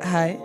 Hi.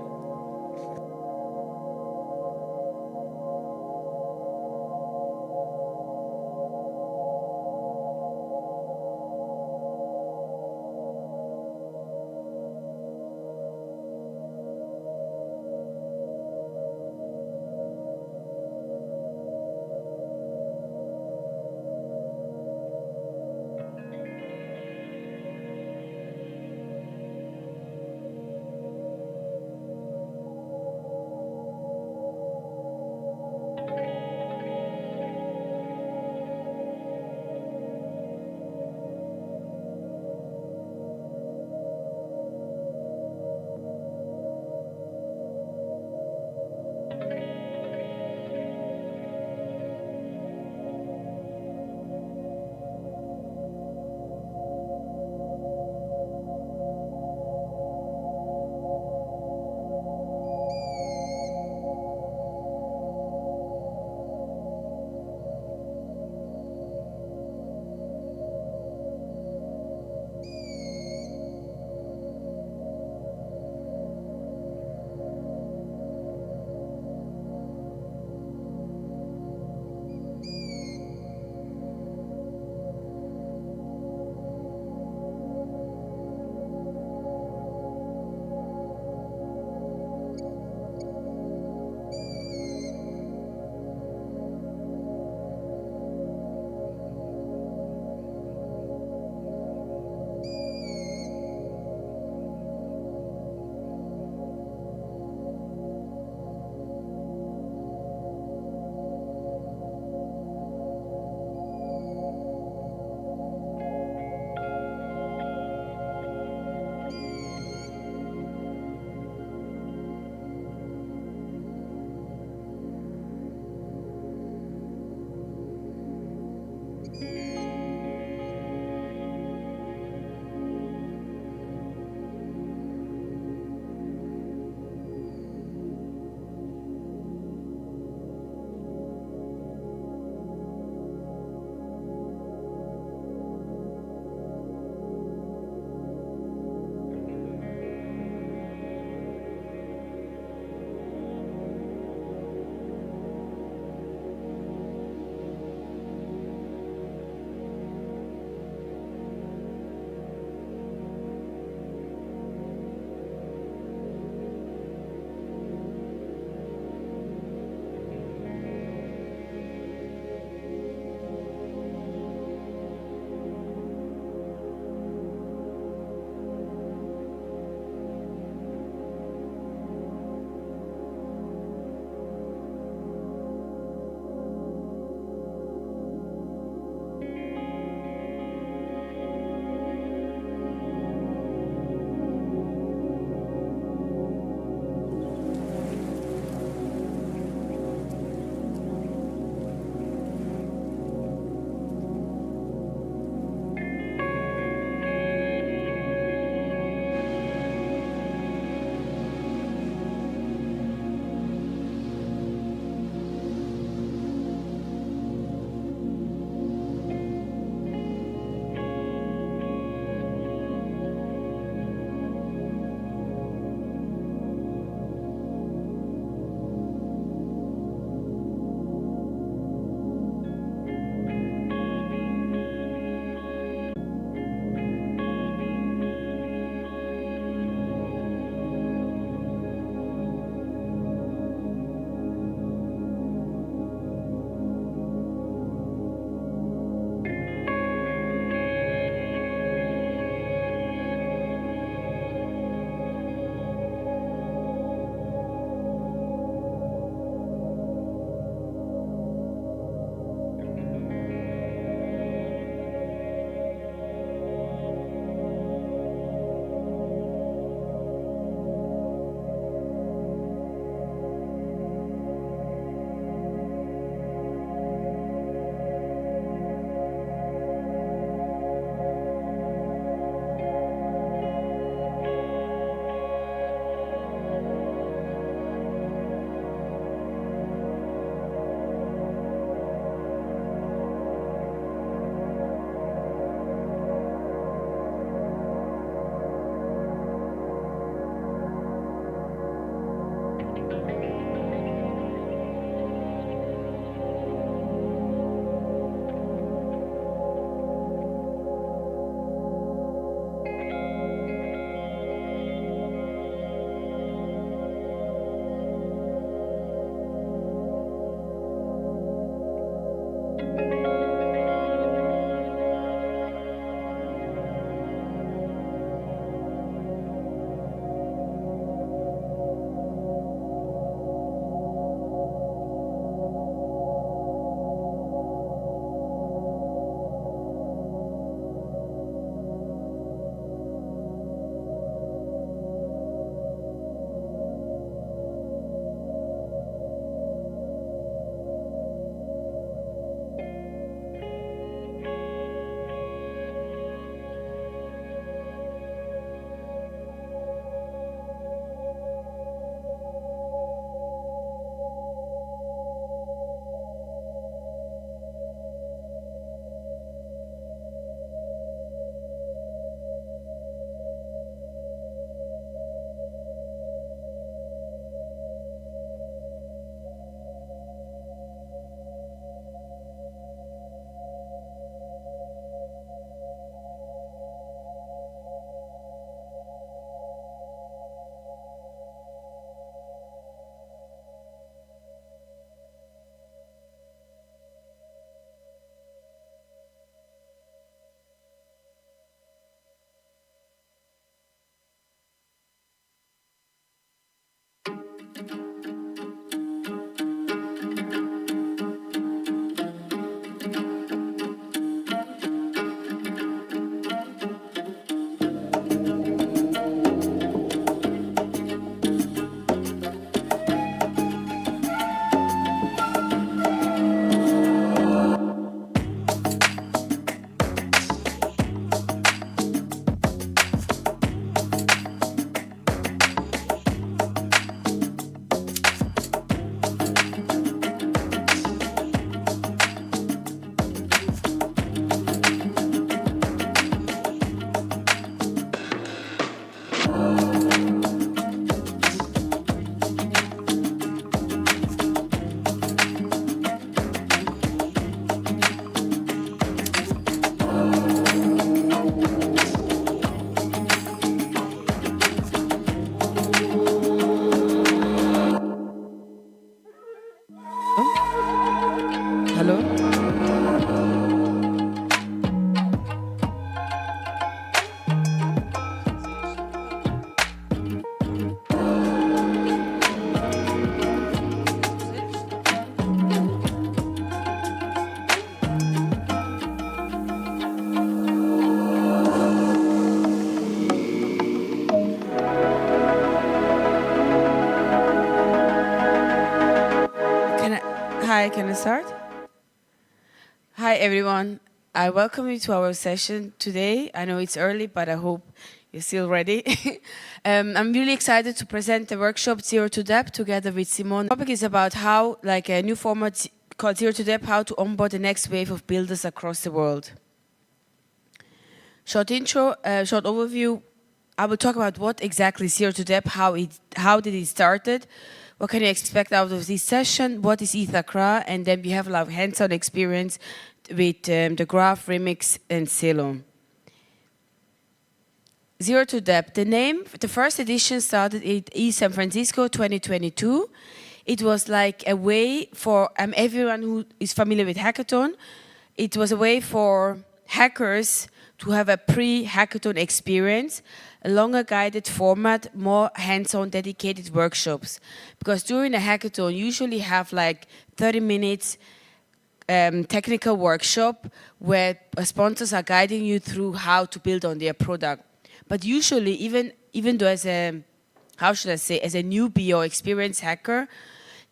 Hi, can I start? Hi, everyone. I welcome you to our session today. I know it's early, but I hope you're still ready. I'm really excited to present the workshop Zero to Dapp together with Simone. The topic is about how, like a new format called Zero to Dapp, how to onboard the next wave of builders across the world. Short intro, short overview. I will talk about what exactly Zero to Dapp, how did it started, what can you expect out of this session, what is Ethaccra, and then we have a lot of hands-on experience with the Graph, Remix, and Celo. Zero to Dapp. The name, the first edition started in San Francisco 2022. It was like a way for everyone who is familiar with hackathon. It was a way for hackers to have a pre-hackathon experience, a longer guided format, more hands-on dedicated workshops. Because during a hackathon, you usually have like 30 minutes technical workshop where sponsors are guiding you through how to build on their product. But usually, even though as a, how should I say, as a newbie or experienced hacker,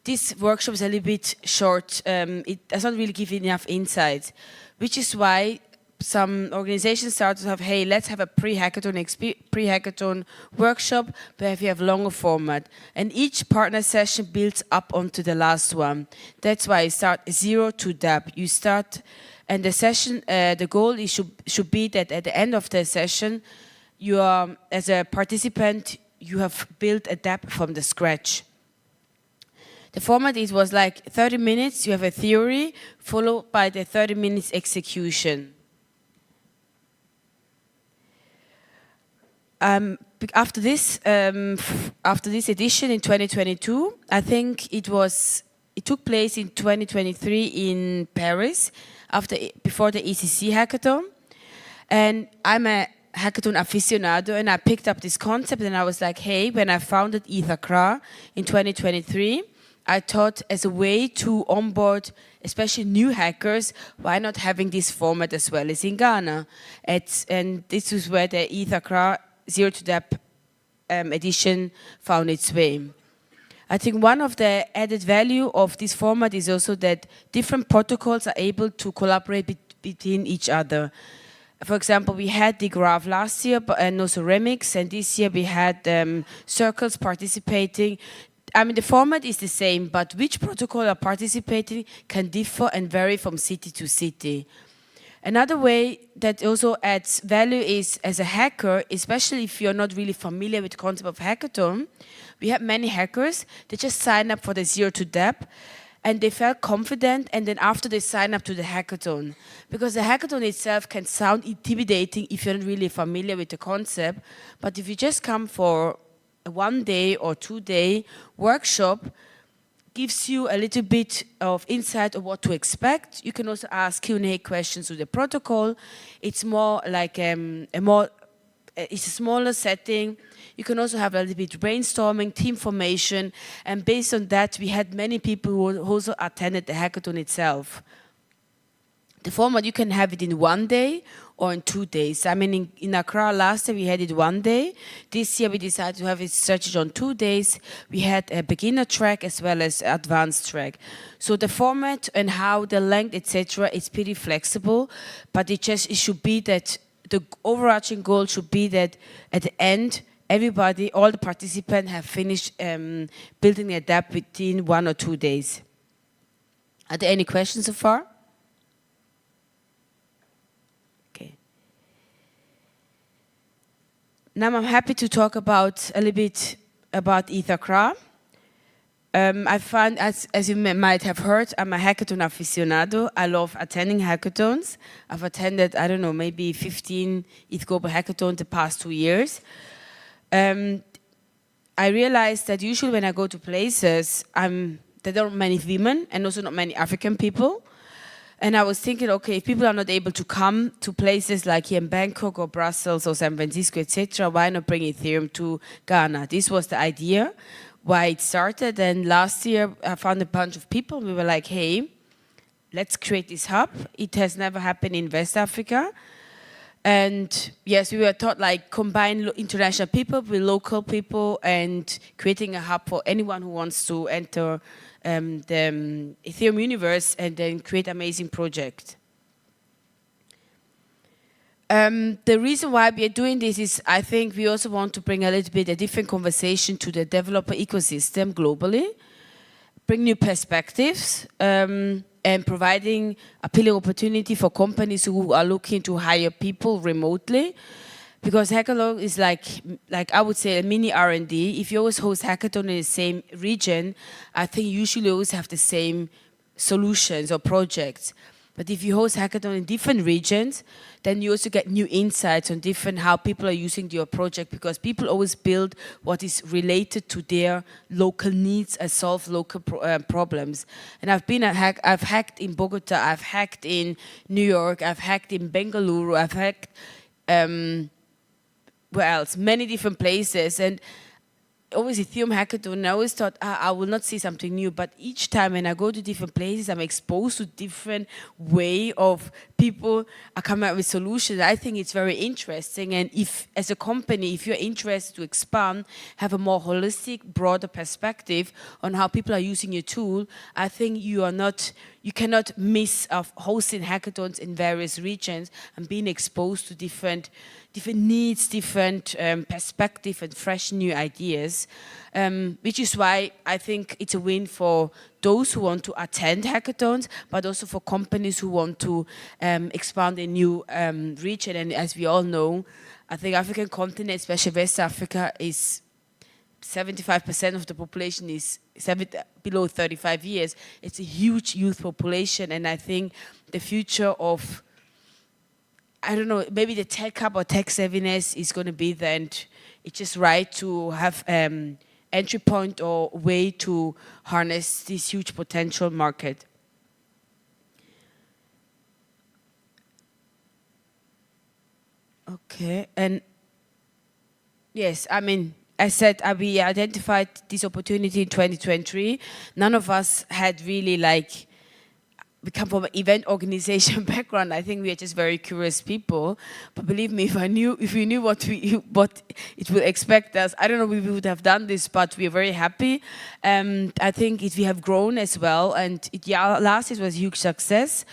this workshop is a little bit short. It doesn't really give enough insights, which is why some organizations start to have, hey, let's have a pre-hackathon workshop where we have longer format. And each partner session builds up onto the last one. That's why I start Zero to Dapp. You start, and the session, the goal is should be that at the end of the session, you are, as a participant, you have built a dapp from the scratch. The format, it was like 30 minutes, you have a theory, followed by the 30 minutes execution. After this edition in 2022, I think it took place in 2023 in Paris, before the ECC hackathon. And I'm a hackathon aficionado, and I picked up this concept, and I was like, hey, when I founded Ethaccra in 2023, I thought as a way to onboard especially new hackers, why not having this format as well as in Ghana? And this is where the Ethaccra Zero to Dapp edition found its way. I think one of the added value of this format is also that different protocols are able to collaborate between each other. For example, we had the Graph last year, and also Remix, and this year we had Circles participating. I mean, the format is the same, but which protocol are participating can differ and vary from city to city. Another way that also adds value is, as a hacker, especially if you're not really familiar with the concept of hackathon, we have many hackers that just sign up for the Zero to Dapp, and they felt confident, and then after they sign up to the hackathon. Because the hackathon itself can sound intimidating if you're not really familiar with the concept, but if you just come for a 1 day or 2 day workshop, gives you a little bit of insight of what to expect. You can also ask Q&A questions to the protocol. It's more like it's a smaller setting. You can also have a little bit brainstorming, team formation, and based on that, we had many people who also attended the hackathon itself. The format, you can have it in 1 day or in 2 days. I mean, in Accra last year, we had it 1 day. This year, we decided to have it stretched on 2 days. We had a beginner track as well as advanced track. So the format and how the length, etc., is pretty flexible, but it should be that the overarching goal should be that at the end, everybody, all the participants have finished building their dapp within 1 or 2 days. Are there any questions so far? Now I'm happy to talk about a little bit about Ethaccra. I found, as you might have heard, I'm a hackathon aficionado. I love attending hackathons. I've attended, I don't know, maybe 15 Ethiopia hackathons the past 2 years. I realized that usually when I go to places, there aren't many women and also not many African people. And I was thinking, okay, if people are not able to come to places like here in Bangkok or Brussels or San Francisco, etc., why not bring Ethereum to Ghana? This was the idea, why it started. And last year, I found a bunch of people. We were like, hey, let's create this hub. It has never happened in West Africa. And yes, we were taught like combine international people with local people and creating a hub for anyone who wants to enter the Ethereum universe and then create amazing projects. The reason why we are doing this is I think we also want to bring a little bit a different conversation to the developer ecosystem globally, bring new perspectives, and providing appealing opportunity for companies who are looking to hire people remotely. Because hackathon is like I would say a mini R&D. If you always host hackathon in the same region, I think you usually always have the same solutions or projects. But if you host hackathon in different regions, then you also get new insights on different how people are using your project, because people always build what is related to their local needs and solve local problems. And I've hacked in Bogota, I've hacked in New York, I've hacked in Bengaluru, I've hacked where else? Many different places. And always Ethereum hackathon, I always thought I will not see something new, but each time when I go to different places, I'm exposed to different way of people are coming up with solutions. I think it's very interesting, and if as a company, if you're interested to expand, have a more holistic, broader perspective on how people are using your tool, I think you cannot miss of hosting hackathons in various regions and being exposed to different needs, different perspective and fresh new ideas, which is why I think it's a win for those who want to attend hackathons, but also for companies who want to expand a new region. And as we all know, I think African continent, especially West Africa, is 75% of the population is below 35 years. It's a huge youth population, and I think the future of, I don't know, maybe the tech hub or tech savviness is going to be there, and it's just right to have entry point or way to harness this huge potential market. Okay, and yes, I mean, I said we identified this opportunity in 2023. None of us had really we come from an event organization background. I think we are just very curious people. But believe me, if we knew what it would expect us, I don't know if we would have done this, but we are very happy. I think we have grown as well, and last year was a huge success,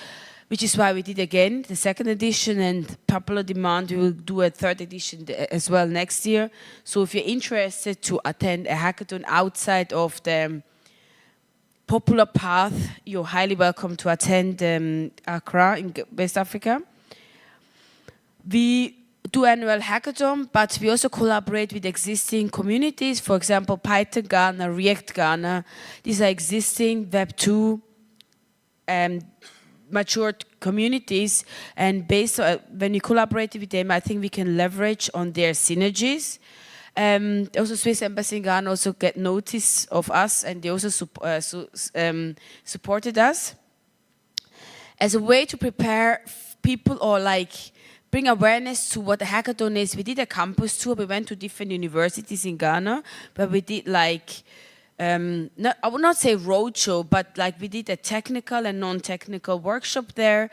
which is why we did again the second edition, and popular demand, we will do a third edition as well next year. So if you're interested to attend a hackathon outside of the popular path, you're highly welcome to attend Accra in West Africa. We do annual hackathon, but we also collaborate with existing communities. For example, Python Ghana, React Ghana. These are existing Web2 matured communities, and based on when you collaborate with them, I think we can leverage on their synergies. Also, Swiss Embassy in Ghana also get notice of us, and they also supported us as a way to prepare people or bring awareness to what a hackathon is. We did a campus tour. We went to different universities in Ghana, but we did I would not say roadshow, but we did a technical and non-technical workshop there.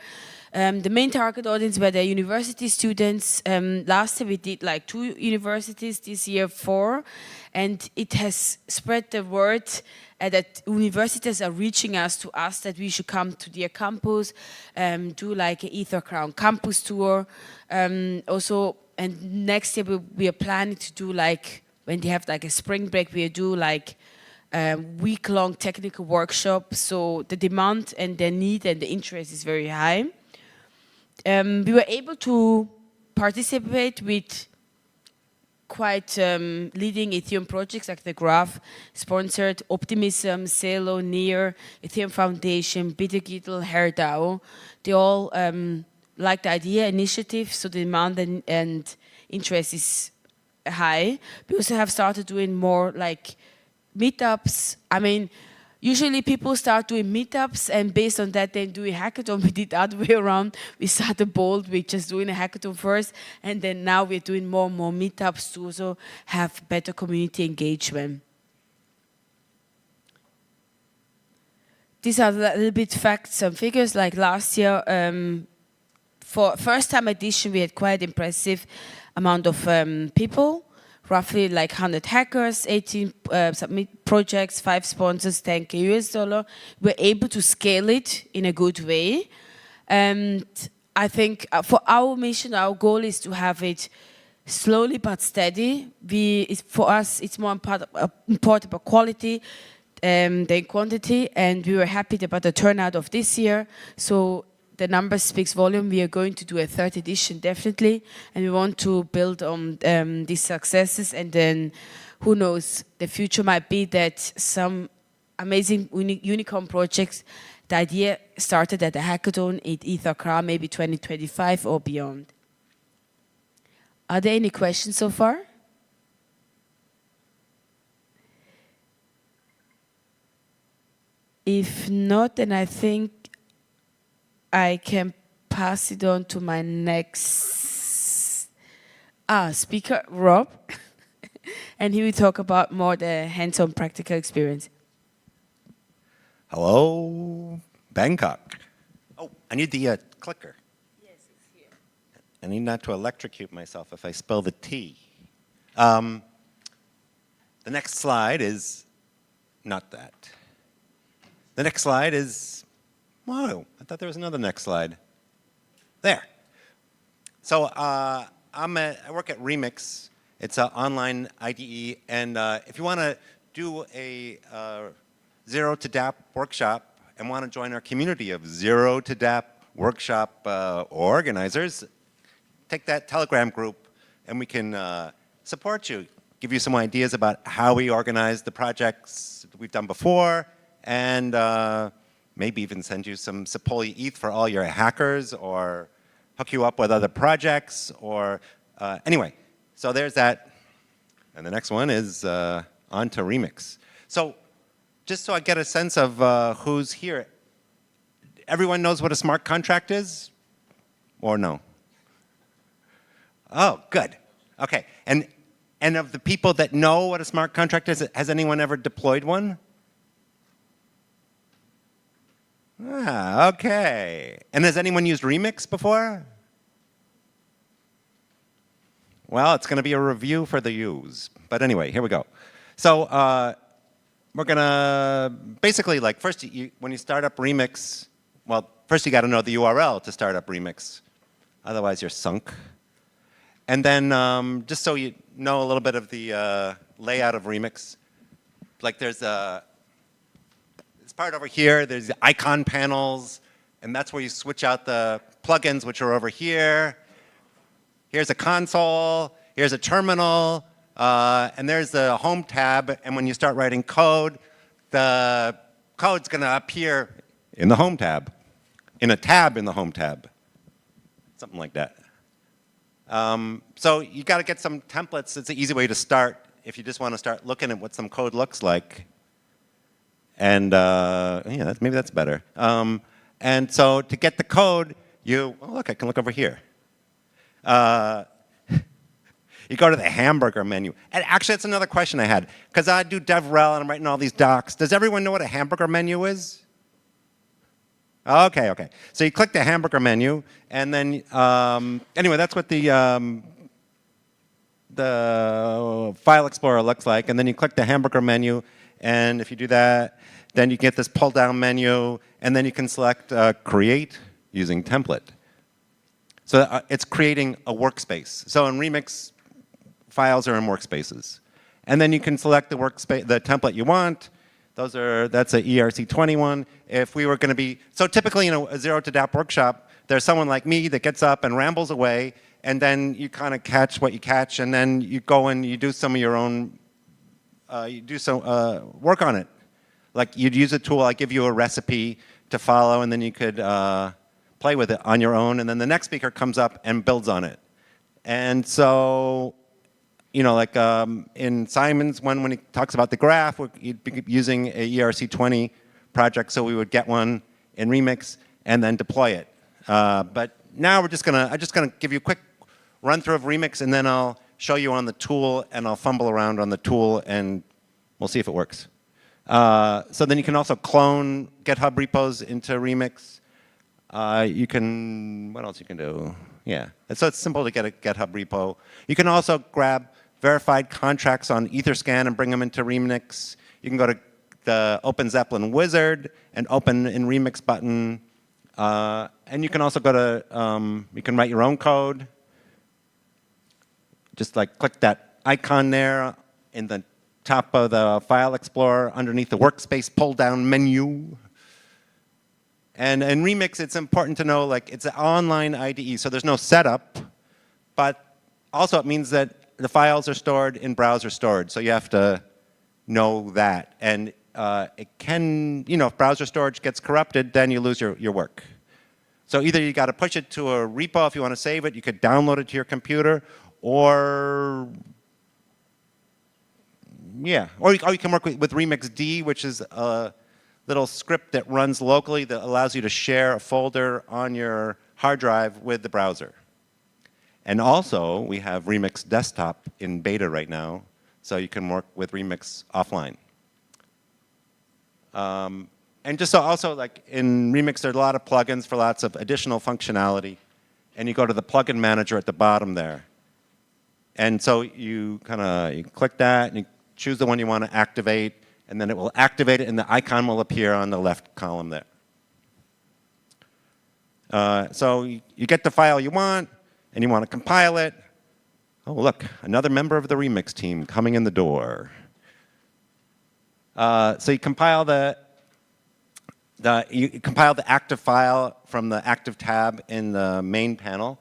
The main target audience were the university students. Last year we did 2 universities, this year 4, and it has spread the word that universities are reaching us that we should come to their campus, do an Ethaccra campus tour. Also, and next year we are planning to do when they have a spring break, we do week-long technical workshop. So the demand and the need and the interest is very high. We were able to participate with quite leading Ethereum projects like the Graph, sponsored Optimism, Celo, Near, Ethereum Foundation, Bittergittel, HerDAO. They all like the idea, initiative, so the demand and interest is high. We also have started doing more meetups. I mean, usually people start doing meetups, and based on that, then doing hackathon. We did the other way around. We started bold with just doing a hackathon first, and then now we're doing more and more meetups to also have better community engagement. These are a little bit facts and figures. Like last year, for first-time edition, we had quite impressive amount of people roughly like 100 hackers, 18 submit projects, 5 sponsors, $10K US. We're able to scale it in a good way. And I think for our mission, our goal is to have it slowly but steady. For us, it's more important about quality than quantity, and we were happy about the turnout of this year. So the numbers speaks volume. We are going to do a third edition, definitely, and we want to build on these successes, and then who knows, the future might be that some amazing unicorn projects, the idea started at a hackathon at Ethaccra, maybe 2025 or beyond. Are there any questions so far? If not, then I think I can pass it on to my next speaker, Rob, and he will talk about more the hands-on practical experience. Hello, Bangkok. Oh, I need the clicker. Yes, it's here. I need not to electrocute myself if I spill the tea. The next slide is not that. The next slide is, whoa, I thought there was another next slide. There. So I work at Remix. It's an online IDE, and if you want to do a Zero to dapp workshop and want to join our community of Zero to dapp workshop organizers, take that Telegram group and we can support you, give you some ideas about how we organize the projects that we've done before, and maybe even send you some Sepoli ETH for all your hackers, or hook you up with other projects, or anyway. So there's that. And the next one is on to Remix. So just so I get a sense of who's here, everyone knows what a smart contract is? Or no? Oh, good. Okay. And of the people that know what a smart contract is, has anyone ever deployed one? Ah, okay. And has anyone used Remix before? Well, it's going to be a review for the use. But anyway, here we go. So we're going to basically, like, first, when you start up Remix, well, first you got to know the URL to start up Remix. Otherwise, you're sunk. And then just so you know a little bit of the layout of Remix, like there's a part over here, there's the icon panels, and that's where you switch out the plugins, which are over here. Here's a console, here's a terminal, and there's the home tab, and when you start writing code, the code's going to appear in the home tab, in a tab in the home tab, something like that. So you got to get some templates. It's an easy way to start if you just want to start looking at what some code looks like. And yeah, maybe that's better. And so to get the code, oh, look, I can look over here. You go to the hamburger menu. And actually, that's another question I had. Because I do DevRel and I'm writing all these docs. Does everyone know what a hamburger menu is? Okay, okay. So you click the hamburger menu, and then, anyway, that's what the file explorer looks like. And then you click the hamburger menu, and if you do that, then you get this pull-down menu, and then you can select Create using Template. So it's creating a workspace. So in Remix, files are in workspaces. And then you can select the template you want. That's a ERC21. If we were going to be, so typically in a Zero to dapp workshop, there's someone like me that gets up and rambles away, and then you kind of catch what you catch, and then you go and you do some of your own, you do some work on it. Like you'd use a tool, I give you a recipe to follow, and then you could play with it on your own, and then the next speaker comes up and builds on it. And so, you know, like in Simon's one, when he talks about the graph, he'd be using a ERC20 project, so we would get one in Remix and then deploy it. But now I'm just gonna give you a quick run through of Remix, and then I'll show you on the tool, and I'll fumble around on the tool, and we'll see if it works. So then you can also clone GitHub repos into Remix. You can, what else you can do? Yeah, so it's simple to get a GitHub repo. You can also grab verified contracts on Etherscan and bring them into Remix. You can go to the Open Zeppelin wizard and open in Remix button. And you can also go to, you can write your own code. Just like click that icon there in the top of the File Explorer underneath the Workspace pull-down menu. And in Remix, it's important to know, like, it's an online IDE, so there's no setup, but also it means that the files are stored in browser storage, so you have to know that. And it can, you know, if browser storage gets corrupted, then you lose your work. So either you got to push it to a repo if you want to save it, you could download it to your computer, or yeah, or you can work with RemixD, which is a little script that runs locally that allows you to share a folder on your hard drive with the browser. And also, we have Remix Desktop in beta right now, so you can work with Remix offline. And just so also, like in Remix, there's a lot of plugins for lots of additional functionality. And you go to the plugin manager at the bottom there. And so you click that, and you choose the one you want to activate, and then it will activate it, and the icon will appear on the left column there. So you get the file you want, and you want to compile it. Oh, look, another member of the Remix team coming in the door. So you compile the active file from the active tab in the main panel,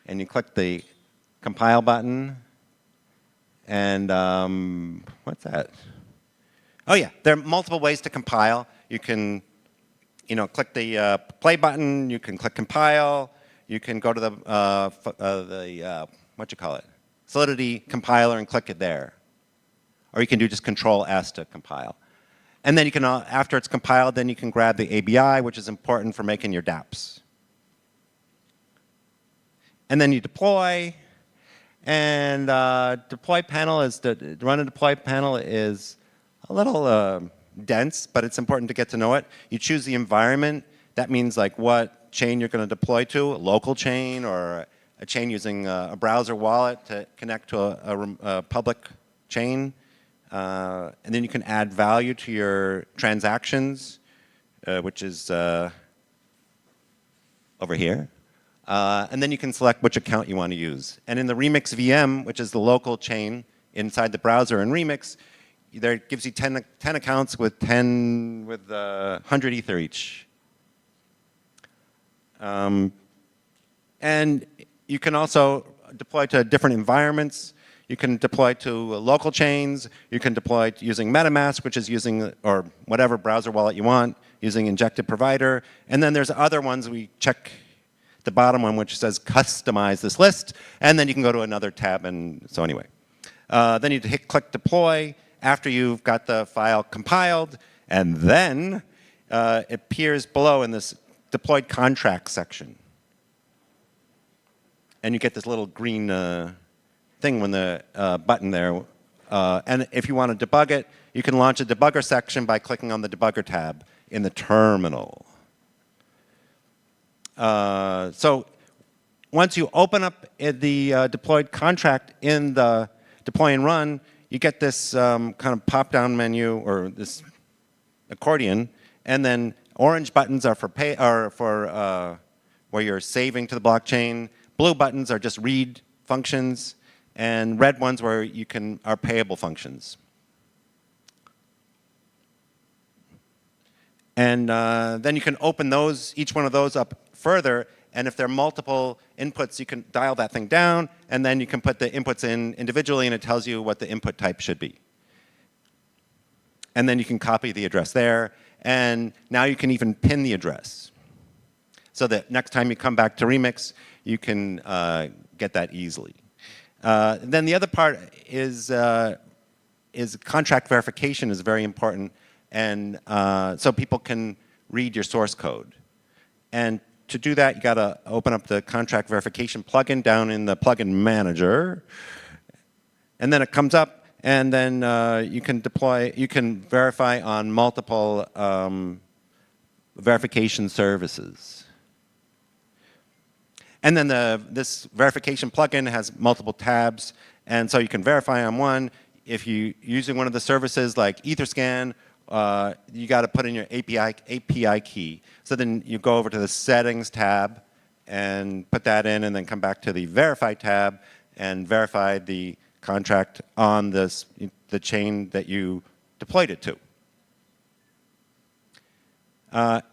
and you click the compile button. And what's that? Oh yeah, there are multiple ways to compile. You can, click the play button. You can click compile. You can go to the Solidity compiler and click it there. Or you can do just Control S to compile. And then you can, after it's compiled, then you can grab the ABI, which is important for making your dapps. And then you deploy. And deploy panel is run a deploy panel is a little dense, but it's important to get to know it. You choose the environment. That means like what chain you're going to deploy to, a local chain or a chain using a browser wallet to connect to a public chain. And then you can add value to your transactions, which is over here. And then you can select which account you want to use. And in the Remix VM, which is the local chain inside the browser in Remix, there it gives you 10 accounts with 100 Ether each. And you can also deploy to different environments. You can deploy to local chains. You can deploy using MetaMask, which is using, or whatever browser wallet you want, using injected provider. And then there's other ones we check. The bottom one, which says customize this list, and then you can go to another tab. And so anyway, then you click deploy after you've got the file compiled, and then it appears below in this deployed contract section. And you get this little green thing when the button there. And if you want to debug it, you can launch a debugger section by clicking on the debugger tab in the terminal. So once you open up the deployed contract in the deploy and run, you get this kind of pop-down menu or this accordion, and then orange buttons are for where you're saving to the blockchain. Blue buttons are just read functions, and red ones where you are payable functions. And then you can open each one of those up further, and if there are multiple inputs, you can dial that thing down, and then you can put the inputs in individually, and it tells you what the input type should be. And then you can copy the address there, and now you can even pin the address. So that next time you come back to Remix, you can get that easily. Then the other part is contract verification is very important, and so people can read your source code. And to do that, you got to open up the contract verification plugin down in the plugin manager, and then it comes up, and then you can verify on multiple verification services. And then this verification plugin has multiple tabs, and so you can verify on one. If you're using one of the services like Etherscan, you got to put in your API key. So then you go over to the Settings tab and put that in, and then come back to the Verify tab and verify the contract on the chain that you deployed it to.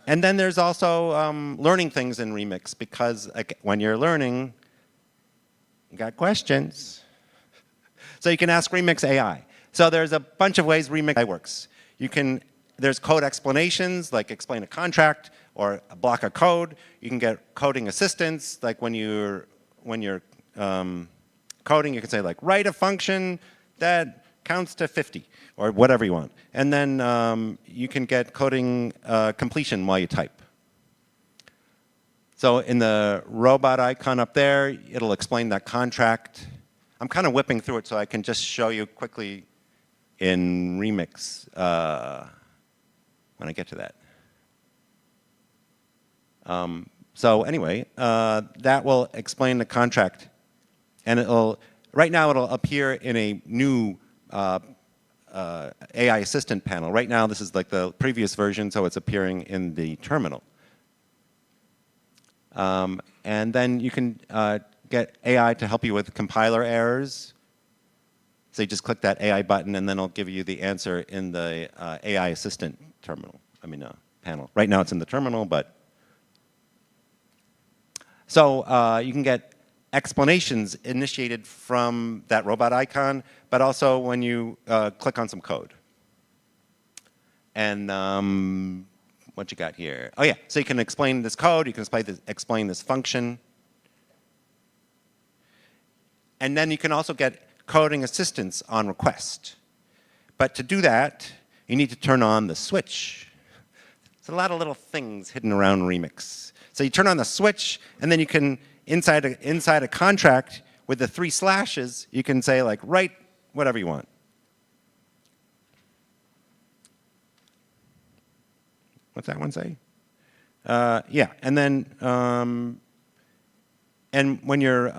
And then there's also learning things in Remix, because when you're learning, you got questions. So you can ask Remix AI. So there's a bunch of ways Remix AI works. There's code explanations, like explain a contract or a block of code. You can get coding assistance, like when you're coding, you can say like write a function that counts to 50 or whatever you want. And then you can get coding completion while you type. So in the robot icon up there, it'll explain that contract. I'm kind of whipping through it so I can just show you quickly in Remix when I get to that. So anyway, that will explain the contract. And right now it'll appear in a new AI assistant panel. Right now this is like the previous version, so it's appearing in the terminal. And then you can get AI to help you with compiler errors. So you just click that AI button, and then it'll give you the answer in the AI assistant terminal. Panel. Right now it's in the terminal, but so you can get explanations initiated from that robot icon, but also when you click on some code. And what you got here? Oh yeah, so you can explain this code, you can explain this function. And then you can also get coding assistance on request. But to do that, you need to turn on the switch. There's a lot of little things hidden around Remix. So you turn on the switch, and then you can, inside a contract with the 3 slashes, you can say like, write whatever you want. What's that one say? Yeah, and then, and when you're,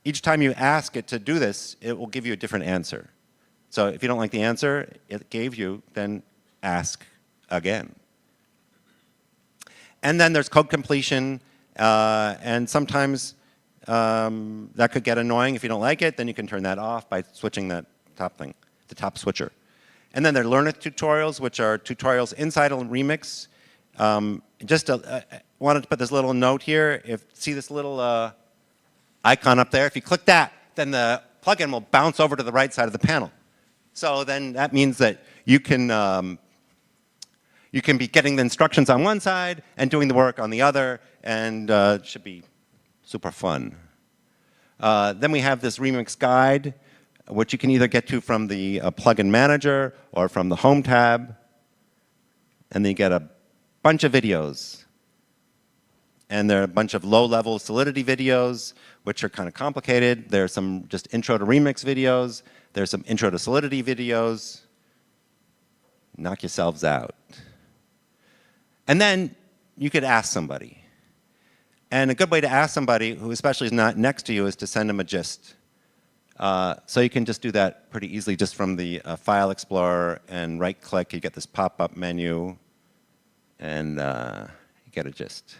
each time you ask it to do this, it will give you a different answer. So if you don't like the answer it gave you, then ask again. And then there's code completion, and sometimes that could get annoying. If you don't like it, then you can turn that off by switching that top thing, the top switcher. And then there are Learn It tutorials, which are tutorials inside of Remix. Just wanted to put this little note here. See this little icon up there? If you click that, then the plugin will bounce over to the right side of the panel. So then that means that you can be getting the instructions on one side and doing the work on the other, and it should be super fun. Then we have this Remix guide, which you can either get to from the plugin manager or from the home tab. And then you get a bunch of videos. And there are a bunch of low-level Solidity videos, which are kind of complicated. There's some just intro to Remix videos. There's some intro to Solidity videos. Knock yourselves out. And then you could ask somebody. And a good way to ask somebody who especially is not next to you is to send them a gist. So you can just do that pretty easily just from the File Explorer and right-click. You get this pop-up menu, and you get a gist.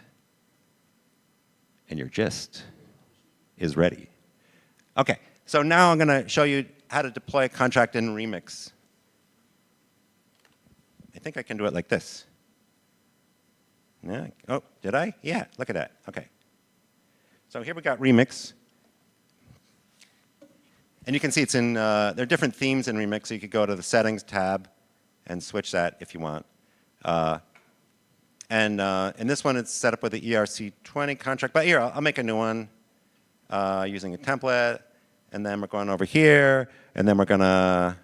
And your gist is ready. OK, so now I'm going to show you how to deploy a contract in Remix. I think I can do it like this. Yeah. Oh, did I? Yeah, look at that. OK. So here we got Remix. And you can see it's in, there are different themes in Remix. So you could go to the Settings tab and switch that if you want. And in this one, it's set up with the ERC20 contract. But here, I'll make a new one using a template. And then we're going over here. And then we're going to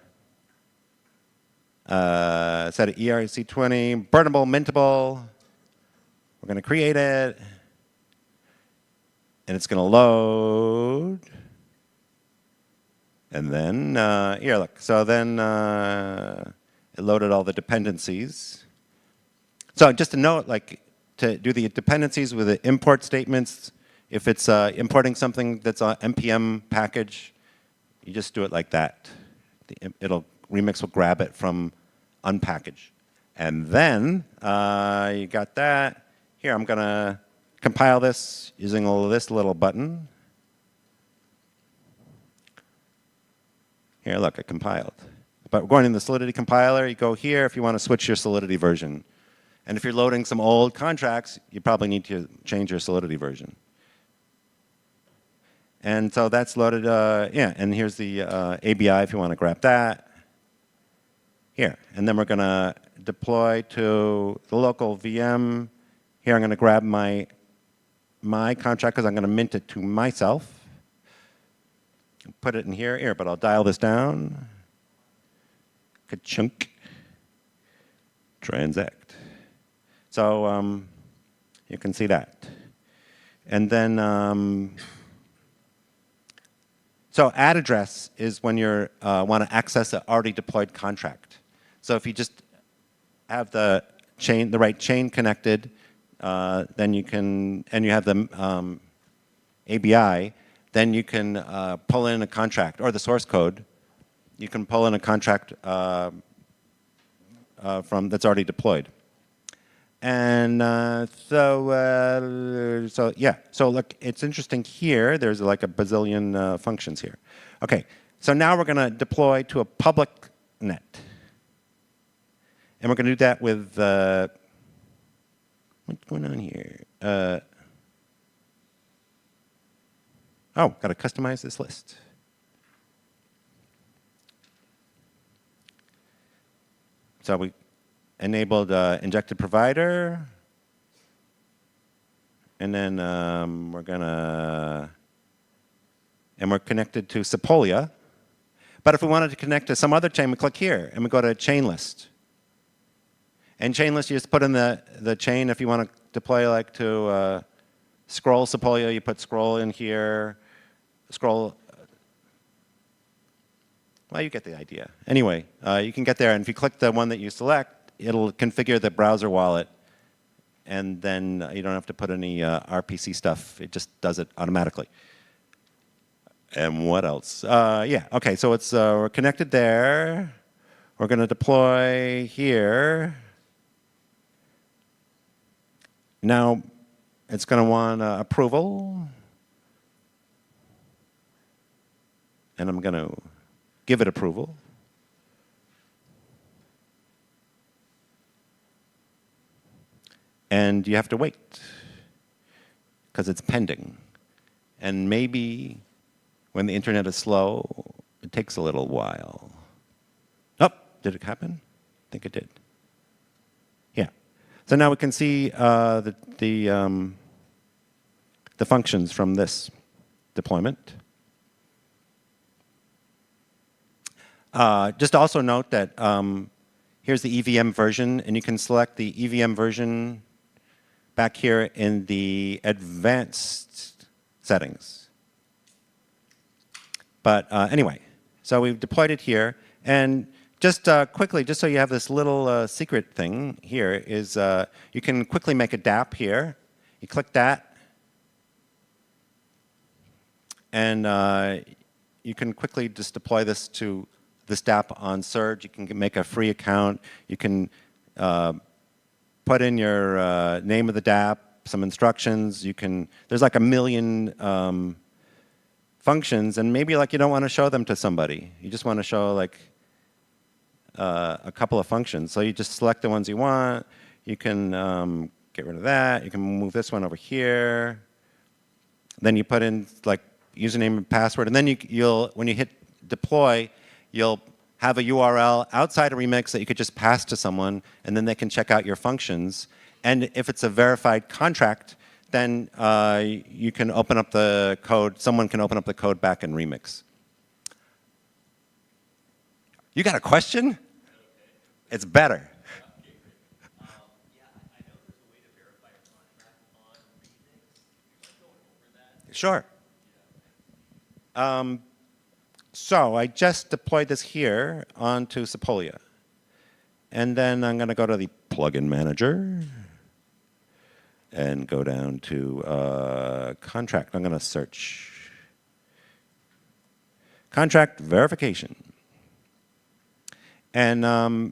set an ERC20, burnable, mintable. We're going to create it. And it's going to load. And then, here, look. So then it loaded all the dependencies. So just to note, like to do the dependencies with the import statements If it's importing something that's an NPM package, you just do it like that. Remix will grab it from unpackage. And then you got that. Here, I'm going to compile this using this little button. Here, look, it compiled. But we're going in the Solidity compiler. You go here if you want to switch your Solidity version. And if you're loading some old contracts, you probably need to change your Solidity version. And so that's loaded. Yeah, and here's the ABI if you want to grab that. Here, and then we're going to deploy to the local VM. Here, I'm going to grab my contract because I'm going to mint it to myself. Put it in here, but I'll dial this down. Ka-chunk. Transact. So you can see that. And then, so add address is when you want to access an already deployed contract. So if you just have the right chain connected, then you can, and you have the ABI, then you can pull in a contract or the source code. You can pull in a contract from that's already deployed. And so yeah. So look, it's interesting here. There's like a bazillion functions here. Okay. So now we're going to deploy to a public net. And we're going to do that with, what's going on here? Oh, got to customize this list. So we enabled injected provider. And then we're connected to Sepolia. But if we wanted to connect to some other chain, we click here and we go to chain list. And chain list, you just put in the chain. If you want to deploy like to scroll Sepolia, you put scroll in here. Scroll. Well, you get the idea. Anyway, you can get there. And if you click the one that you select, it'll configure the browser wallet. And then you don't have to put any RPC stuff. It just does it automatically. And what else? Yeah, OK, so it's we're connected there. We're going to deploy here. Now, it's going to want approval. And I'm going to give it approval. And you have to wait, because it's pending. And maybe when the internet is slow, it takes a little while. Oh, did it happen? I think it did. Yeah. So now we can see the functions from this deployment. Just also note that here's the EVM version, and you can select the EVM version back here in the advanced settings. But anyway, so we've deployed it here. And just quickly, just so you have this little secret thing here, is you can quickly make a dapp here. You click that. And you can quickly just deploy this to this dapp on Surge. You can make a free account. You can put in your name of the dapp, some instructions. You can. There's like a million functions, and maybe like you don't want to show them to somebody. You just want to show like a couple of functions. So you just select the ones you want. You can get rid of that. You can move this one over here. Then you put in like username and password, and then you'll when you hit deploy, you'll have a URL outside a remix that you could just pass to someone, and then they can check out your functions. And if it's a verified contract, then you can open up the code. Someone can open up the code back in remix. You got a question? It's better. Yeah, I know there's a way to verify a contract on remix. Do you mind going over that? Sure. So I just deployed this here onto Sepolia. And then I'm going to go to the plugin manager. and go down to contract. I'm going to search contract verification. And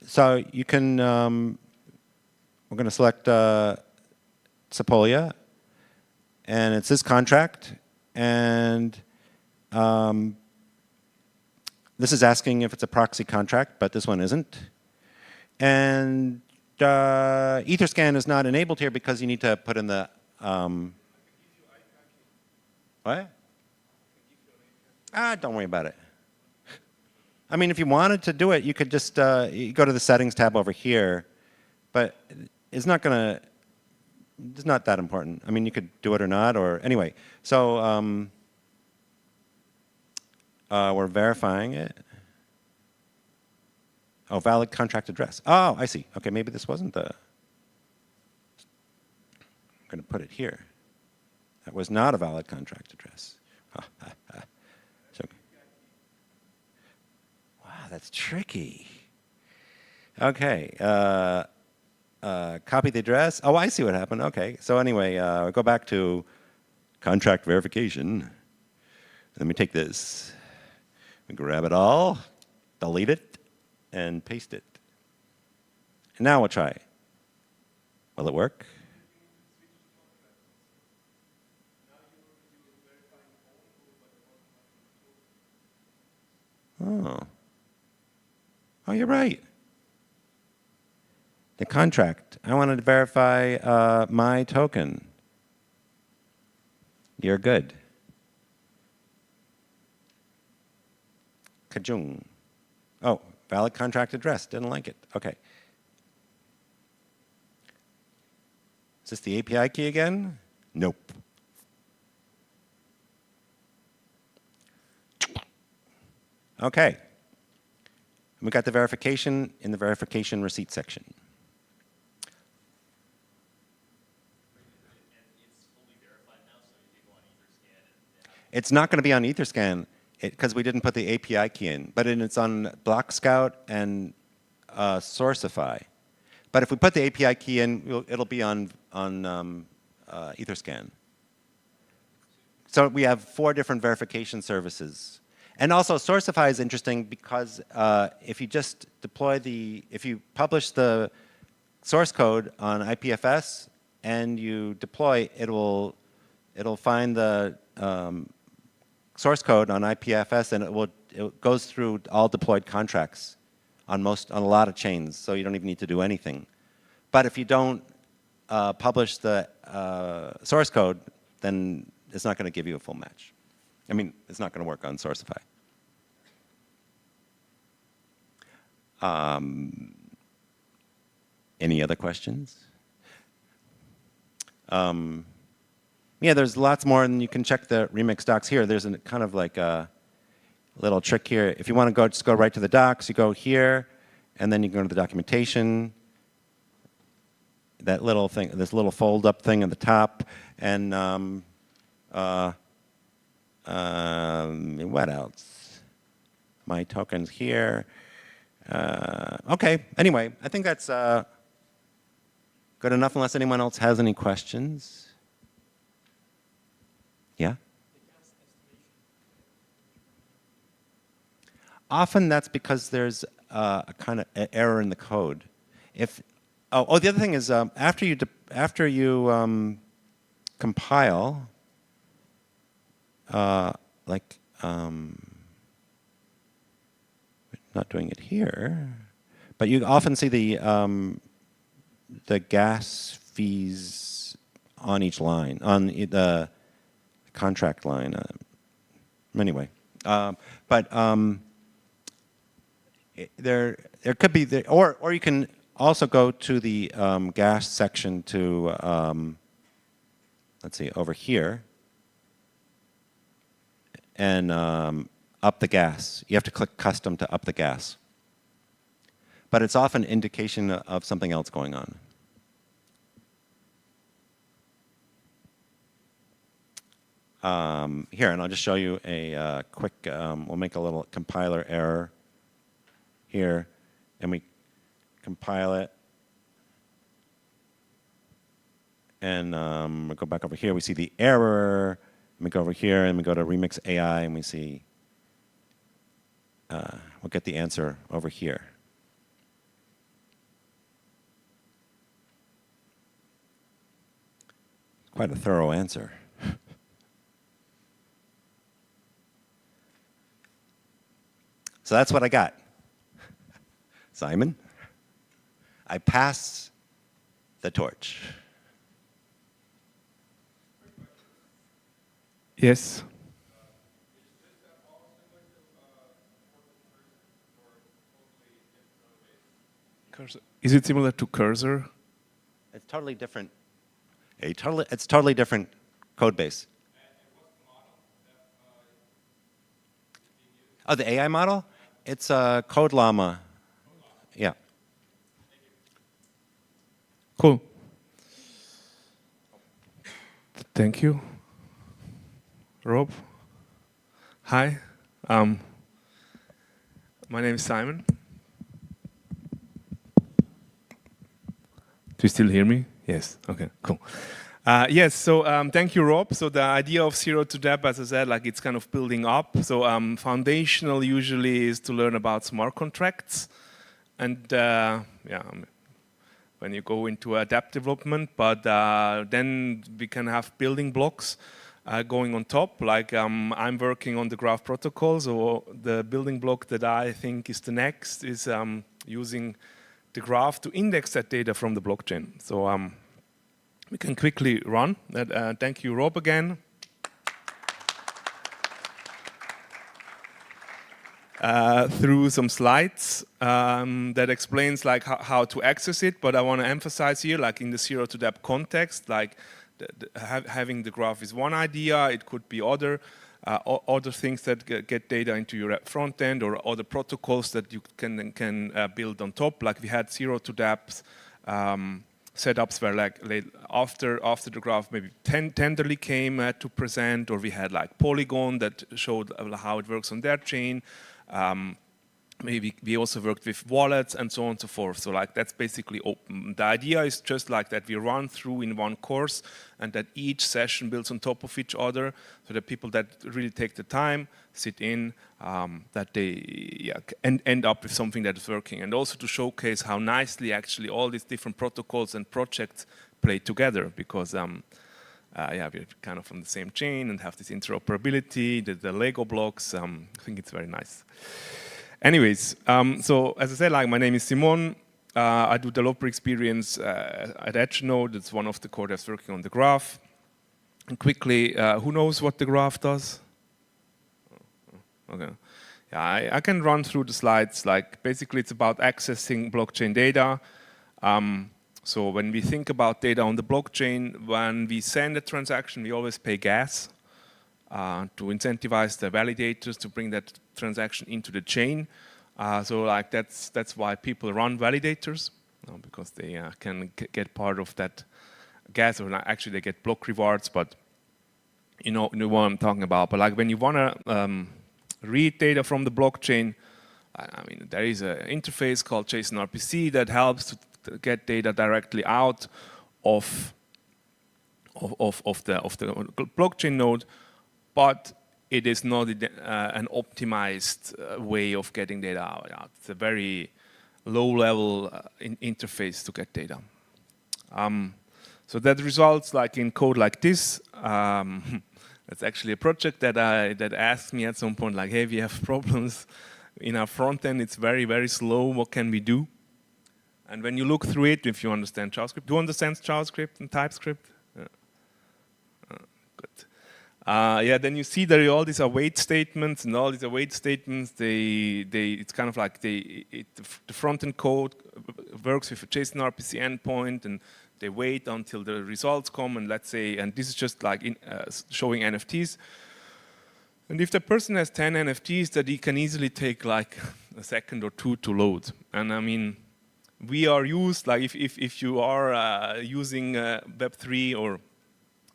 so you can, we're going to select Sepolia, and it's this contract, and this is asking if it's a proxy contract, but this one isn't. And Etherscan is not enabled here because you need to put in the what? Don't worry about it. I mean, if you wanted to do it, you could just you go to the settings tab over here, but it's not gonna. It's not that important. I mean, you could do it or not, or anyway. So we're verifying it. Oh, valid contract address. Oh, I see. Okay, maybe this wasn't the. I'm going to put it here. That was not a valid contract address. So, wow, that's tricky. Okay. Copy the address. Oh, I see what happened. Okay. So anyway, go back to contract verification. Let me take this. Grab it all, delete it, and paste it. And now we'll try. Will it work? Oh. Oh, you're right. The contract. I wanted to verify my token. You're good. Kajung. Oh, valid contract address. Didn't like it. Okay. Is this the API key again? Nope. Okay. We got the verification in the verification receipt section. It's not going to be on Etherscan because we didn't put the API key in, but it's on Block Scout and Sourcify. But if we put the API key in, it'll be on Etherscan. So we have 4 different verification services. And also Sourcify is interesting because if you just deploy if you publish the source code on IPFS and you deploy, it'll find the source code on IPFS, and it goes through all deployed contracts on a lot of chains, so you don't even need to do anything. But if you don't publish the source code, then it's not going to give you a full match. I mean, it's not going to work on Sourcify. Any other questions? Yeah, there's lots more, and you can check the remix docs here. There's a kind of like a little trick here. If you want to go, just go right to the docs. You go here, and then you go to the documentation. That little thing, this little fold-up thing at the top, and what else? My tokens here. Okay. Anyway, I think that's good enough. Unless anyone else has any questions. Yeah? Often that's because there's a kind of error in the code. The other thing is after you compile, not doing it here, but you often see the gas fees on each line, on the contract line. Anyway, there could be or you can also go to the gas section to let's see, over here, and up the gas. You have to click custom to up the gas. But it's often indication of something else going on. Here, and I'll just show you a quick, we'll make a little compiler error here, and we compile it. And we go back over here, we see the error. We go over here and we go to Remix AI and we see, we'll get the answer over here. Quite a thorough answer. So that's what I got. Simon, I pass the torch. Yes. Is it similar to Cursor? It's totally different. It's totally different code base. Oh, the AI model? It's a Code Llama. Yeah. Cool. Thank you. Rob. Hi. My name is Simon. Do you still hear me? Yes. Okay, cool. Yes, so thank you, Rob. So the idea of zero to dapp, as I said, like it's kind of building up. So foundational usually is to learn about smart contracts. And yeah, when you go into a dapp development, but then we can have building blocks going on top. Like I'm working on the graph protocol, so the building block that I think is the next is using the graph to index that data from the blockchain. So we can quickly run that. Thank you, Rob, again. Through some slides that explains like how to access it, but I want to emphasize here, like in the zero to dapp context, like having the graph is one idea. It could be other things that get data into your front end, or other protocols that you can build on top. Like we had zero to dapps setups where like after the graph maybe Tenderly came to present, or we had like Polygon that showed how it works on their chain. Maybe we also worked with wallets and so on and so forth. So like that's basically open. The idea is just like that we run through in one course, and that each session builds on top of each other, so that people that really take the time, sit in, that they end up with something that is working. And also to showcase how nicely actually all these different protocols and projects play together, because yeah, we're kind of on the same chain and have this interoperability, the Lego blocks. I think it's very nice. Anyways, so as I said, like my name is Simon. I do developer experience at Ethnode. It's one of the core devs working on the graph. And quickly, who knows what the graph does? Okay. Yeah, I can run through the slides. Like basically, it's about accessing blockchain data. So when we think about data on the blockchain, when we send a transaction, we always pay gas to incentivize the validators to bring that transaction into the chain. So like that's why people run validators, because they can get part of that gas, or actually they get block rewards, but you know what I'm talking about. But like when you want to read data from the blockchain, I mean, there is an interface called JSON RPC that helps to get data directly out of the blockchain node, but it is not an optimized way of getting data out. It's a very low-level interface to get data. So that results like in code like this. That's actually a project that asked me at some point, like, hey, we have problems in our front end. It's very, very slow. What can we do? And when you look through it, if you understand JavaScript, do you understand JavaScript and TypeScript? Good. Yeah, then you see there are all these await statements, and all these await statements, it's kind of like the front-end code works with a JSON RPC endpoint, and they wait until the results come, and let's say, and this is just like showing NFTs. And if the person has 10 NFTs, that he can easily take like a second or two to load. And I mean, we are used, like if you are using Web3 or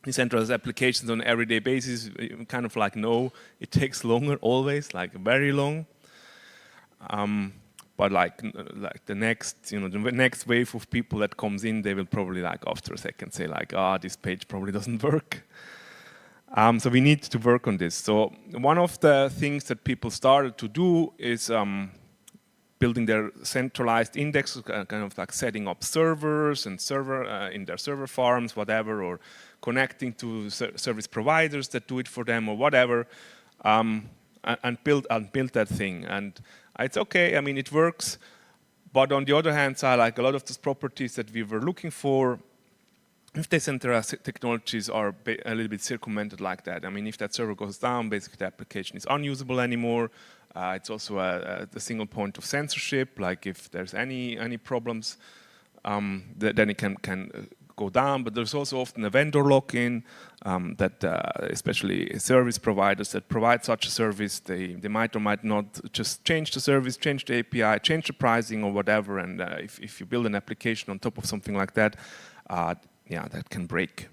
decentralized applications on an everyday basis, you kind of like know it takes longer always, like very long. But like the next, the next wave of people that comes in, they will probably like after a second say like, this page probably doesn't work. So we need to work on this. So one of the things that people started to do is building their centralized indexes, kind of like setting up servers and in their server farms, whatever, or connecting to service providers that do it for them or whatever, and build that thing. And it's okay, I mean, it works. But on the other hand side, like a lot of those properties that we were looking for, if decentralized technologies are a little bit circumvented like that, I mean, if that server goes down, basically the application is unusable anymore. It's also a single point of censorship, like if there's any problems, then it can go down. But there's also often a vendor lock-in that especially service providers that provide such a service, they might or might not just change the service, change the API, change the pricing or whatever. And if you build an application on top of something like that, yeah, that can break.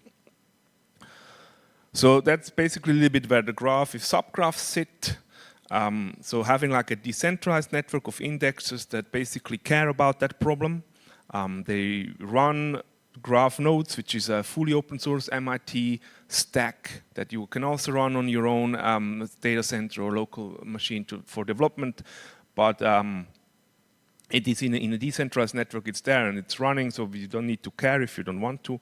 So that's basically a little bit where the graph, if subgraphs sit. So having like a decentralized network of indexes that basically care about that problem. They run graph nodes, which is a fully open source MIT stack that you can also run on your own data center or local machine for development. But it is in a decentralized network, it's there and it's running, so you don't need to care if you don't want to.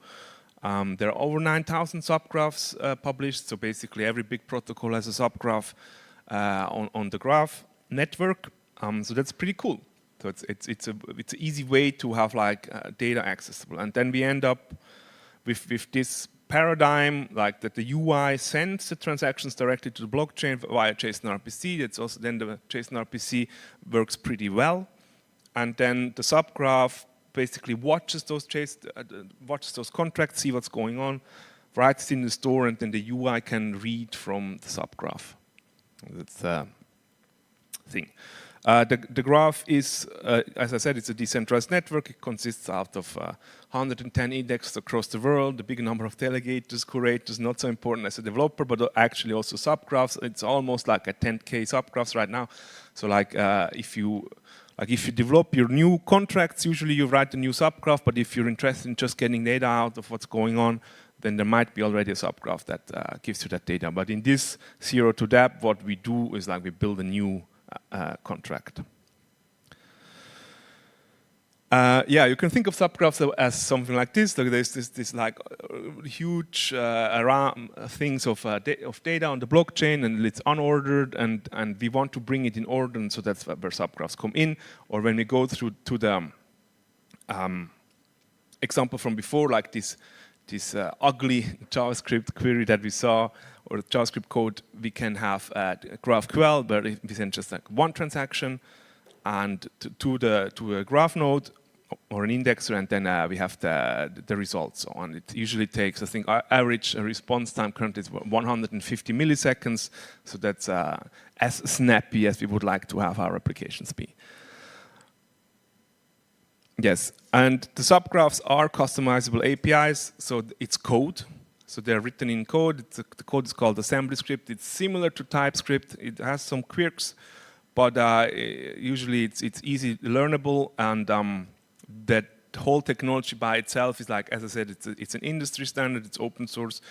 There are over 9,000 subgraphs published, so basically every big protocol has a subgraph on the graph network, so that's pretty cool. So it's an easy way to have like data accessible, and then we end up with this paradigm, like that the UI sends the transactions directly to the blockchain via JSON RPC. It's also then the JSON RPC works pretty well, and then the subgraph basically watches those contracts, see what's going on, writes it in the store, and then the UI can read from the subgraph. That's the thing. The graph is, as I said, it's a decentralized network. It consists out of 110 indexes across the world, a big number of delegators, curators, not so important as a developer, but actually also subgraphs. It's almost like a 10K subgraphs right now. So like if you develop your new contracts, usually you write a new subgraph, but if you're interested in just getting data out of what's going on, then there might be already a subgraph that gives you that data. But in this zero to dapp, what we do is like we build a new contract. Yeah, you can think of subgraphs as something like this. Like there's this like huge things of data on the blockchain, and it's unordered, and we want to bring it in order, and so that's where subgraphs come in. Or when we go through to the example from before, like this ugly JavaScript query that we saw, or JavaScript code, we can have GraphQL, where we send just like one transaction and to a graph node or an indexer, and then we have the results. And it usually takes, I think, our average response time currently is 150 milliseconds. So that's as snappy as we would like to have our applications be. Yes, and the subgraphs are customizable APIs, so it's code. So they're written in code. The code is called assembly script. It's similar to TypeScript. It has some quirks, but usually it's easy learnable, and that whole technology by itself is like, as I said, it's an industry standard. It's open source,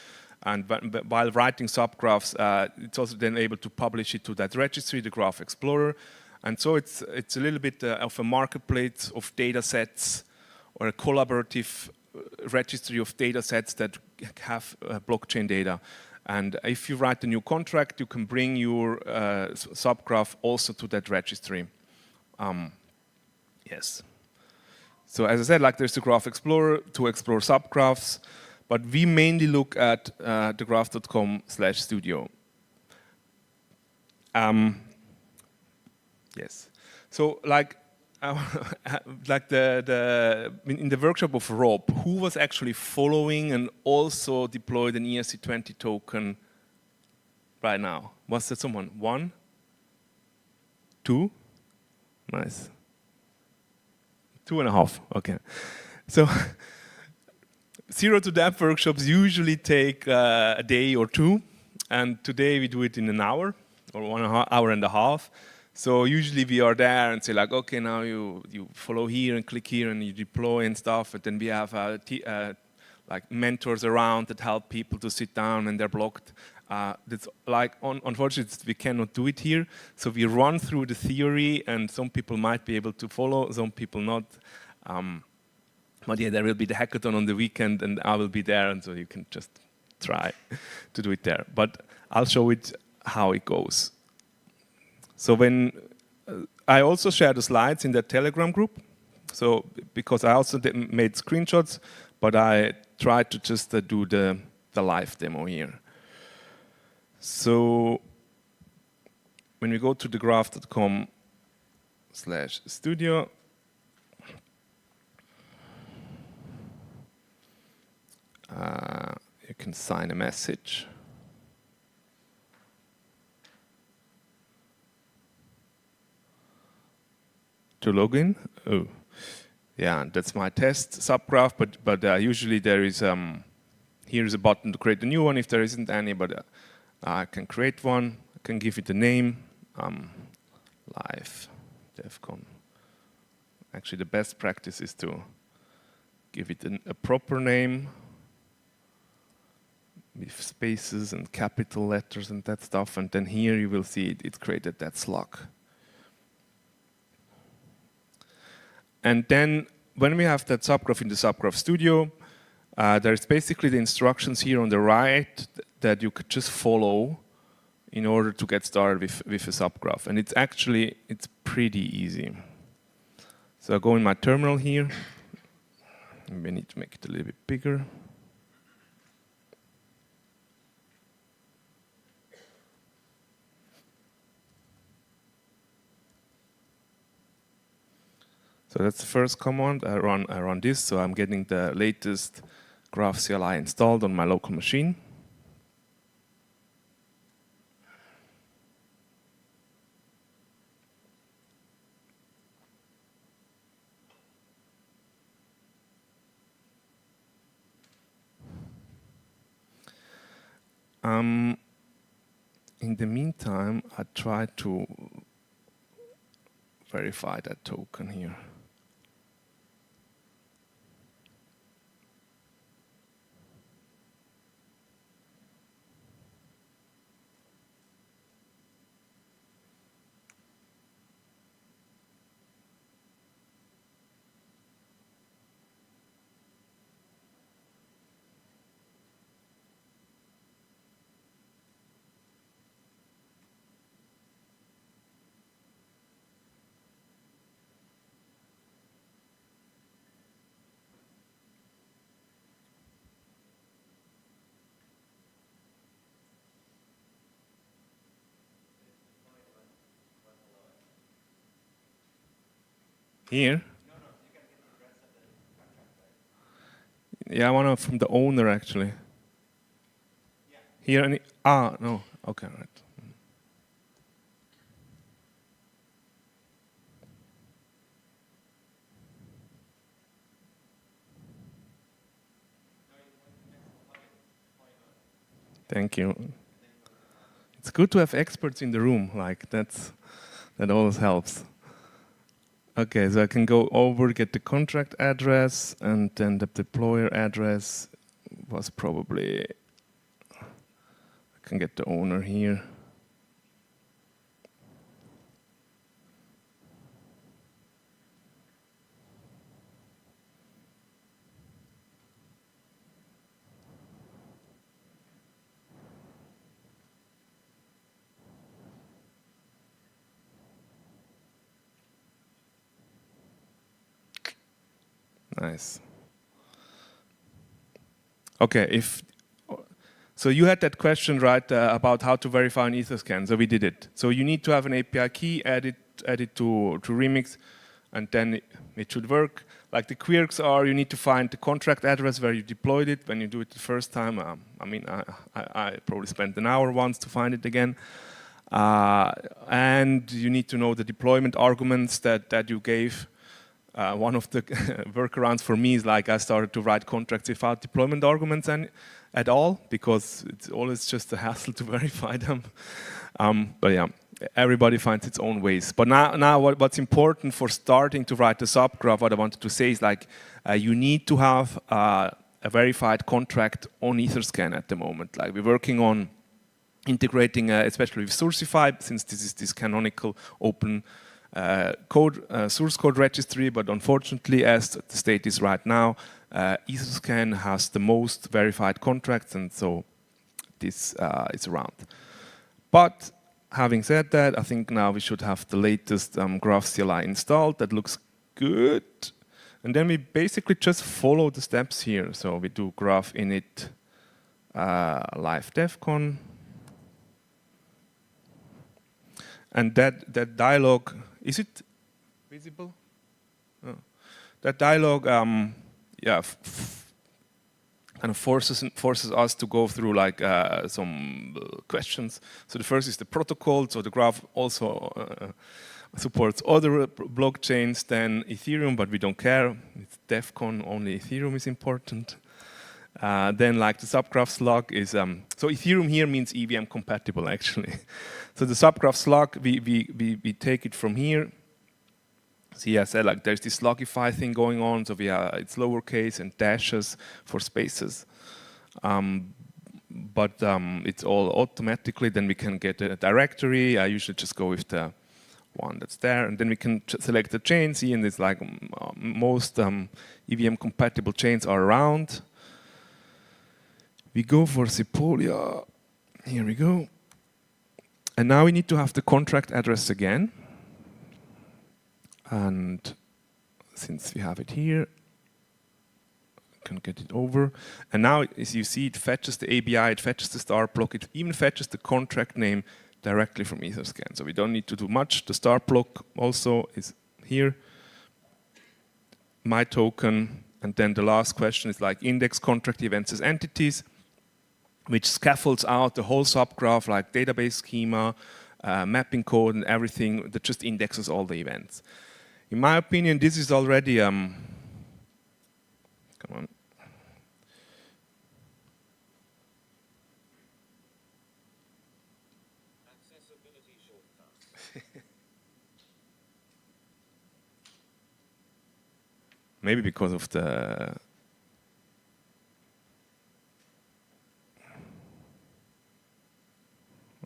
and while writing subgraphs, it's also then able to publish it to that registry, the Graph Explorer. And so it's a little bit of a marketplace of data sets, or a collaborative registry of data sets that have blockchain data. And if you write a new contract, you can bring your subgraph also to that registry. Yes. So as I said, like there's the Graph Explorer to explore subgraphs, but we mainly look at the graph.com/studio. Yes. So like in the workshop of Rob, who was actually following and also deployed an ERC20 token right now? Was that someone? 1? 2? Nice. 2.5. Okay. So zero to dapp workshops usually take a day or two, and today we do it in an hour or 1 hour and a half. So usually we are there and say like, okay, now you follow here and click here and you deploy and stuff. And then we have like mentors around that help people to sit down when they're blocked. That's like, unfortunately, we cannot do it here. So we run through the theory, and some people might be able to follow, some people not. But yeah, there will be the hackathon on the weekend, and I will be there, and so you can just try to do it there. But I'll show it how it goes. So when I also share the slides in the Telegram group, so because I also made screenshots, but I tried to just do the live demo here. So when we go to the graph.com/studio, you can sign a message. To log in? Oh, yeah, that's my test subgraph, but usually there is, here is a button to create a new one if there isn't any, but I can create one, I can give it a name, live Devcon. Actually, the best practice is to give it a proper name with spaces and capital letters and that stuff, and then here you will see it created that slug. And then when we have that subgraph in the Subgraph Studio, there's basically the instructions here on the right that you could just follow in order to get started with a subgraph. And it's pretty easy. So I go in my terminal here. We need to make it a little bit bigger. So that's the first command. I run this, so I'm getting the latest Graph CLI installed on my local machine. In the meantime, I try to verify that token here. Here? Yeah, I want to from the owner actually. Yeah. Here, no, okay, right. Thank you. It's good to have experts in the room, like that always helps. Okay, so I can go over, get the contract address, and then the deployer address was probably, I can get the owner here. Nice. Okay, so you had that question, right, about how to verify an Etherscan, so we did it. So you need to have an API key, add it to Remix, and then it should work. Like the quirks are, you need to find the contract address where you deployed it when you do it the first time. I mean, I probably spent an hour once to find it again. And you need to know the deployment arguments that you gave. One of the workarounds for me is like I started to write contracts without deployment arguments at all, because it's always just a hassle to verify them. But yeah, everybody finds its own ways. But now what's important for starting to write the subgraph, what I wanted to say is like, you need to have a verified contract on Etherscan at the moment. Like we're working on integrating, especially with Sourcify, since this is this canonical open source code registry, but unfortunately, as the state is right now, Etherscan has the most verified contracts, and so this is around. But having said that, I think now we should have the latest Graph CLI installed. That looks good. And then we basically just follow the steps here. So we do graph init live Devcon. And that dialog, is it visible? Oh. That dialog, yeah, kind of forces us to go through like some questions. So the first is the protocol. So the graph also supports other blockchains than Ethereum, but we don't care. It's Devcon, only Ethereum is important. Then like the subgraph slug is, so Ethereum here means EVM compatible actually. So the subgraph slug, we take it from here. See, I said like there's this slugify thing going on, so it's lowercase and dashes for spaces. But it's all automatically, then we can get a directory. I usually just go with the one that's there, and then we can select the chain. See, and it's like most EVM compatible chains are around. We go for Sepolia. Here we go. And now we need to have the contract address again. And since we have it here, I can get it over. And now, as you see, it fetches the ABI, it fetches the star block, it even fetches the contract name directly from Etherscan. So we don't need to do much. The star block also is here. My token. And then the last question is like index contract events as entities, which scaffolds out the whole subgraph, like database schema, mapping code, and everything that just indexes all the events. In my opinion, this is already, come on. Accessibility shortcuts. Maybe because of the,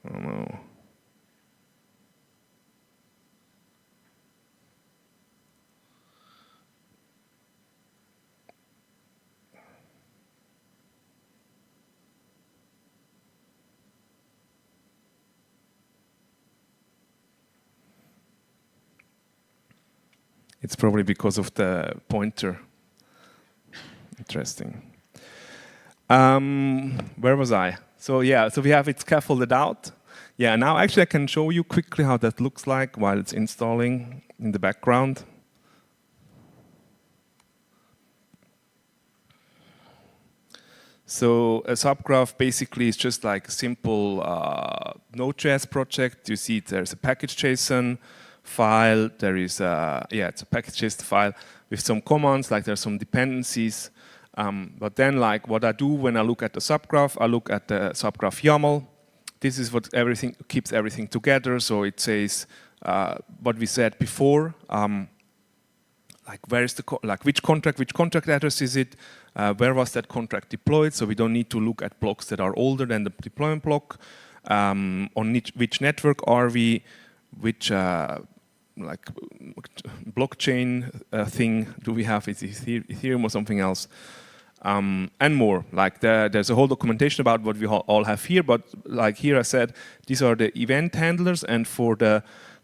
I don't know. It's probably because of the pointer. Interesting. Where was I? So yeah, so we have it scaffolded out. Yeah, now actually I can show you quickly how that looks like while it's installing in the background. So a subgraph basically is just like a simple Node.js project. You see there's a package.json file. There is it's a package.json file with some commands, like there's some dependencies. But then like what I do when I look at the subgraph, I look at the subgraph YAML. This is what keeps everything together. So it says what we said before, like where is which contract address is it? Where was that contract deployed? So we don't need to look at blocks that are older than the deployment block. On which network are we? Which like blockchain thing do we have? Is it Ethereum or something else? And more. Like there's a whole documentation about what we all have here. But like here I said, these are the event handlers, and for the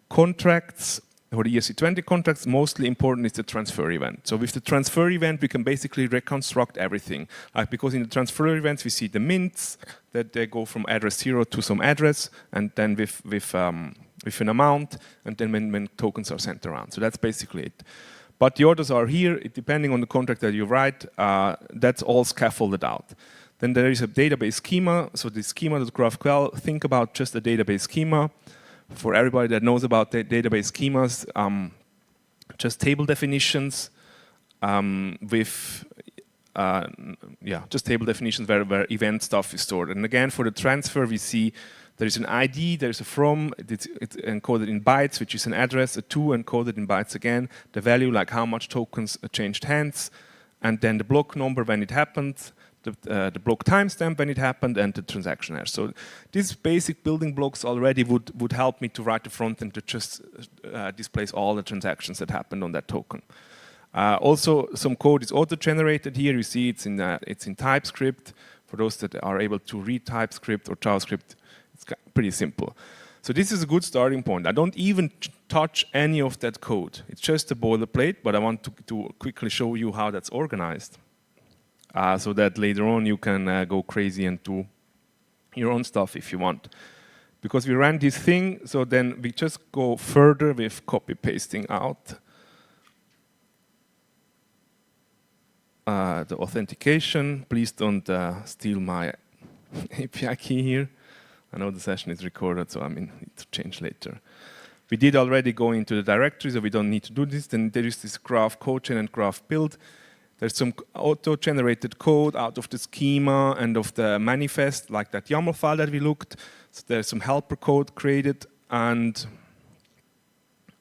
contracts, for the ERC20 contracts, mostly important is the transfer event. So with the transfer event, we can basically reconstruct everything. Like because in the transfer events, we see the mints, that they go from address 0 to some address, and then with an amount, and then when tokens are sent around. So that's basically it. But the orders are here, depending on the contract that you write, that's all scaffolded out. Then there is a database schema. So the schema.graphql, think about just a database schema. For everybody that knows about the database schemas, just table definitions with, just table definitions where event stuff is stored. And again, for the transfer, we see There is an ID, there is a from, it's encoded in bytes, which is an address, a to encoded in bytes again, the value, like how much tokens changed hands, and then the block number when it happened, the block timestamp when it happened, and the transaction hash. So these basic building blocks already would help me to write the front end that just displays all the transactions that happened on that token. Also, some code is auto-generated here. You see it's in TypeScript. For those that are able to read TypeScript or JavaScript, it's pretty simple. So this is a good starting point. I don't even touch any of that code. It's just a boilerplate, but I want to quickly show you how that's organized. So that later on you can go crazy and do your own stuff if you want. Because we ran this thing, so then we just go further with copy-pasting out the authentication. Please don't steal my API key here. I know the session is recorded, so I need to change later. We did already go into the directory, so we don't need to do this. Then there is this graph codechain and graph build. There's some auto-generated code out of the schema and of the manifest, like that YAML file that we looked. So there's some helper code created, and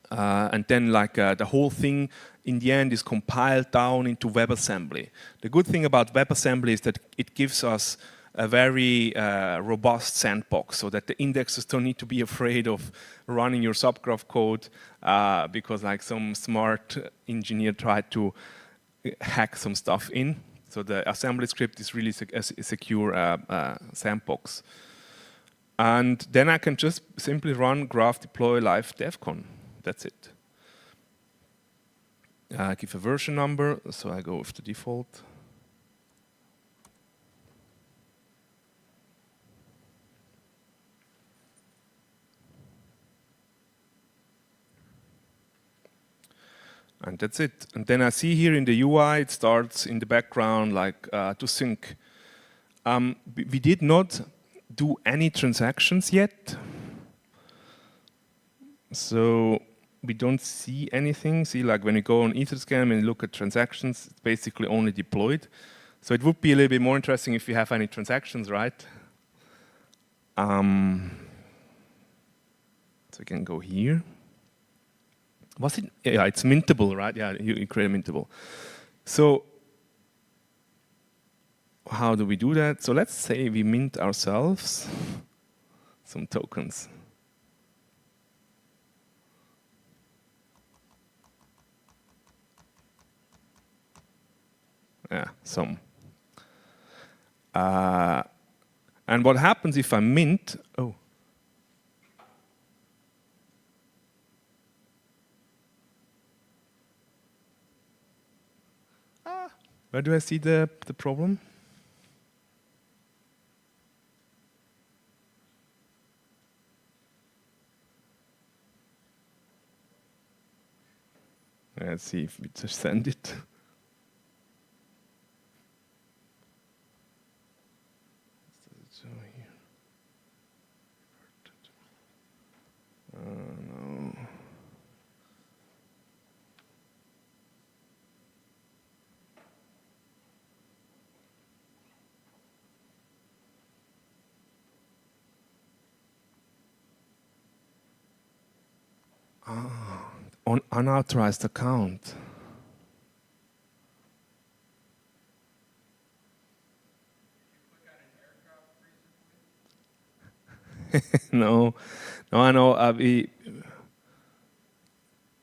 then like the whole thing in the end is compiled down into WebAssembly. The good thing about WebAssembly is that it gives us a very robust sandbox, so that the indexers don't need to be afraid of running your subgraph code because like some smart engineer tried to hack some stuff in. So the assembly script is really a secure sandbox. And then I can just simply run graph deploy live Devcon. That's it. Give a version number, so I go with the default. And that's it. And then I see here in the UI, it starts in the background like to sync. We did not do any transactions yet. So we don't see anything. See, like when you go on Etherscan and you look at transactions, it's basically only deployed. So it would be a little bit more interesting if you have any transactions, right? So we can go here. Was it? Yeah, it's mintable, right? Yeah, you create a mintable. So how do we do that? So let's say we mint ourselves some tokens. Yeah, some. And what happens if I mint? Oh. Where do I see the problem? Let's see if we just send it. No. On unauthorized account. No, I know.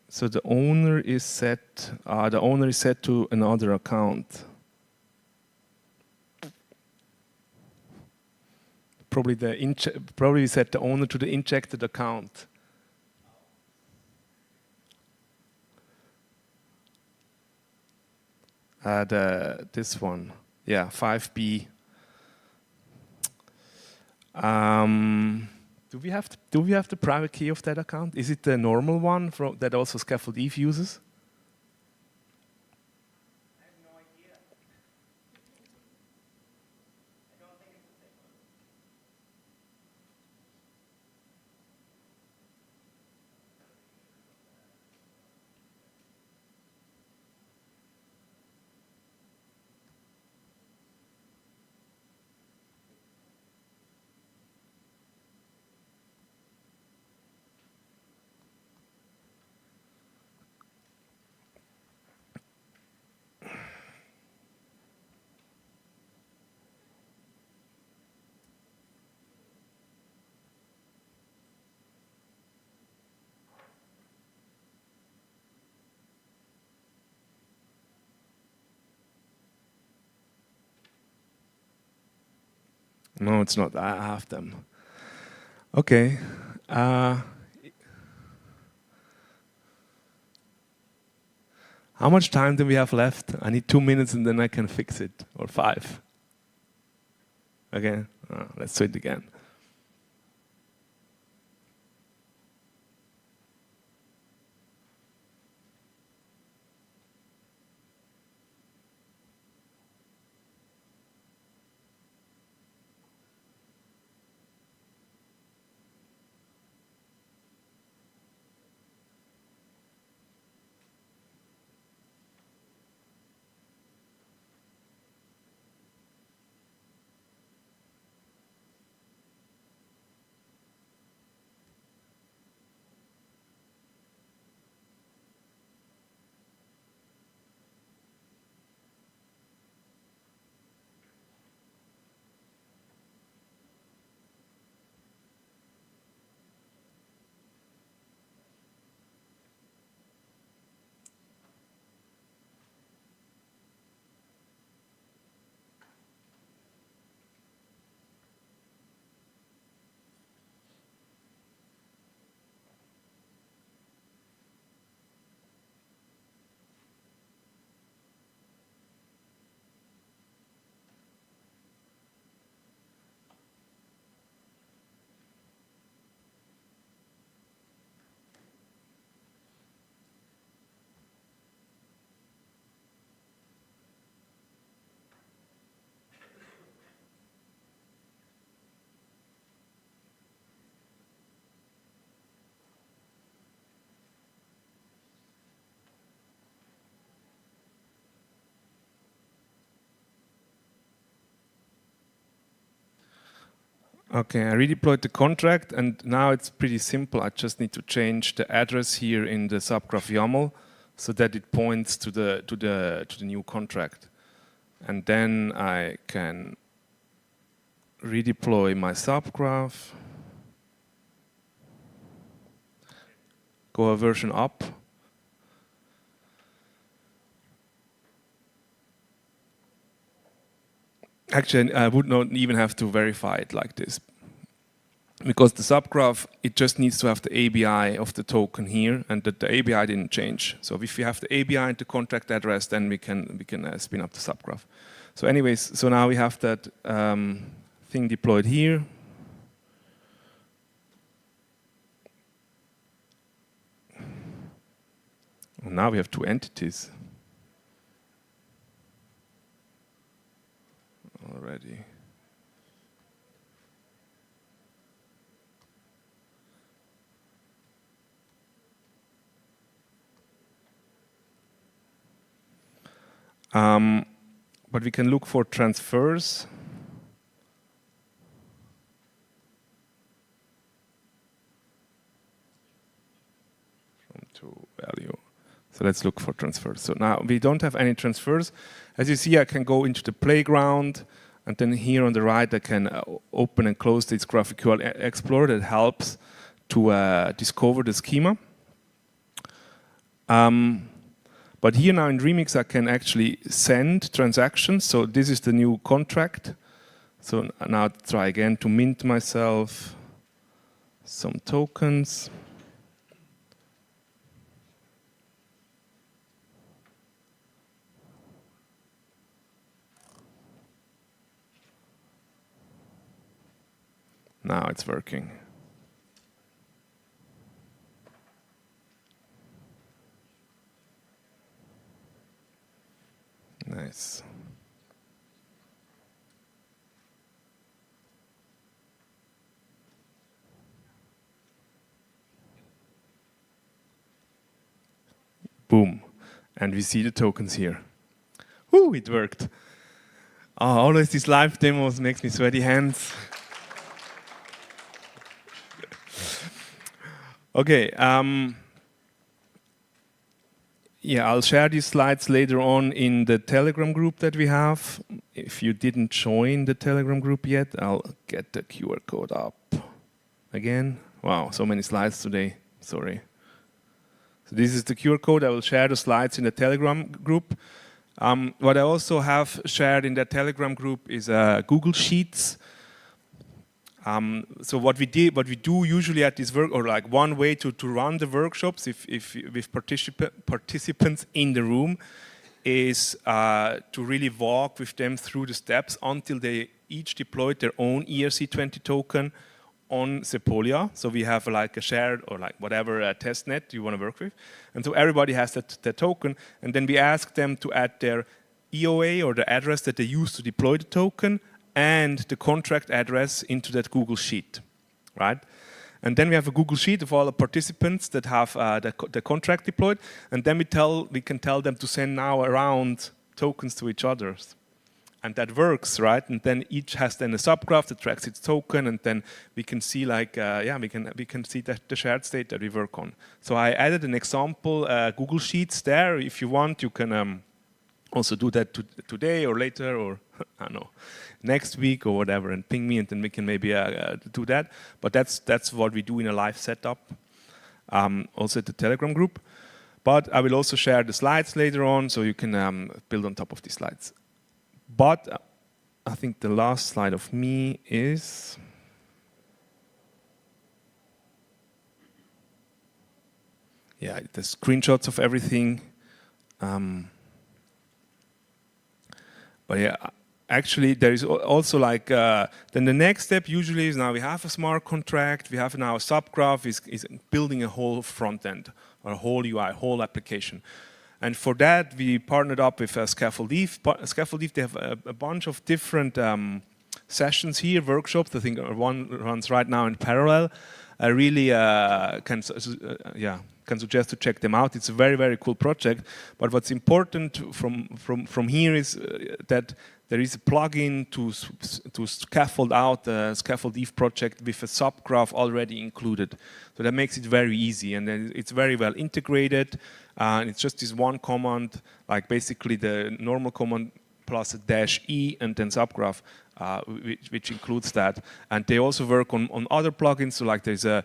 So the owner is set. The owner is set to another account. Probably set the owner to the injected account. This one, yeah, 5B. Do we have the private key of that account? Is it the normal one that also Scaffold Eve uses? I have no idea. I don't think it's the same one. No, it's not. I have them. Okay. How much time do we have left? I need 2 minutes and then I can fix it, or 5. Okay, let's do it again. Okay, I redeployed the contract, and now it's pretty simple. I just need to change the address here in the subgraph YAML so that it points to the new contract, and then I can redeploy my subgraph, go a version up. Actually, I would not even have to verify it like this, because the subgraph, it just needs to have the ABI of the token here, and that the ABI didn't change. So if you have the ABI and the contract address, then we can spin up the subgraph. So anyways, so now we have that thing deployed here. And now we have 2 entities already. But we can look for transfers. From to value. So let's look for transfers. So now we don't have any transfers. As you see, I can go into the playground, and then here on the right, I can open and close this GraphQL Explorer that helps to discover the schema. But here now in Remix, I can actually send transactions. So this is the new contract. So now I'll try again to mint myself some tokens. Now it's working. Nice. Boom. And we see the tokens here. Woo, it worked. Oh, always these live demos makes me sweaty hands. Okay. Yeah, I'll share these slides later on in the Telegram group that we have. If you didn't join the Telegram group yet, I'll get the QR code up again. Wow, so many slides today. Sorry. So this is the QR code. I will share the slides in the Telegram group. What I also have shared in the Telegram group is Google Sheets. So what we do usually at this work, or like one way to run the workshops, if with participants in the room, is to really walk with them through the steps until they each deployed their own ERC20 token on Sepolia. So we have like a shared or like whatever test net you want to work with, and so everybody has that token, and then we ask them to add their EOA or the address that they use to deploy the token and the contract address into that Google Sheet, right? And then we have a Google Sheet of all the participants that have the contract deployed, and then we can tell them to send now around tokens to each other. And that works, right? And then each has then a subgraph that tracks its token, and then we can see like, we can see the shared state that we work on. So I added an example Google Sheets there. If you want, you can also do that today or later, or I don't know, next week or whatever, and ping me, and then we can maybe do that. But that's what we do in a live setup, also at the Telegram group. But I will also share the slides later on, so you can build on top of these slides. But I think the last slide of me is... yeah, the screenshots of everything. But yeah, actually there is also like, then the next step usually is now we have a smart contract, we have now a subgraph, is building a whole front end, or a whole UI, whole application. And for that, we partnered up with Scaffold Eve. Scaffold Eve, they have a bunch of different sessions here, workshops. I think one runs right now in parallel. I really can suggest to check them out. It's a very, very cool project. But what's important from here is that there is a plugin to scaffold out the Scaffold Eve project with a subgraph already included. So that makes it very easy, and then it's very well integrated. And it's just this one command, like basically the normal command plus a -e and then subgraph, which includes that. And they also work on other plugins. So like there's a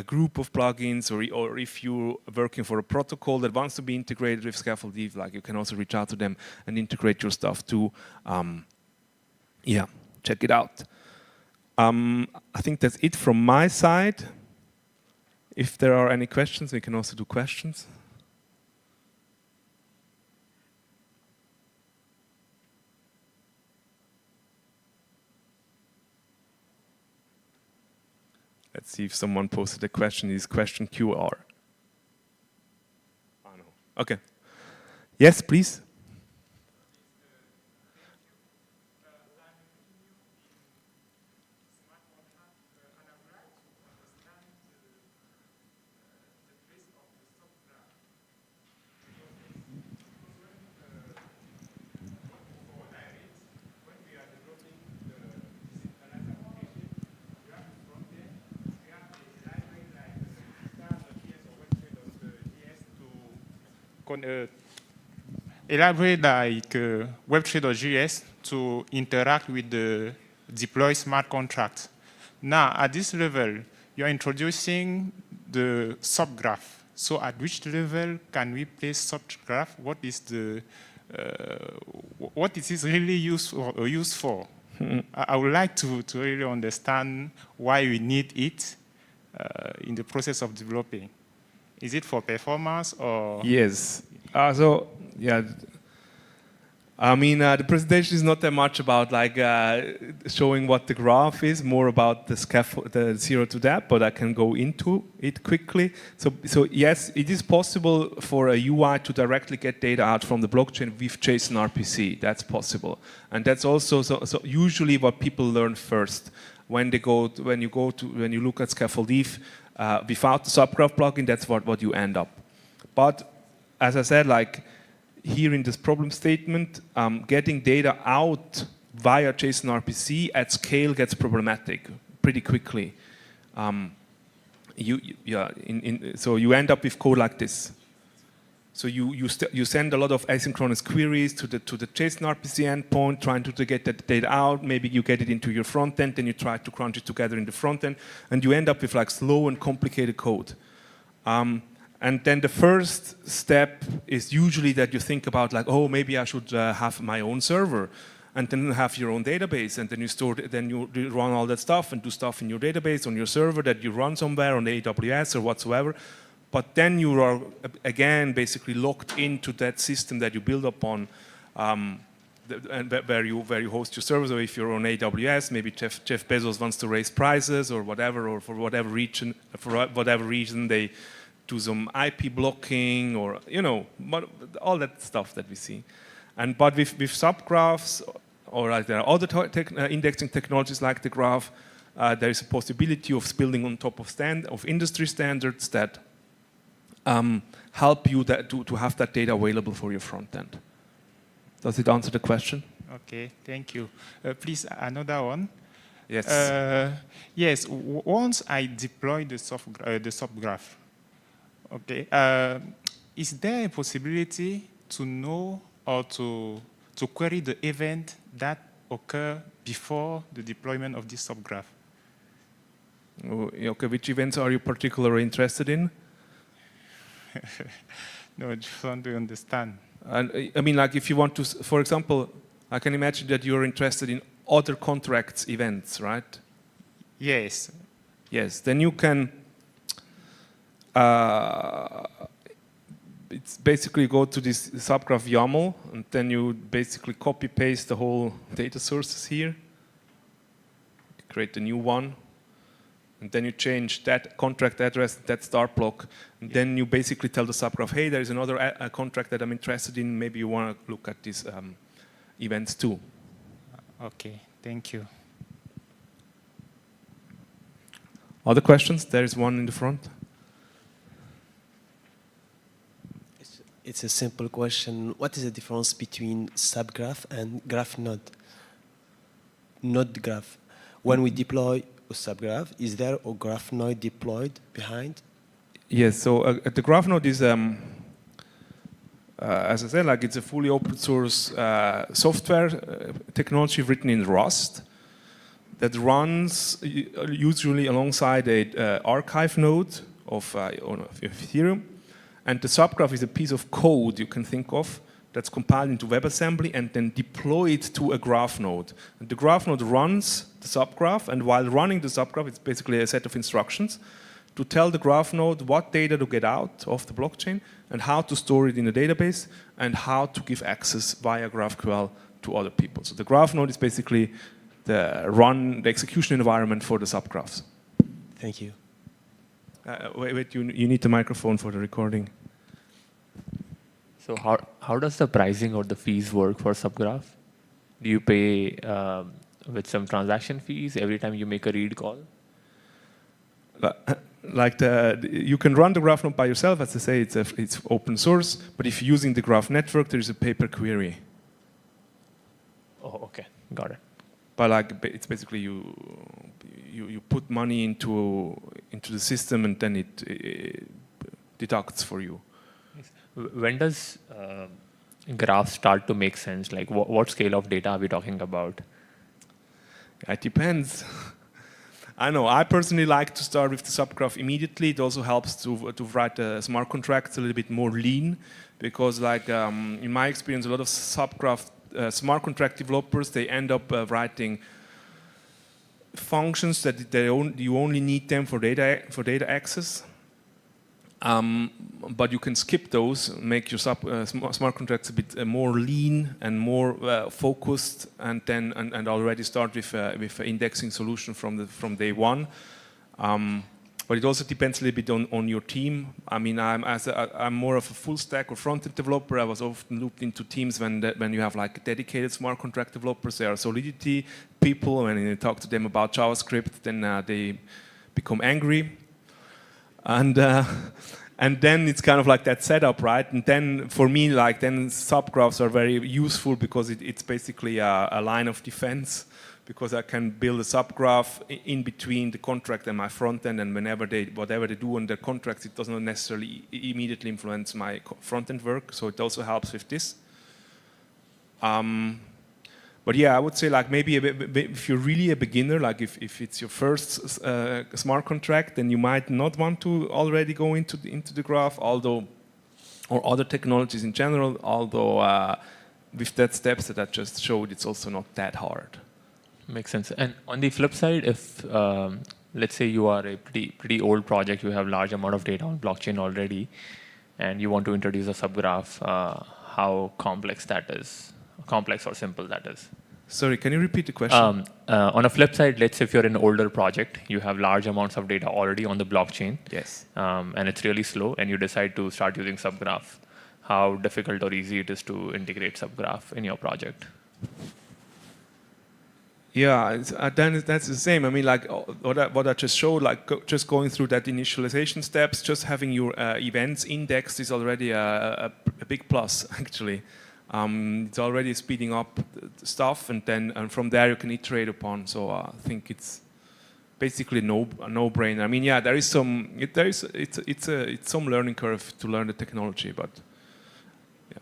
group of plugins, or if you're working for a protocol that wants to be integrated with Scaffold Eve, like you can also reach out to them and integrate your stuff too. Yeah, check it out. I think that's it from my side. If there are any questions, we can also do questions. Let's see if someone posted a question. Is question QR? Oh, no. Okay. Yes, please. Elaborate like Web3.js to interact with the deploy smart contract. Now, at this level, you're introducing the subgraph. So at which level can we place subgraph? What is it really used for? I would like to really understand why we need it in the process of developing. Is it for performance or? Yes. So yeah, I mean the presentation is not that much about like showing what the graph is, more about the zero to dapp, but I can go into it quickly. So yes, it is possible for a UI to directly get data out from the blockchain with JSON RPC. That's possible, and that's also so usually what people learn first when you look at Scaffold Eve. Without the subgraph plugin, that's what you end up. But as I said, like here in this problem statement, getting data out via JSON RPC at scale gets problematic pretty quickly. So you end up with code like this. So you send a lot of asynchronous queries to the JSON RPC endpoint, trying to get that data out. Maybe you get it into your front end, then you try to crunch it together in the front end, and you end up with like slow and complicated code. And then the first step is usually that you think about like, oh, maybe I should have my own server. and then have your own database, and then you store, then you run all that stuff and do stuff in your database on your server that you run somewhere on AWS or whatsoever. But then you are again basically locked into that system that you build upon, and where you host your server. So if you're on AWS, maybe Jeff Bezos wants to raise prices or whatever, or for whatever reason they do some IP blocking, or all that stuff that we see. But with subgraphs, or like there are other indexing technologies like the graph, there is a possibility of building on top of industry standards that help you to have that data available for your front end. Does it answer the question? Okay, thank you. Please, another one. Yes. Yes, once I deploy the subgraph, okay, is there a possibility to know or to query the event that occur before the deployment of this subgraph? Okay, which events are you particularly interested in? No, I just want to understand. And I mean, like if you want to, for example, I can imagine that you're interested in other contracts events, right? Yes. Yes, then you can it's basically go to this subgraph YAML, and then you basically copy paste the whole data sources here, create a new one, and then you change that contract address, that start block, and then you basically tell the subgraph, hey, there is another contract that I'm interested in, maybe you want to look at these events too. Okay, thank you. Other questions? There is one in the front. It's a simple question. What is the difference between subgraph and graph node? Node graph. When we deploy a subgraph, is there a graph node deployed behind? Yes, so the graph node is, as I said, like it's a fully open source software technology written in Rust that runs usually alongside a archive node of Ethereum. And the subgraph is a piece of code you can think of that's compiled into WebAssembly and then deployed to a graph node. And the graph node runs the subgraph, and while running the subgraph, it's basically a set of instructions to tell the graph node what data to get out of the blockchain and how to store it in the database and how to give access via GraphQL to other people. So the graph node is basically the execution environment for the subgraphs. Thank you. Wait, you need the microphone for the recording. So how does the pricing or the fees work for Subgraph? Do you pay with some transaction fees every time you make a read call? Like you can run the graph node by yourself. As I say, it's open source. But if you're using the graph network, there is a pay-per-query. Oh, okay, got it. But like it's basically you put money into the system and then it deducts for you. When does graph start to make sense? Like what scale of data are we talking about? It depends. I know. I personally like to start with the subgraph immediately. It also helps to write smart contracts a little bit more lean, because like in my experience, a lot of subgraph smart contract developers, they end up writing functions that you only need them for data access. But you can skip those, make your smart contracts a bit more lean and more focused, and then and already start with an indexing solution from day one. But it also depends a little bit on your team. I mean, I'm more of a full stack or front-end developer. I was often looped into teams when you have like dedicated smart contract developers. They are Solidity people. When you talk to them about JavaScript, then they become angry. And then it's kind of like that setup, right? And then for me, like then subgraphs are very useful because it's basically a line of defense, because I can build a subgraph in between the contract and my front end, and whatever they do on their contracts, it does not necessarily immediately influence my front end work. So it also helps with this. But yeah, I would say like maybe if you're really a beginner, like if it's your first smart contract, then you might not want to already go into the graph, or other technologies in general. Although with that steps that I just showed, it's also not that hard. Makes sense. And on the flip side, if let's say you are a pretty old project, you have large amount of data on blockchain already, and you want to introduce a subgraph, how complex that is, complex or simple that is. Sorry, can you repeat the question? On a flip side, let's say if you're an older project, you have large amounts of data already on the blockchain, Yes. and it's really slow, and you decide to start using Subgraph. How difficult or easy it is to integrate Subgraph in your project? Yeah, then that's the same. I mean, like what I just showed, like just going through that initialization steps, just having your events indexed is already a big plus, actually. It's already speeding up the stuff, and then from there you can iterate upon. So I think it's basically a no-brainer. I mean, yeah, there is some, it's some learning curve to learn the technology, but yeah.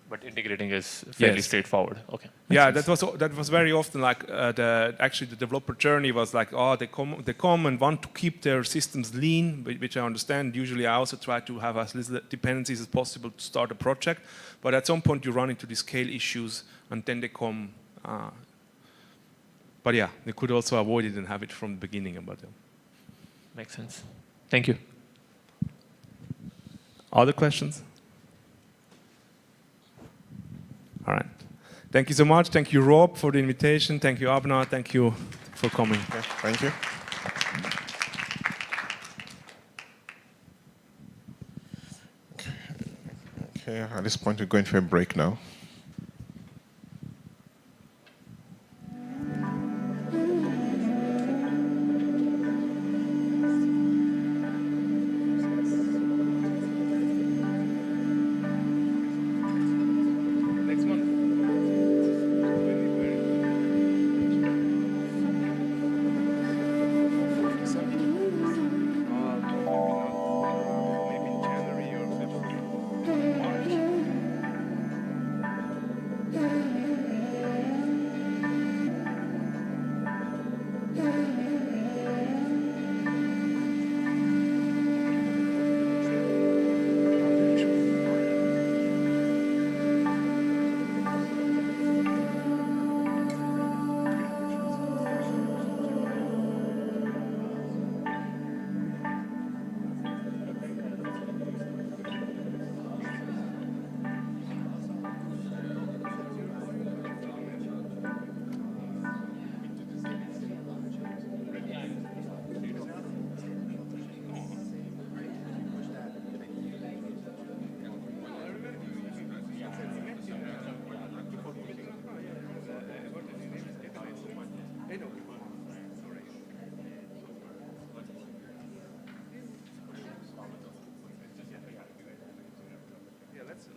But integrating is fairly straightforward. Okay. Yeah, that was very often like actually the developer journey was like, oh, they come and want to keep their systems lean, which I understand. Usually I also try to have as little dependencies as possible to start a project, but at some point you run into the scale issues, and then they come. But yeah, they could also avoid it and have it from the beginning. But makes sense. Thank you. Other questions? All right. Thank you so much. Thank you, Rob, for the invitation. Thank you, Abna. Thank you for coming. Okay, thank you. Okay, at this point, we're going for a break now.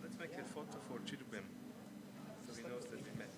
Let's make a photo for Chidubem, so he knows that we met.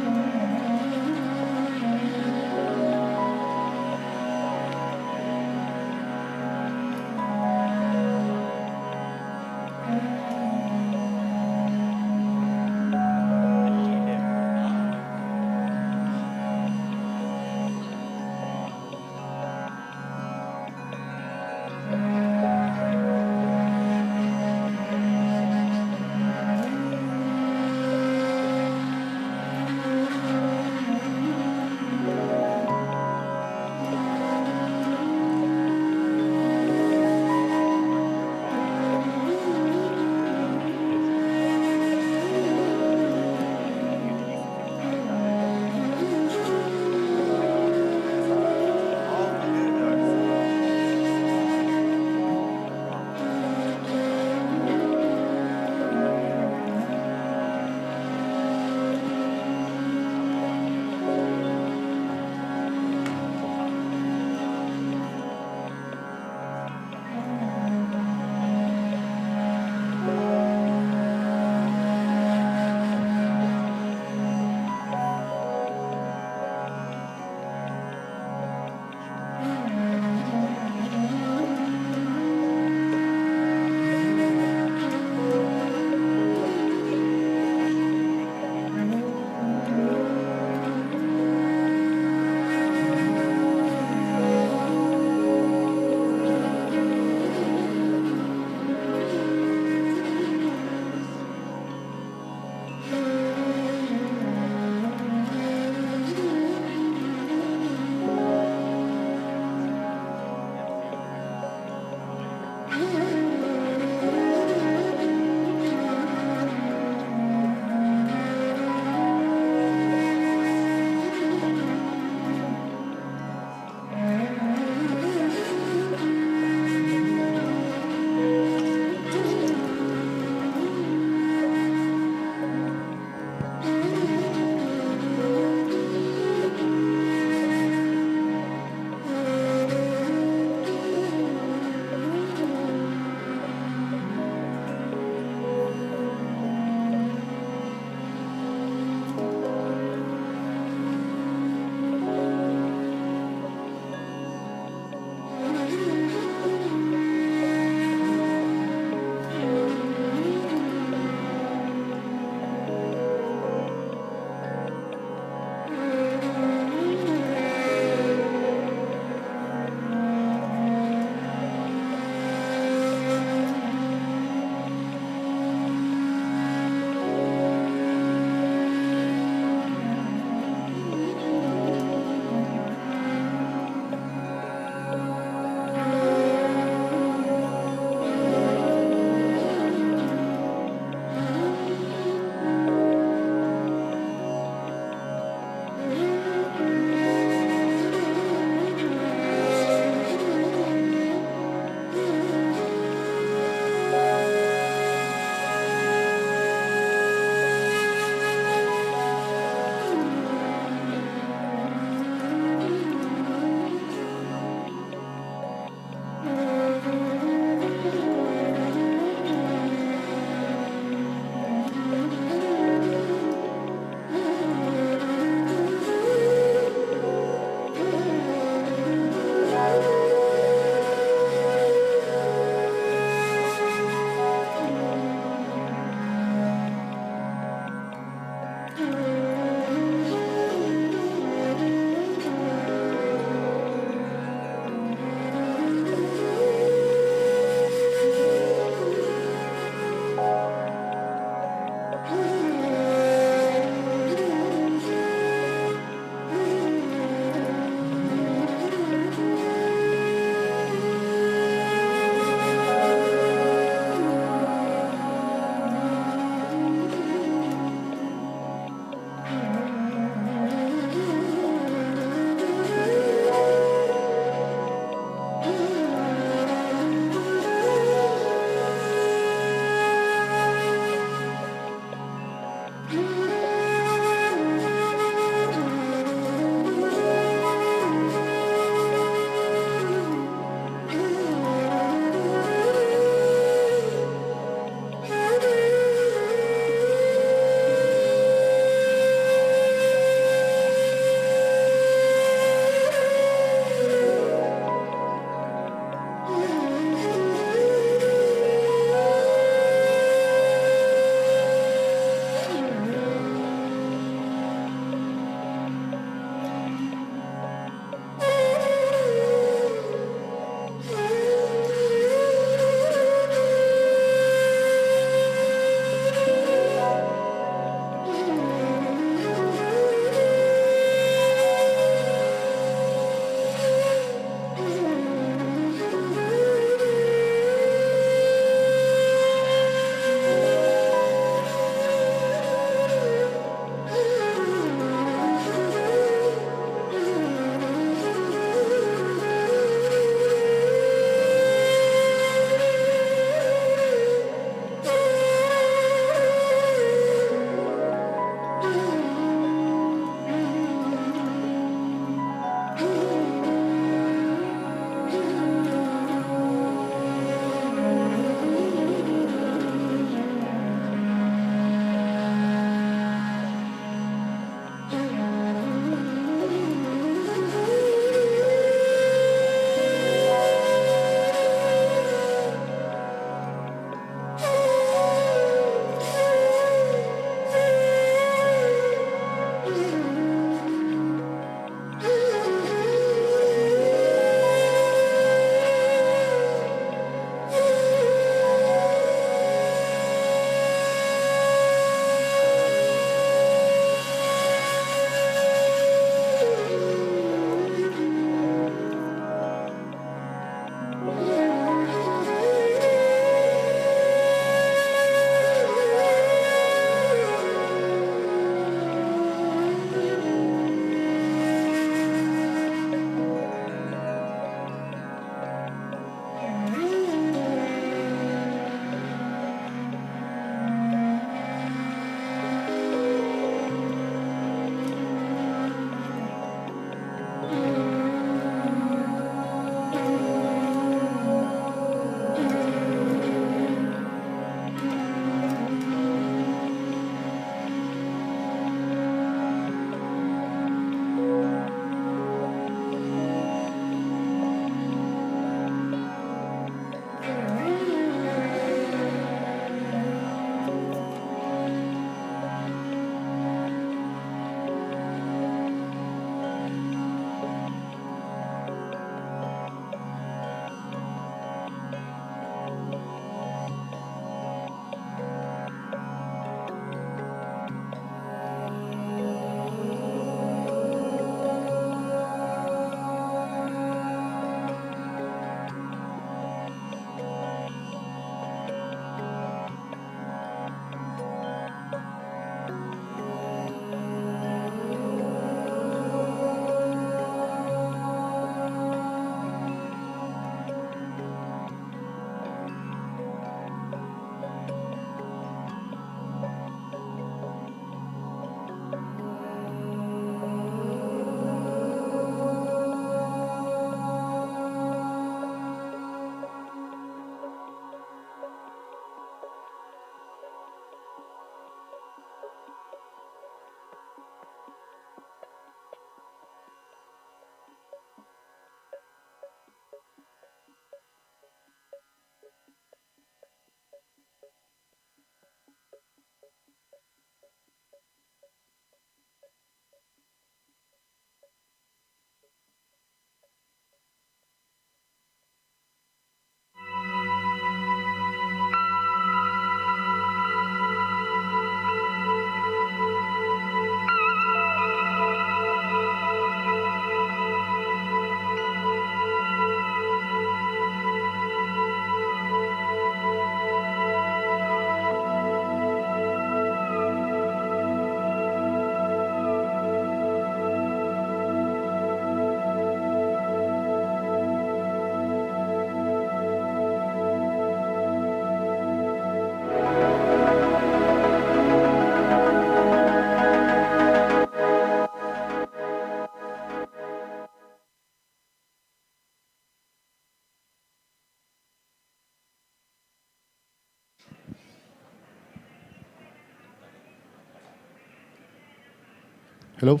Hello.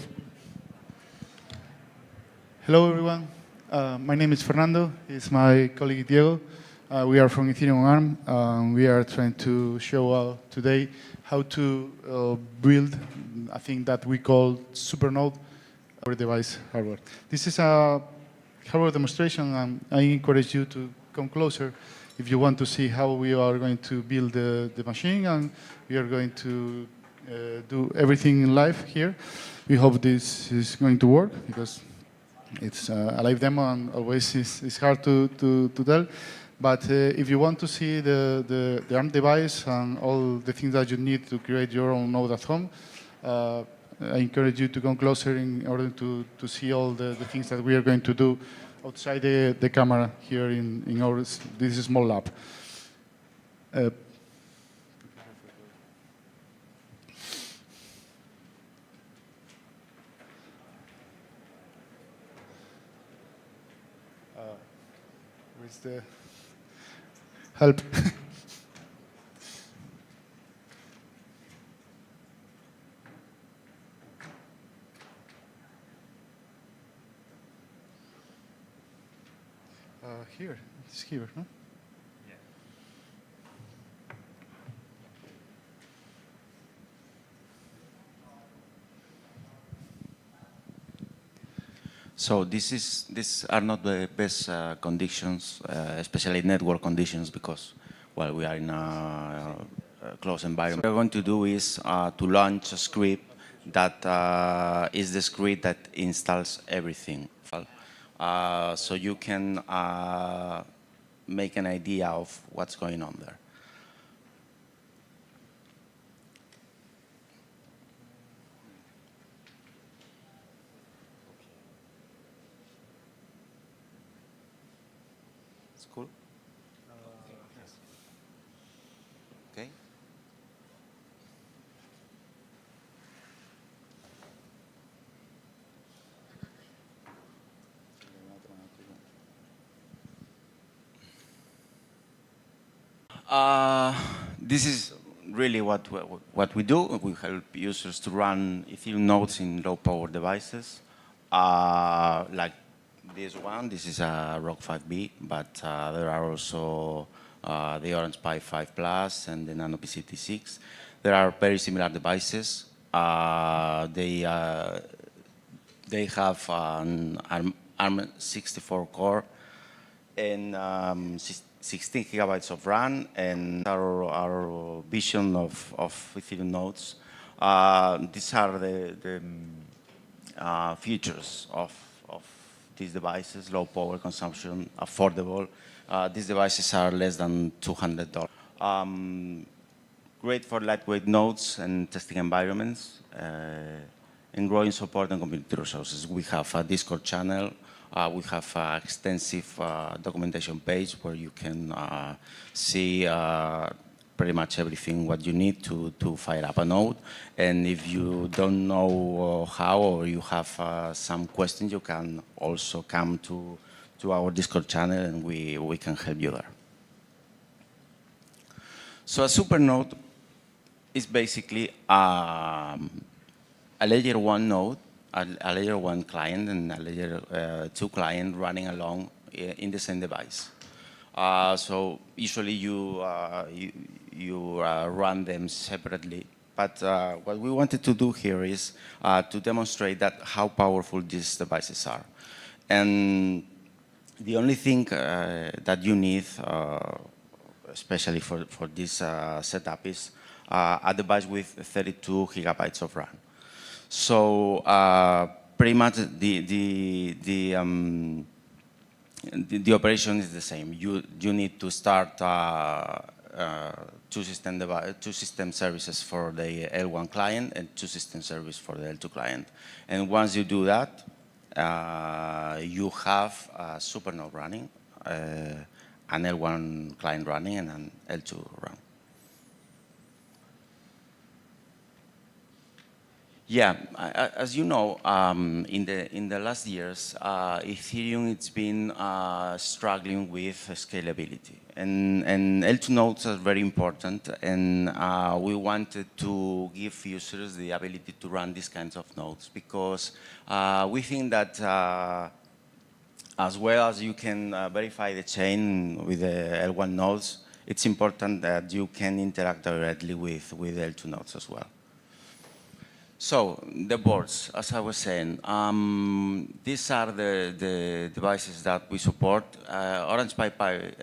Hello, everyone. My name is Fernando. It's my colleague Diego. We are from Ethereum ARM. We are trying to show today how to build a thing that we call Supernode, our device hardware. This is a hardware demonstration, and I encourage you to come closer if you want to see how we are going to build the machine, and we are going to do everything in live here. We hope this is going to work, because it's a live demo and always it's hard to tell. But if you want to see the ARM device and all the things that you need to create your own node at home, I encourage you to come closer in order to see all the things that we are going to do outside the camera here in our this small lab. Where's the help? Here, it's here, no? Yeah. So these are not the best conditions, especially network conditions, because well, we are in a closed environment. What we're going to do is to launch a script that is the script that installs everything. So you can make an idea of what's going on there. It's cool? Yes. Okay. This is really what we do. We help users to run Ethereum nodes in low-power devices, like this one. This is a Rock 5B, but there are also the Orange Pi 5 Plus and the Nano PC T6. There are very similar devices. They have an ARM 64 core and 16 gigabytes of RAM, and our vision of Ethereum nodes. These are the features of these devices: low power consumption, affordable. These devices are less than $200. Great for lightweight nodes and testing environments, and growing support and community resources. We have a Discord channel. We have an extensive documentation page where you can see pretty much everything what you need to fire up a node. And if you don't know how, or you have some questions, you can also come to our Discord channel, and we can help you there. So a Supernode is basically a layer 1 node, a layer 1 client and a layer 2 client running along in the same device. So usually you run them separately. But what we wanted to do here is to demonstrate that how powerful these devices are. And the only thing that you need, especially for this setup, is a device with 32 gigabytes of RAM. So pretty much the operation is the same. You need to start two system services for the L1 client and 2 system services for the L2 client. And once you do that, you have a Supernode running, an L1 client running, and an L2 running. Yeah, as you know, in the last years, Ethereum it's been struggling with scalability, and L2 nodes are very important, and we wanted to give users the ability to run these kinds of nodes because we think that as well as you can verify the chain with the L1 nodes, it's important that you can interact directly with L2 nodes as well. So the boards, as I was saying, these are the devices that we support. Orange Pi 5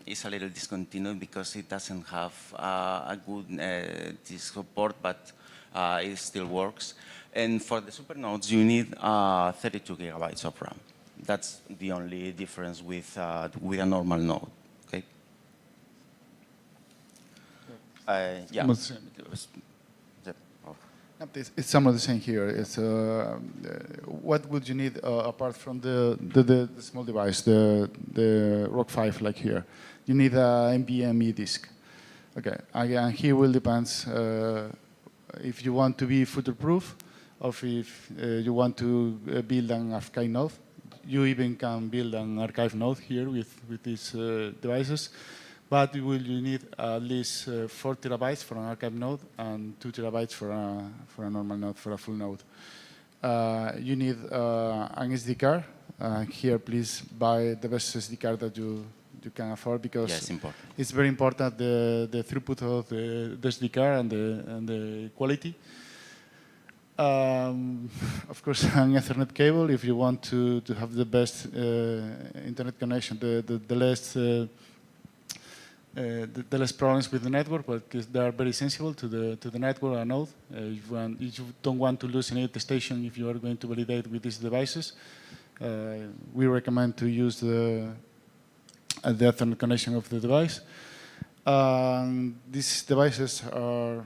is a little discontinued because it doesn't have a good disk support, but it still works. And for the supernodes, you need 32 gigabytes of RAM. That's the only difference with a normal node. Okay. Yeah. It's some of the same here. It's what would you need apart from the small device, the ROG 5 like here? You need a NVMe disk. Okay, again, here will depends if you want to be future-proof or if you want to build an archive node. You even can build an archive node here with these devices. But you need at least 4 terabytes for an archive node and 2 terabytes for a normal node, for a full node. You need an SD card. Here, please buy the best SD card that you can afford because it's very important the throughput of the SD card and the quality. Of course, an Ethernet cable if you want to have the best internet connection, the less problems with the network, but they are very sensible to the network or node. If you don't want to lose any station if you are going to validate with these devices, we recommend to use the Ethernet connection of the device. These devices are,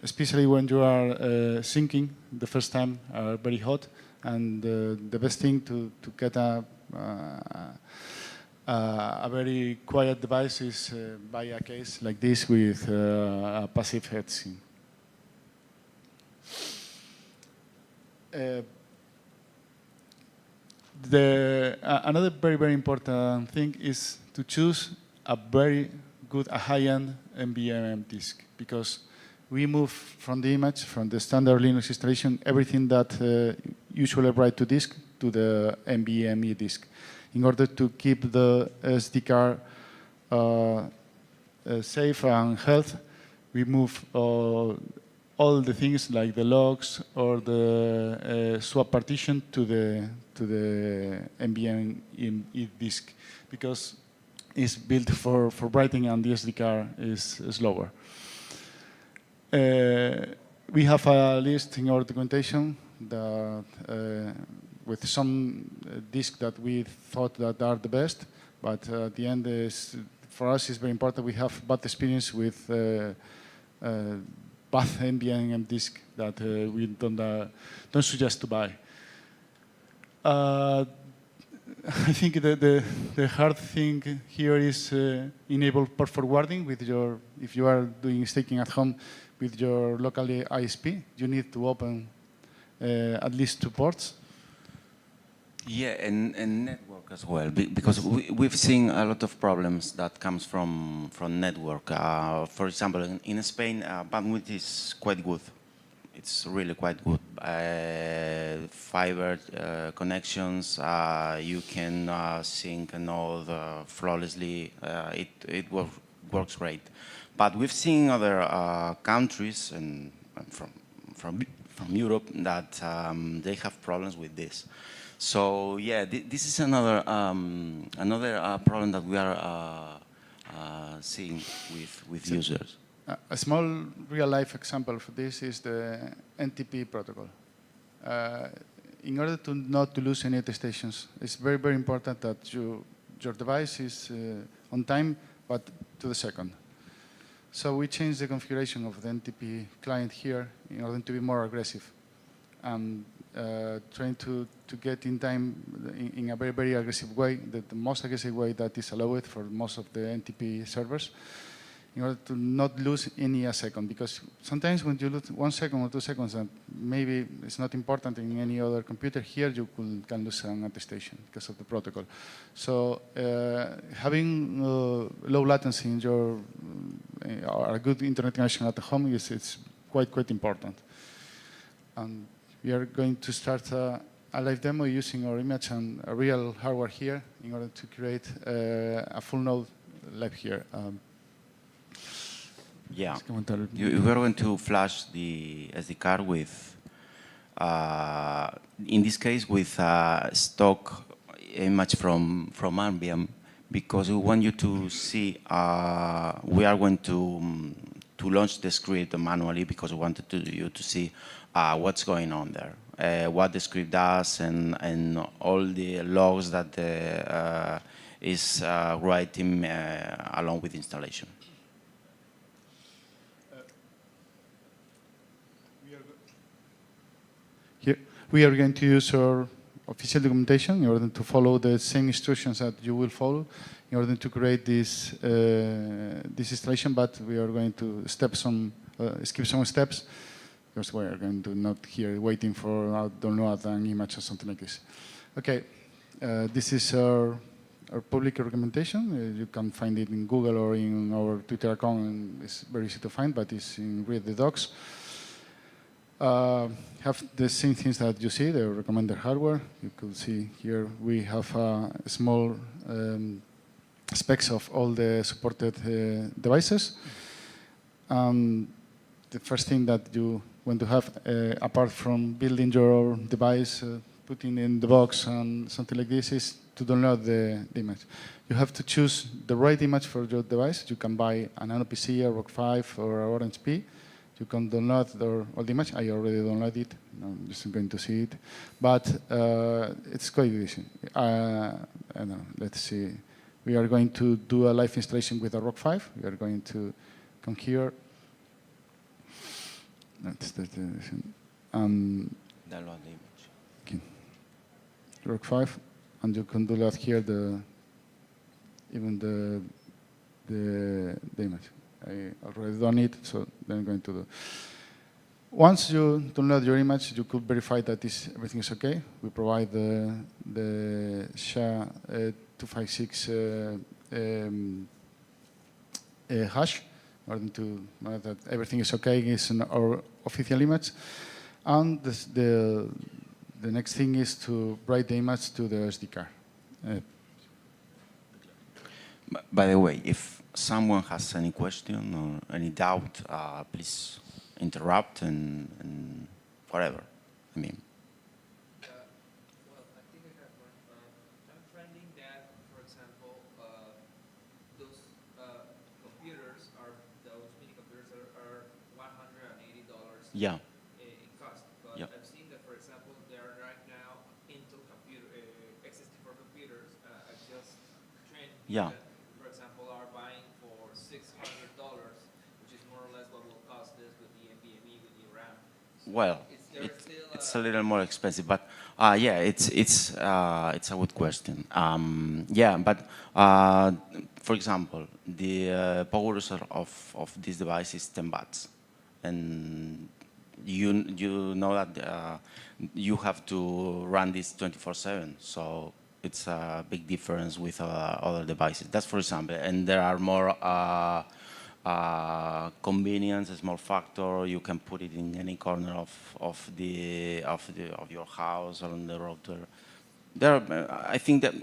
especially when you are syncing the first time, are very hot, and the best thing to get a very quiet device is buy a case like this with a passive heatsink. Another very important thing is to choose a very good, a high-end NVMe disk, because we move from the image, from the standard Linux installation, everything that usually write to disk to the NVMe disk, in order to keep the SD card safe and health. We move all the things like the logs or the swap partition to the NVMe disk, because it's built for writing and the SD card is slower. We have a list in our documentation that with some disks that we thought that are the best, but at the end, for us, it's very important. We have bad experience with bad NVMe disk that we don't suggest to buy. I think the hard thing here is enable port forwarding with if you are doing staking at home with your local ISP, you need to open at least 2 ports. Yeah, and network as well, because we've seen a lot of problems that comes from network. For example, in Spain, bandwidth is quite good. It's really quite good. Fiber connections, you can sync a node flawlessly. It works great. But we've seen other countries and from Europe that they have problems with this. So yeah, this is another problem that we are seeing with users. A small real-life example for this is the NTP protocol. In order to not to lose any attestations, it's very, very important that your device is on time, but to the second. So we changed the configuration of the NTP client here in order to be more aggressive, and trying to get in time in a very, very aggressive way, the most aggressive way that is allowed for most of the NTP servers, in order to not lose any a second. Because sometimes when you lose 1 second or 2 seconds, maybe it's not important in any other computer. Here you can lose an attestation because of the protocol. So having low latency in your a good internet connection at the home it's quite important. And we are going to start a live demo using our image and a real hardware here in order to create a full node live here. Yeah, we are going to flash the SD card with, in this case, with stock image from Ambient, because we want you to see, we are going to launch the script manually because we wanted you to see what's going on there, what the script does, and all the logs that is writing along with installation. Here, we are going to use our official documentation in order to follow the same instructions that you will follow in order to create this installation, but we are going to skip some steps because we are going to not here waiting for download an image or something like this. Okay, this is our public documentation. You can find it in Google or in our Twitter account, and it's very easy to find, but it's in Read the Docs. Have the same things that you see, the recommended hardware. You could see here we have small specs of all the supported devices. The first thing that you want to have, apart from building your device, putting in the box and something like this, is to download the image. You have to choose the right image for your device. You can buy an Nano PC, a ROG 5, or an Orange Pi. You can download all the image. I already downloaded it. I'm just going to see it. But it's quite easy. Let's see. We are going to do a live installation with a ROG 5. We are going to come here. That's the download the image. Okay. ROG 5, and you can download here even the image. I already done it, so then I'm going to do. Once you download your image, you could verify that everything is okay. We provide the SHA-256 hash in order to know that everything is okay. It's our official image. And the next thing is to write the image to the SD card. By the way, if someone has any question or any doubt, please interrupt and whatever. I mean. Well, I think I have one. I'm finding that, for example, those computers those mini computers are $180 Yeah. in cost. But Yeah. I've seen that, for example, there are right now Intel x64 computers. I just trained. Yeah. For example, are buying for $600, which is more or less what will cost this with the NVMe with the RAM. So Well, it's a little more expensive, but yeah, it's a good question. Yeah, but for example, the power user of this device is 10 watts, and you know that you have to run this 24/7. So it's a big difference with other devices. That's for example, and there are more convenience, a small factor. You can put it in any corner of your house or on the router. I think that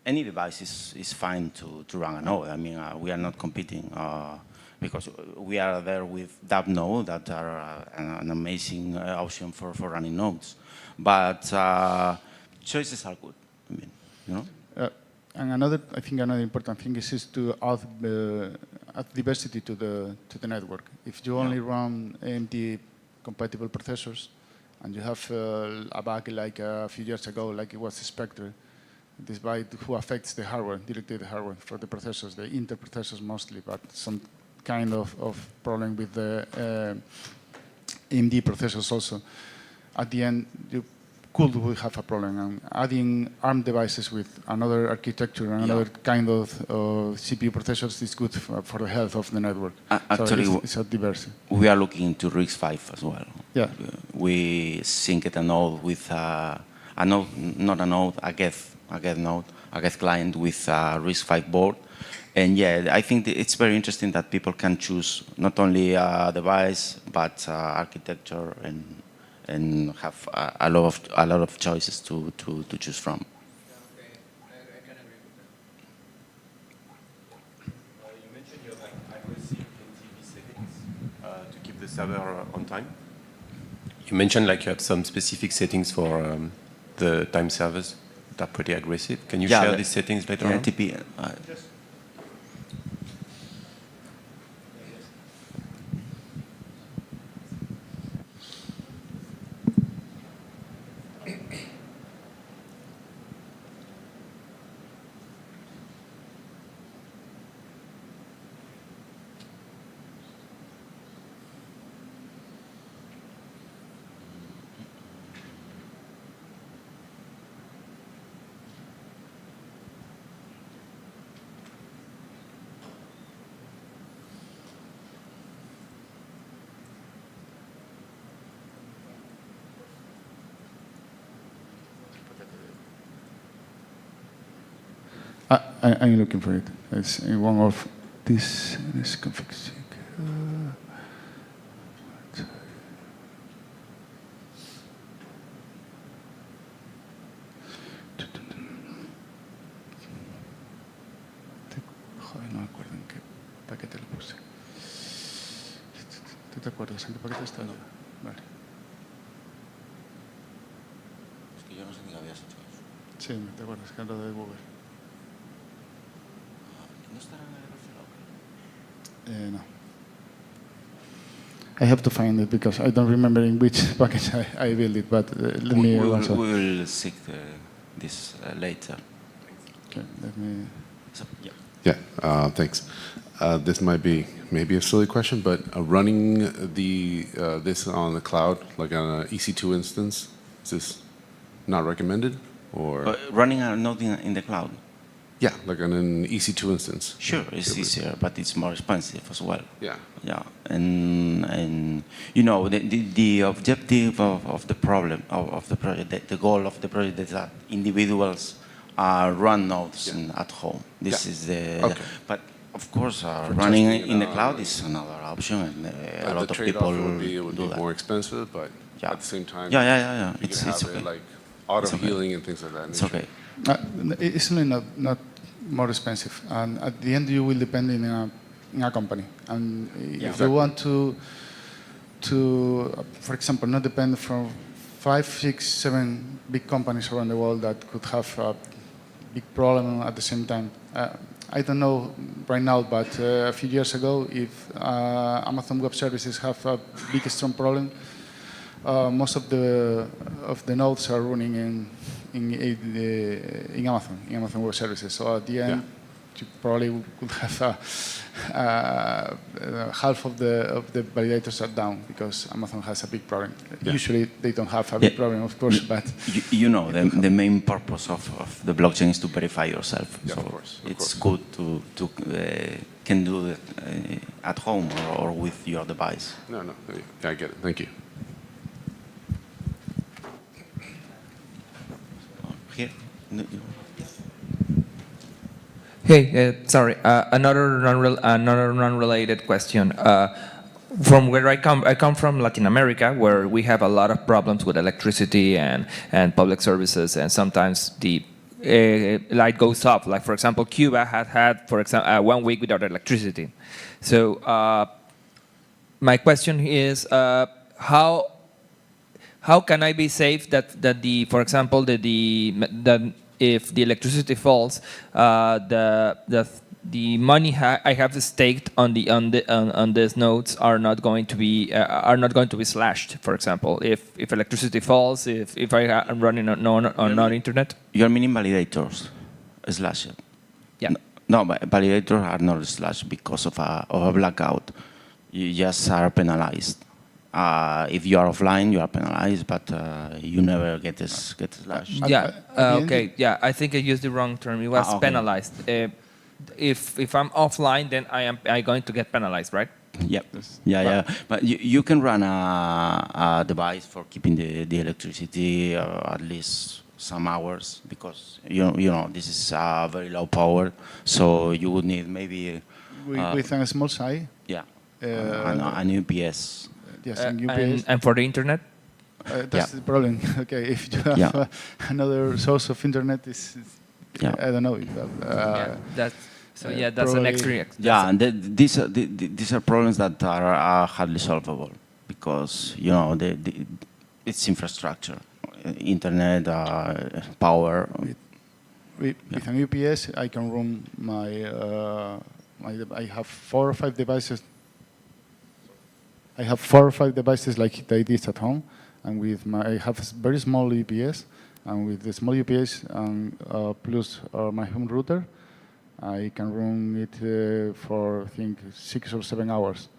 any device is fine to run a node. I mean, we are not competing because we are there with dapp node that are an amazing option for running nodes. But choices are good. I mean, you know. And I think another important thing is to add diversity to the network. If you only run AMD compatible processors, and you have a bug like a few years ago, like it was Spectre, this bug who affects the hardware, directly the hardware for the processors, the Intel processors mostly, but some kind of problem with the AMD processors also. At the end, you could we have a problem? And adding ARM devices with another architecture and another kind of CPU processors is good for the health of the network. Actually, so it's a diversity. We are looking into RISC-V as well. Yeah. We synced a node with a node, not a node, a get node, a get client with a RISC-V board. And yeah, I think it's very interesting that people can choose not only a device, but architecture and have a lot of choices to choose from. Okay, I can agree with that. You mentioned you have accuracy in TV settings to keep the server on time. You mentioned like you have some specific settings for the time servers that are pretty aggressive. Can you share these settings later on? TP. I'm looking for it. It's in one of this config. Joder, no me acuerdo en qué paquete lo puse. ¿Tú te acuerdas en qué paquete está? No. Vale. Es que yo no sé ni qué habías hecho eso. Sí, te acuerdas que era lo de Google. ¿No estará en el No. I have to find it because I don't remember in which package I built it, but let me answer. We will seek this later. Okay, let me... So, yeah. Yeah, thanks. This might be maybe a silly question, but running this on the cloud, like on an EC2 instance, is this not recommended? Or running a node in the cloud? Yeah, like on an EC2 instance. Sure, it's easier, but it's more expensive as well. Yeah. Yeah, and you know the objective of the problem of the project, the goal of the project is that individuals run nodes at home. This is the. But of course, running in the cloud is another option, and a lot of people would do be that. more expensive, but at the same time, yeah. You can have it like auto healing and things like that. It's okay. It's really not more expensive, and at the end you will depend in a company. And if you want to, for example, not depend from 5, 6, 7 big companies around the world that could have a big problem at the same time. I don't know right now, but a few years ago, if Amazon Web Services have a big, strong problem, most of the nodes are running in Amazon Web Services. So at the end, you probably could have half of the validators are down because Amazon has a big problem. Usually they don't have a big problem, of course, but you know the main purpose of the blockchain is to verify yourself. Yeah, so of course. It's good to can do it at home or with your device. No, yeah, I get it. Thank you. Here. Hey, sorry, another non-related question. From where I come from Latin America, where we have a lot of problems with electricity and public services, and sometimes the light goes off. Like for example, Cuba had for example 1 week without electricity. So my question is, how can I be safe that for example that if the electricity falls, the money I have staked on these nodes are not going to be slashed. For example, if electricity falls, if I am running on non-internet, Your mini validators slashed. Yeah. No, but validators are not slashed because of a blackout. You just are penalized. If you are offline, you are penalized, but you never get slashed. Yeah. Okay. Yeah. I think I used the wrong term. It was okay. penalized. If I'm offline, then I going to get penalized, right? Yep. Yeah. But you can run a device for keeping the electricity at least some hours, because you know this is very low power, so you would need maybe with a small size. Yeah. An UPS. Yes, an UPS. And for the internet? That's the problem. Okay, if you have another source of internet, I don't know. That's an extra. Yeah, and these are problems that are hardly solvable, because it's infrastructure, internet, power. With an UPS, I can run I have 4 or 5 devices. I have 4 or 5 devices like this at home, and I have a very small UPS, and with the small UPS and plus my home router, I can run it for I think 6 or 7 hours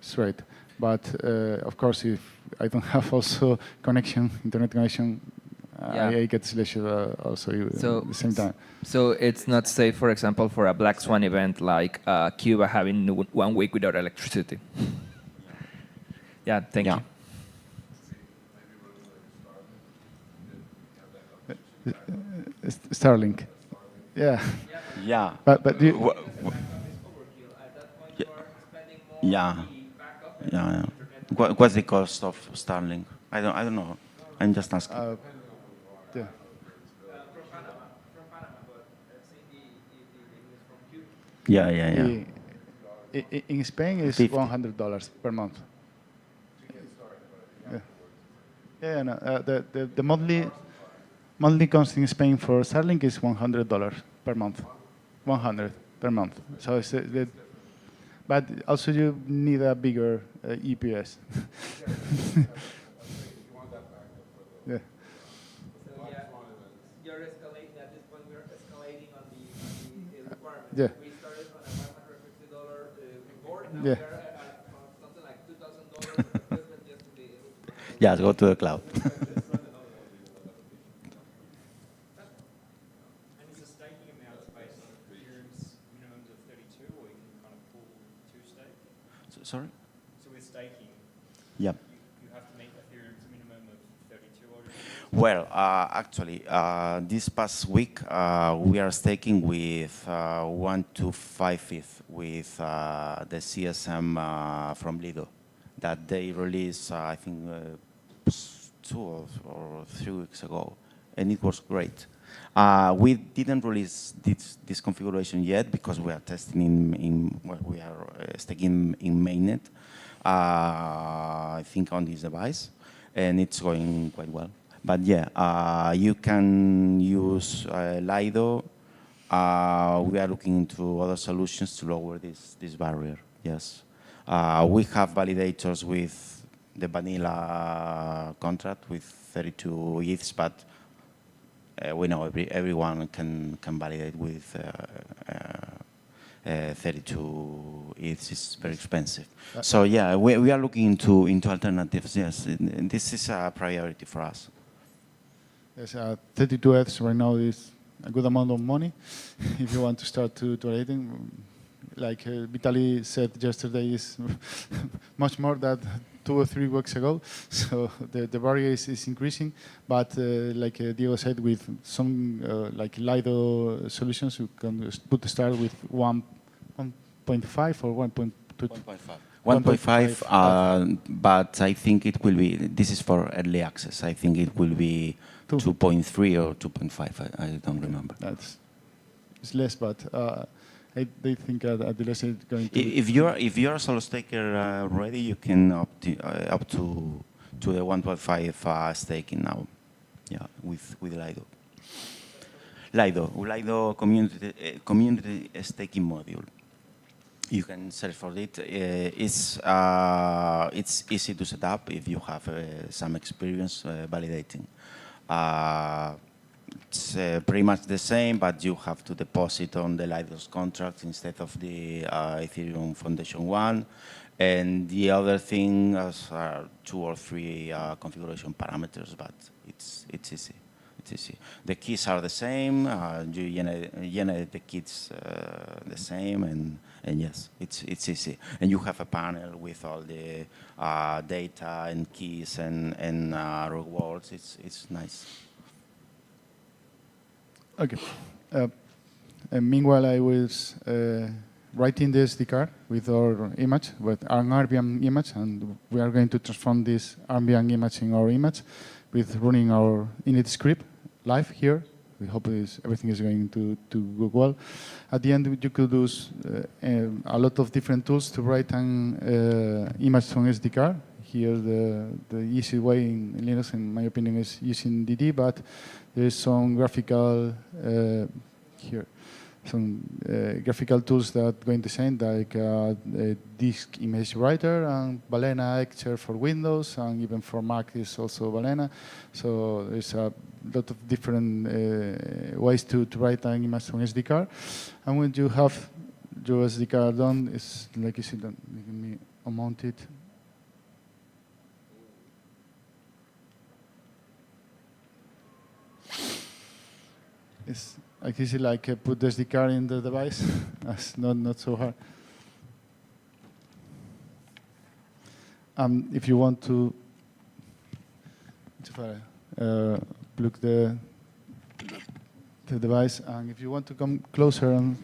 straight. But of course, if I don't have also internet connection, I get slashed also at the same time. So it's not safe, for example, for a Black Swan event like Cuba having 1 week without electricity. Yeah, thank you. Starlink. Yeah. Yeah. But you, yeah. What's the cost of Starlink? I don't know. I'm just asking. Yeah. Yeah. In Spain, it's $100 per month. Yeah. No, the monthly cost in Spain for Starlink is $100 per month. 100 per month. So it's but also you need a bigger EPS. Yeah. You're escalating at this point. We're escalating on the requirement. Yeah. We started on a $550 reward. Now Yeah. we're at something like $2,000 equipment just to be able to. Yeah, go to the cloud. Sorry? So with staking, yep. you have to meet Ethereum's minimum of 32 orders? Well, actually, this past week, we are staking with 1 to 5/5 with the CSM from Lido that they released, I think, 2 or 3 weeks ago, and it was great. We didn't release this configuration yet because we are testing we are staking in mainnet, I think on this device, and it's going quite well. But yeah, you can use Lido. We are looking into other solutions to lower this barrier, yes. We have validators with the vanilla contract with 32 ETHs, but we know everyone can validate with 32 ETHs. It's very expensive. So yeah, we are looking into alternatives. Yes, and this is a priority for us. Yes, 32 ETHs right now is a good amount of money if you want to start to trading. Like Vitaly said yesterday, is much more than 2 or 3 weeks ago. So the barrier is increasing. But like Diego said, with some like Lido solutions, you can start with 1.5 or 1.2. 1.5, but I think it will be, this is for early access, I think it will be 2.3 or 2.5, I don't remember. It's less, but they think at the less it's going to... If you're a solo staker ready, you can up to the 1.5 staking now, yeah, with Lido. Lido community staking module. You can search for it. It's easy to set up if you have some experience validating. It's pretty much the same, but you have to deposit on the Lido's contract instead of the Ethereum Foundation one. And the other thing are 2 or 3 configuration parameters, but it's easy. It's easy. The keys are the same. You generate the keys the same, and yes, it's easy. And you have a panel with all the data and keys and rewards. It's nice. Okay. And meanwhile, I was writing the SD card with our image, with an RBM image, and we are going to transform this RBM image in our image with running our init script live here. We hope everything is going to go well. At the end, you could use a lot of different tools to write an image from SD card. Here, the easy way in Linux, in my opinion, is using DD, but there is some graphical here. Some graphical tools that are going the same, like disk image writer and Balena Ethaccra for Windows, and even for Mac is also Balena. So there's a lot of different ways to write an image from SD card. And when you have your SD card done, it's like you see, let me unmount it. It's like easy, like put the SD card in the device. That's not so hard. If you want to plug the device, and if you want to come closer, and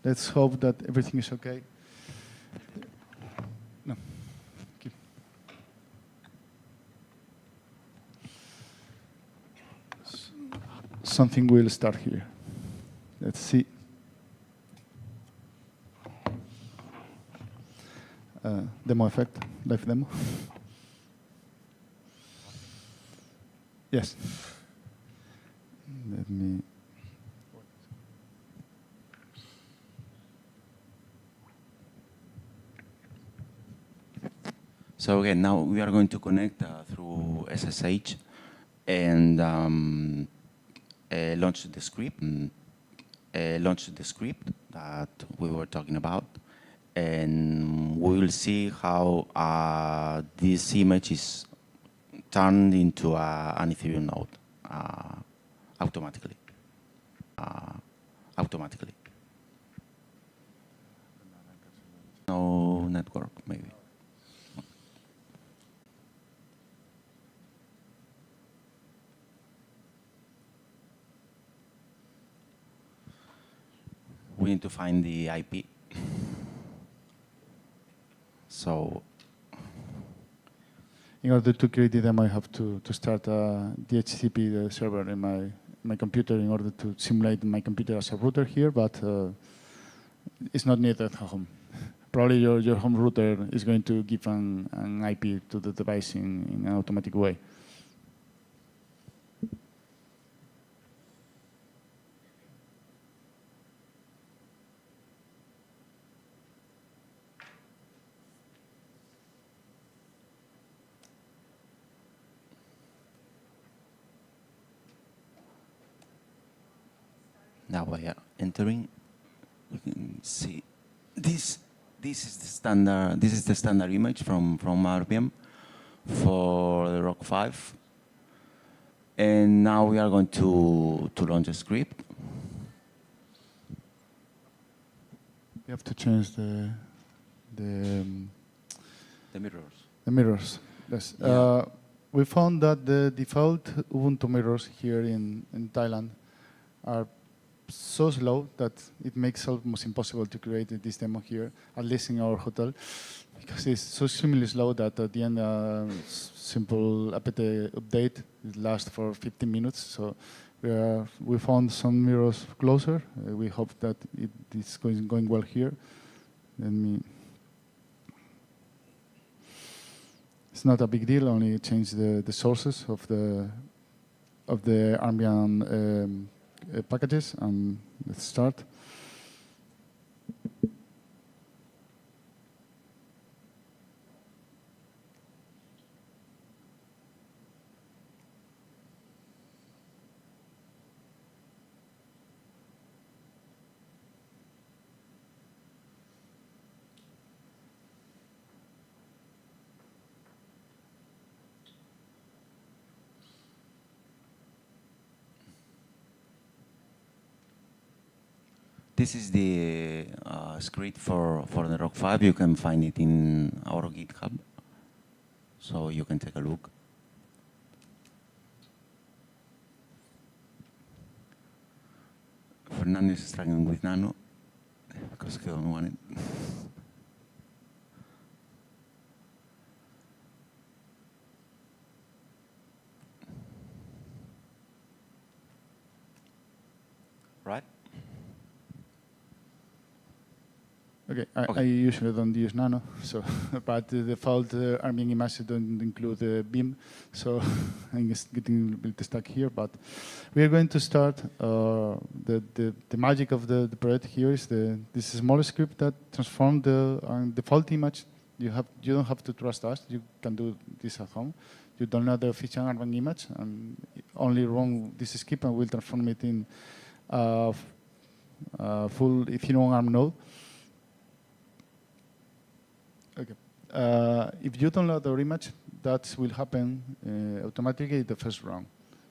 let's hope that everything is okay. No. Okay. Something will start here. Let's see. Demo effect, live demo. Yes. Let me. So again, now we are going to connect through SSH and launch the script. Launch the script that we were talking about, and we will see how this image is turned into an Ethereum node automatically. No network, maybe. We need to find the IP. So, in order to create the demo, I have to start the DHCP server in my computer in order to simulate my computer as a router here, but it's not needed at home. Probably your home router is going to give an IP to the device in an automatic way. now we are entering. We can see this. This is the standard image from RPM for the ROC 5. And now we are going to launch a script. You have to change the mirrors. The mirrors. Yes. Yeah. We found that the default Ubuntu mirrors here in Thailand are so slow that it makes almost impossible to create this demo here, at least in our hotel, because it's so extremely slow that at the end, simple apt update it lasts for 15 minutes. So we found some mirrors closer. We hope that it is going well here. Let me. It's not a big deal. Only change the sources of the ambient packages, and let's start. This is the script for the Rock 5. You can find it in our GitHub, so you can take a look. Fernando is struggling with Nano because he don't want it. Right? Okay, I usually don't use Nano, so but the default arming images don't include Beam, so I'm just getting a bit stuck here. But we are going to start. The magic of the project here is this small script that transforms the default image. You don't have to trust us. You can do this at home. You download the official arming image and only run this script, and we'll transform it in full Ethereum ARM node. Okay. If you download our image, that will happen automatically the first run.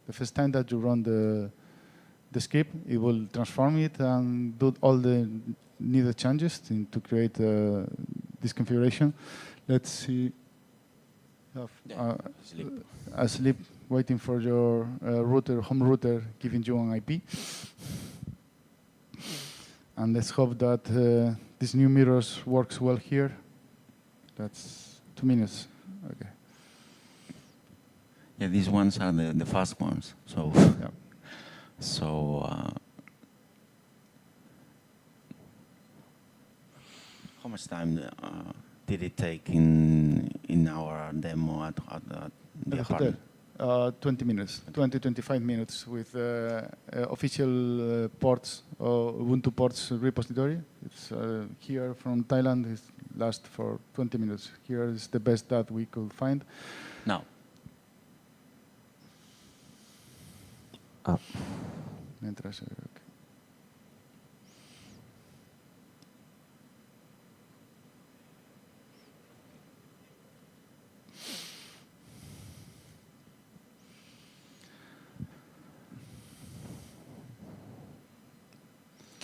The first time that you run the script, it will transform it and do all the needed changes to create this configuration. Let's see. Asleep, waiting for your home router, giving you an IP. And let's hope that this new mirrors works well here. That's 2 minutes. Okay. Yeah, these ones are the fast ones. So, yeah. So, how much time did it take in our demo at the apartment? 20 minutes, 20-25 minutes with official ports, Ubuntu ports repository. It's here from Thailand. It lasts for 20 minutes. Here is the best that we could find. Now. Okay.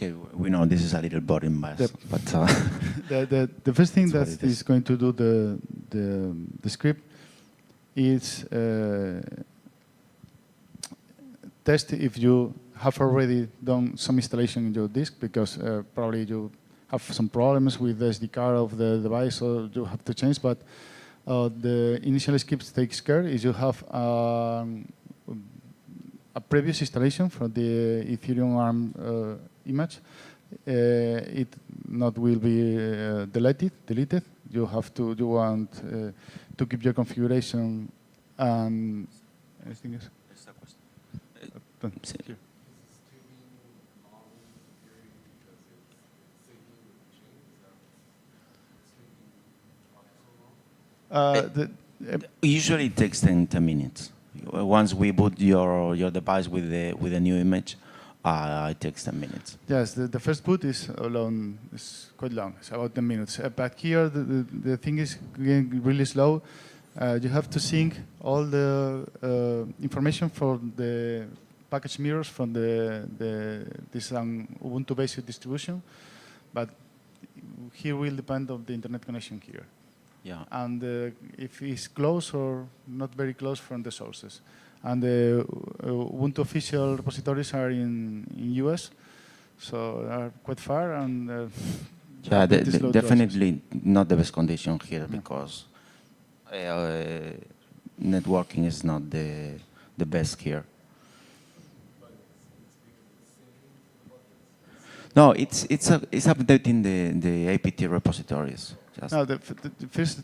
Okay, we know this is a little boring, but the first thing that is going to do the script is test if you have already done some installation in your disk, because probably you have some problems with the SD card of the device, so you have to change. But the initial script takes care is you have a previous installation from the Ethereum ARM image. It not will be deleted. You want to keep your configuration and anything else. Usually it takes 10 minutes. Once we boot your device with the new image, it takes 10 minutes. Yes, the first boot is quite long. It's about 10 minutes. But here the thing is getting really slow. You have to sync all the information from the package mirrors from this Ubuntu-based distribution, but here will depend on the internet connection here. Yeah. And if it's close or not very close from the sources. And the Ubuntu official repositories are in US, so they are quite far. And yeah, definitely not the best condition here, because networking is not the best here. No, it's updating the APT repositories. No, the first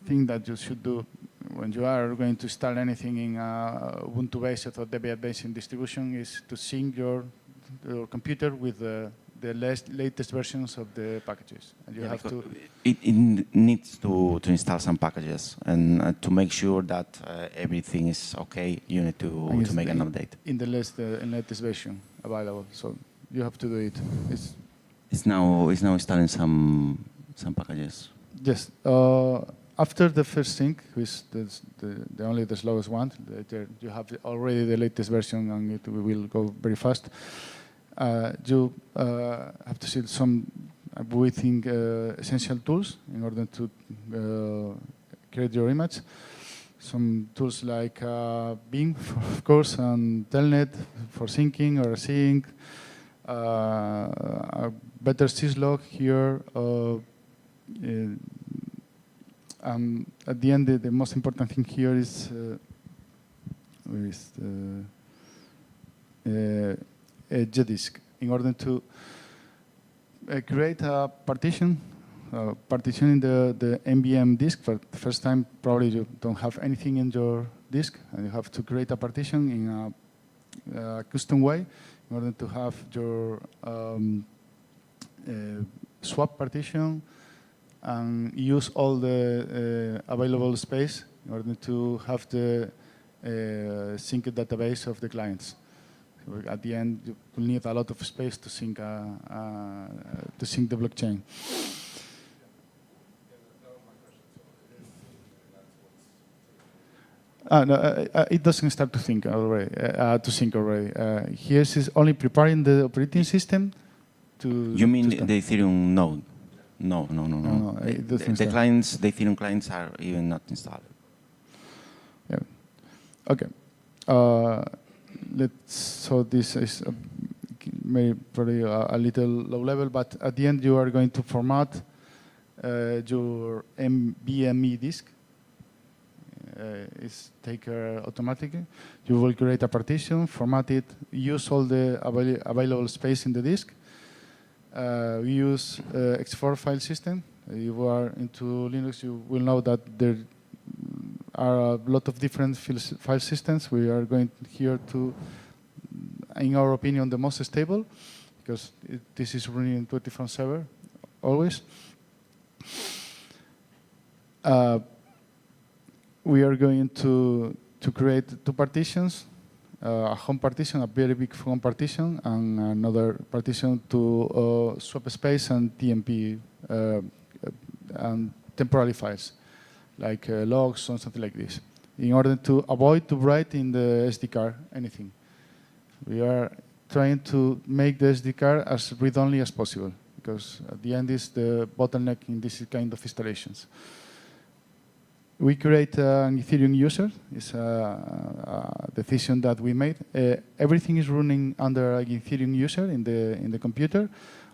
thing that you should do when you are going to install anything in Ubuntu-based or Debian-based distribution is to sync your computer with the latest versions of the packages. And you have to. It needs to install some packages, and to make sure that everything is okay, you need to make an update. In the latest version available, so you have to do it. It's now installing some packages. Yes. After the first sync, which is only the slowest one, later you have already the latest version, and it will go very fast. You have to see some, we think, essential tools in order to create your image. Some tools like Bing, of course, and Telnet for syncing or async. A better syslog here. At the end, the most important thing here is a JDisk. In order to create a partition, partitioning the NVM disk for the first time, probably you don't have anything in your disk, and you have to create a partition in a custom way in order to have your swap partition and use all the available space in order to have the synced database of the clients. So at the end, you will need a lot of space to sync the blockchain. No, it doesn't start to sync already. Here is only preparing the operating system to. You mean the Ethereum node? No. The clients, the Ethereum clients are even not installed. Yeah. Okay. So this is maybe probably a little low level, but at the end you are going to format your NVMe disk. It's taken automatically. You will create a partition, format it, use all the available space in the disk. We use X4 file system. If you are into Linux, you will know that there are a lot of different file systems. We are going here to, in our opinion, the most stable, because this is running 24/7 always. We are going to create two partitions, a home partition, a very big home partition, and another partition to swap space and TMP and temporary files, like logs or something like this, in order to avoid to write in the SD card anything. We are trying to make the SD card as read-only as possible, because at the end is the bottleneck in this kind of installations. We create an Ethereum user. It's a decision that we made. Everything is running under an Ethereum user in the computer.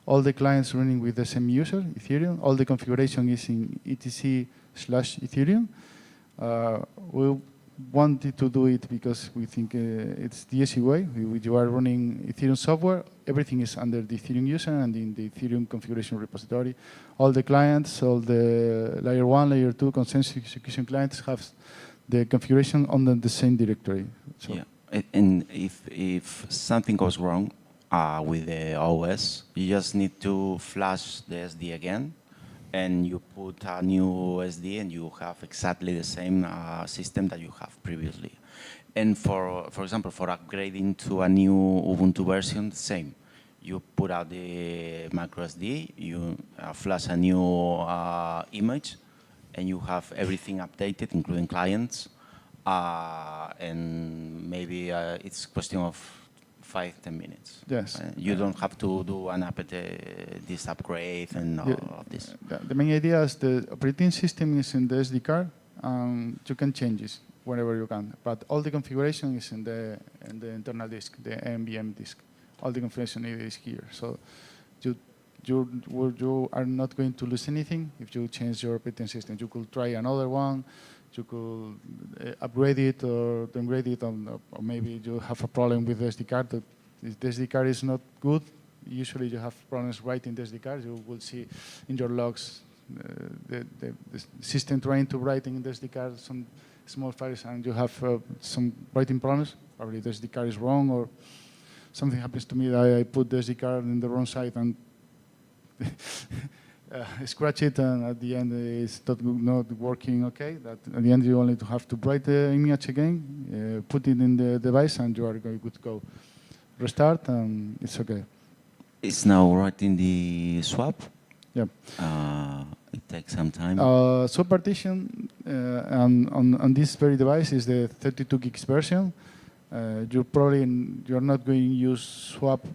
All the clients running with the same user, Ethereum. All the configuration is in etc/Ethereum. We wanted to do it because we think it's the easy way. You are running Ethereum software. Everything is under the Ethereum user and in the Ethereum configuration repository. All the clients, all the layer 1, layer 2 consensus execution clients have the configuration on the same directory. So yeah, and if something goes wrong with the OS, you just need to flash the SD again, and you put a new SD, and you have exactly the same system that you have previously. And for example, for upgrading to a new Ubuntu version, same. You put out the micro SD, you flash a new image, and you have everything updated, including clients. And maybe it's a question of 5-10 minutes. Yes. You don't have to do an this upgrade and all of this. The main idea is the operating system is in the SD card, and you can change it whenever you can. But all the configuration is in the internal disk, the NVM disk. All the configuration is here. So you are not going to lose anything if you change your operating system. You could try another one. You could upgrade it or downgrade it, or maybe you have a problem with the SD card. If the SD card is not good, usually you have problems writing the SD card. You will see in your logs the system trying to write in the SD card some small files, and you have some writing problems. Probably the SD card is wrong, or something happens to me that I put the SD card in the wrong side and scratch it, and at the end it's not working okay. That at the end you only have to write the image again, put it in the device, and you are good to go. Restart, and it's okay. It's now writing the swap. Yeah. It takes some time. Swap partition on this very device is the 32 gigs version. You're not going to use swap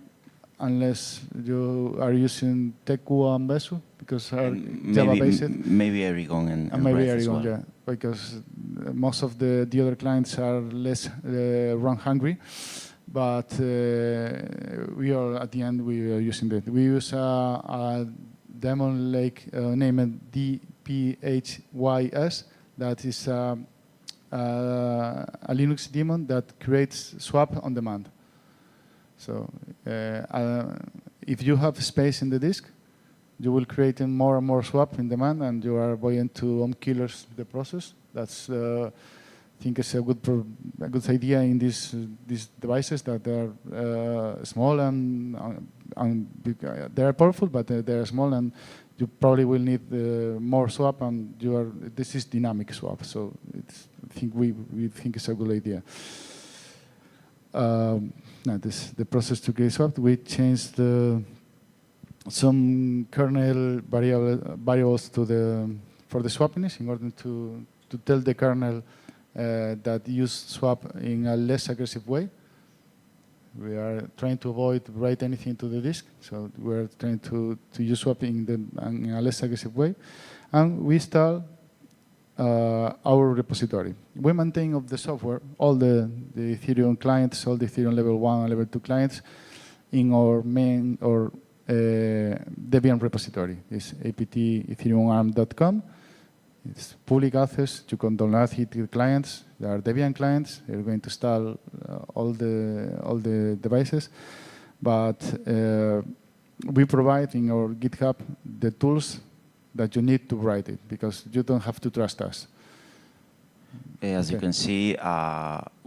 unless you are using Teku and Besu, because are Java-based. Maybe Erigon and maybe Ref as Erigon, well. yeah, because most of the other clients are less run hungry. But we are, at the end, we are using that. We use a daemon lake named DPHYS. That is a Linux daemon that creates swap on demand. So if you have space in the disk, you will create more and more swap in demand, and you are going to killers the process. That's I think it's a good idea in these devices that they are small and big. They are powerful, but they are small, and you probably will need more swap, and this is dynamic swap. So I think we think it's a good idea. The process to create swap, we changed some kernel variables for the swappiness in order to tell the kernel that use swap in a less aggressive way. We are trying to avoid write anything to the disk, so we're trying to use swap in a less aggressive way. And we install our repository. We maintain of the software, all the Ethereum clients, all the Ethereum level 1 and level 2 clients in our main or Debian repository. It's apt-ethereumarm.com. It's public access. You can download it to the clients. There are Debian clients. They're going to install all the devices. But we provide in our GitHub the tools that you need to write it, because you don't have to trust us. As you can see,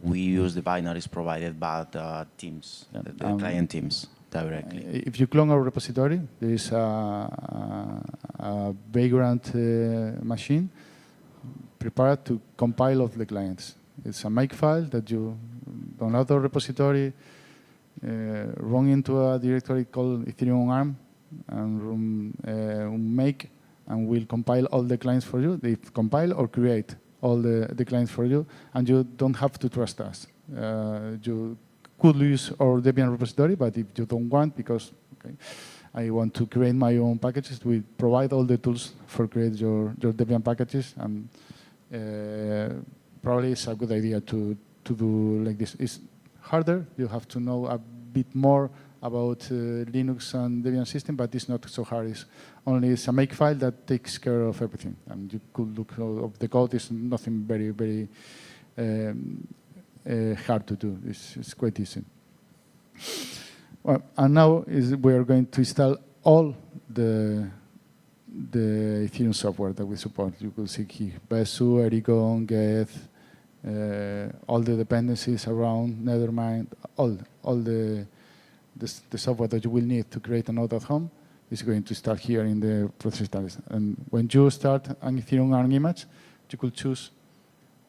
we use the binaries provided by the teams, the client teams directly. If you clone our repository, there is a vagrant machine prepared to compile of the clients. It's a make file that you download our repository, run into a directory called Ethereum ARM, and run make, and we'll compile all the clients for you. They compile or create all the clients for you, and you don't have to trust us. You could use our Debian repository, but if you don't want, because I want to create my own packages, we provide all the tools for create your Debian packages, and probably it's a good idea to do like this. It's harder. You have to know a bit more about Linux and Debian system, but it's not so hard. It's a make file that takes care of everything, and you could look up the code. It's nothing very, very hard to do. It's quite easy. Well, and now we are going to install all the Ethereum software that we support. You could see here Besu, Erigon, Geth, all the dependencies around Nethermind, all the software that you will need to create a node at home is going to start here in the process status. And when you start an Ethereum ARM image, you could choose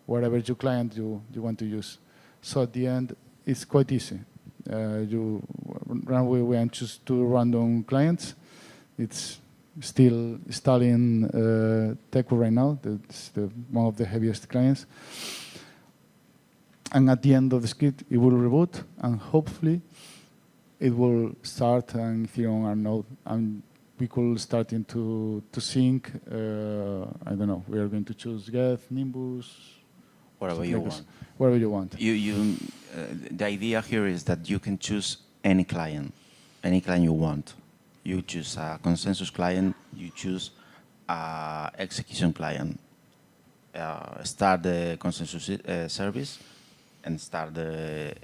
whatever your client you want to use. So at the end, it's quite easy. You run away and choose two random clients. It's still installing Teku right now. That's one of the heaviest clients. And at the end of the script, it will reboot, and hopefully it will start an Ethereum ARM node, and we could start to sync. I don't know. We are going to choose Geth, Nimbus, whatever you want. Whatever you want. The idea here is that you can choose any client you want. You choose a consensus client. You choose a execution client. Start the consensus service, and start the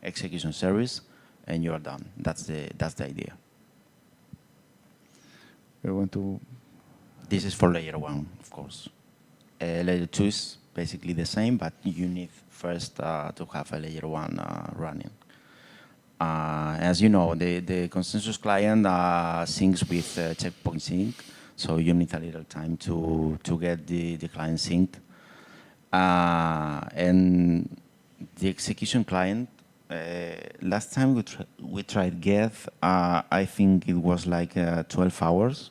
execution service, and you are done. That's the idea. We want to. This is for layer 1, of course. Layer 2 is basically the same, but you need first to have a layer 1 running. As you know, the consensus client syncs with checkpoint sync, so you need a little time to get the client synced. And the execution client, last time we tried Geth, I think it was like 12 hours.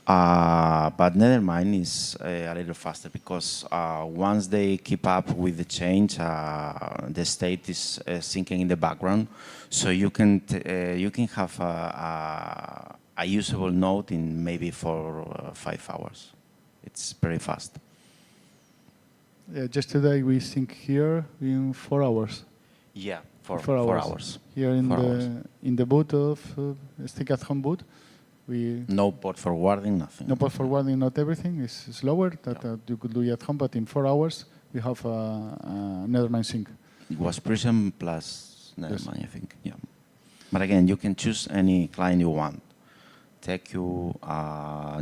But Nethermind is a little faster because once they keep up with the change, the state is syncing in the background, so you can have a usable node in maybe 4 or 5 hours. It's very fast. Yeah, just today we sync here in 4 hours. Yeah, for 4 hours. Here in 4 hours. in the boot of Stick at Home boot, we No port forwarding, nothing. no port forwarding, not everything is slower that you could do at home, but in 4 hours we have a Nethermind sync. It was Prism plus Nethermind, I think. Yeah. But again, you can choose any client you want. TechQ,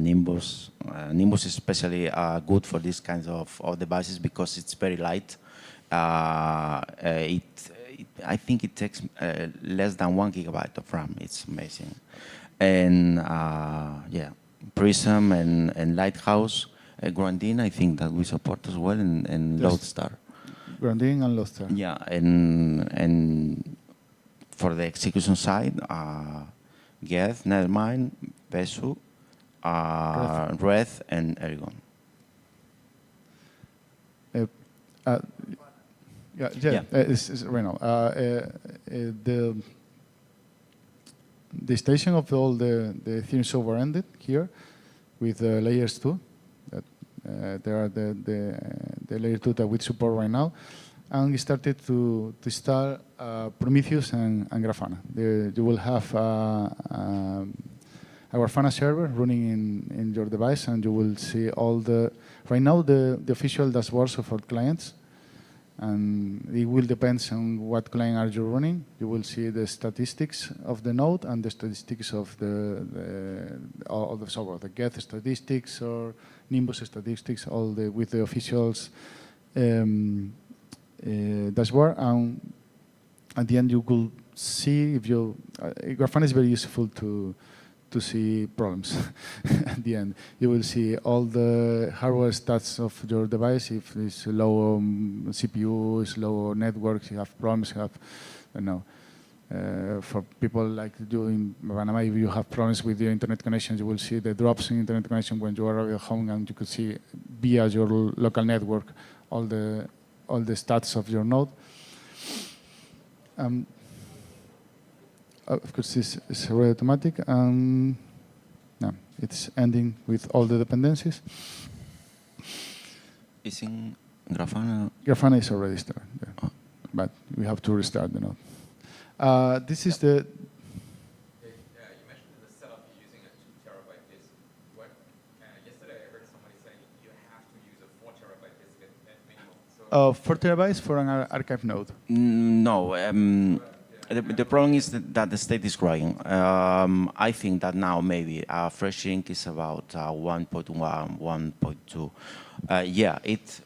Nimbus. Nimbus is especially good for these kinds of devices because it's very light. I think it takes less than 1 gigabyte of RAM. It's amazing. And yeah, Prism and Lighthouse. Grandin, I think that we support as well, and Yes. Lodestar. Grandin and Lodestar. Yeah, and for the execution side, Geth, Nethermind, Besu, Red, and Eragon. It's Reno. The station of all the Ethereum software ended here with layers 2. There are the layer 2 that we support right now. And we started to install Prometheus and Grafana. You will have a Grafana server running in your device, and you will see all right now the official dashboards of our clients. And it will depend on what client are you running. You will see the statistics of the node and the statistics of all the software, the Geth statistics or Nimbus statistics, all with the officials dashboard. And at the end, you could see if you. Grafana is very useful to see problems. At the end, you will see all the hardware stats of your device. If it's low CPU, it's low networks, you have problems. You have, I don't know. For people like you in Panama, if you have problems with your internet connection, you will see the drops in internet connection when you are at home, and you could see via your local network all the stats of your node. Of course, this is already automatic, and no, it's ending with all the dependencies. Is in Grafana? Grafana is already started, yeah. But we have to restart the node. This is the. You mentioned in the setup you're using a 2 terabyte disk. Yesterday I heard somebody saying you have to use a 4 terabyte disk at minimum. 4 terabytes for an archive node? No. The problem is that the state is growing. I think that now maybe fresh ink is about 1.1, 1.2. Yeah, it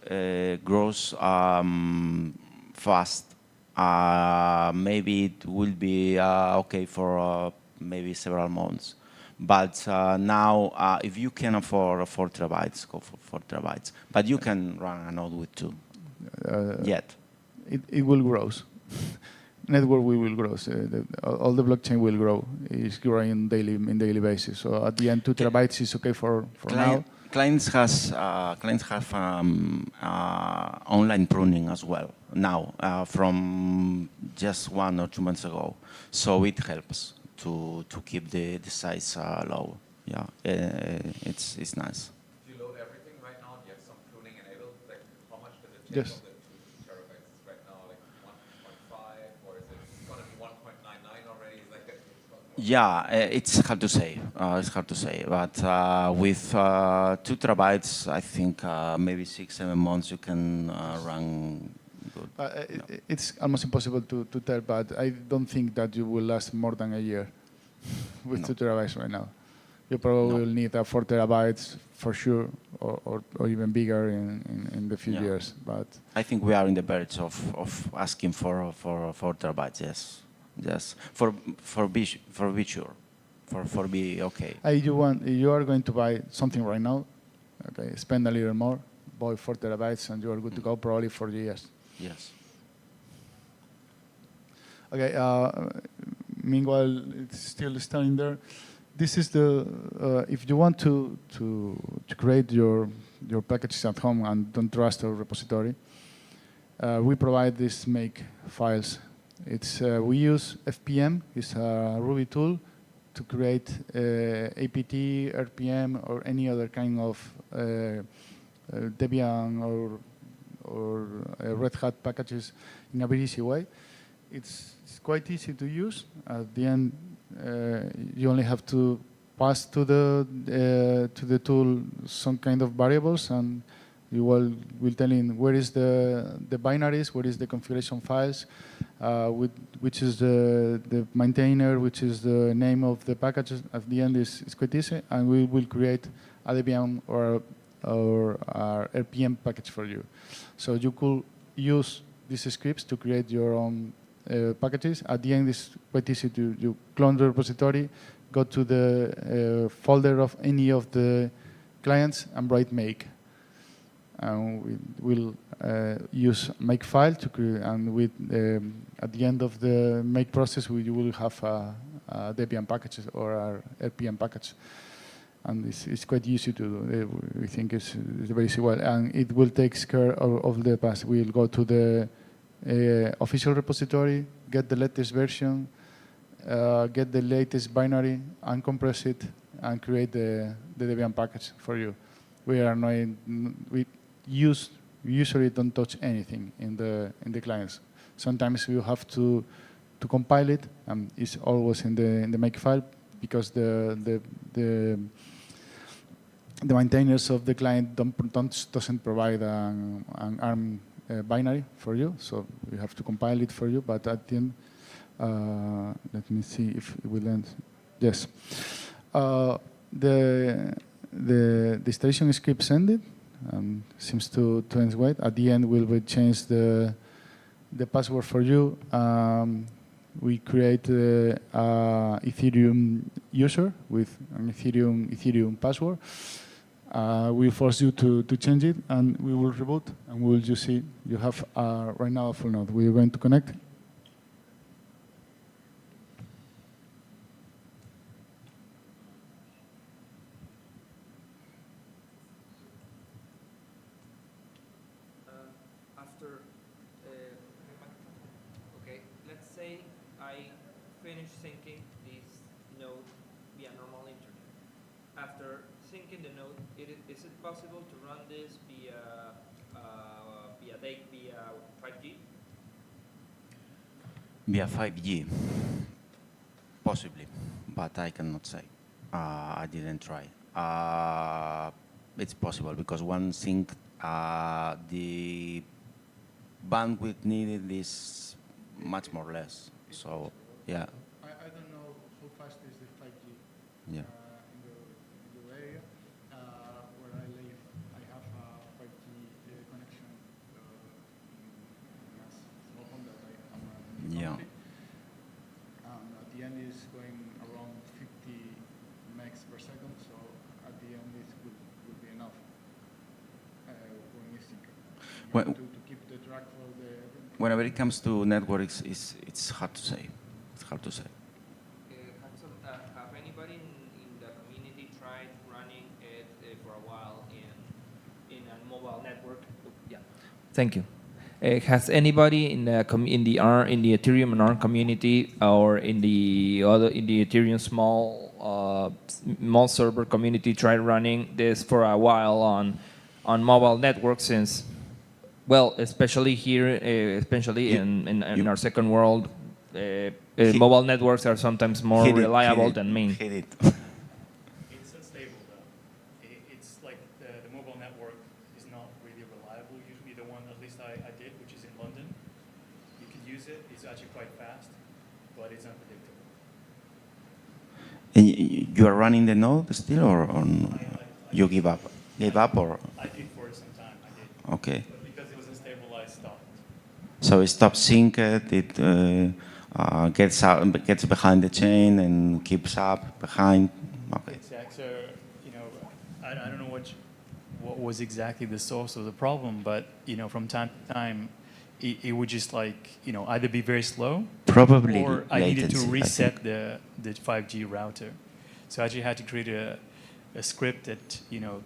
grows fast. Maybe it will be okay for maybe several months. But now, if you can afford 4 terabytes, go for 4 terabytes. But you can run a node with 2. Yet. It will grow. Network will grow. All the blockchain will grow. It's growing in daily basis. So at the end, 2 terabytes is okay for now. Clients have online pruning as well now from just 1 or 2 months ago. So it helps to keep the size low. Yeah, it's nice. Do you load everything right now? Do you have some pruning enabled? Like, how much does it take? Yes. Of the 2 terabytes right now? Like 1.5, or is it going to be 1.99 already? Yeah, it's hard to say. It's hard to say. But with 2 terabytes, I think maybe 6-7 months you can run good. It's almost impossible to tell, but I don't think that you will last more than a year with 2 terabytes right now. You probably will need 4 terabytes for sure, or even bigger in the few years. But I think we are in the verge of asking for 4 terabytes. Yes, for be sure, for be okay. You are going to buy something right now, okay? Spend a little more, buy 4 terabytes, and you are good to go probably for years. Yes. Okay. Meanwhile, it's still standing there. this is the if you want to create your packages at home and don't trust our repository, we provide these make files. It's we use FPM. It's a Ruby tool to create APT, RPM, or any other kind of Debian or Red Hat packages in a very easy way. It's quite easy to use. At the end, you only have to pass to the tool some kind of variables, and you will tell in where is the binaries, where is the configuration files, which is the maintainer, which is the name of the packages. At the end, is quite easy, and we will create a Debian or our RPM package for you. So you could use these scripts to create your own packages. At the end, it's quite easy to you clone the repository, go to the folder of any of the clients, and write make. And we will use make file to create, and with at the end of the make process, you will have a Debian package or our RPM package. And it's quite easy to do. We think it's very easy. Well, and it will take care of the past. We'll go to the official repository, get the latest version, get the latest binary, uncompress it, and create the Debian package for you. We usually don't touch anything in the clients. Sometimes you have to compile it, and it's always in the make file because the maintainers of the client doesn't provide an ARM binary for you, so we have to compile it for you. But at the end, let me see if it will end. Yes, the installation script ended. Seems to end right. At the end, we will change the password for you. We create a Ethereum user with an Ethereum password. We force you to change it, and we will reboot, and we will just see you have right now a full node. We are going to connect. Okay, let's say I finish syncing this node via normal internet. After syncing the node, is it possible to run this via 5G? Via 5G, possibly, but I cannot say. I didn't try. It's possible because one sync, the bandwidth needed is much more less. So, yeah. I don't know how fast is the 5G. Yeah. In the area where I live, I have a 5G connection in a small home that I am in the country. At the end is going around 50 megs per second, so at the end this would be enough when we sync. To keep the track for the... Whenever it comes to networks, it's hard to say. It's hard to say. Have anybody in the community tried running it for a while in a mobile network? Yeah. Thank you. Has anybody in the Ethereum and ARM community, or in the Ethereum small server community, tried running this for a while on mobile networks? Since, well, especially here, especially in our second world, mobile networks are sometimes more reliable than main. It's unstable, though. It's like the mobile network is not really reliable. Usually the one, at least I did, which is in London, you can use it. It's actually quite fast, but it's unpredictable. And you are running the node still, or you give up? Gave up, or? I did for some time. I did. Okay. But because it was unstable, I stopped. So it stops synced. It gets behind the chain and keeps up behind. Okay. So, I don't know what was exactly the source of the problem, but from time to time, it would just either be very slow, probably or I needed to latency, reset the 5G router. So I actually had to create a script that, you know,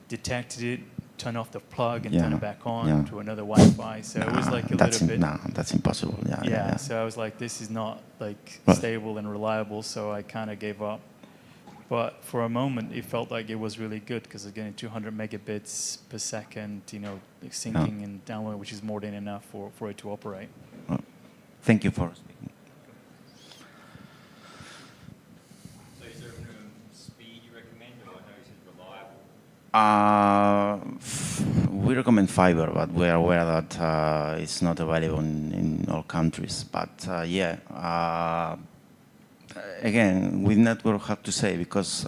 detected it, turn off the plug and turn it back on to another Wi-Fi. So it was like a little bit. No, that's impossible. Yeah. So I was like, this is not like stable and reliable. So I kind of gave up. But for a moment, it felt like it was really good because again, 200 megabits per second, you know, like syncing and downloading, which is more than enough for it to operate. Well, thank you for speaking. So is there a minimum speed you recommend, or I know you said reliable? We recommend fiber, but we are aware that it's not available in all countries. But again, with network, have to say, because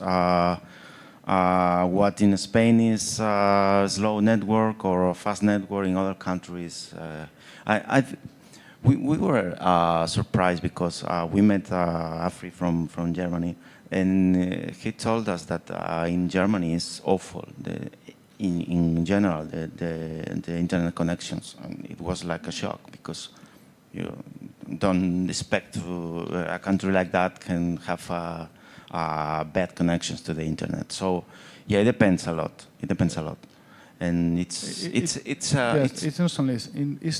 what in Spain is slow network or fast network in other countries, we were surprised because we met Afri from Germany, and he told us that in Germany it's awful. In general, the internet connections, and it was like a shock because you don't expect a country like that can have bad connections to the internet. So yeah, it depends a lot. It depends a lot, and it's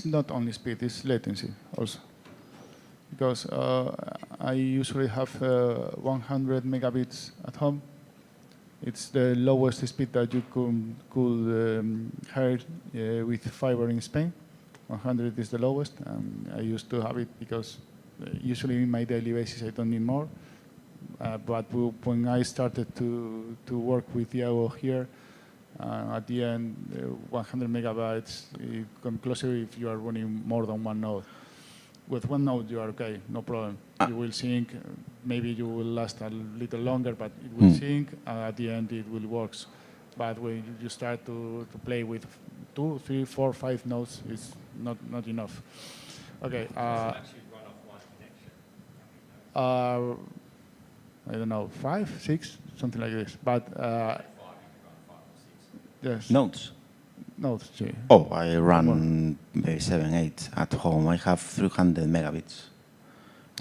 not only speed; it's latency also. Because I usually have 100 megabits at home. It's the lowest speed that you could have with fiber in Spain. 100 is the lowest, and I used to have it because usually in my daily basis I don't need more. But when I started to work with Diego here, at the end, 100 megabytes, it comes closer if you are running more than one node. With one node, you are okay, no problem. You will sync, maybe you will last a little longer, but it will sync, at the end it will work. But when you start to play with 2, 3, 4, 5 nodes, it's not enough. Okay. I don't know, 5, 6, something like this. But yes. Nodes. Nodes. Yeah. Oh, I run maybe 7, 8 at home. I have 300 megabits.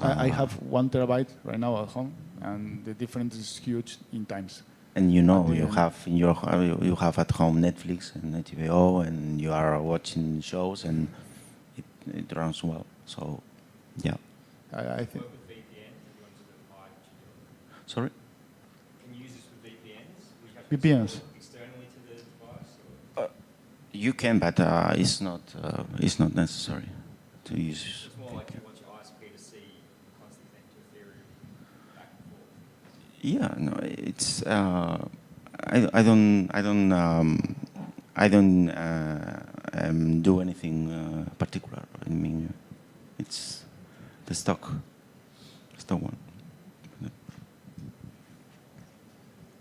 I have 1 terabyte right now at home, and the difference is huge in times. And you know, you have at home Netflix and HBO, and you are watching shows, and it runs well. So, yeah. I think. Sorry? Can you use this with VPNs? VPNs. Externally to the device? You can, but it's not necessary to use. It's more like you want your ISP to see constantly to Ethereum back and forth. Yeah, no, it's I don't do anything particular. I mean, it's the stock one.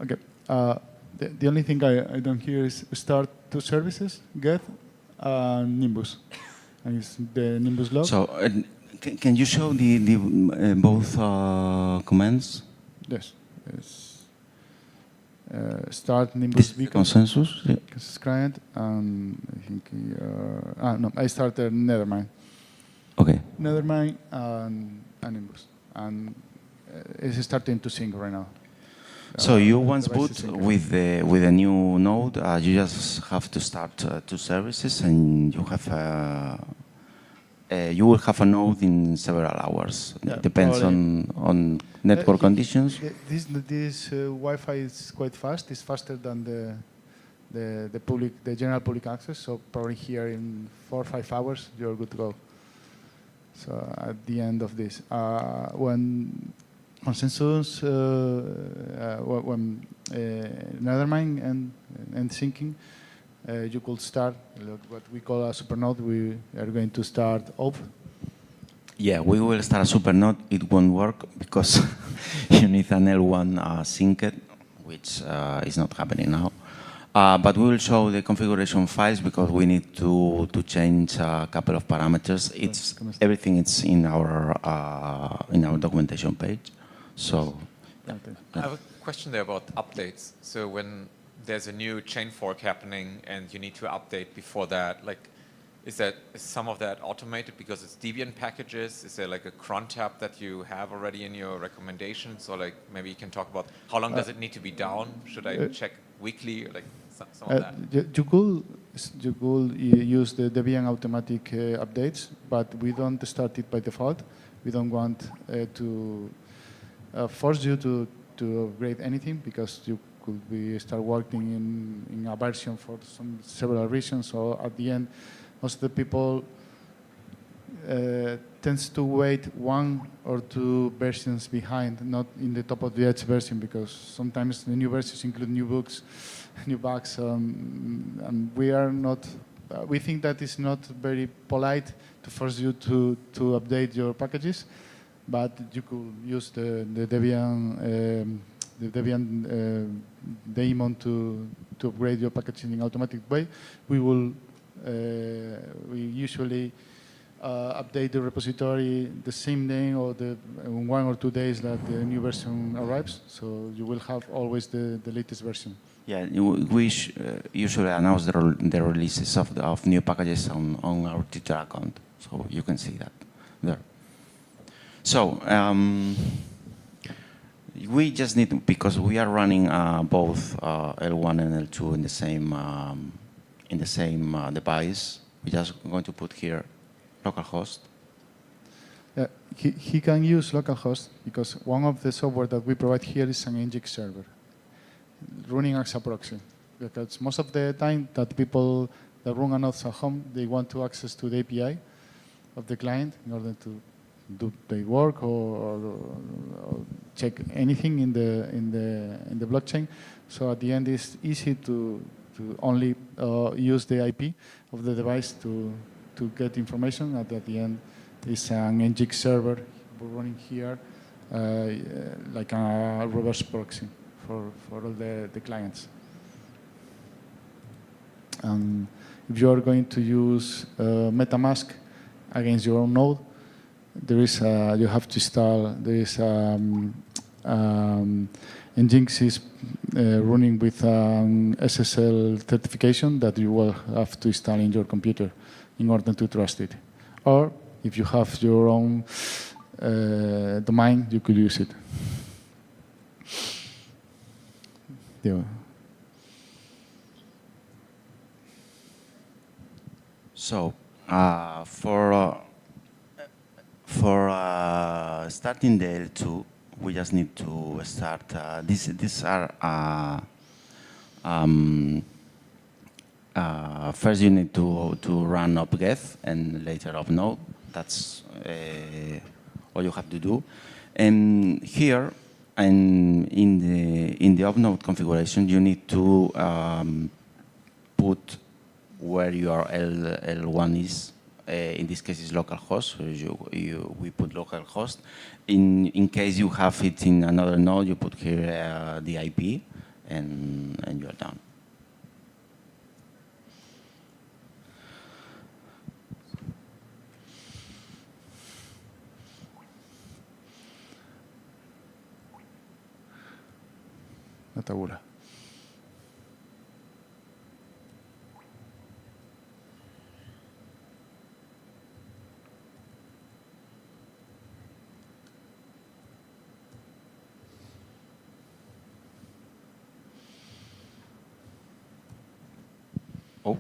Okay. The only thing I don't hear is start 2 services, get Nimbus. And it's the Nimbus log. So can you show the both commands? Yes. Start Nimbus beacon. Consensus. Yeah. Consensus client. And I think no, I started Nethermind. Okay. Nethermind and Nimbus, and it's starting to sync right now. So you once boot with a new node, you just have to start 2 services, and you have you will have a node in several hours. Yeah, it depends on network conditions. This Wi-Fi is quite fast. It's faster than the general public access. So probably here in 4 or 5 hours you're good to go. So at the end of this, when consensus, when Nethermind and syncing, you could start what we call a supernode. We are going to start OP. Yeah, we will start a supernode. It won't work because you need an L1 synced, which is not happening now. But we will show the configuration files because we need to change a couple of parameters. Everything is in our documentation page. So, I have a question there about updates. So when there's a new chain fork happening and you need to update before that, like, Is some of that automated because it's Debian packages? Is there like a cron tab that you have already in your recommendations? Or like maybe you can talk about how long does it need to be down? Should I check weekly or like some of that? You could use the Debian automatic updates, but we don't start it by default. We don't want to force you to upgrade anything because you could start working in a version for several reasons. So at the end, most of the people tends to wait 1 or 2 versions behind, not in the top of the edge version, because sometimes the new versions include new bugs, new bugs, and we are not. We think that it's not very polite to force you to update your packages, but you could use the Debian daemon to upgrade your package in an automatic way. We usually update the repository the same day or in 1 or 2 days that the new version arrives. So you will have always the latest version. Yeah, we usually announce the releases of new packages on our Twitter account, so you can see that there. So we just need, because we are running both L1 and L2 in the same device. We're just going to put here localhost. He can use localhost because one of the software that we provide here is an Nginx server running as a proxy. Because most of the time that people that run nodes at home, they want to access to the API of the client in order to do their work or check anything in the blockchain. So at the end, it's easy to only use the IP of the device to get information. At the end, it's an Nginx server running here, like a reverse proxy for all the clients. If you are going to use MetaMask against your own node, there is you have to install. There is Nginx is running with SSL certification that you will have to install in your computer in order to trust it. Or if you have your own domain, you could use it. Yeah. So for starting the L2, we just need to start. These are first you need to run upgeth and later upnode. That's all you have to do. And here, and in the upnode configuration, you need to put where your L1 is. In this case, it's localhost. So we put localhost. In case you have it in another node, you put here the IP, and you are done. La tabula. Oh.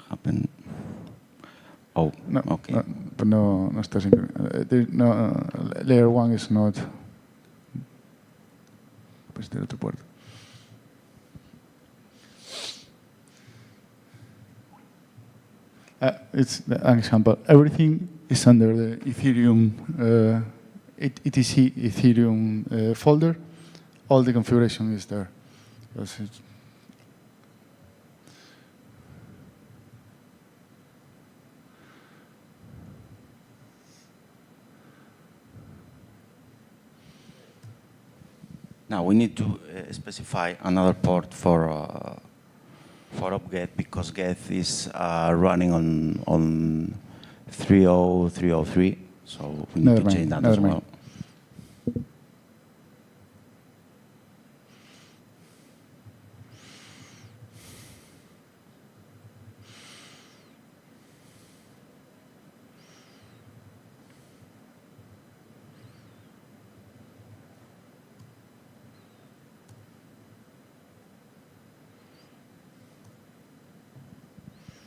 Happen. Oh, no, okay. But no está layer 1 is not. Pues del otro puerto. It's an example. Everything is under the Ethereum, etc. Ethereum folder. All the configuration is there. Now we need to specify another port for upget because get is running on 30303, so we need to change that as well.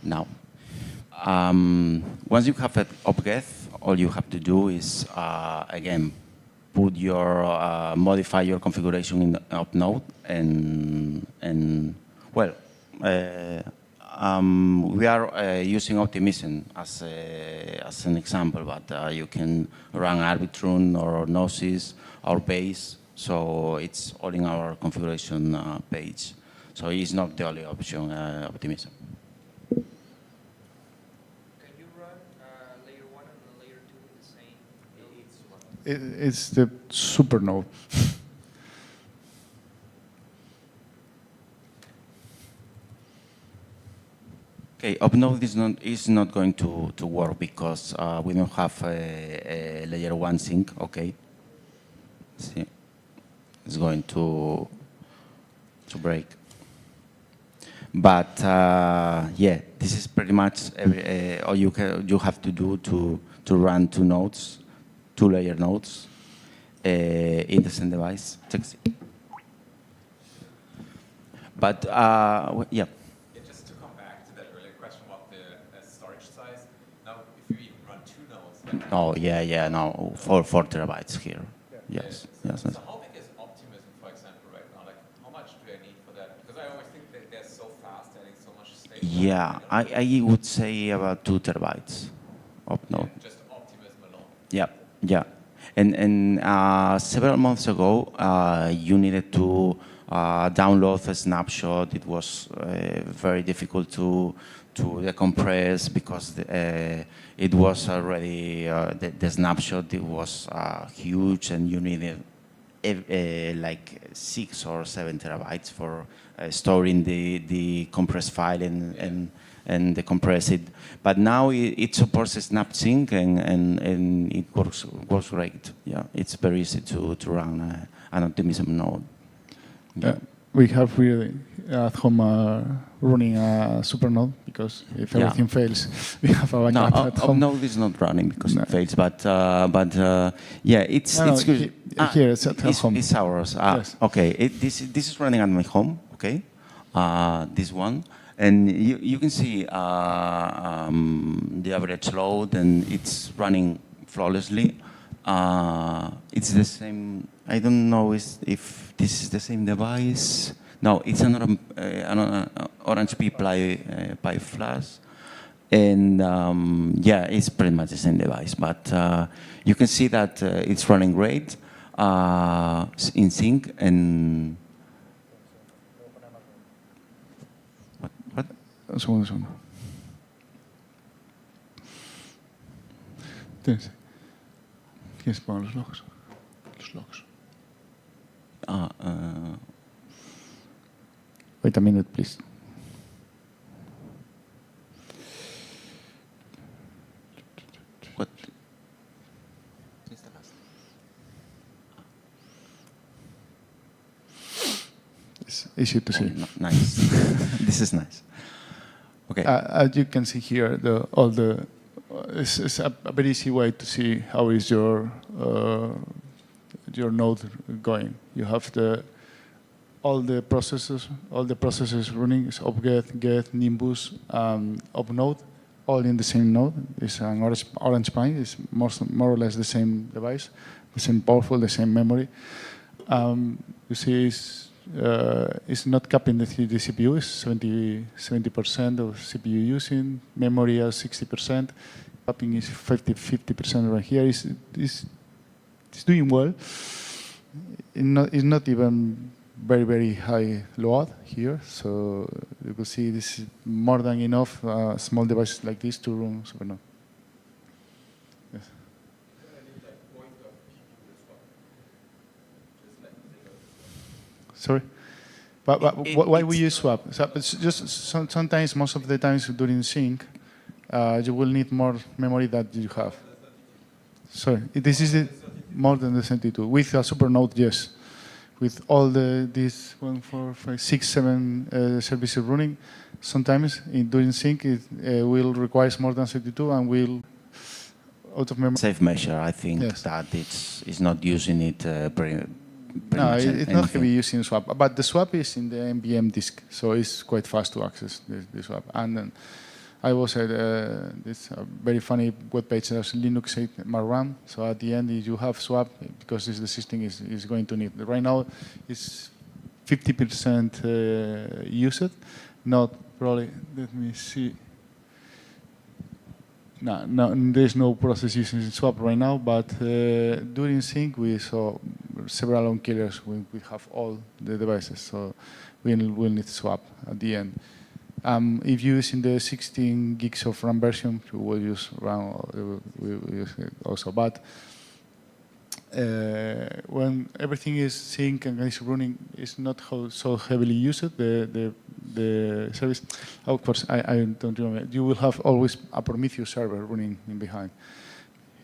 now. Once you have an Upgrade, all you have to do is, again, put your, modify your configuration in Upnode and well, we are using Optimism as an example, but you can run Arbitrum or Gnosis or Base, so it's all in our configuration page. So it's not the only option, Optimism. Can you run layer 1 and layer 2 in the same? It's the Supernode. Okay, Upnode is not going to work because we don't have a layer 1 sync. Okay, see, it's going to break. But yeah, this is pretty much all you have to do to run two nodes, two-layer nodes in the same device. But yeah. Just to come back to that earlier question about the storage size. Now, if you even run two nodes. Oh yeah, no, 4 terabytes here. Yes, yes. So how big is Optimism, for example, right now? Like, how much do I need for that? Because I always think that they're so fast, adding so much state. Yeah, I would say about 2 terabytes of node. Yeah, just Optimism alone. Yeah, yeah. And several months ago, you needed to download a snapshot. It was very difficult to decompress because it was already the snapshot. It was huge, and you needed like 6 or 7 terabytes for storing the compressed file and decompress it. But now it supports a snap sync, and it works great. Yeah, it's very easy to run an Optimism node. Yeah. We have really at home running a Supernode because if everything fails, we have a backup at home. Node is not running because it fails, but yeah, it's good. Here it's at home. It's ours. Yes. Okay, this is running at my home. Okay, this one, and you can see the average load, and it's running flawlessly. It's the same. I don't know if this is the same device. No, it's an Orange Pi Flash, and yeah, it's pretty much the same device. But you can see that it's running great in sync. And what? Un segundo. ¿Quieres poner los logs? Los logs. Wait a minute, please. What? It's easy to see. No, nice. This is nice. Okay. As you can see here, it's a very easy way to see how is your node going. You have all the processes running. It's Upget, Get, Nimbus, Upnode, all in the same node. It's an Orange Pi. It's more or less the same device, the same powerful, the same memory. You see, it's not capping the CPU. It's 70% of CPU using. Memory is 60%. Capping is 50% right here. It's doing well. It's not even very high load here. So you can see this is more than enough small devices like this to run Supernode. Yes. Sorry? But why we use swap? So it's just sometimes, most of the times during sync, you will need more memory that you have. Sorry, this is more than the 32. With a Supernode, yes. With all these 1, 4, 5, 6, 7 services running, sometimes during sync it will require more than 32 and will out of memory. Safe measure, I think, yes. That it's not using it pretty no, much it's not heavy using swap, but the swap is in the NVM disk, so it's quite fast to access the swap. And I was at this very funny web page. There's Linux 8 RAM. So at the end, if you have swap, because the system is going to need. Right now, it's 50% used. Not probably. Let me see. No, there's no process using swap right now. But during sync, we saw several on killers when we have all the devices. So we'll need swap at the end. If you're using the 16 gigs of RAM version, you will use RAM. We use it also. But when everything is sync and is running, it's not so heavily used. The service, of course, I don't remember. You will have always a Prometheus server running in behind,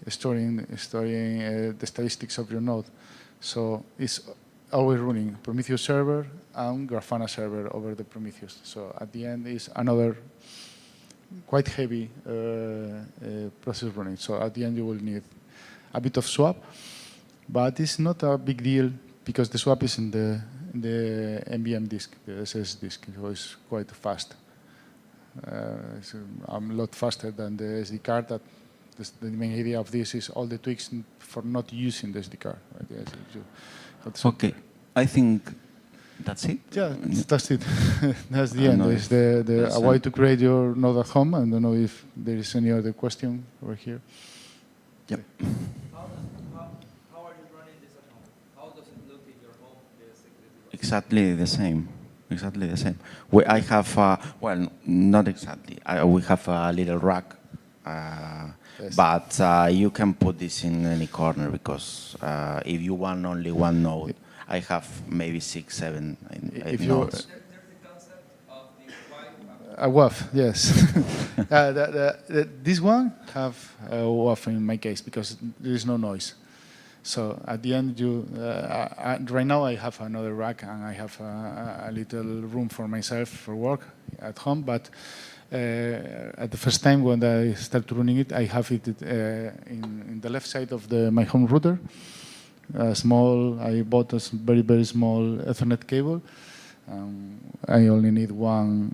storing the statistics of your node. So it's always running Prometheus server and Grafana server over the Prometheus. So at the end is another quite heavy process running. So at the end you will need a bit of swap, but it's not a big deal because the swap is in the NVMe disk, the SS disk, so it's quite fast. It's a lot faster than the SD card. That the main idea of this is all the tweaks for not using the SD card. Right? Okay, I think that's it. Yeah, that's it. That's the end. There's a way to create your node at home. I don't know if there is any other question over here. Yep. How are you running this at home? How does it look in your home? Exactly the same. Exactly the same. I have, well, not exactly. We have a little rack, yes. But you can put this in any corner because if you want only one node, I have maybe 6, 7 nodes. A WAF, yes. This one have a WAF in my case because there is no noise. So at the end, right now I have another rack and I have a little room for myself for work at home. But at the first time when I started running it, I have it in the left side of my home router. I bought a very, very small Ethernet cable. I only need one.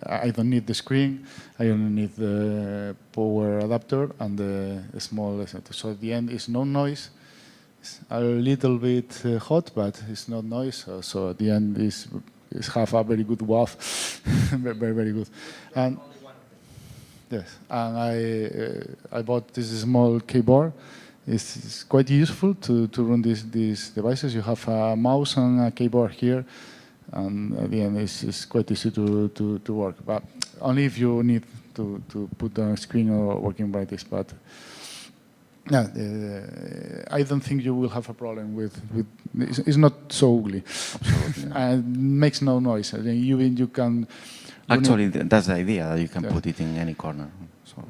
I don't need the screen. I only need the power adapter and the small Ethernet. So at the end, it's no noise. It's a little bit hot, but it's not noise. So at the end, it's have a very good WAF, very, very good. And yes, and I bought this small keyboard. It's quite useful to run these devices. You have a mouse and a keyboard here, and at the end it's quite easy to work. But only if you need to put on a screen or working like this. But yeah, I don't think you will have a problem with it's not so ugly. Absolutely, and it makes no noise. I mean, you can. Actually, that's the idea that you can put it in any corner. So.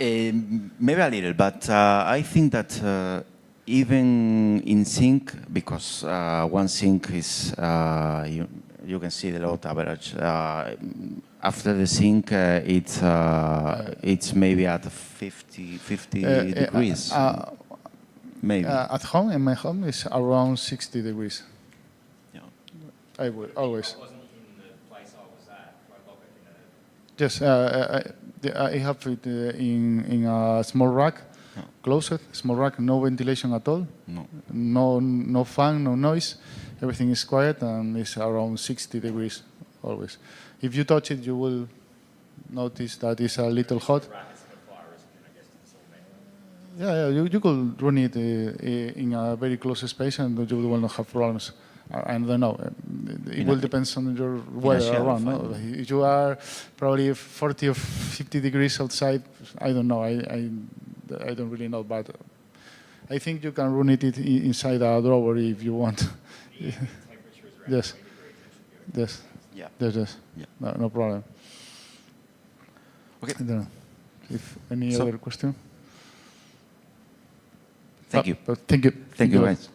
Maybe a little, but I think that even in sync, because one sync is, you can see the load average. After the sync, it's maybe at 50 degrees. Maybe. At home, in my home, it's around 60 degrees. Yeah. I would always. I wasn't in the place I was at. I got it in a... Yes, I have it in a small rack, closed, small rack, no ventilation at all, no fan, no noise. Everything is quiet and it's around 60 degrees always. If you touch it, you will notice that it's a little hot. Yeah, you could run it in a very close space and you will not have problems. I don't know. It will depend on your weather around. No? If you are probably 40 or 50 degrees outside, I don't know. I don't really know, but I think you can run it inside a drawer if you want. Yes. Yes. Yeah. Yes. Yeah. No problem. Okay. I don't know. If any other question? Thank you. Thank you. Thank you, guys.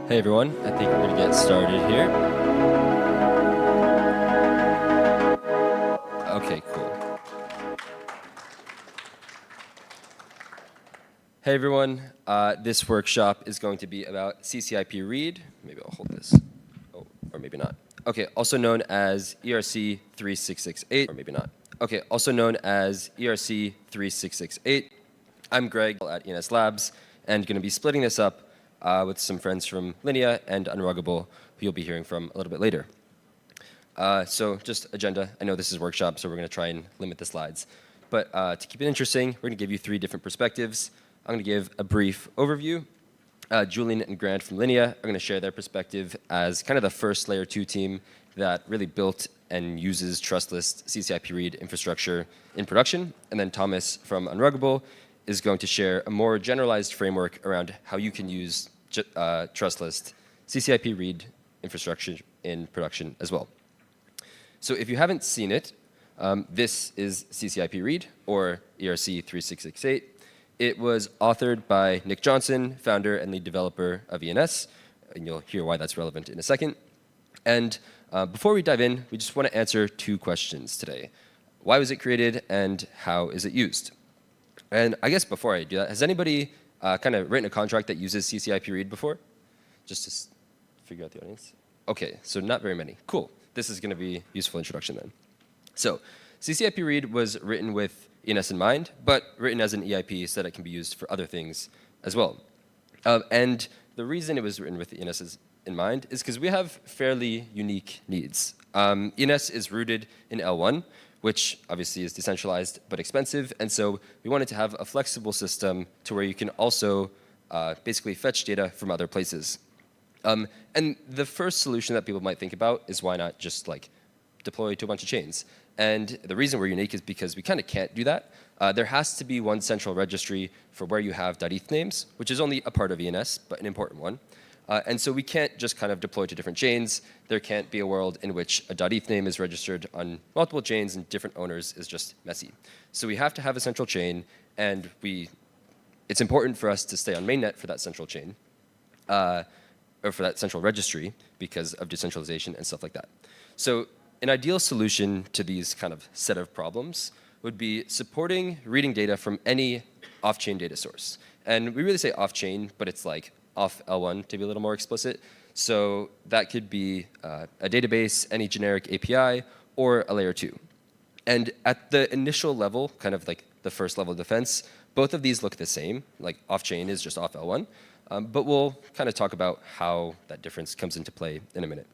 Hey everyone, I think we're going to get started here. Okay, cool. Hey everyone, this workshop is going to be about CCIP read. Maybe I'll hold this. Oh, or maybe not. Okay, also known as ERC 3668, or maybe not. Okay, also known as ERC 3668. I'm Greg at ENS Labs, and going to be splitting this up with some friends from Linea and Unruggable, who you'll be hearing from a little bit later. So just agenda. I know this is workshop, so we're going to try and limit the slides. But to keep it interesting, we're going to give you 3 different perspectives. I'm going to give a brief overview. Julian and Grant from Linea are going to share their perspective as kind of the first layer 2 team that really built and uses trustless CCIP read infrastructure in production. And then Thomas from Unruggable is going to share a more generalized framework around how you can use trustless CCIP read infrastructure in production as well. So if you haven't seen it, this is CCIP read, or ERC 3668. It was authored by Nick Johnson, founder and lead developer of ENS, and you'll hear why that's relevant in a second. And before we dive in, we just want to answer 2 questions today. Why was it created, and how is it used? And I guess before I do that, has anybody kind of written a contract that uses CCIP read before? Just to figure out the audience. Okay, so not very many. Cool. This is going to be a useful introduction then. So CCIP read was written with ENS in mind, but written as an EIP so that it can be used for other things as well. And the reason it was written with ENS in mind is because we have fairly unique needs. ENS is rooted in L1, which obviously is decentralized but expensive, and so we wanted to have a flexible system to where you can also basically fetch data from other places. And the first solution that people might think about is why not just like deploy to a bunch of chains. And the reason we're unique is because we kind of can't do that. There has to be one central registry for where you have .eth names, which is only a part of ENS, but an important one. And so we can't just kind of deploy to different chains. There can't be a world in which a .eth name is registered on multiple chains and different owners is just messy. So we have to have a central chain, and it's important for us to stay on mainnet for that central chain, or for that central registry because of decentralization and stuff like that. So an ideal solution to these kind of set of problems would be supporting reading data from any off-chain data source. And we really say off-chain, but it's like off L1 to be a little more explicit. So that could be a database, any generic API, or a layer 2. And at the initial level, kind of like the first level of defense, both of these look the same. Like off-chain is just off L1. But we'll kind of talk about how that difference comes into play in a minute.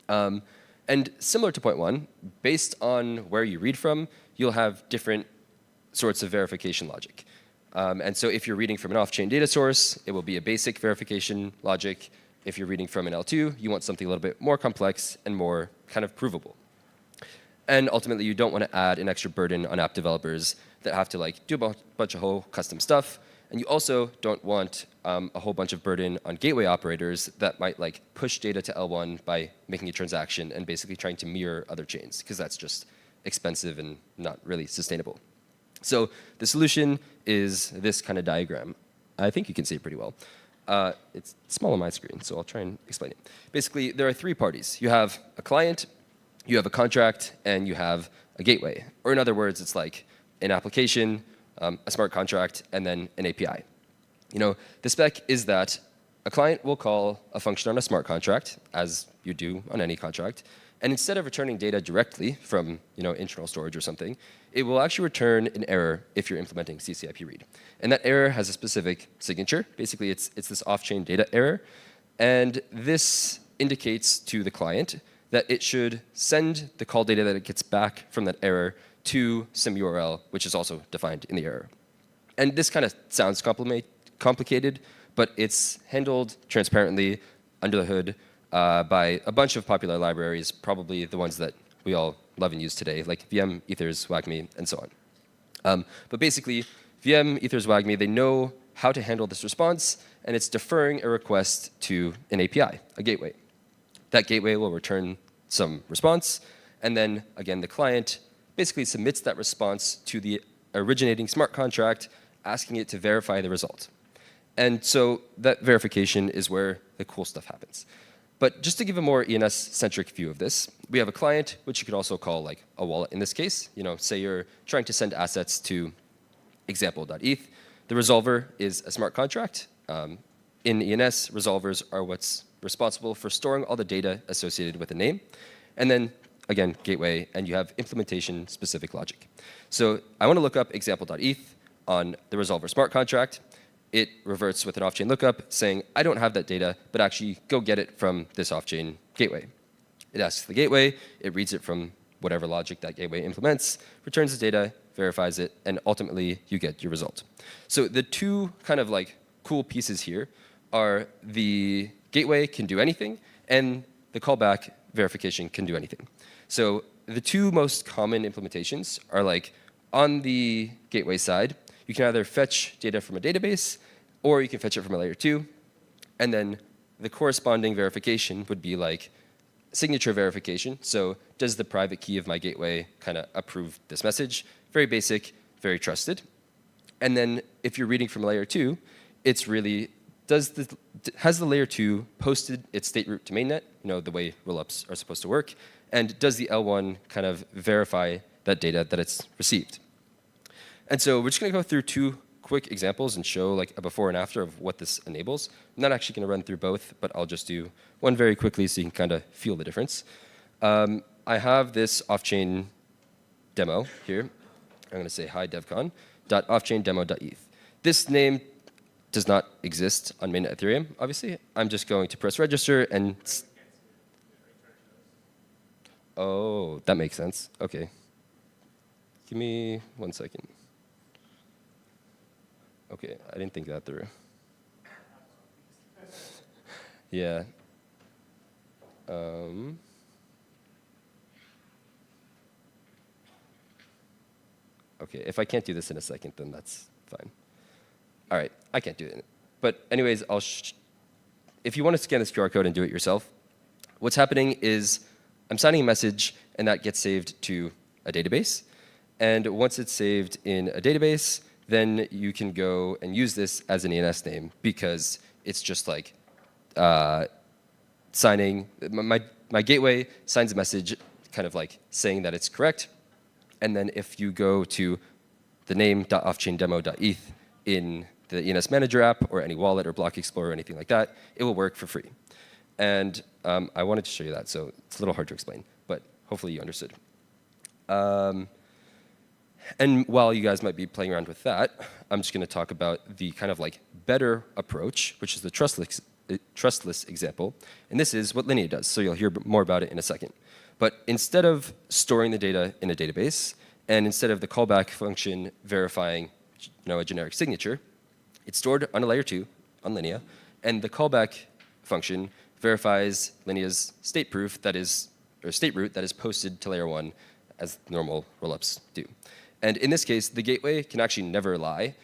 And similar to point 1, based on where you read from, you'll have different sorts of verification logic. And so if you're reading from an off-chain data source, it will be a basic verification logic. If you're reading from an L2, you want something a little bit more complex and more kind of provable. And ultimately, you don't want to add an extra burden on app developers that have to like do a bunch of whole custom stuff. And you also don't want a whole bunch of burden on gateway operators that might like push data to L1 by making a transaction and basically trying to mirror other chains, because that's just expensive and not really sustainable. So the solution is this kind of diagram. I think you can see it pretty well. It's small on my screen, so I'll try and explain it. Basically, there are 3 parties. You have a client, you have a contract, and you have a gateway. Or in other words, it's like an application, a smart contract, and then an API. You know, the spec is that a client will call a function on a smart contract, as you do on any contract, and instead of returning data directly from internal storage or something, it will actually return an error if you're implementing CCIP read. And that error has a specific signature. Basically, it's this off-chain data error. And this indicates to the client that it should send the call data that it gets back from that error to some URL, which is also defined in the error. And this kind of sounds complicated, but it's handled transparently under the hood by a bunch of popular libraries, probably the ones that we all love and use today, like VM, Ethers, WAGMI, and so on. But basically, VM, Ethers, WAGMI, they know how to handle this response, and it's deferring a request to an API, a gateway. That gateway will return some response, and then, again, the client basically submits that response to the originating smart contract, asking it to verify the result. And so that verification is where the cool stuff happens. But just to give a more ENS-centric view of this, we have a client, which you could also call like a wallet in this case. You know, say you're trying to send assets to example.eth. The resolver is a smart contract. In ENS, resolvers are what's responsible for storing all the data associated with a name. And then, again, gateway, and you have implementation-specific logic. So I want to look up example.eth on the resolver smart contract. It reverts with an off-chain lookup saying, I don't have that data, but actually go get it from this off-chain gateway. It asks the gateway, it reads it from whatever logic that gateway implements, returns the data, verifies it, and ultimately you get your result. So the two kind of like cool pieces here are the gateway can do anything, and the callback verification can do anything. So the two most common implementations are like on the gateway side, you can either fetch data from a database, or you can fetch it from a layer 2. And then the corresponding verification would be like signature verification. So does the private key of my gateway kind of approve this message? Very basic, very trusted. And then if you're reading from layer 2, it's really, has the layer 2 posted its state root to mainnet, you know, the way rollups are supposed to work? And does the L1 kind of verify that data that it's received? And so we're just going to go through two quick examples and show like a before and after of what this enables. I'm not actually going to run through both, but I'll just do one very quickly so you can kind of feel the difference. I have this off-chain demo here. I'm going to say hi devcon.offchaindemo.eth. This name does not exist on mainnet Ethereum, obviously. I'm just going to press register and... Oh, that makes sense. OK. Give me 1 second. OK, I didn't think that through. Yeah. OK, if I can't do this in a second, then that's fine. All right, I can't do it. But anyways, if you want to scan this QR code and do it yourself, what's happening is I'm signing a message, and that gets saved to a database. And once it's saved in a database, then you can go and use this as an ENS name, because it's just like signing, my gateway signs a message kind of like saying that it's correct. And then if you go to the name.offchaindemo.eth in the ENS Manager app or any wallet or Block Explorer or anything like that, it will work for free. And I wanted to show you that, so it's a little hard to explain, but hopefully you understood. And while you guys might be playing around with that, I'm just going to talk about the kind of like better approach, which is the trustless example. And this is what Linea does, so you'll hear more about it in a second. But instead of storing the data in a database, and instead of the callback function verifying a generic signature, it's stored on a layer 2 on Linea, and the callback function verifies Linea's state proof that is, or state root that is posted to layer 1 as normal rollups do. And in this case, the gateway can actually never lie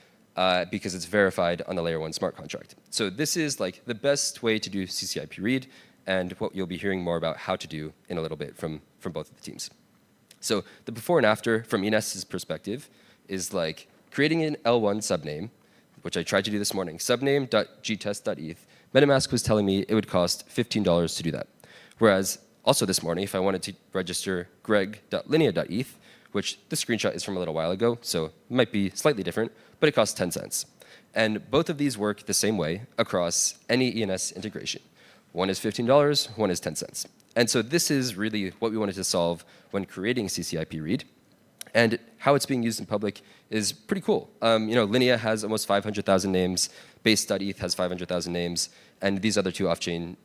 because it's verified on the layer 1 smart contract. So this is like the best way to do CCIP read, and what you'll be hearing more about how to do in a little bit from both of the teams. So the before and after from ENS's perspective is like creating an L1 subname, which I tried to do this morning, subname.gtest.eth. MetaMask was telling me it would cost $15 to do that. Whereas also this morning, if I wanted to register greg.linea.eth, which this screenshot is from a little while ago, so it might be slightly different, but it costs 10 cents. And both of these work the same way across any ENS integration. One is $15, one is 10 cents. And so this is really what we wanted to solve when creating CCIP read. And how it's being used in public is pretty cool. Linea has almost 500,000 names, base.eth has 500,000 names, and these other two off-chain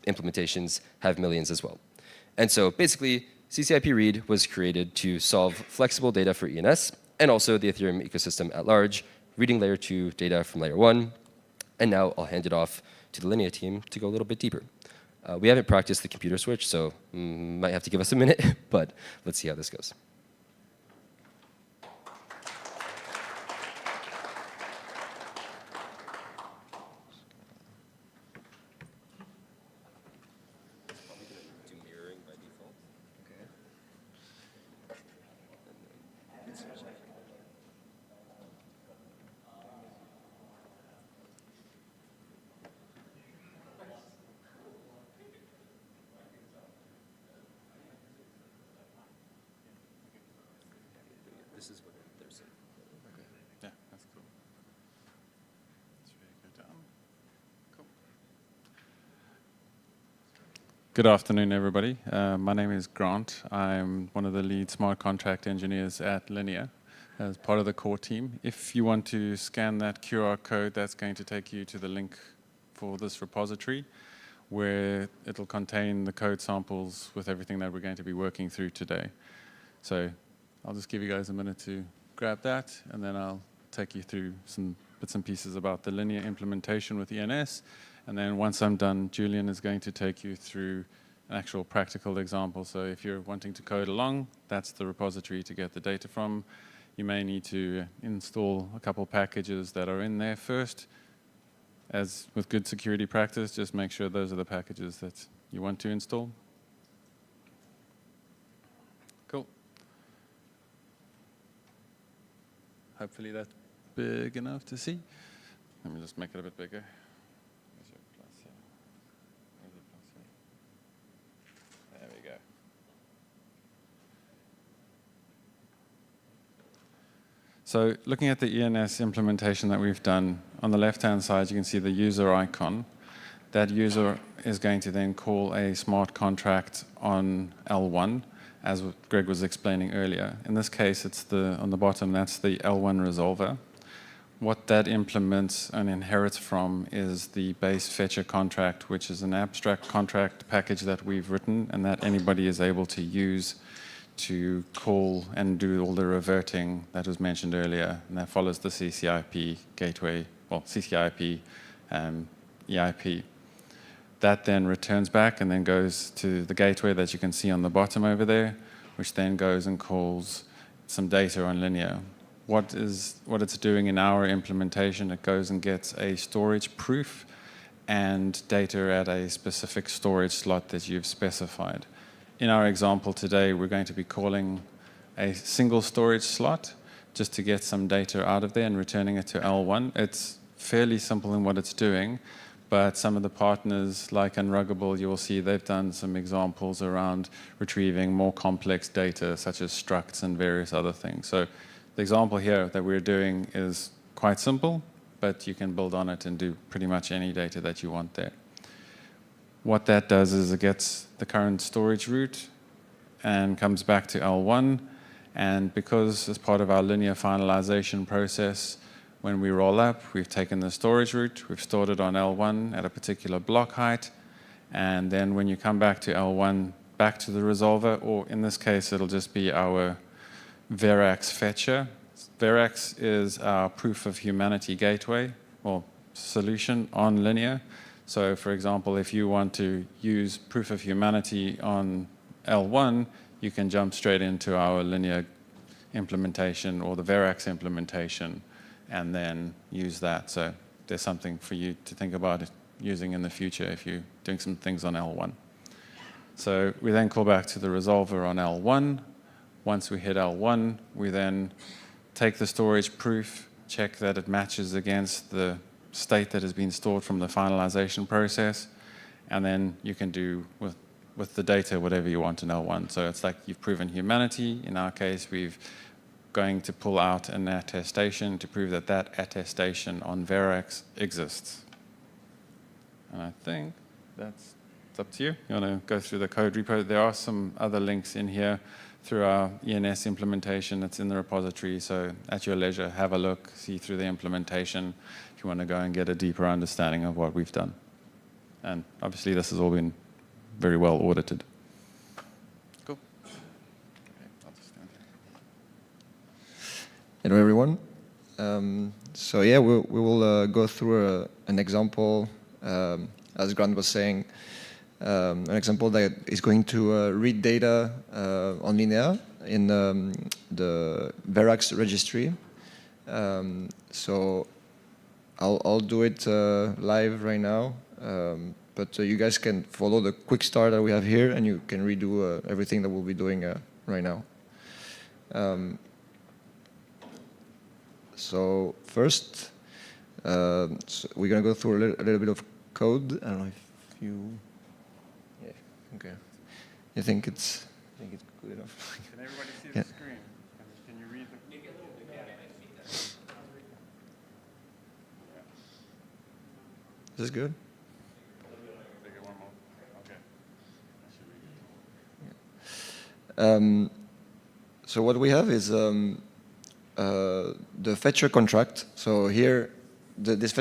implementations have millions as well. And so basically, CCIP read was created to solve flexible data for ENS and also the Ethereum ecosystem at large, reading layer 2 data from layer 1. And now I'll hand it off to the Linea team to go a little bit deeper. We haven't practiced the computer switch, so might have to give us a minute, but let's see how this goes. this is what they're saying. Okay. Yeah, that's cool. Should we go down? Cool. Good afternoon, everybody. My name is Grant. I'm one of the lead smart contract engineers at Linea as part of the core team. If you want to scan that QR code, that's going to take you to the link for this repository, where it'll contain the code samples with everything that we're going to be working through today. So I'll just give you guys a minute to grab that, and then I'll take you through some bits and pieces about the Linea implementation with ENS. And then once I'm done, Julian is going to take you through an actual practical example. So if you're wanting to code along, that's the repository to get the data from. You may need to install a couple packages that are in there first. As with good security practice, just make sure those are the packages that you want to install. Cool. Hopefully that's big enough to see. Let me just make it a bit bigger. Where's your plus here? Where's your plus here? There we go. So looking at the ENS implementation that we've done, on the left-hand side, you can see the user icon. That user is going to then call a smart contract on L1, as Greg was explaining earlier. In this case, it's on the bottom, that's the L1 resolver. What that implements and inherits from is the base fetcher contract, which is an abstract contract package that we've written and that anybody is able to use to call and do all the reverting that was mentioned earlier, and that follows the CCIP gateway, well, CCIP EIP. That then returns back and then goes to the gateway that you can see on the bottom over there, which then goes and calls some data on Linea. What it's doing in our implementation, it goes and gets a storage proof and data at a specific storage slot that you've specified. In our example today, we're going to be calling a single storage slot just to get some data out of there and returning it to L1. It's fairly simple in what it's doing, but some of the partners like Unruggable, you will see they've done some examples around retrieving more complex data such as structs and various other things. So the example here that we're doing is quite simple, but you can build on it and do pretty much any data that you want there. What that does is it gets the current storage route and comes back to L1. And because as part of our linear finalization process, when we roll up, we've taken the storage route, we've stored it on L1 at a particular block height. And then when you come back to L1, back to the resolver, or in this case, it'll just be our Verax fetcher. Verax is our proof of humanity gateway or solution on Linea. So for example, if you want to use proof of humanity on L1, you can jump straight into our Linea implementation or the Verax implementation and then use that. So there's something for you to think about using in the future if you're doing some things on L1. So we then call back to the resolver on L1. Once we hit L1, we then take the storage proof, check that it matches against the state that has been stored from the finalization process, and then you can do with the data whatever you want in L1. So it's like you've proven humanity. In our case, we've going to pull out an attestation to prove that that attestation on Verax exists. And I think it's up to you. You want to go through the code repo? There are some other links in here through our ENS implementation that's in the repository. So at your leisure, have a look, see through the implementation if you want to go and get a deeper understanding of what we've done. And obviously this has all been very well audited. Cool. Okay, I'll just stand here. Hello, everyone. So yeah, we will go through an example, as Grant was saying, an example that is going to read data on Linea in the Verax registry. So I'll do it live right now, but you guys can follow the quick start that we have here, and you can redo everything that we'll be doing right now. So first, so we're going to go through a little bit of code. I don't know if you... Okay. You think it's good enough? Can everybody see yeah. the screen? Can you read the... this good? So what we have is the fetcher contract. So here, this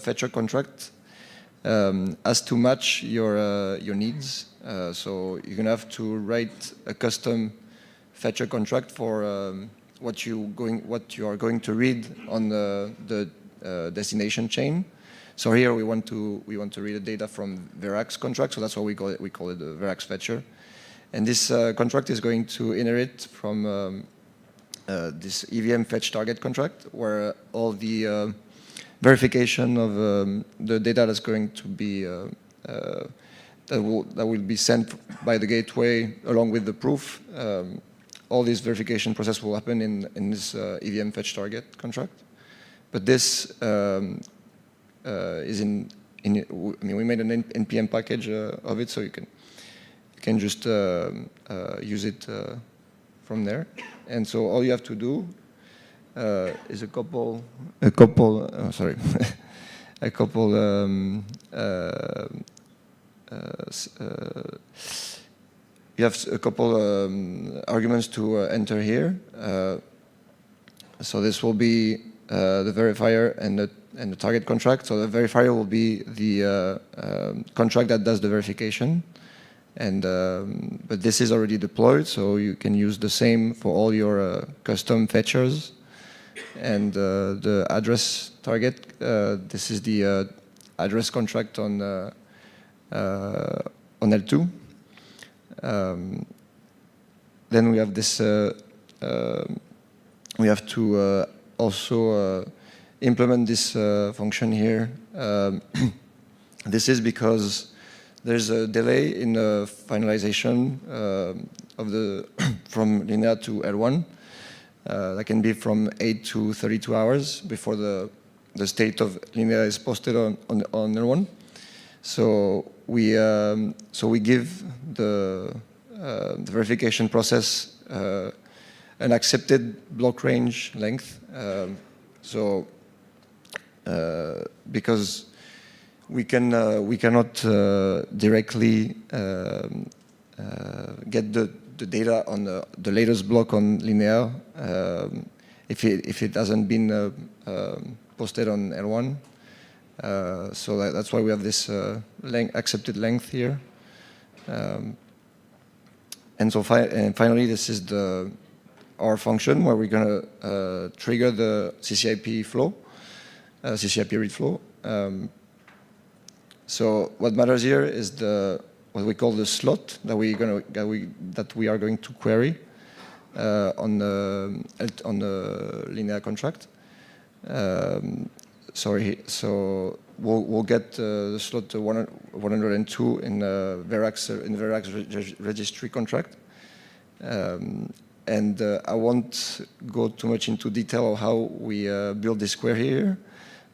fetcher contract has to match your needs. So you're gonna have to write a custom fetcher contract for what you are going to read on the destination chain. So here we want to read the data from Verax contract. So that's why we call it the Verax fetcher. And this contract is going to inherit from this EVM fetch target contract, where all the verification of the data that's going to be that will be sent by the gateway along with the proof. All this verification process will happen in this EVM fetch target contract. But this is in I mean, we made an NPM package of it, so you can just use it from there. And so all you have to do is a couple you have a couple arguments to enter here. So this will be the verifier and the target contract. So the verifier will be the contract that does the verification. And but this is already deployed, so you can use the same for all your custom fetchers. And the address target, this is the address contract on L2. Then we have this. We have to also implement this function here. This is because there's a delay in the finalization of the from Linea to L1. That can be from 8 to 32 hours before the state of Linea is posted on L1. So we give the verification process an accepted block range length. Because we cannot directly get the data on the latest block on Linea if it hasn't been posted on L1. So that's why we have this accepted length here. And so finally, this is our function where we're going to trigger the CCIP flow, CCIP read flow. So what matters here is what we call the slot that we are going to query on the Linea contract. So we'll get the slot 102 in the Verax registry contract. And I won't go too much into detail of how we build this query here.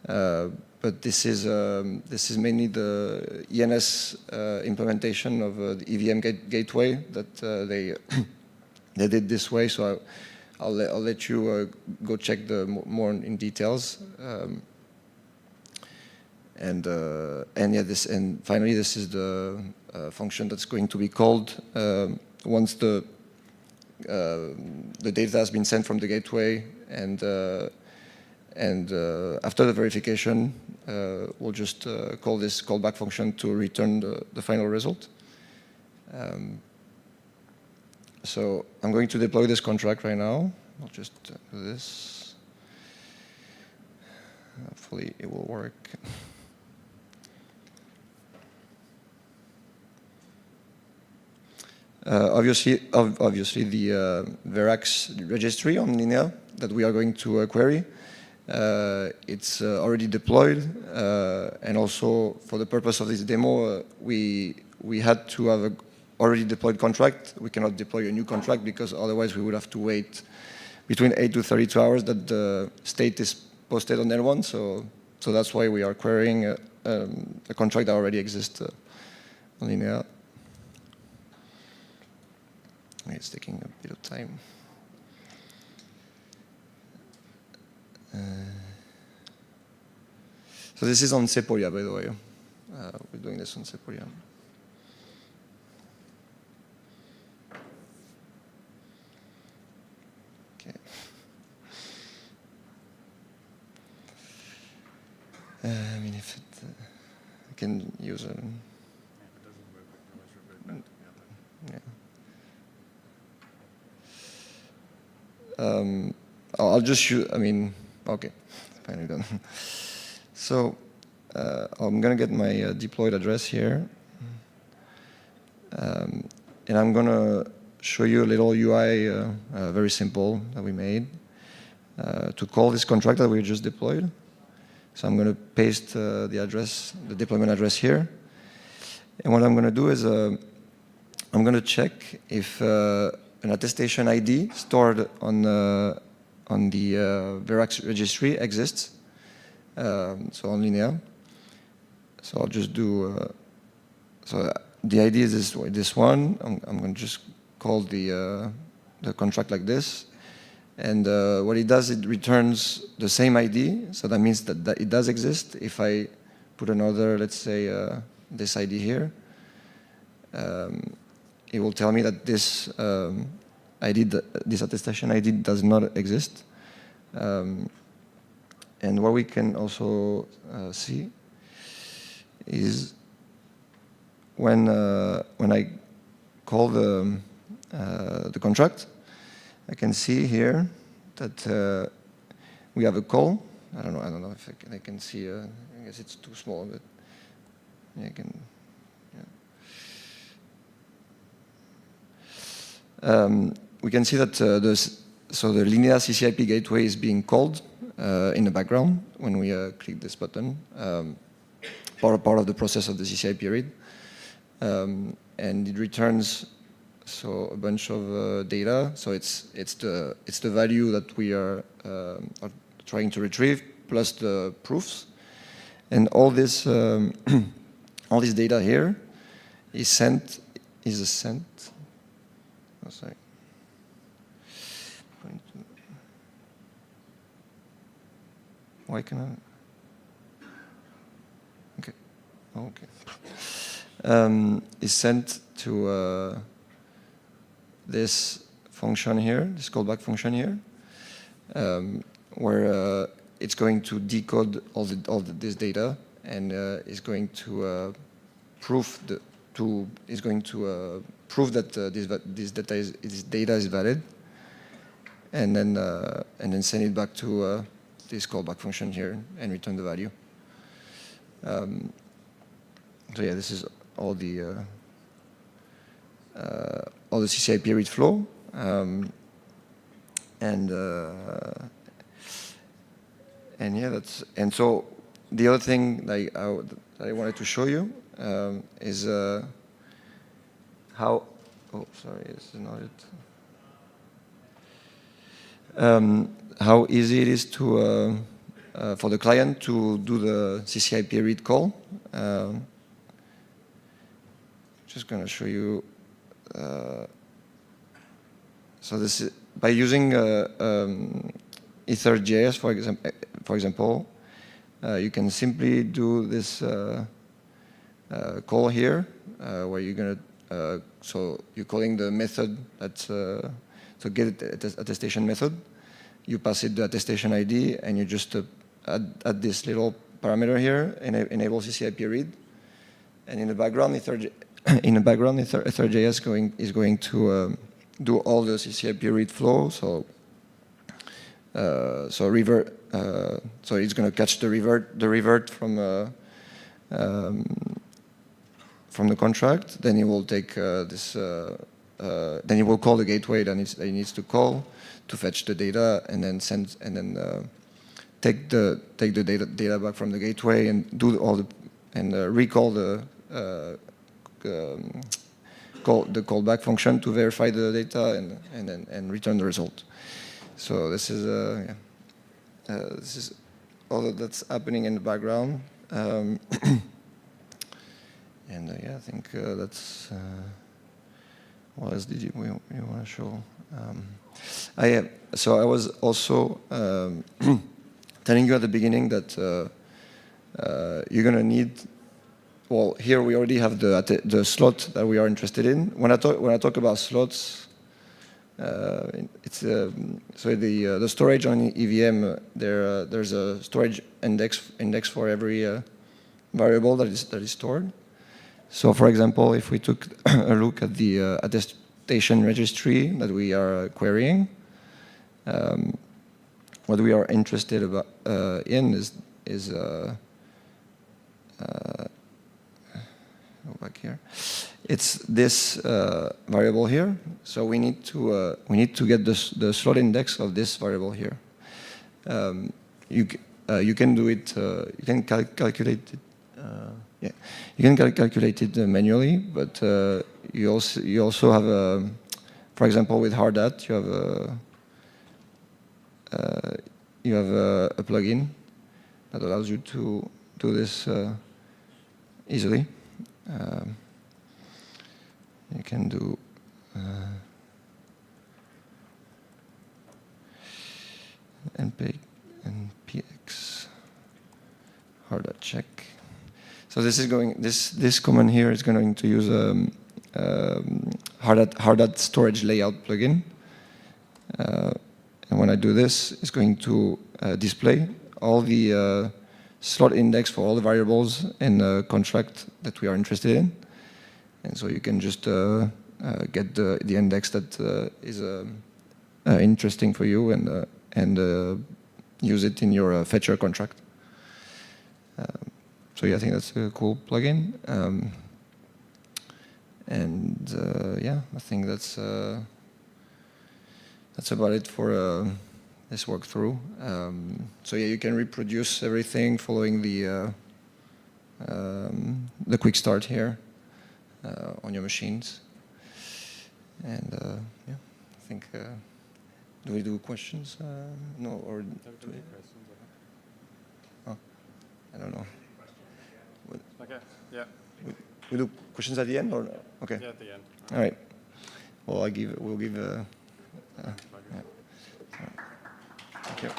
But this is mainly the ENS implementation of the EVM gateway that they did this way. So I'll let you go check more in details. And finally, this is the function that's going to be called once the data has been sent from the gateway, and after the verification, we'll just call this callback function to return the final result. So I'm going to deploy this contract right now. I'll just do this. Hopefully it will work. Obviously, the Verax registry on Linea that we are going to query, it's already deployed, and also for the purpose of this demo, we had to have an already deployed contract. We cannot deploy a new contract because otherwise we would have to wait between 8 to 32 hours that the state is posted on L1. So that's why we are querying a contract that already exists on Linea. It's taking a bit of time. So So this is on Sepolia, by the way. We're doing this on Sepolia. Okay. I mean, if it, I can use a... Yeah. I'll just shoot, I mean, okay, finally done. So I'm going to get my deployed address here. And I'm going to show you a little UI, very simple, that we made to call this contract that we just deployed. So I'm going to paste the address, the deployment address here. And what I'm going to do is I'm going to check if an attestation ID stored on the Verax registry exists. So on Linea. So I'll just do, so the ID is this one. I'm going to just call the contract like this. And what it does, it returns the same ID. So that means that it does exist. If I put another, let's say, this ID here, it will tell me that this this attestation ID does not exist. And what we can also see is when I call the contract, I can see here that we have a call. I don't know if I can see. I guess it's too small, but yeah, I can. Yeah. We can see that the Linea CCIP gateway is being called in the background when we click this button. Part of the process of the CCIP read, and it returns a bunch of data. So it's the value that we are trying to retrieve plus the proofs, and all this all this data here is sent. Oh, sorry. Why can I? Okay. Okay. Is sent to this function here, this callback function here, where it's going to decode all this data and is going to prove that this data is valid, and then send it back to this callback function here and return the value. So yeah, this is all the CCIP read flow, and yeah, so the other thing that I wanted to show you is how. Oh, sorry, this is not it. How easy it is to for the client to do the CCIP read call. Just going to show you. So this is by using Ether.js, for example, you can simply do this call here, where you're going to so you're calling the method that's so get attestation method. You pass it the attestation ID, and you just add this little parameter here, and enable CCIP read. And in the background, Ether.js is going to do all the CCIP read flow. So revert. So it's going to catch the revert from the contract. Then it will take this. Then it will call the gateway that it needs to call to fetch the data, and then take the data back from the gateway and do all the recall the callback function to verify the data and return the result. So this is all that's happening in the background, and yeah, I think that's. What else did you want to show? So I was also telling you at the beginning that you're going to need, well, here we already have the slot that we are interested in. When I talk about slots, it's so the storage on EVM. There's a storage index for every variable that is stored. So, for example, if we took a look at the attestation registry that we are querying, what we are interested in is go back here. It's this variable here. So we need to get the slot index of this variable here. You can do it. You can calculate it. Yeah, you can calculate it manually, but you also have for example, with Hardat, you have a plugin that allows you to do this easily. You can do npx Hardat check. So this is going. This command here is going to use Hardat storage layout plugin. And when I do this, it's going to display all the slot index for all the variables in the contract that we are interested in. And so you can just get the index that is interesting for you and use it in your fetcher contract. So yeah, I think that's a cool plugin. Yeah, I think that's about it for this walkthrough. So yeah, you can reproduce everything following the quick start here on your machines. And yeah, I think do we do questions? No, or do we? Oh, I don't know. Okay. Yeah. We do questions at the end, or okay? Yeah, at the end. All right. Well, we'll give. Yeah. Thank you.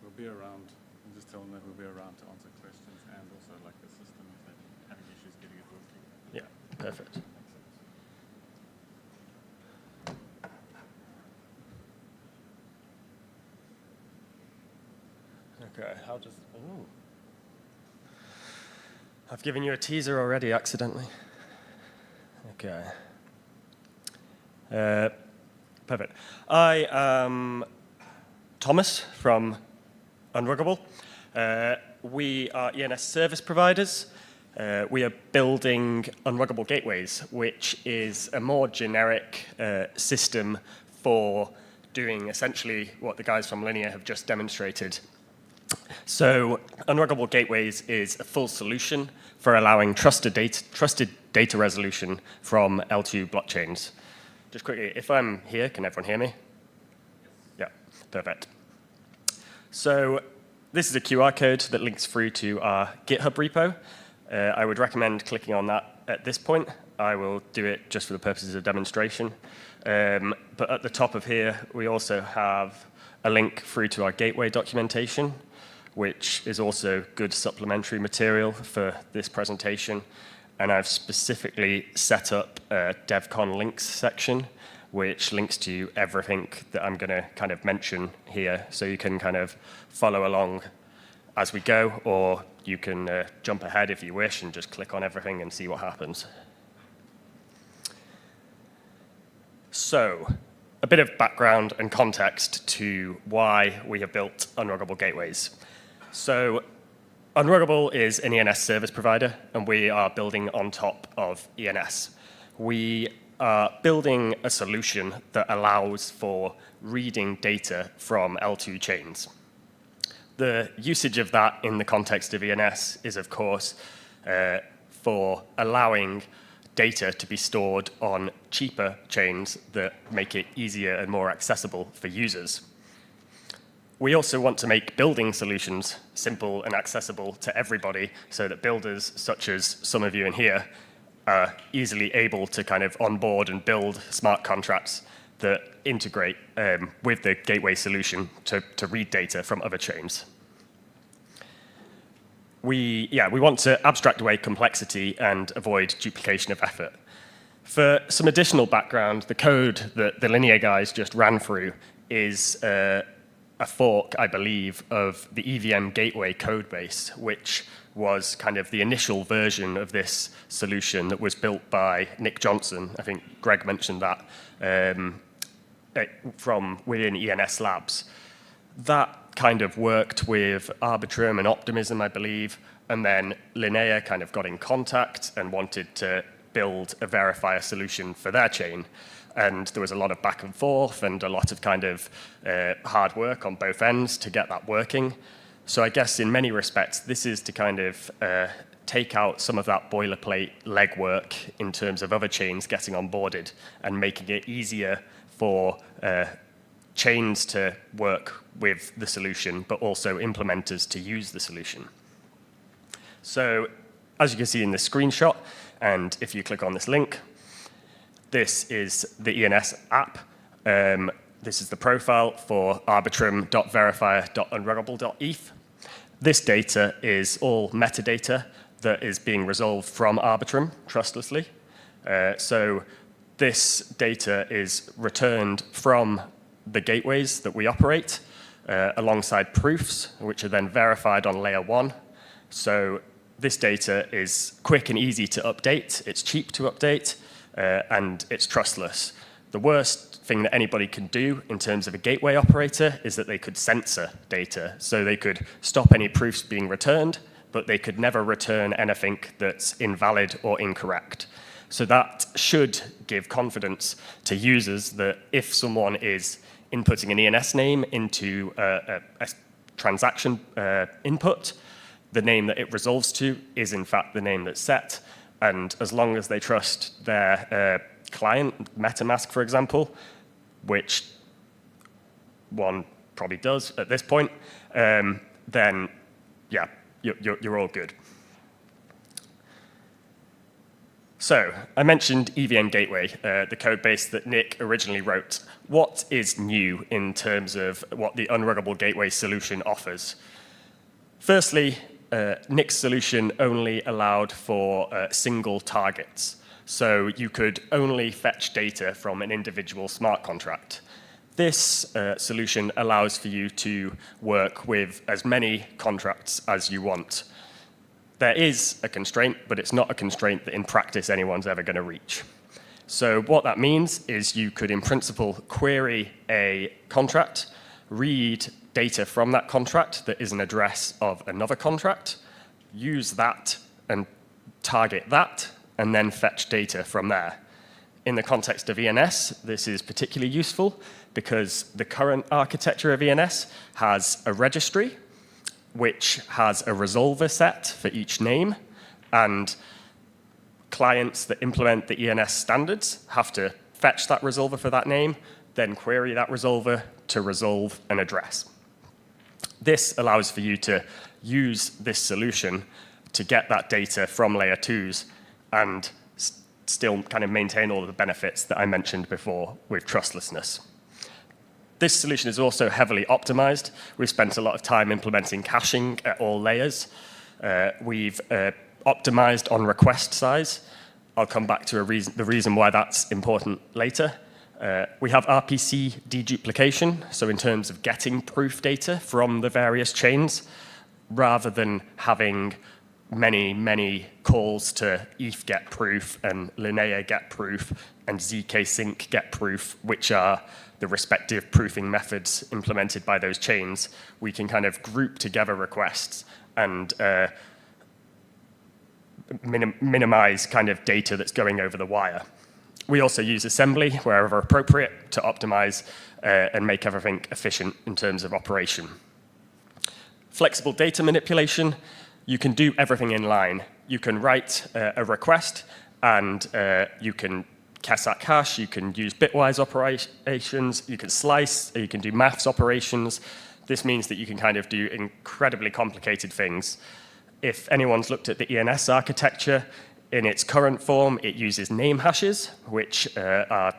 We'll be around. Just tell them that we'll be around to answer questions and also like the system if they're having issues getting it working. Yeah, perfect. Okay, how does... Ooh. I've given you a teaser already accidentally. Okay. Perfect. I am Thomas from Unruggable. We are ENS service providers. We are building Unruggable gateways, which is a more generic system for doing essentially what the guys from Linea have just demonstrated. So Unruggable Gateways is a full solution for allowing trusted data resolution from L2 blockchains. Just quickly, if I'm here, can everyone hear me? Yeah, perfect. So this is a QR code that links through to our GitHub repo. I would recommend clicking on that at this point. I will do it just for the purposes of demonstration. But at the top of here, we also have a link through to our gateway documentation, which is also good supplementary material for this presentation. And I've specifically set up a Devcon links section, which links to everything that I'm going to kind of mention here. So you can kind of follow along as we go, or you can jump ahead if you wish and just click on everything and see what happens. So a bit of background and context to why we have built Unruggable Gateways. So Unruggable is an ENS service provider, and we are building on top of ENS. We are building a solution that allows for reading data from L2 chains. The usage of that in the context of ENS is, of course, for allowing data to be stored on cheaper chains that make it easier and more accessible for users. We also want to make building solutions simple and accessible to everybody so that builders, such as some of you in here, are easily able to kind of onboard and build smart contracts that integrate with the gateway solution to read data from other chains. We want to abstract away complexity and avoid duplication of effort. For some additional background, the code that the Linea guys just ran through is a fork, I believe, of the EVM gateway code base, which was kind of the initial version of this solution that was built by Nick Johnson. I think Greg mentioned that from within ENS Labs. That kind of worked with Arbitrum and Optimism, I believe, and then Linea kind of got in contact and wanted to build a verifier solution for their chain. And there was a lot of back and forth and a lot of kind of hard work on both ends to get that working. So I guess in many respects, this is to kind of take out some of that boilerplate legwork in terms of other chains getting onboarded and making it easier for chains to work with the solution, but also implementers to use the solution. So as you can see in this screenshot, and if you click on this link, this is the ENS app. This is the profile for arbitrum.verifier.unruggable.eth. This data is all metadata that is being resolved from Arbitrum trustlessly. So this data is returned from the gateways that we operate alongside proofs, which are then verified on layer 1. So this data is quick and easy to update, it's cheap to update, and it's trustless. The worst thing that anybody can do in terms of a gateway operator is that they could censor data. So they could stop any proofs being returned, but they could never return anything that's invalid or incorrect. So that should give confidence to users that if someone is inputting an ENS name into a transaction input, the name that it resolves to is in fact the name that's set. And as long as they trust their client, MetaMask, for example, which one probably does at this point, then yeah, you're all good. So I mentioned EVM Gateway, the code base that Nick originally wrote. What is new in terms of what the Unruggable Gateway solution offers? Firstly, Nick's solution only allowed for single targets. So you could only fetch data from an individual smart contract. This solution allows for you to work with as many contracts as you want. There is a constraint, but it's not a constraint that in practice anyone's ever going to reach. So what that means is you could in principle query a contract, read data from that contract that is an address of another contract, use that and target that, and then fetch data from there. In the context of ENS, this is particularly useful because the current architecture of ENS has a registry which has a resolver set for each name, and clients that implement the ENS standards have to fetch that resolver for that name, then query that resolver to resolve an address. This allows for you to use this solution to get that data from layer 2s and still kind of maintain all of the benefits that I mentioned before with trustlessness. This solution is also heavily optimized. We've spent a lot of time implementing caching at all layers. We've optimized on request size. I'll come back to the reason why that's important later. We have RPC deduplication, so in terms of getting proof data from the various chains, rather than having many calls to ETH get proof and Linea get proof and ZK sync get proof, which are the respective proofing methods implemented by those chains. We can kind of group together requests and minimize kind of data that's going over the wire. We also use assembly wherever appropriate to optimize and make everything efficient in terms of operation. Flexible data manipulation, you can do everything in line. You can write a request and you can Kessak hash, you can use bitwise operations, you can slice, you can do maths operations. This means that you can kind of do incredibly complicated things. If anyone's looked at the ENS architecture, in its current form, it uses name hashes, which are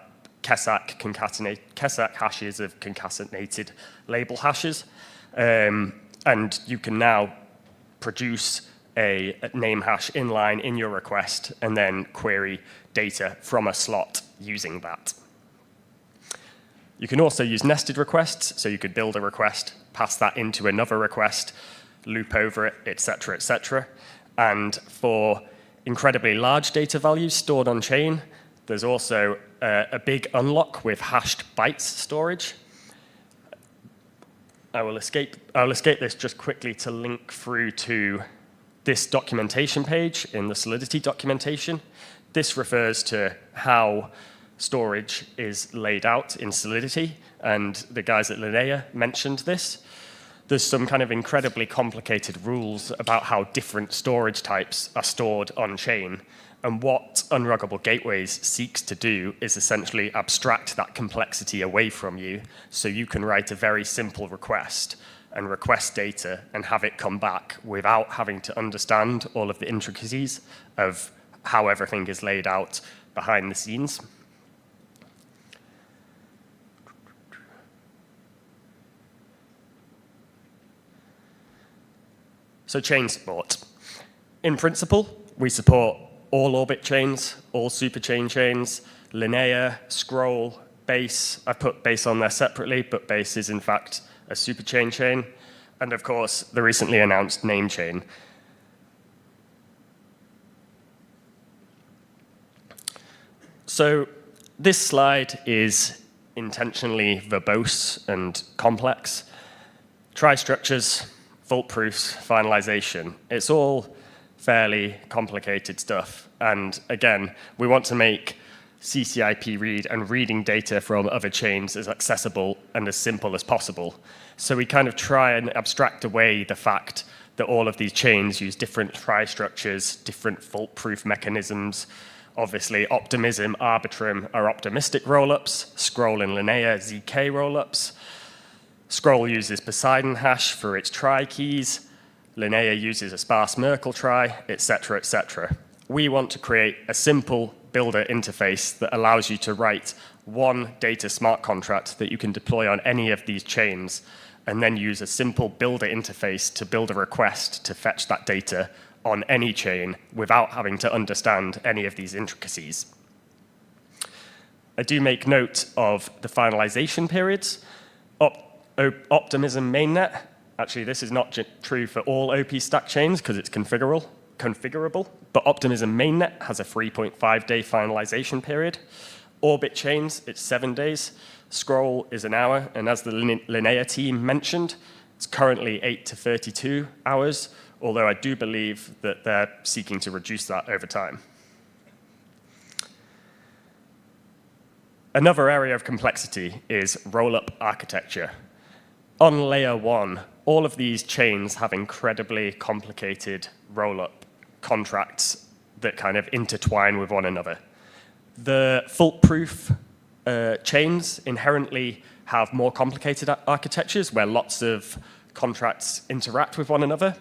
Kesak hashes of concatenated label hashes. And you can now produce a name hash inline in your request and then query data from a slot using that. You can also use nested requests, so you could build a request, pass that into another request, loop over it, etc., etc. And for incredibly large data values stored on chain, there's also a big unlock with hashed bytes storage. I'll escape this just quickly to link through to this documentation page in the Solidity documentation. This refers to how storage is laid out in Solidity, and the guys at Linea mentioned this. There's some kind of incredibly complicated rules about how different storage types are stored on chain, and what Unruggable Gateways seeks to do is essentially abstract that complexity away from you, so you can write a very simple request and request data and have it come back without having to understand all of the intricacies of how everything is laid out behind the scenes. So chain support. In principle, we support all orbit chains, all superchain chains, Linea, Scroll, Base. I put Base on there separately, but Base is in fact a superchain chain. And of course, the recently announced name chain. So this slide is intentionally verbose and complex. Try structures, fault proofs, finalization. It's all fairly complicated stuff. And again, we want to make CCIP read and reading data from other chains as accessible and as simple as possible. So we kind of try and abstract away the fact that all of these chains use different try structures, different fault-proof mechanisms. Obviously, Optimism, Arbitrum are optimistic rollups, Scroll and Linea, ZK rollups. Scroll uses Poseidon hash for its try keys. Linea uses a sparse Merkle try, etc., etc. We want to create a simple builder interface that allows you to write one data smart contract that you can deploy on any of these chains, and then use a simple builder interface to build a request to fetch that data on any chain without having to understand any of these intricacies. I do make note of the finalization periods. Optimism mainnet, actually this is not true for all OP stack chains because it's configurable, but Optimism mainnet has a 3.5-day finalization period. Orbit chains, it's 7 days. Scroll is an hour, and as the Linea team mentioned, it's currently 8 to 32 hours, although I do believe that they're seeking to reduce that over time. Another area of complexity is roll-up architecture. On layer 1, all of these chains have incredibly complicated roll-up contracts that kind of intertwine with one another. The fault-proof chains inherently have more complicated architectures where lots of contracts interact with one another.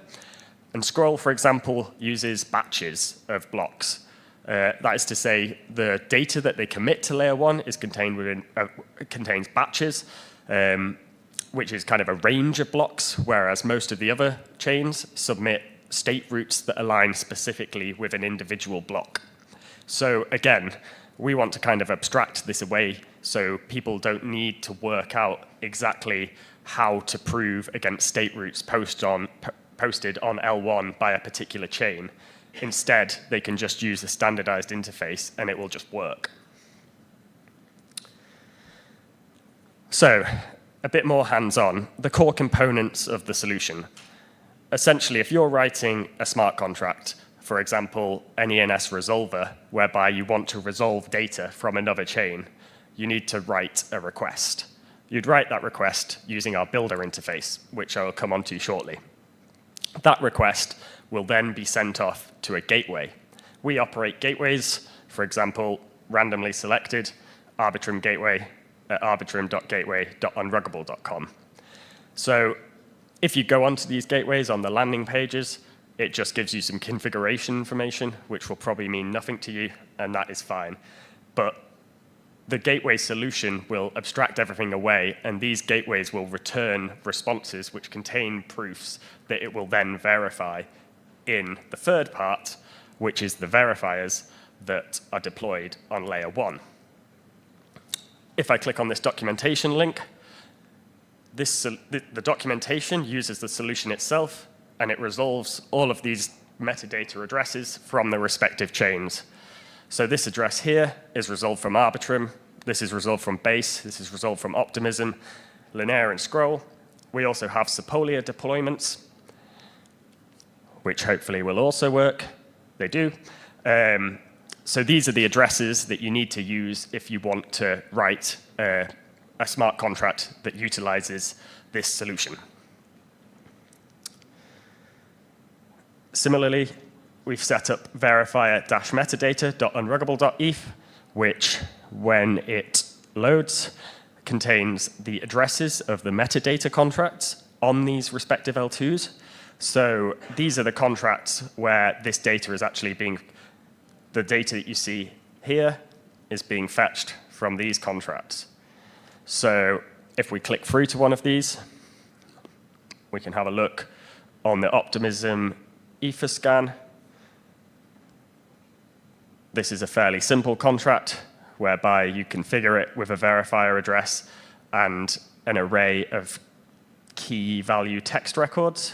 And Scroll, for example, uses batches of blocks. That is to say, the data that they commit to layer 1 is contains batches, which is kind of a range of blocks, whereas most of the other chains submit state roots that align specifically with an individual block. So again, we want to kind of abstract this away so people don't need to work out exactly how to prove against state roots posted on L1 by a particular chain. Instead, they can just use a standardized interface and it will just work. So, a bit more hands-on, the core components of the solution. Essentially, if you're writing a smart contract, for example, an ENS resolver, whereby you want to resolve data from another chain, you need to write a request. You'd write that request using our builder interface, which I'll come onto shortly. That request will then be sent off to a gateway. We operate gateways, for example, randomly selected, Arbitrum gateway at arbitrum.gateway.unruggable.com. So if you go onto these gateways on the landing pages, it just gives you some configuration information, which will probably mean nothing to you, and that is fine. But the gateway solution will abstract everything away, and these gateways will return responses which contain proofs that it will then verify in the third part, which is the verifiers that are deployed on layer 1. If I click on this documentation link, the documentation uses the solution itself, and it resolves all of these metadata addresses from the respective chains. So this address here is resolved from Arbitrum. This is resolved from Base. This is resolved from Optimism, Linea, and Scroll. We also have Sepolia deployments, which hopefully will also work. They do. So these are the addresses that you need to use if you want to write a smart contract that utilizes this solution. Similarly, we've set up verifier-metadata.unruggable.eth, which, when it loads, contains the addresses of the metadata contracts on these respective L2s. So these are the contracts where this data is actually being, the data that you see here is being fetched from these contracts. So if we click through to one of these, we can have a look on the Optimism Etherscan. This is a fairly simple contract whereby you configure it with a verifier address and an array of key value text records.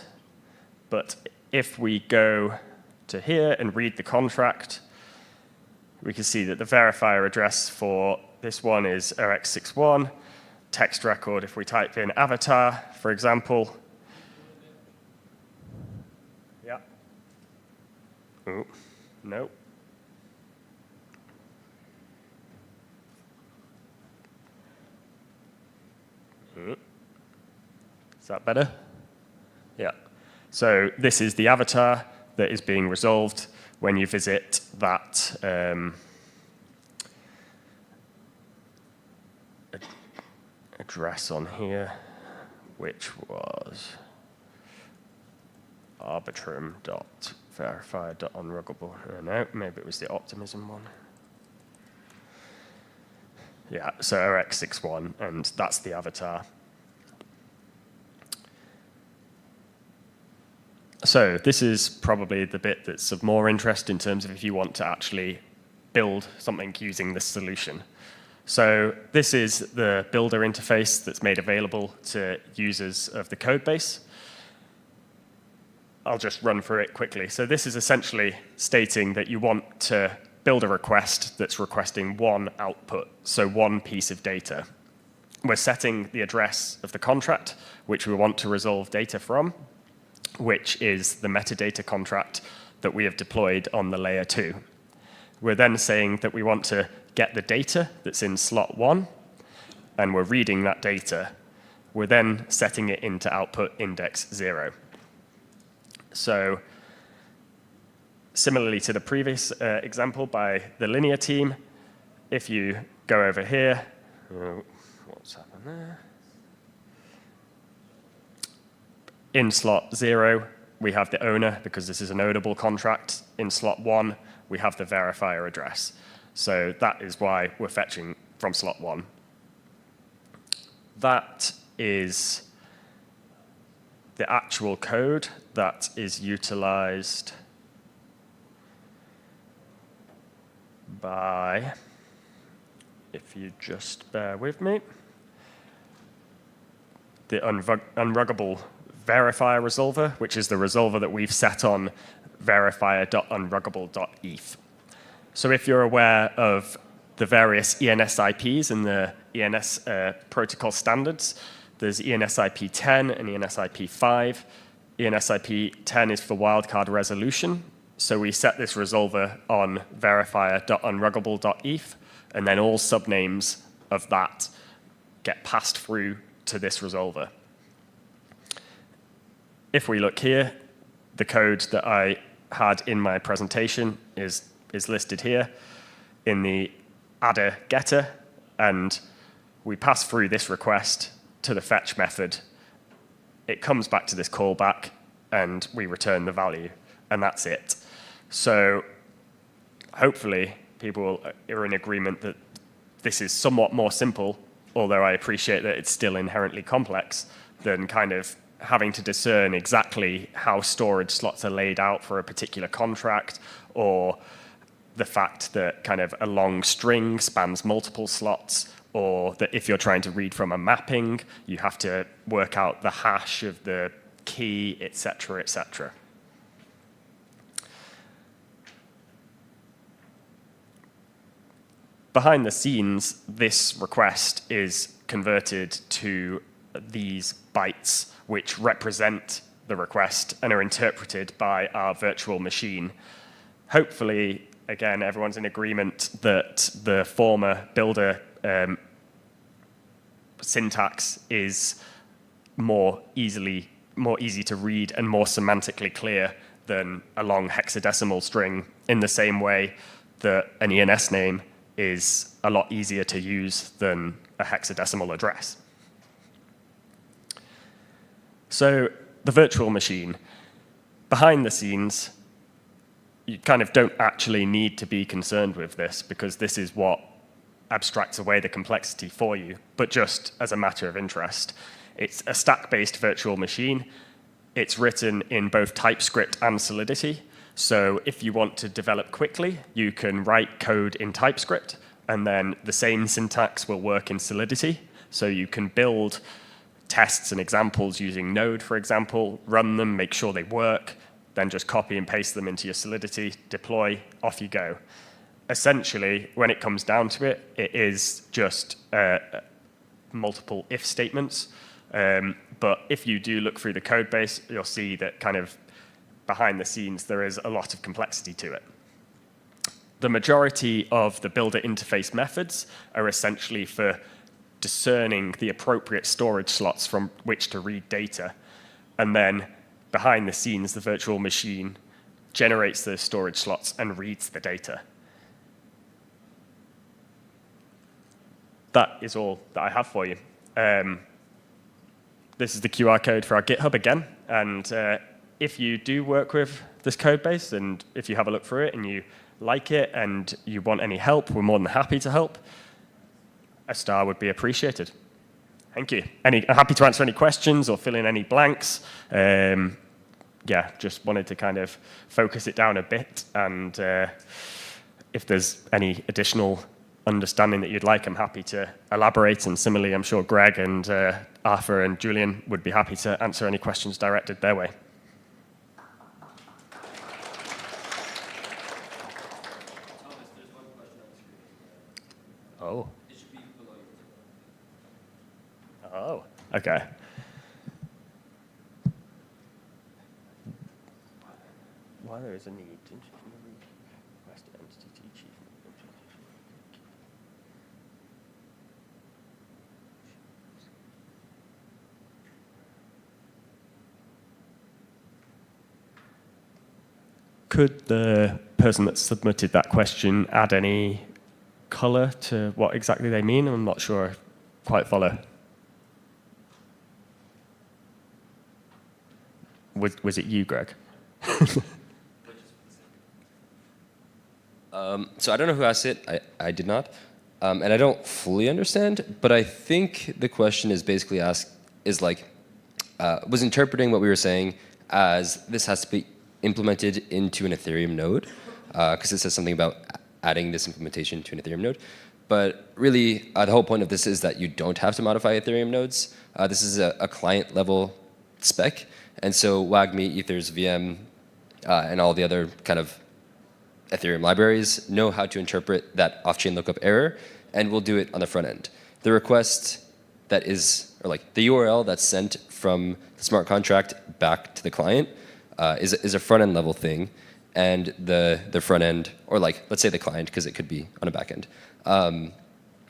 But if we go to here and read the contract, we can see that the verifier address for this one is OX61. Text record, if we type in avatar, for example. Yeah. Ooh, no. Is that better? Yeah. So this is the avatar that is being resolved when you visit that address on here, which was arbitrum.verifier.unruggable. No, maybe it was the Optimism one. Yeah, so OX61, and that's the avatar. So this is probably the bit that's of more interest in terms of if you want to actually build something using this solution. So this is the builder interface that's made available to users of the code base. I'll just run through it quickly. So this is essentially stating that you want to build a request that's requesting one output, so one piece of data. We're setting the address of the contract, which we want to resolve data from, which is the metadata contract that we have deployed on the layer 2. We're then saying that we want to get the data that's in slot 1, and we're reading that data. We're then setting it into output index 0. So similarly to the previous example by the Linea team, if you go over here, what's happened there? In slot 0, we have the owner, because this is an ownable contract. In slot 1, we have the verifier address. So that is why we're fetching from slot 1. That is the actual code that is utilized by, if you just bear with me, the Unruggable verifier resolver, which is the resolver that we've set on verifier.unruggable.eth. So if you're aware of the various ENS IPs and the ENS protocol standards, there's ENS IP 10 and ENS IP 5. ENS IP 10 is for wildcard resolution. So we set this resolver on verifier.unruggable.eth, and then all subnames of that get passed through to this resolver. If we look here, the code that I had in my presentation is listed here in the adder getter, and we pass through this request to the fetch method. It comes back to this callback, and we return the value, and that's it. So hopefully people are in agreement that this is somewhat more simple, although I appreciate that it's still inherently complex, than kind of having to discern exactly how storage slots are laid out for a particular contract, or the fact that kind of a long string spans multiple slots, or that if you're trying to read from a mapping, you have to work out the hash of the key, etc., etc. Behind the scenes, this request is converted to these bytes, which represent the request and are interpreted by our virtual machine. Hopefully, again, everyone's in agreement that the former builder syntax is more easy to read and more semantically clear than a long hexadecimal string, in the same way that an ENS name is a lot easier to use than a hexadecimal address. So the virtual machine, behind the scenes, you kind of don't actually need to be concerned with this, because this is what abstracts away the complexity for you, but just as a matter of interest. It's a stack-based virtual machine. It's written in both TypeScript and Solidity. So if you want to develop quickly, you can write code in TypeScript, and then the same syntax will work in Solidity. So you can build tests and examples using Node, for example, run them, make sure they work, then just copy and paste them into your Solidity, deploy, off you go. Essentially, when it comes down to it, it is just multiple if statements. But if you do look through the code base, you'll see that kind of behind the scenes, there is a lot of complexity to it. The majority of the builder interface methods are essentially for discerning the appropriate storage slots from which to read data. And then behind the scenes, the virtual machine generates those storage slots and reads the data. That is all that I have for you. This is the QR code for our GitHub again. And if you do work with this code base, and if you have a look through it and you like it and you want any help, we're more than happy to help. A star would be appreciated. Thank you. I'm happy to answer any questions or fill in any blanks. Yeah, just wanted to kind of focus it down a bit. And if there's any additional understanding that you'd like, I'm happy to elaborate. And similarly, I'm sure Greg and Arthur and Julian would be happy to answer any questions directed their way. Oh. Oh, okay. Why there is a need to request entity chief. Could the person that submitted that question add any color to what exactly they mean? I'm not sure I quite follow. Was it you, Greg? So I don't know who asked it. I did not. And I don't fully understand, but I think the question is basically was interpreting what we were saying as this has to be implemented into an Ethereum node, because it says something about adding this implementation to an Ethereum node. But really, the whole point of this is that you don't have to modify Ethereum nodes. This is a client level spec. And so WAGMI, Ether's VM, and all the other kind of Ethereum libraries know how to interpret that off-chain lookup error, and we'll do it on the front end. The request that is, or like the URL that's sent from the smart contract back to the client is a front-end level thing, and the front end, or like, let's say the client, because it could be on a back end,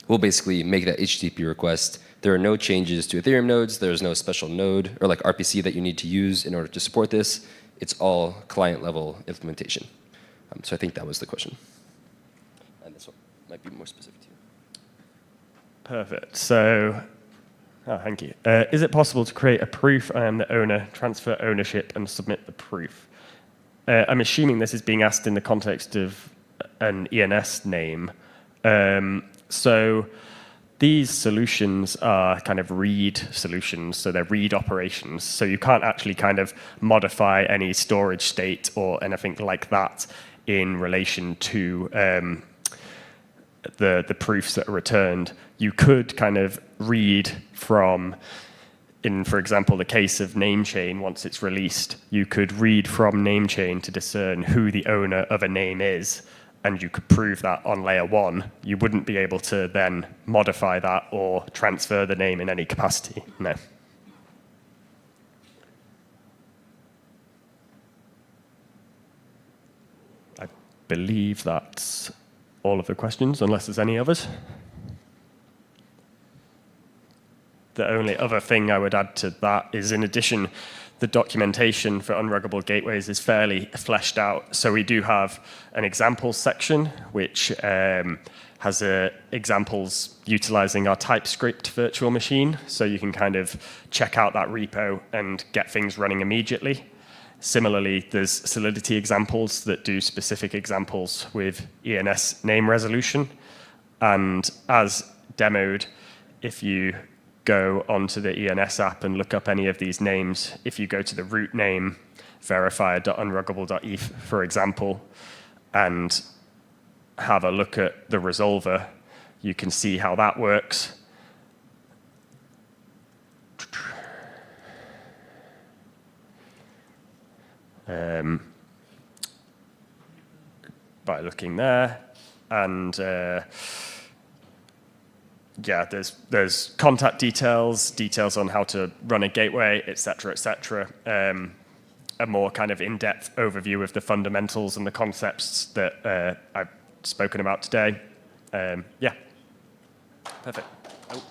will basically make that HTTP request. There are no changes to Ethereum nodes. There's no special node or like RPC that you need to use in order to support this. It's all client level implementation. So I think that was the question. And this one might be more specific to you. Perfect. So, thank you. Is it possible to create a proof I am the owner, transfer ownership, and submit the proof? I'm assuming this is being asked in the context of an ENS name. So these solutions are kind of read solutions, so they're read operations. So you can't actually kind of modify any storage state or anything like that in relation to the proofs that are returned. You could kind of read from, in, for example, the case of name chain, once it's released, you could read from name chain to discern who the owner of a name is, and you could prove that on layer 1. You wouldn't be able to then modify that or transfer the name in any capacity, no. I believe that's all of the questions, unless there's any others. The only other thing I would add to that is, in addition, the documentation for unruggable gateways is fairly fleshed out. So we do have an examples section, which has examples utilizing our TypeScript virtual machine. So you can kind of check out that repo and get things running immediately. Similarly, there's Solidity examples that do specific examples with ENS name resolution. And as demoed, if you go onto the ENS app and look up any of these names, if you go to the root name, verifier.unruggable.eth, for example, and have a look at the resolver, you can see how that works. By looking there, and yeah, there's contact details on how to run a gateway, etc., etc. A more kind of in-depth overview of the fundamentals and the concepts that I've spoken about today. Yeah, perfect. Oh.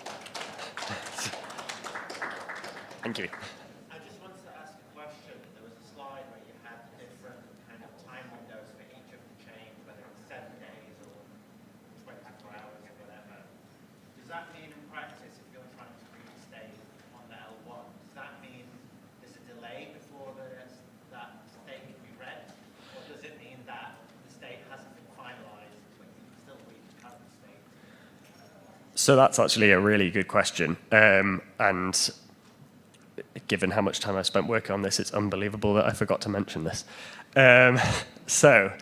Thank you. I just wanted to ask a question. There was a slide where you had the different kind of time windows for each of the chains, whether it's 7 days or 24 hours or whatever. Does that mean in practice, if you're trying to read a state on the L1, does that mean there's a delay before that state can be read? Or does it mean that the state hasn't been finalized, but you can still read the current state? So that's actually a really good question. And given how much time I've spent working on this, it's unbelievable that I forgot to mention this. So,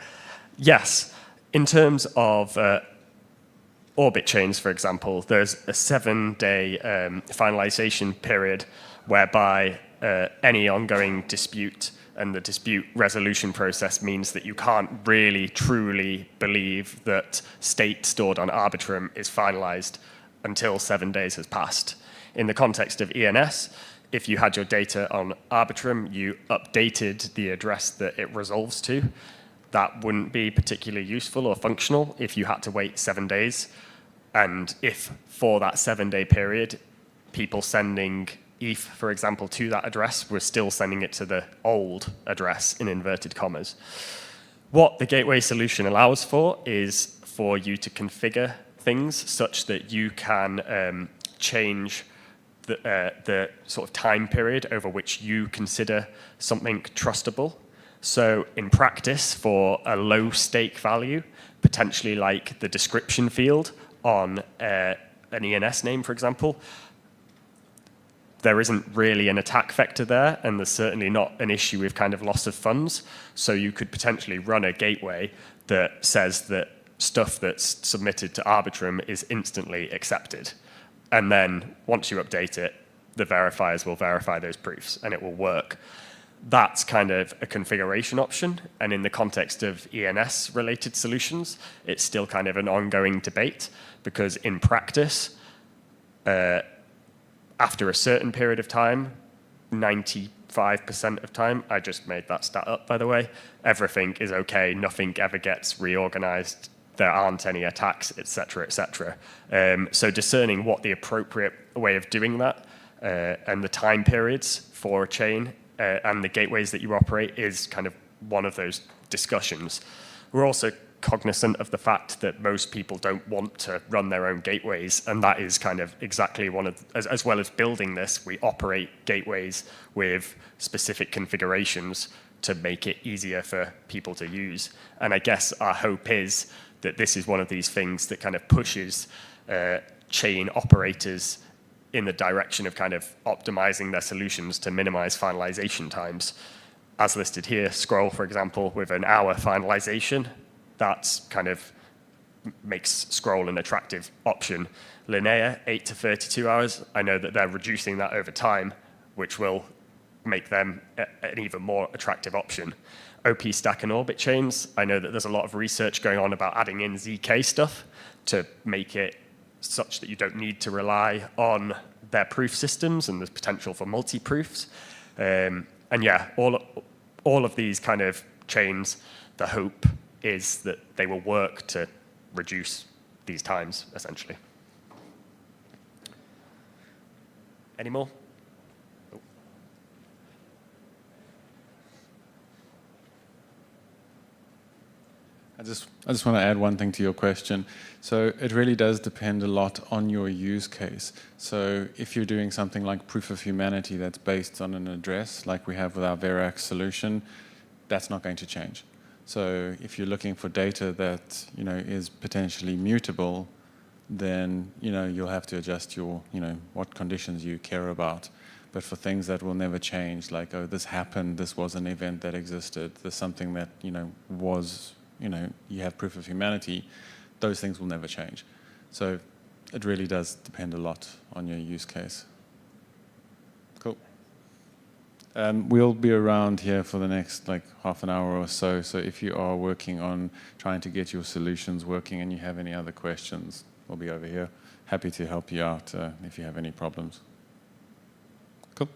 yes, in terms of orbit chains, for example, there's a 7-day finalization period whereby any ongoing dispute and the dispute resolution process means that you can't really truly believe that state stored on Arbitrum is finalized until 7 days has passed. In the context of ENS, if you had your data on Arbitrum, you updated the address that it resolves to. That wouldn't be particularly useful or functional if you had to wait 7 days. And if for that 7-day period, people sending ETH, for example, to that address were still sending it to the old address in inverted commas. What the gateway solution allows for is for you to configure things such that you can change the sort of time period over which you consider something trustable. So in practice, for a low stake value, potentially like the description field on an ENS name, for example, there isn't really an attack vector there, and there's certainly not an issue with kind of loss of funds. So you could potentially run a gateway that says that stuff that's submitted to Arbitrum is instantly accepted. And then once you update it, the verifiers will verify those proofs and it will work. That's kind of a configuration option. And in the context of ENS related solutions, it's still kind of an ongoing debate, because in practice, after a certain period of time, 95% of time, I just made that stat up, by the way, everything is okay, nothing ever gets reorganized, there aren't any attacks, etc., etc. So discerning what the appropriate way of doing that and the time periods for a chain and the gateways that you operate is kind of one of those discussions. We're also cognizant of the fact that most people don't want to run their own gateways, and that is kind of exactly one of, as well as building this, we operate gateways with specific configurations to make it easier for people to use. And I guess our hope is that this is one of these things that kind of pushes chain operators in the direction of kind of optimizing their solutions to minimize finalization times. As listed here, Scroll, for example, with an hour finalization, that's kind of makes Scroll an attractive option. Linea, 8 to 32 hours, I know that they're reducing that over time, which will make them an even more attractive option. OP Stack and Orbit chains, I know that there's a lot of research going on about adding in ZK stuff to make it such that you don't need to rely on their proof systems and there's potential for multi-proofs. And yeah, all of these kind of chains, the hope is that they will work to reduce these times, essentially. Any more? I just want to add one thing to your question. So it really does depend a lot on your use case. So if you're doing something like proof of humanity that's based on an address, like we have with our Verax solution, that's not going to change. So if you're looking for data that is potentially mutable, then you'll have to adjust your what conditions you care about. But for things that will never change, like this happened, this was an event that existed, there's something that was. You have proof of humanity, those things will never change. So it really does depend a lot on your use case. Cool. We'll be around here for the next half an hour or so. So if you are working on trying to get your solutions working and you have any other questions, we'll be over here. Happy to help you out if you have any problems. Cool.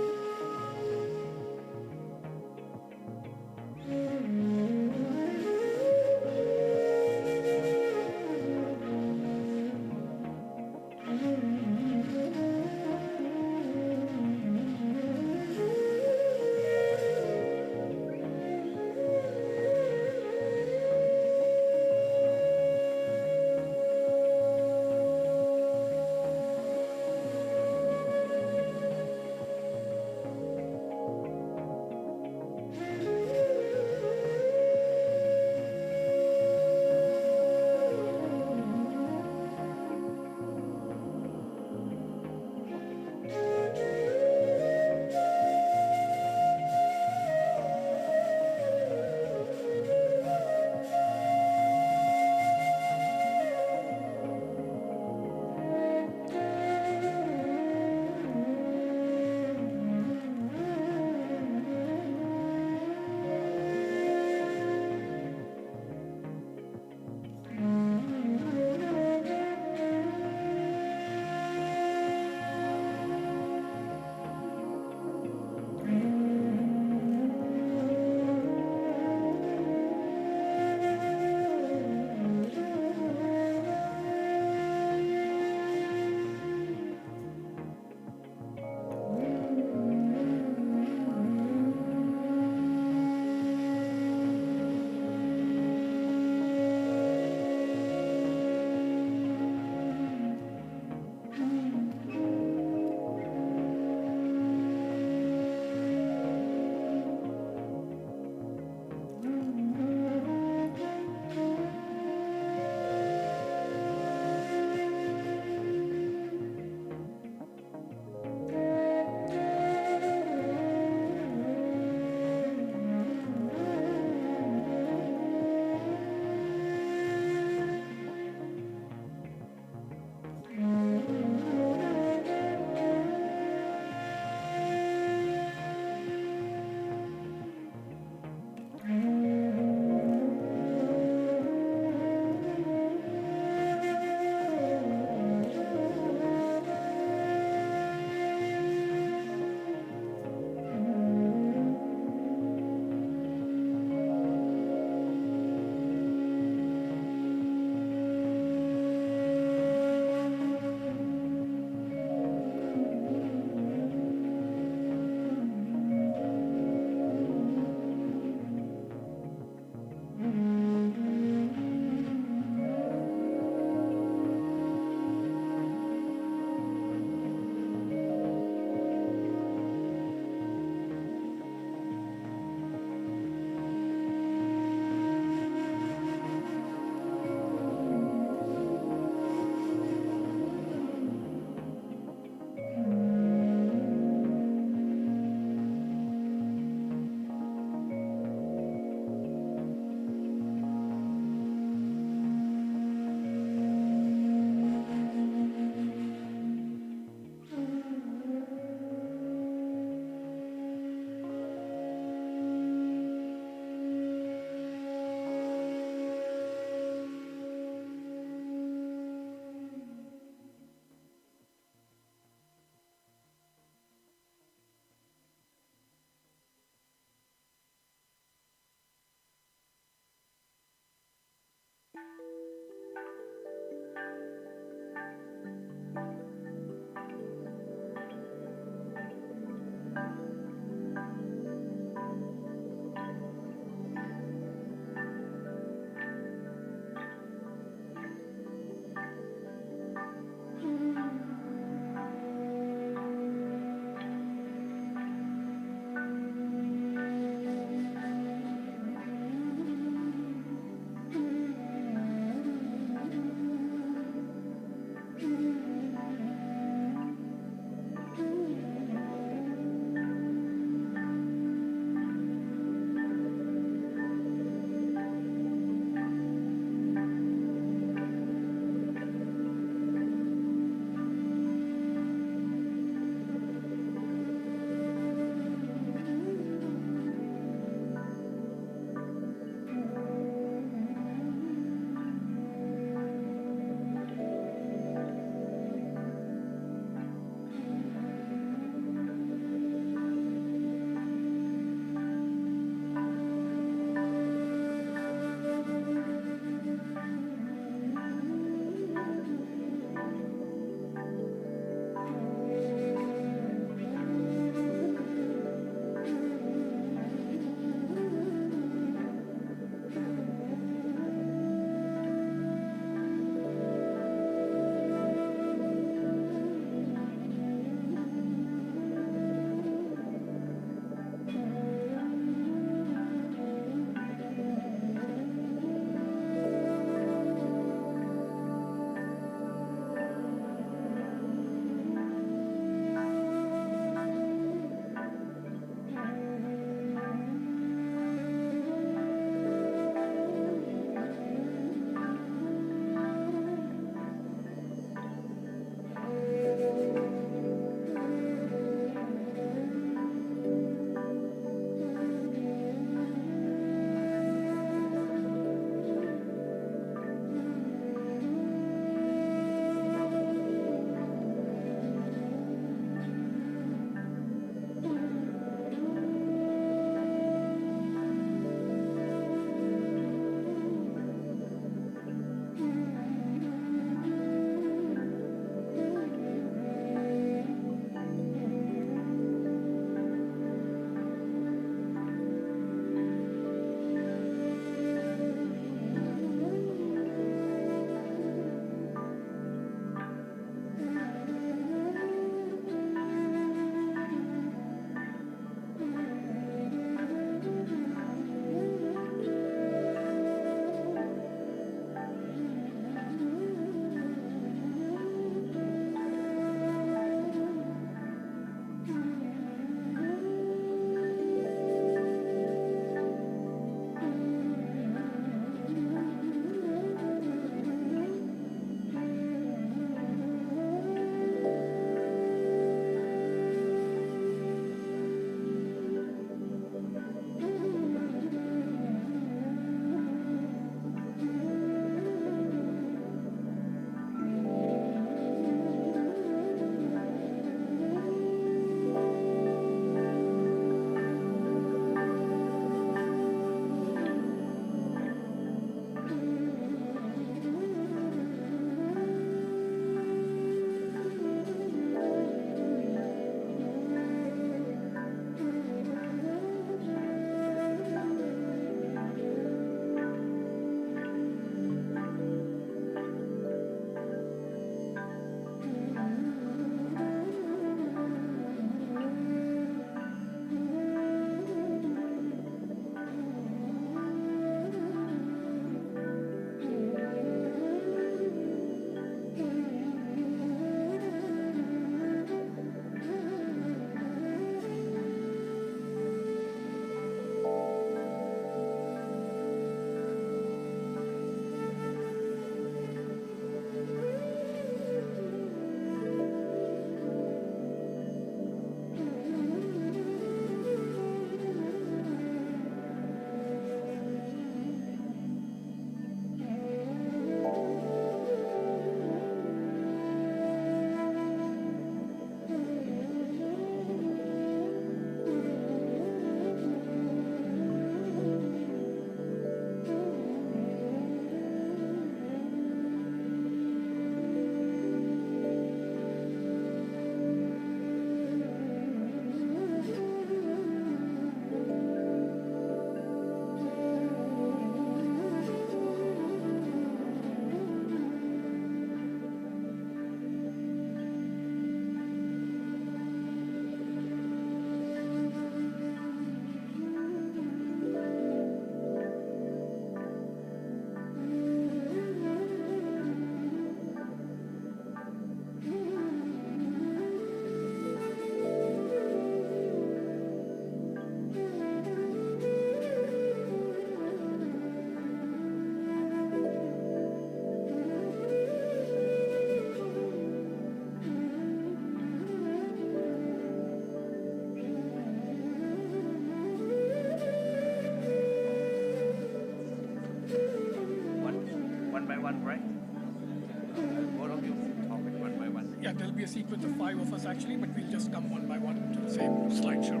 a sequence of 5 of us actually, but we'll just come one by one to the same slideshow.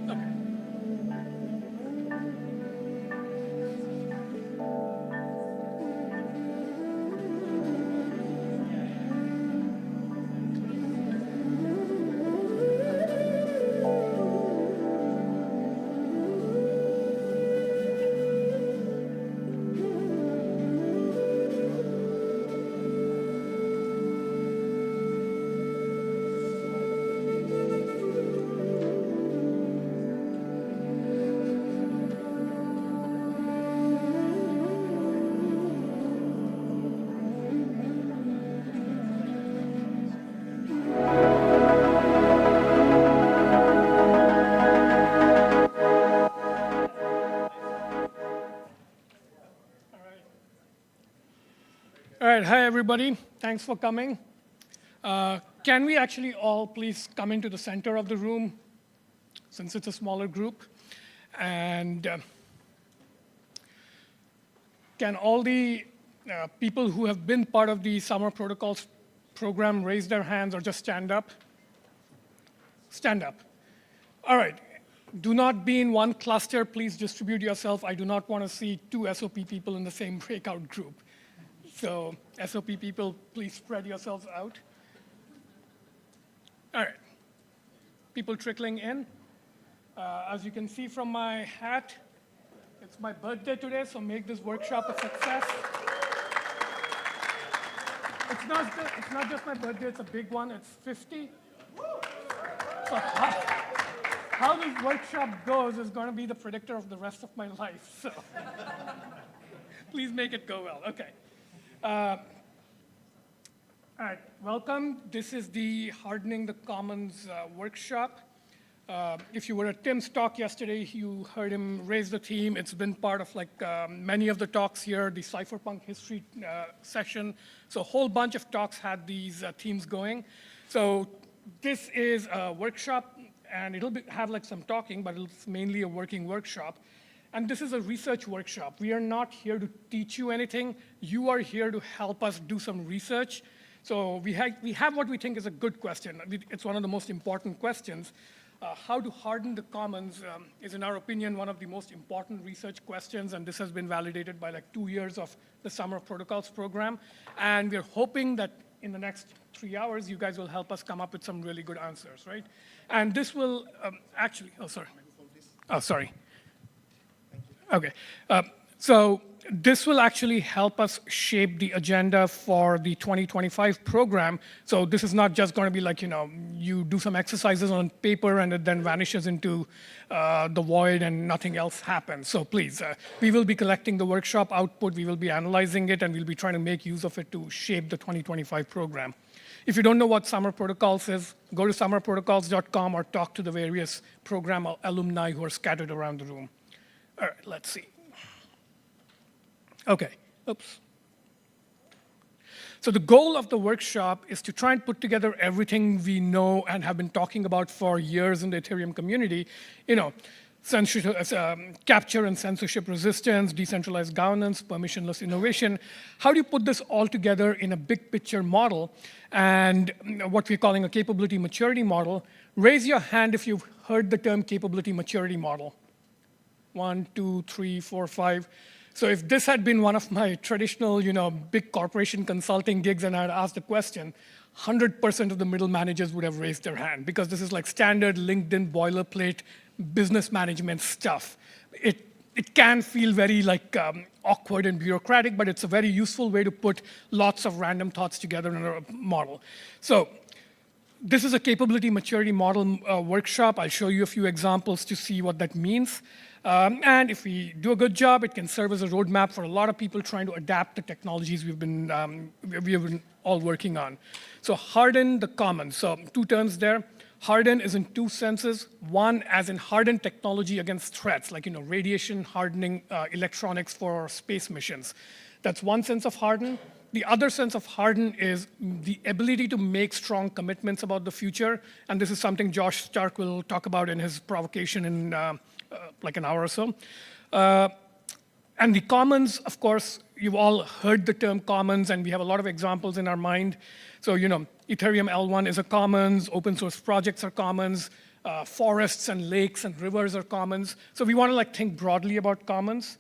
Okay. All right, hi everybody. Thanks for coming. Can we actually all please come into the center of the room, since it's a smaller group? And can all the people who have been part of the Summer Protocols program raise their hands or just stand up? Stand up. All right. Do not be in one cluster. Please distribute yourself. I do not want to see 2 SOP people in the same breakout group. So SOP people, please spread yourselves out. All right. People trickling in. As you can see from my hat, it's my birthday today, so make this workshop a success. It's not just my birthday, it's a big one. It's 50. So how this workshop goes is going to be the predictor of the rest of my life. So please make it go well. Okay. All right, welcome. This is the Hardening the Commons workshop. If you were at Tim's talk yesterday, you heard him raise the theme. It's been part of like many of the talks here, the cypherpunk history session. So a whole bunch of talks had these themes going. So this is a workshop, and it'll have like some talking, but it's mainly a working workshop. And this is a research workshop. We are not here to teach you anything. You are here to help us do some research. So we have what we think is a good question. It's one of the most important questions. How to harden the commons is, in our opinion, one of the most important research questions, and this has been validated by like 2 years of the Summer Protocols program. And we're hoping that in the next 3 hours, you guys will help us come up with some really good answers, right? And this will actually, oh, sorry. Oh, sorry. Okay, so this will actually help us shape the agenda for the 2025 program. So this is not just going to be like, you do some exercises on paper and it then vanishes into the void and nothing else happens. So please, we will be collecting the workshop output, we will be analyzing it, and we'll be trying to make use of it to shape the 2025 program. If you don't know what Summer Protocols is, go to summerprotocols.com or talk to the various program alumni who are scattered around the room. All right, let's see. Okay, oops. So the goal of the workshop is to try and put together everything we know and have been talking about for years in the Ethereum community, capture and censorship resistance, decentralized governance, permissionless innovation. How do you put this all together in a big picture model and what we're calling a capability maturity model? Raise your hand if you've heard the term capability maturity model. 1, 2, 3, 4, 5. So if this had been one of my traditional, big corporation consulting gigs and I had asked the question, 100% of the middle managers would have raised their hand because this is like standard LinkedIn boilerplate business management stuff. It can feel very like awkward and bureaucratic, but it's a very useful way to put lots of random thoughts together in a model. So this is a capability maturity model workshop. I'll show you a few examples to see what that means. And if we do a good job, it can serve as a roadmap for a lot of people trying to adapt the technologies we have been all working on. So harden the commons. So 2 terms there. Harden is in 2 senses. One, as in harden technology against threats, like radiation hardening electronics for space missions. That's one sense of harden. The other sense of harden is the ability to make strong commitments about the future. And this is something Josh Stark will talk about in his provocation in like an hour or so. And the commons, of course, you've all heard the term commons, and we have a lot of examples in our mind. So, Ethereum L1 is a commons, open source projects are commons, forests and lakes and rivers are commons. So we want to think broadly about commons.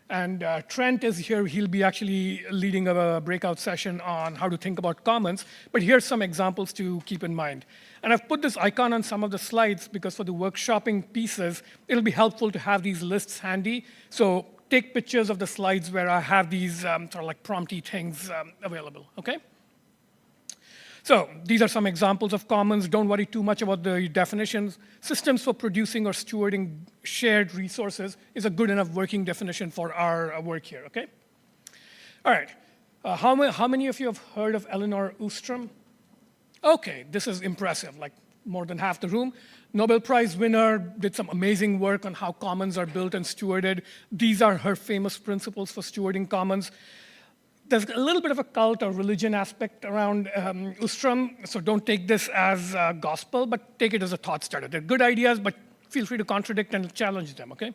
And Trent is here. He'll be actually leading a breakout session on how to think about commons. But here's some examples to keep in mind. And I've put this icon on some of the slides because for the workshopping pieces, it'll be helpful to have these lists handy. So take pictures of the slides where I have these sort of like prompty things available, okay? So these are some examples of commons. Don't worry too much about the definitions. Systems for producing or stewarding shared resources is a good enough working definition for our work here, okay? All right, how many of you have heard of Elinor Ostrom? Okay, this is impressive, like more than half the room. Nobel Prize winner, did some amazing work on how commons are built and stewarded. These are her famous principles for stewarding commons. There's a little bit of a cult or religion aspect around Ostrom, so don't take this as gospel, but take it as a thought starter. They're good ideas, but feel free to contradict and challenge them, okay?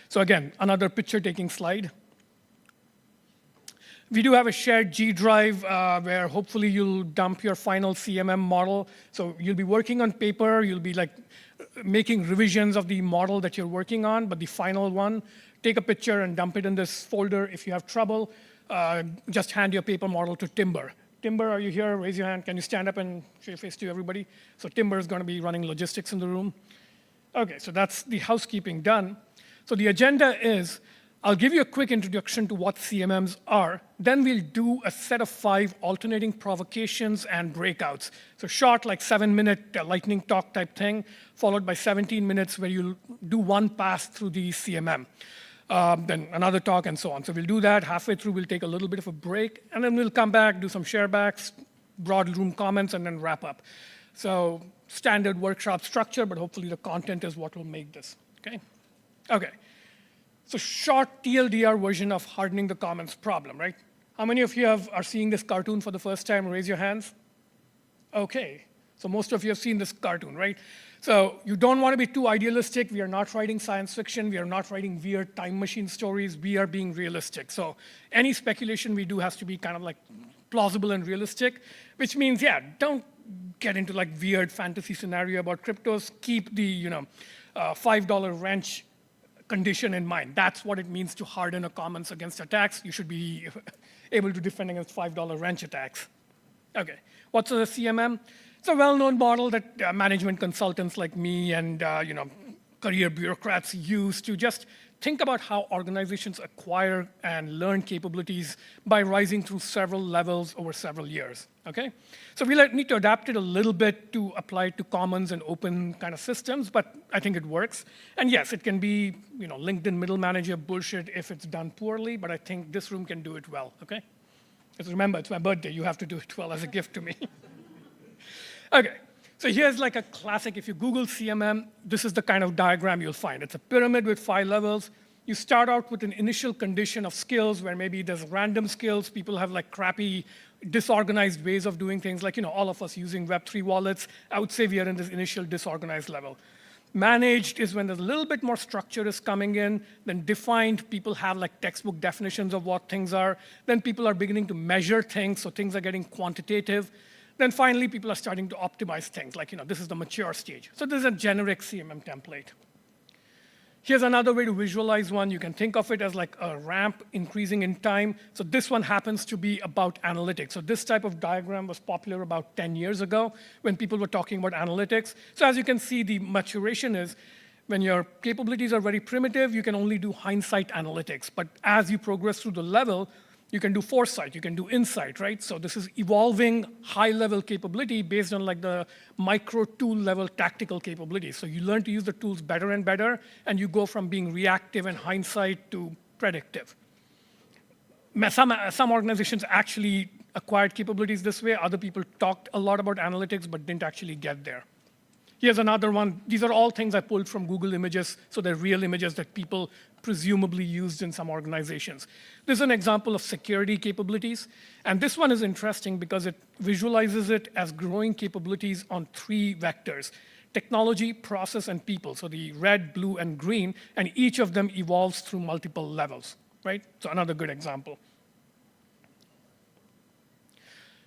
So again, another picture-taking slide. We do have a shared G drive where hopefully you'll dump your final CMM model. So you'll be working on paper, you'll be making revisions of the model that you're working on, but the final one, take a picture and dump it in this folder. If you have trouble, just hand your paper model to Timber. Timber, are you here? Raise your hand. Can you stand up and show your face to everybody? So Timber is going to be running logistics in the room. OK, so that's the housekeeping done. So the agenda is, I'll give you a quick introduction to what CMMs are. Then we'll do a set of 5 alternating provocations and breakouts. So short, like 7-minute lightning talk type thing, followed by 17 minutes where you'll do one pass through the CMM. Then another talk, and so on. So we'll do that. Halfway through, we'll take a little bit of a break, and then we'll come back, do some sharebacks, broad room comments, and then wrap up. So standard workshop structure, but hopefully the content is what will make this, okay? Okay, so short TLDR version of hardening the commons problem, right? How many of you are seeing this cartoon for the first time? Raise your hands. Okay, so most of you have seen this cartoon, right? So you don't want to be too idealistic. We are not writing science fiction. We are not writing weird time machine stories. We are being realistic. So any speculation we do has to be kind of like plausible and realistic, which means, yeah, don't get into like weird fantasy scenario about cryptos. Keep the $5 wrench condition in mind. That's what it means to harden a commons against attacks. You should be able to defend against $5 wrench attacks. Okay, what's a CMM? It's a well-known model that management consultants like me and career bureaucrats use to just think about how organizations acquire and learn capabilities by rising through several levels over several years, okay? So we need to adapt it a little bit to apply it to commons and open kind of systems, but I think it works. And yes, it can be LinkedIn middle manager bullshit if it's done poorly, but I think this room can do it well, okay? Because remember, it's my birthday. You have to do it well as a gift to me. Okay, so here's like a classic. If you Google CMM, this is the kind of diagram you'll find. It's a pyramid with 5 levels. You start out with an initial condition of skills where maybe there's random skills. People have like crappy, disorganized ways of doing things, like all of us using Web3 wallets. I would say we are in this initial disorganized level. Managed is when there's a little bit more structure is coming in. Then defined, people have like textbook definitions of what things are. Then people are beginning to measure things, so things are getting quantitative. Then finally, people are starting to optimize things, like this is the mature stage. So this is a generic CMM template. Here's another way to visualize one. You can think of it as like a ramp increasing in time. So this one happens to be about analytics. So this type of diagram was popular about 10 years ago when people were talking about analytics. So as you can see, the maturation is when your capabilities are very primitive, you can only do hindsight analytics. But as you progress through the level, you can do foresight, you can do insight, right? So this is evolving high-level capability based on like the micro tool level tactical capabilities. So you learn to use the tools better and better, and you go from being reactive and hindsight to predictive. Some organizations actually acquired capabilities this way. Other people talked a lot about analytics, but didn't actually get there. Here's another one. These are all things I pulled from Google Images, so they're real images that people presumably used in some organizations. This is an example of security capabilities. And this one is interesting because it visualizes it as growing capabilities on 3 vectors: technology, process, and people. So the red, blue, and green, and each of them evolves through multiple levels, right? So another good example.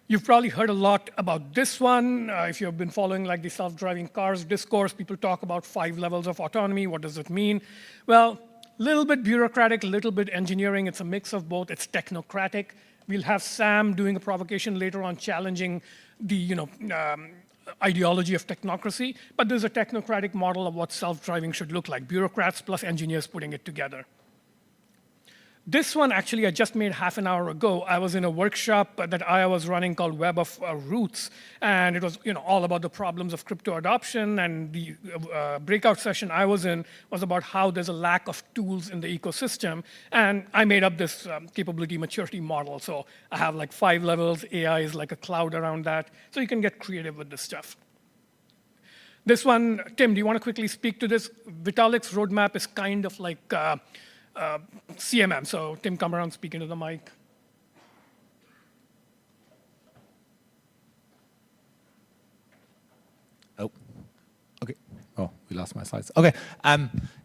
You've probably heard a lot about this one. If you've been following like the self-driving cars discourse, people talk about 5 levels of autonomy. What does it mean? Well, a little bit bureaucratic, a little bit engineering. It's a mix of both. It's technocratic. We'll have Sam doing a provocation later on challenging the ideology of technocracy. But there's a technocratic model of what self-driving should look like. Bureaucrats plus engineers putting it together. This one, actually, I just made half an hour ago. I was in a workshop that I was running called Web of Roots, and it was all about the problems of crypto adoption, and the breakout session I was in was about how there's a lack of tools in the ecosystem, and I made up this capability maturity model. So I have like 5 levels. AI is like a cloud around that, so you can get creative with this stuff. This one, Tim, do you want to quickly speak to this? Vitalik's roadmap is kind of like CMM. So Tim, come around, speak into the mic. Oh, okay. Oh, we lost my slides. Okay.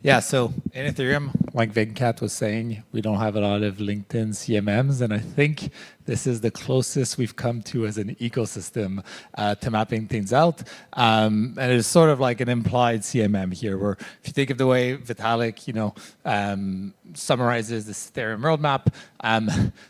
Yeah, so in Ethereum, like Venkat was saying, we don't have a lot of LinkedIn CMMs, and I think this is the closest we've come to as an ecosystem to mapping things out. And it's sort of like an implied CMM here, where if you think of the way Vitalik, summarizes this Ethereum roadmap,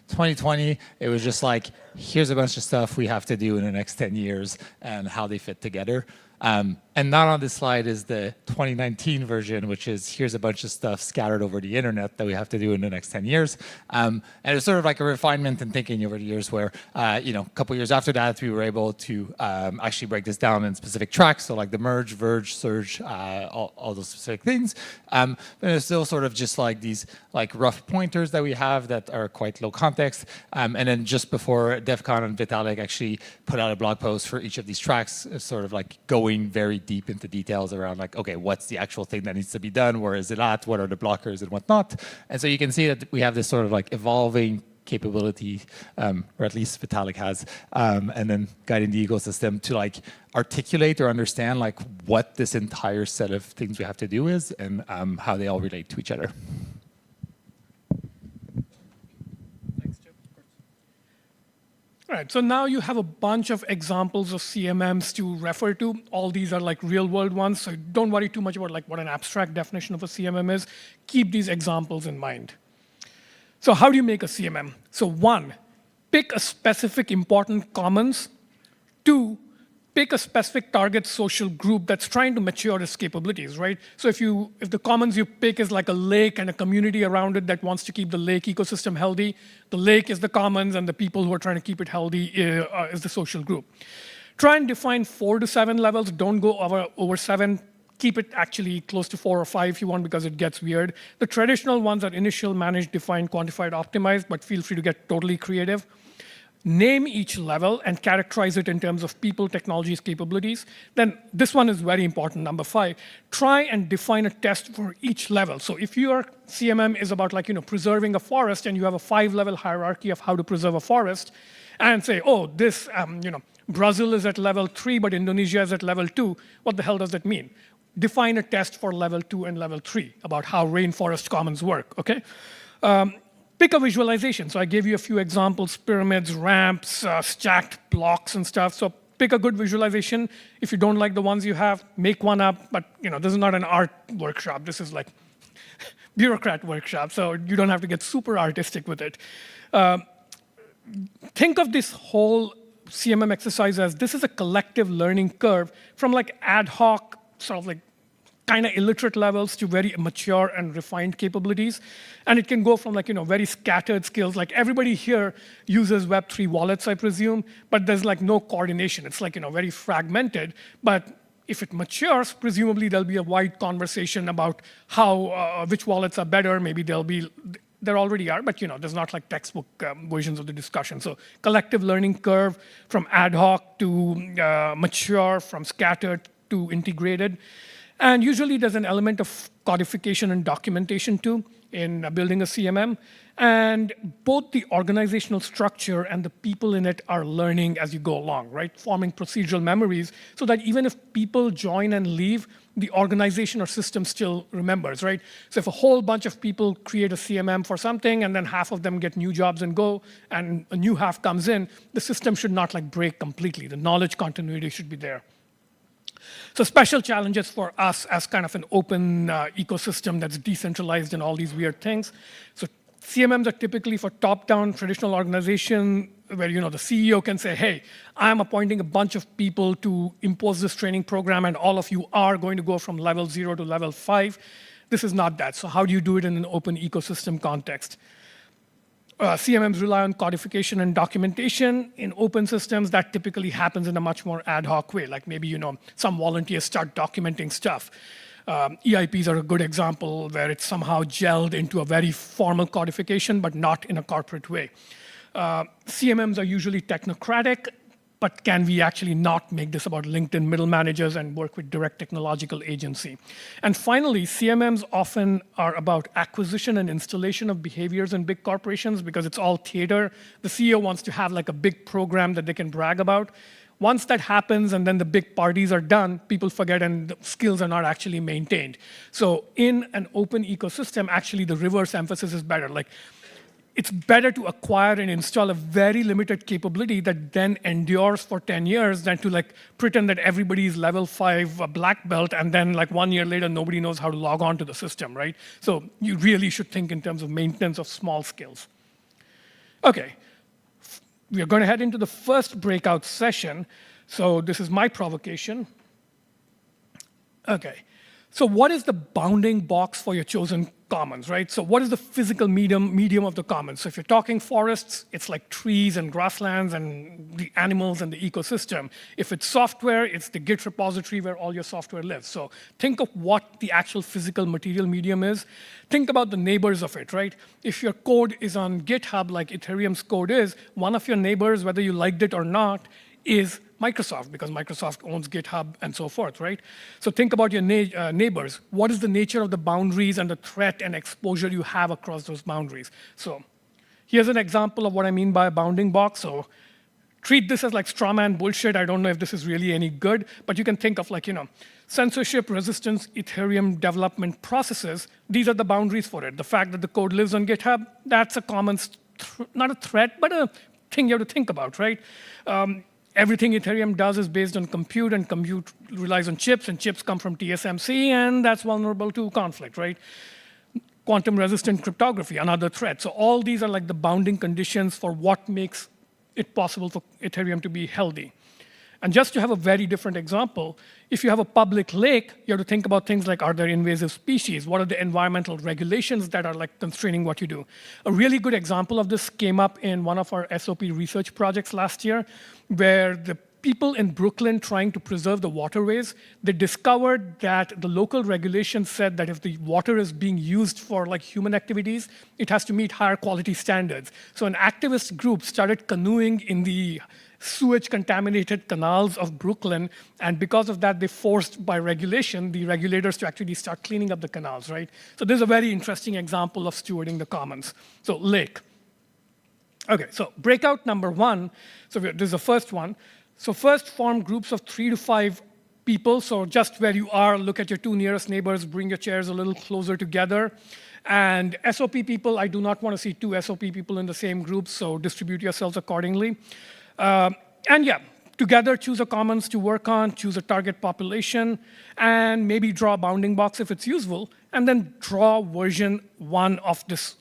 2020, it was just like, here's a bunch of stuff we have to do in the next 10 years and how they fit together. And not on this slide is the 2019 version, which is here's a bunch of stuff scattered over the internet that we have to do in the next 10 years. And it's sort of like a refinement in thinking over the years where, a couple years after that, we were able to actually break this down in specific tracks. So like the merge, verge, surge, all those specific things. But it's still sort of just like these like rough pointers that we have that are quite low context. And then just before Devcon and Vitalik actually put out a blog post for each of these tracks, sort of like going very deep into details around like, okay, what's the actual thing that needs to be done? Where is it at? What are the blockers and whatnot? And so you can see that we have this sort of like evolving capability, or at least Vitalik has, and then guiding the ecosystem to like articulate or understand like what this entire set of things we have to do is and how they all relate to each other. All right, so now you have a bunch of examples of CMMs to refer to. All these are like real world ones, so don't worry too much about like what an abstract definition of a CMM is. Keep these examples in mind. So how do you make a CMM? So 1, pick a specific important commons. 2, pick a specific target social group that's trying to mature its capabilities, right? So if the commons you pick is like a lake and a community around it that wants to keep the lake ecosystem healthy, the lake is the commons and the people who are trying to keep it healthy is the social group. Try and define 4 to 7 levels. Don't go over 7. Keep it actually close to 4 or 5 if you want, because it gets weird. The traditional ones are initial, managed, defined, quantified, optimized, but feel free to get totally creative. Name each level and characterize it in terms of people, technologies, capabilities. Then this one is very important, number 5. Try and define a test for each level. So if your CMM is about like, preserving a forest and you have a 5-level hierarchy of how to preserve a forest, and say, oh, this, Brazil is at level 3, but Indonesia is at level 2, what the hell does that mean? Define a test for level 2 and level 3 about how rainforest commons work, okay? Pick a visualization. So I gave you a few examples, pyramids, ramps, stacked blocks and stuff. So pick a good visualization. If you don't like the ones you have, make one up. But this is not an art workshop. This is like bureaucrat workshop. So you don't have to get super artistic with it. Think of this whole CMM exercise as this is a collective learning curve from like ad hoc, sort of like kind of illiterate levels to very mature and refined capabilities. And it can go from like, very scattered skills. Like everybody here uses Web3 wallets, I presume, but there's like no coordination. It's like, very fragmented. But if it matures, presumably there'll be a wide conversation about how, which wallets are better. Maybe there already are, but there's not like textbook versions of the discussion. So collective learning curve from ad hoc to mature, from scattered to integrated. And usually there's an element of codification and documentation too. in building a CMM. And both the organizational structure and the people in it are learning as you go along, right? Forming procedural memories so that even if people join and leave, the organization or system still remembers, right? So if a whole bunch of people create a CMM for something and then half of them get new jobs and go and a new half comes in, the system should not like break completely. The knowledge continuity should be there. So special challenges for us as kind of an open ecosystem that's decentralized and all these weird things. So CMMs are typically for top-down traditional organization where the CEO can say, hey, I'm appointing a bunch of people to impose this training program and all of you are going to go from level 0 to level 5. This is not that. So how do you do it in an open ecosystem context? CMMs rely on codification and documentation. In open systems, that typically happens in a much more ad hoc way. Like maybe some volunteers start documenting stuff. EIPs are a good example where it's somehow gelled into a very formal codification, but not in a corporate way. CMMs are usually technocratic, but can we actually not make this about LinkedIn middle managers and work with direct technological agency? And finally, CMMs often are about acquisition and installation of behaviors in big corporations because it's all theater. The CEO wants to have like a big program that they can brag about. Once that happens and then the big parties are done, people forget and the skills are not actually maintained. So in an open ecosystem, actually the reverse emphasis is better. Like, it's better to acquire and install a very limited capability that then endures for 10 years than to like pretend that everybody is level 5 black belt and then like 1 year later nobody knows how to log on to the system, right? So you really should think in terms of maintenance of small skills. Okay, we are going to head into the first breakout session. So this is my provocation. Okay, so what is the bounding box for your chosen commons, right? So what is the physical medium of the commons? So if you're talking forests, it's like trees and grasslands and the animals and the ecosystem. If it's software, it's the Git repository where all your software lives. So think of what the actual physical material medium is. Think about the neighbors of it, right? If your code is on GitHub, like Ethereum's code is, one of your neighbors, whether you liked it or not, is Microsoft, because Microsoft owns GitHub and so forth, right? So think about your neighbors. What is the nature of the boundaries and the threat and exposure you have across those boundaries? So here's an example of what I mean by a bounding box. So treat this as like straw man bullshit. I don't know if this is really any good, but you can think of like, censorship resistance Ethereum development processes. These are the boundaries for it. The fact that the code lives on GitHub, that's a common, not a threat, but a thing you have to think about, right? Everything Ethereum does is based on compute, and compute relies on chips, and chips come from TSMC, and that's vulnerable to conflict, right? Quantum-resistant cryptography, another threat. So all these are like the bounding conditions for what makes it possible for Ethereum to be healthy. And just to have a very different example, if you have a public lake, you have to think about things like, are there invasive species? What are the environmental regulations that are like constraining what you do? A really good example of this came up in one of our SOP research projects last year, where the people in Brooklyn trying to preserve the waterways, they discovered that the local regulations said that if the water is being used for like human activities, it has to meet higher quality standards. So an activist group started canoeing in the sewage-contaminated canals of Brooklyn, and because of that, they forced, by regulation, the regulators to actually start cleaning up the canals, right? So this is a very interesting example of stewarding the commons. So lake. Okay, so breakout number 1. So this is the first one. So first, form groups of 3 to 5 people. So just where you are, look at your 2 nearest neighbors, bring your chairs a little closer together. And SOP people, I do not want to see 2 SOP people in the same group, so distribute yourselves accordingly. And yeah, together choose a commons to work on, choose a target population, and maybe draw a bounding box if it's useful, and then draw version 1 of this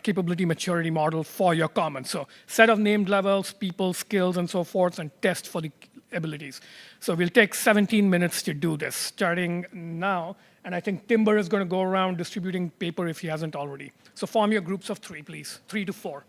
capability maturity model for your commons. So set of named levels, people, skills, and so forth, and test for the abilities. So we'll take 17 minutes to do this, starting now. And I think Timber is going to go around distributing paper if he hasn't already. So form your groups of 3, please, 3 to 4.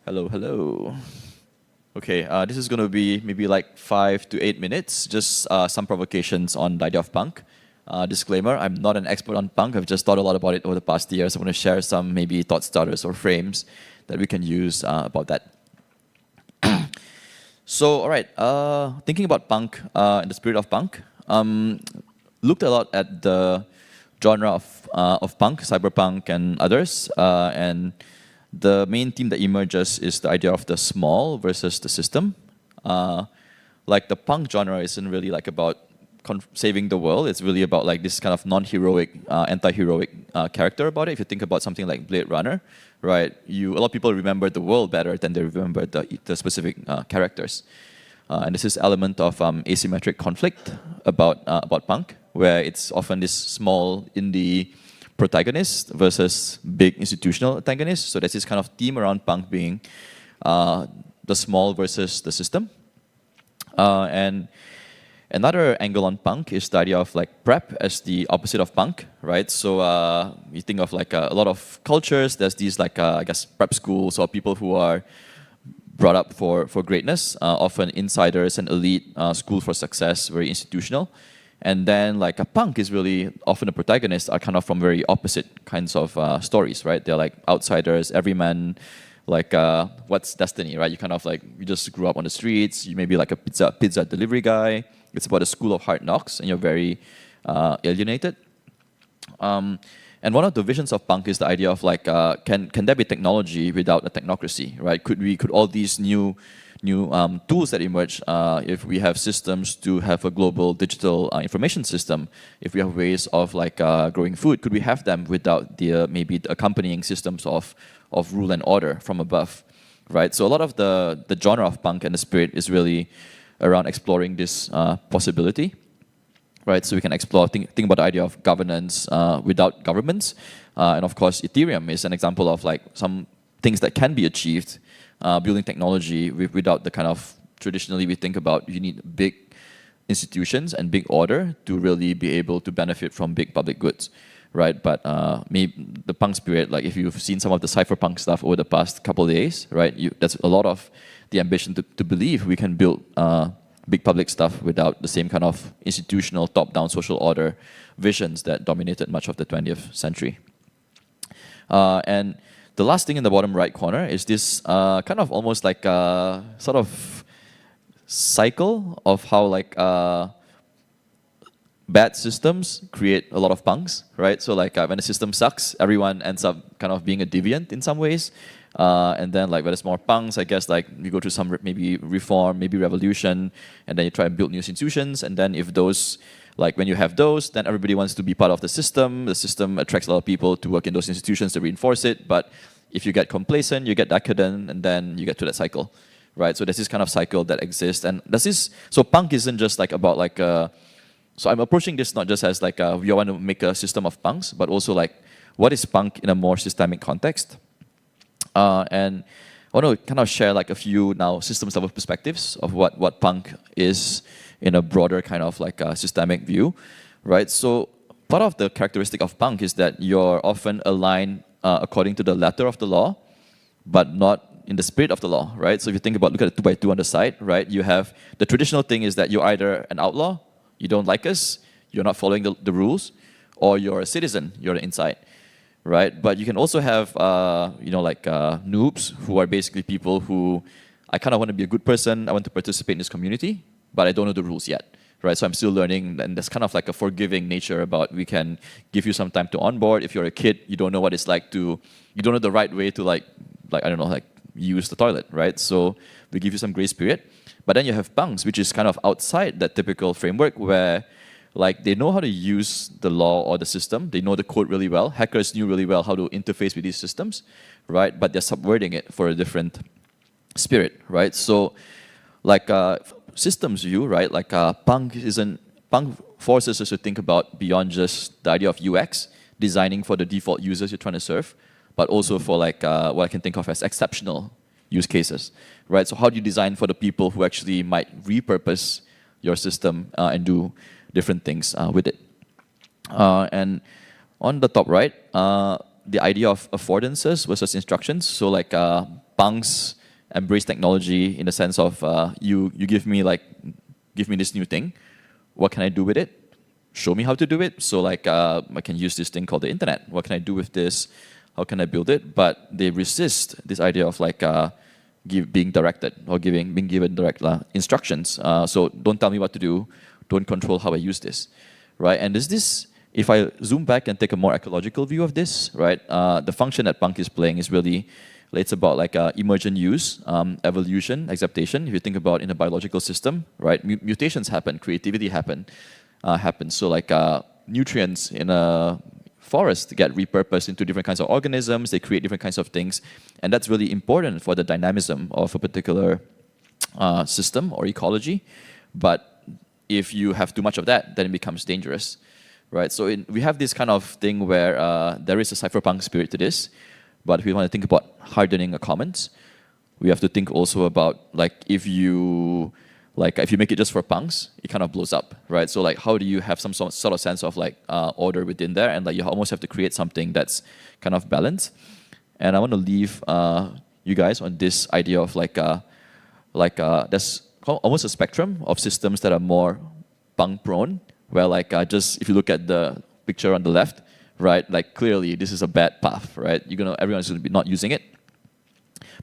Hello, hello. Okay, this is going to be maybe like 5 to 8 minutes, just some provocations on the idea of punk. Disclaimer, I'm not an expert on punk. I've just thought a lot about it over the past years. I want to share some maybe thought starters or frames that we can use about that. So, all right, thinking about punk in the spirit of punk, looked a lot at the genre of punk, cyberpunk and others, and the main theme that emerges is the idea of the small versus the system. Like the punk genre isn't really like about saving the world. It's really about like this kind of non-heroic, anti-heroic character about it. If you think about something like Blade Runner, right? A lot of people remember the world better than they remember the specific characters. And this is element of asymmetric conflict about punk, where it's often this small indie protagonist versus big institutional antagonist. So there's this kind of theme around punk being the small versus the system. And another angle on punk is the idea of like prep as the opposite of punk, right? So you think of like a lot of cultures, there's these like, I guess, prep schools or people who are brought up for greatness, often insiders and elite, school for success, very institutional. And then like a punk is really often the protagonists are kind of from very opposite kinds of stories, right? They're like outsiders, everyman, like what's destiny, right? You kind of like, you just grew up on the streets, you may be like a pizza delivery guy. It's about a school of hard knocks and you're very alienated. And one of the visions of punk is the idea of like, can there be technology without a technocracy, right? Could all these new tools that emerge, if we have systems to have a global digital information system, if we have ways of like growing food, could we have them without the maybe the accompanying systems of rule and order from above, right? So a lot of the genre of punk and the spirit is really around exploring this possibility, right? So we can explore, think about the idea of governance without governments, and of course Ethereum is an example of like some things that can be achieved building technology without the kind of, traditionally we think about you need big institutions and big order to really be able to benefit from big public goods, right? But maybe the punk spirit, like if you've seen some of the cypherpunk stuff over the past couple of days, right? That's a lot of the ambition to believe we can build big public stuff without the same kind of institutional top-down social order visions that dominated much of the 20th century. And the last thing in the bottom right corner is this kind of almost like a sort of cycle of how like bad systems create a lot of punks, right? So like when the system sucks, everyone ends up kind of being a deviant in some ways. And then like when there's more punks, I guess like you go through some maybe reform, maybe revolution, and then you try and build new institutions. And then if those, like when you have those, then everybody wants to be part of the system. The system attracts a lot of people to work in those institutions to reinforce it. But if you get complacent, you get decadent, and then you get to that cycle, right? So there's this kind of cycle that exists. And so punk isn't just like about like, so I'm approaching this not just as like we want to make a system of punks, but also like what is punk in a more systemic context? And I want to kind of share like a few now systems level perspectives of what punk is in a broader kind of like systemic view, right? So part of the characteristic of punk is that you're often aligned according to the letter of the law, but not in the spirit of the law, right? So if you think about, look at the 2x2 on the side, right? You have the traditional thing is that you're either an outlaw, you don't like us, you're not following the rules, or you're a citizen, you're the inside, right? But you can also have, you know, like noobs who are basically people who, I kind of want to be a good person, I want to participate in this community, but I don't know the rules yet, right? So I'm still learning, and there's kind of like a forgiving nature about we can give you some time to onboard. If you're a kid, you don't know what it's like to, you don't know the right way to like I don't know, like use the toilet, right? So we give you some grace period. But then you have punks, which is kind of outside that typical framework where like they know how to use the law or the system. They know the code really well. Hackers knew really well how to interface with these systems, right? But they're subverting it for a different spirit, right? So like systems view, right? Like punk forces us to think about beyond just the idea of UX, designing for the default users you're trying to serve, but also for like what I can think of as exceptional use cases, right? So how do you design for the people who actually might repurpose your system and do different things with it? And on the top right, the idea of affordances versus instructions. So like punks embrace technology in the sense of you give me this new thing. What can I do with it? Show me how to do it. So like I can use this thing called the internet. What can I do with this? How can I build it? But they resist this idea of like being directed or being given direct instructions. So don't tell me what to do. Don't control how I use this, right? And if I zoom back and take a more ecological view of this, right? The function that Punk is playing is really, it's about like emergent use, evolution, acceptation. If you think about in a biological system, right? Mutations happen, creativity happens. So like nutrients in a forest get repurposed into different kinds of organisms. They create different kinds of things, and that's really important for the dynamism of a particular system or ecology. But if you have too much of that, then it becomes dangerous, right? So we have this kind of thing where there is a cypherpunk spirit to this, but if we want to think about hardening a commons, we have to think also about like if you make it just for punks, it kind of blows up, right? So like how do you have some sort of sense of like order within there, and like you almost have to create something that's kind of balanced. And I want to leave you guys on this idea of there's almost a spectrum of systems that are more punk prone, where like if you look at the picture on the left, right, like clearly this is a bad path, right? Everyone's going to be not using it.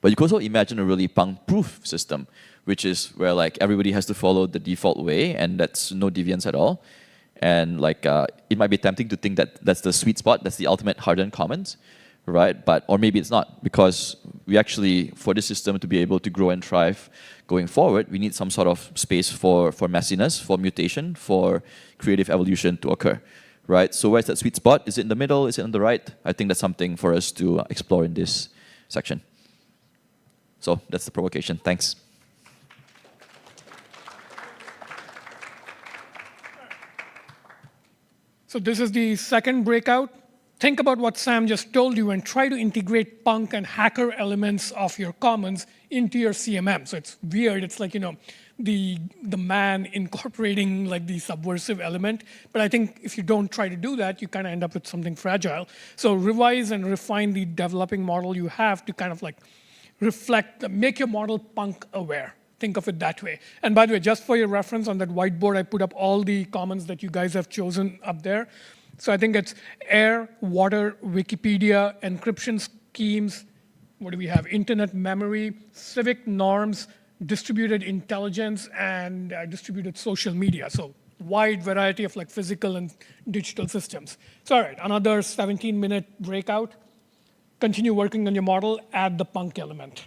But you can also imagine a really punk-proof system, which is where like everybody has to follow the default way, and that's no deviance at all. And like it might be tempting to think that that's the sweet spot, that's the ultimate hardened commons, right? Or maybe it's not, because we actually, for this system to be able to grow and thrive going forward, we need some sort of space for messiness, for mutation, for creative evolution to occur, right? So where's that sweet spot? Is it in the middle? Is it on the right? I think that's something for us to explore in this section. So that's the provocation. Thanks. So this is the second breakout. Think about what Sam just told you and try to integrate punk and hacker elements of your commons into your CMM. So it's weird. It's like, the man incorporating like the subversive element. But I think if you don't try to do that, you kind of end up with something fragile. So revise and refine the developing model you have to kind of like make your model punk aware. Think of it that way. And by the way, just for your reference, on that whiteboard, I put up all the commons that you guys have chosen up there. So I think it's air, water, Wikipedia, encryption schemes. What do we have? Internet memory, civic norms, distributed intelligence, and distributed social media. So wide variety of like physical and digital systems. So all right, another 17-minute breakout. Continue working on your model, add the punk element.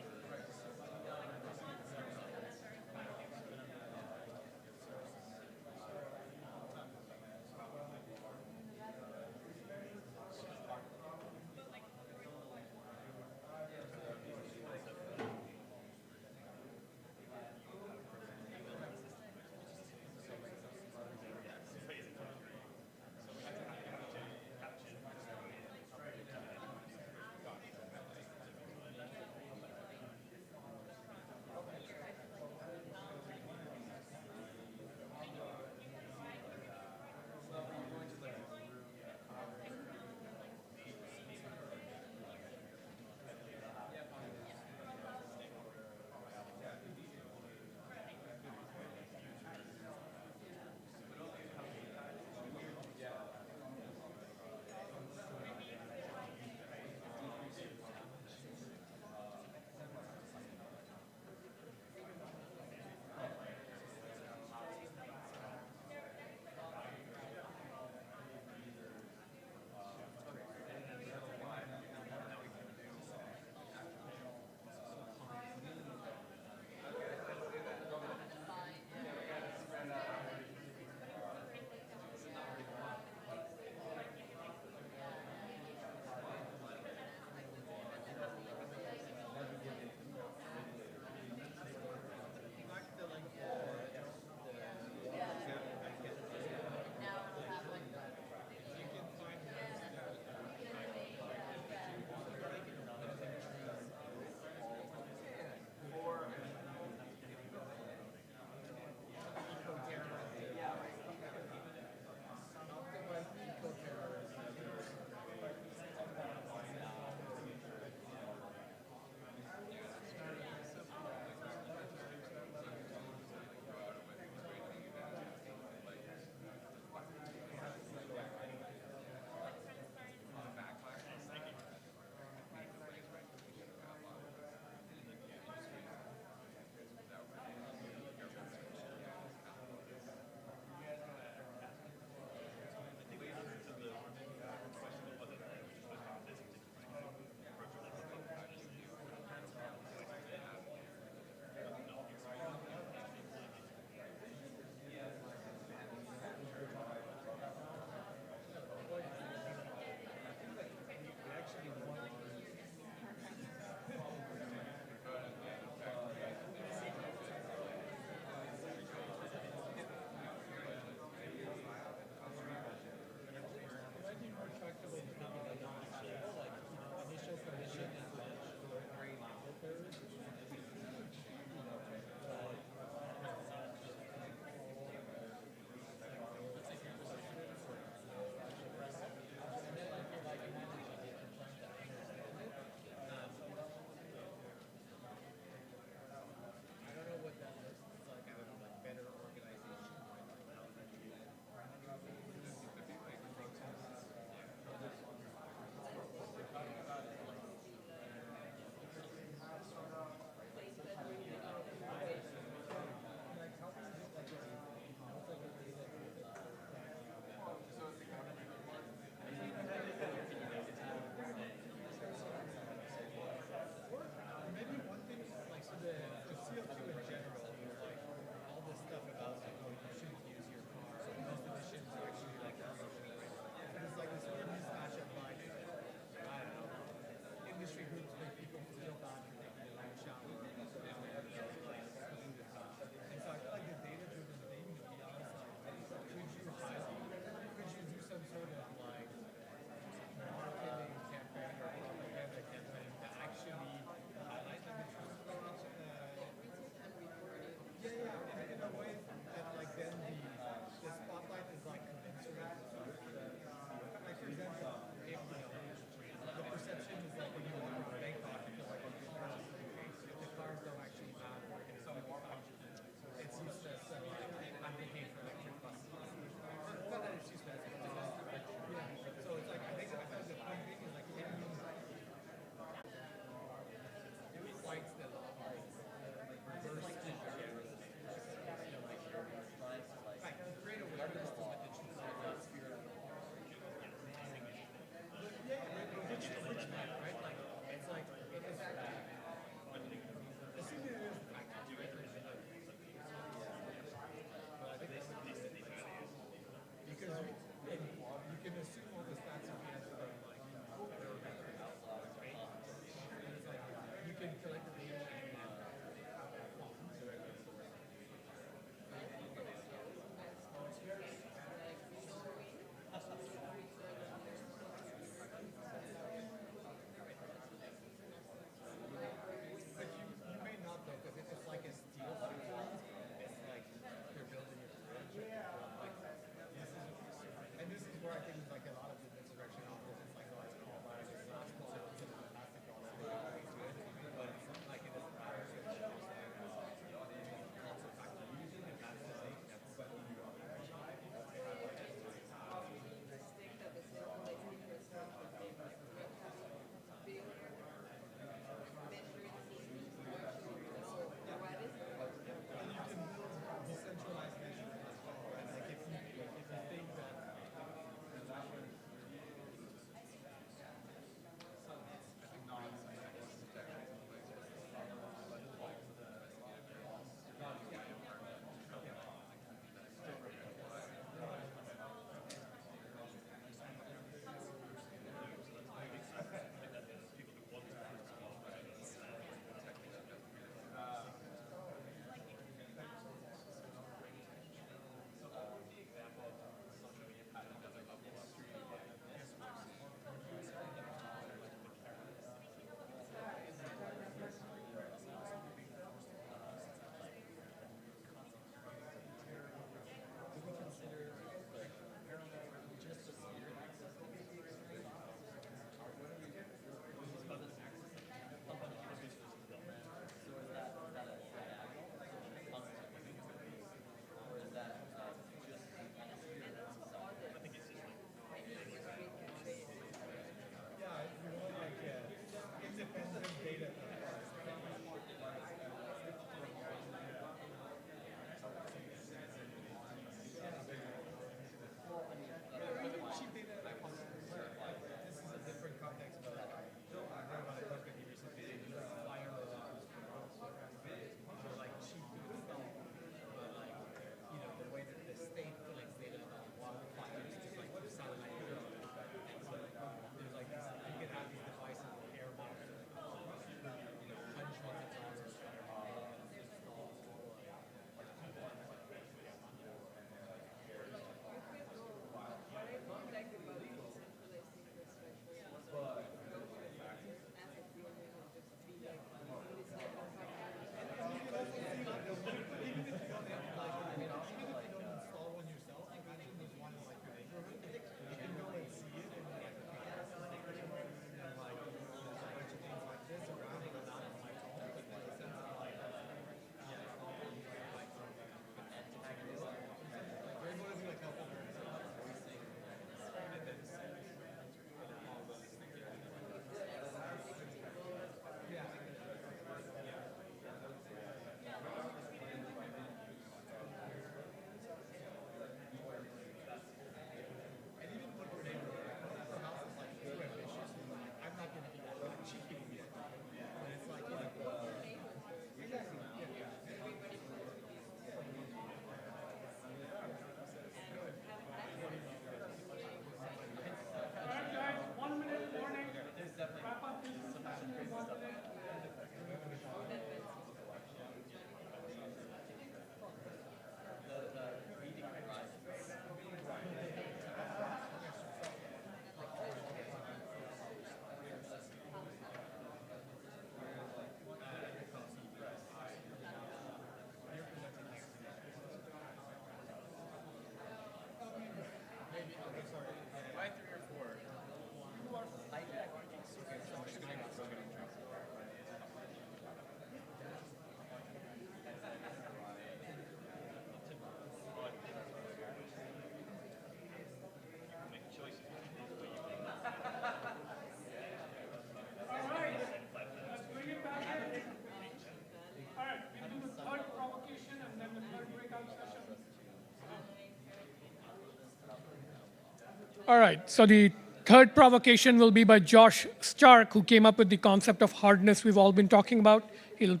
All right, so the third provocation will be by Josh Stark, who came up with the concept of hardness we've all been talking about. He'll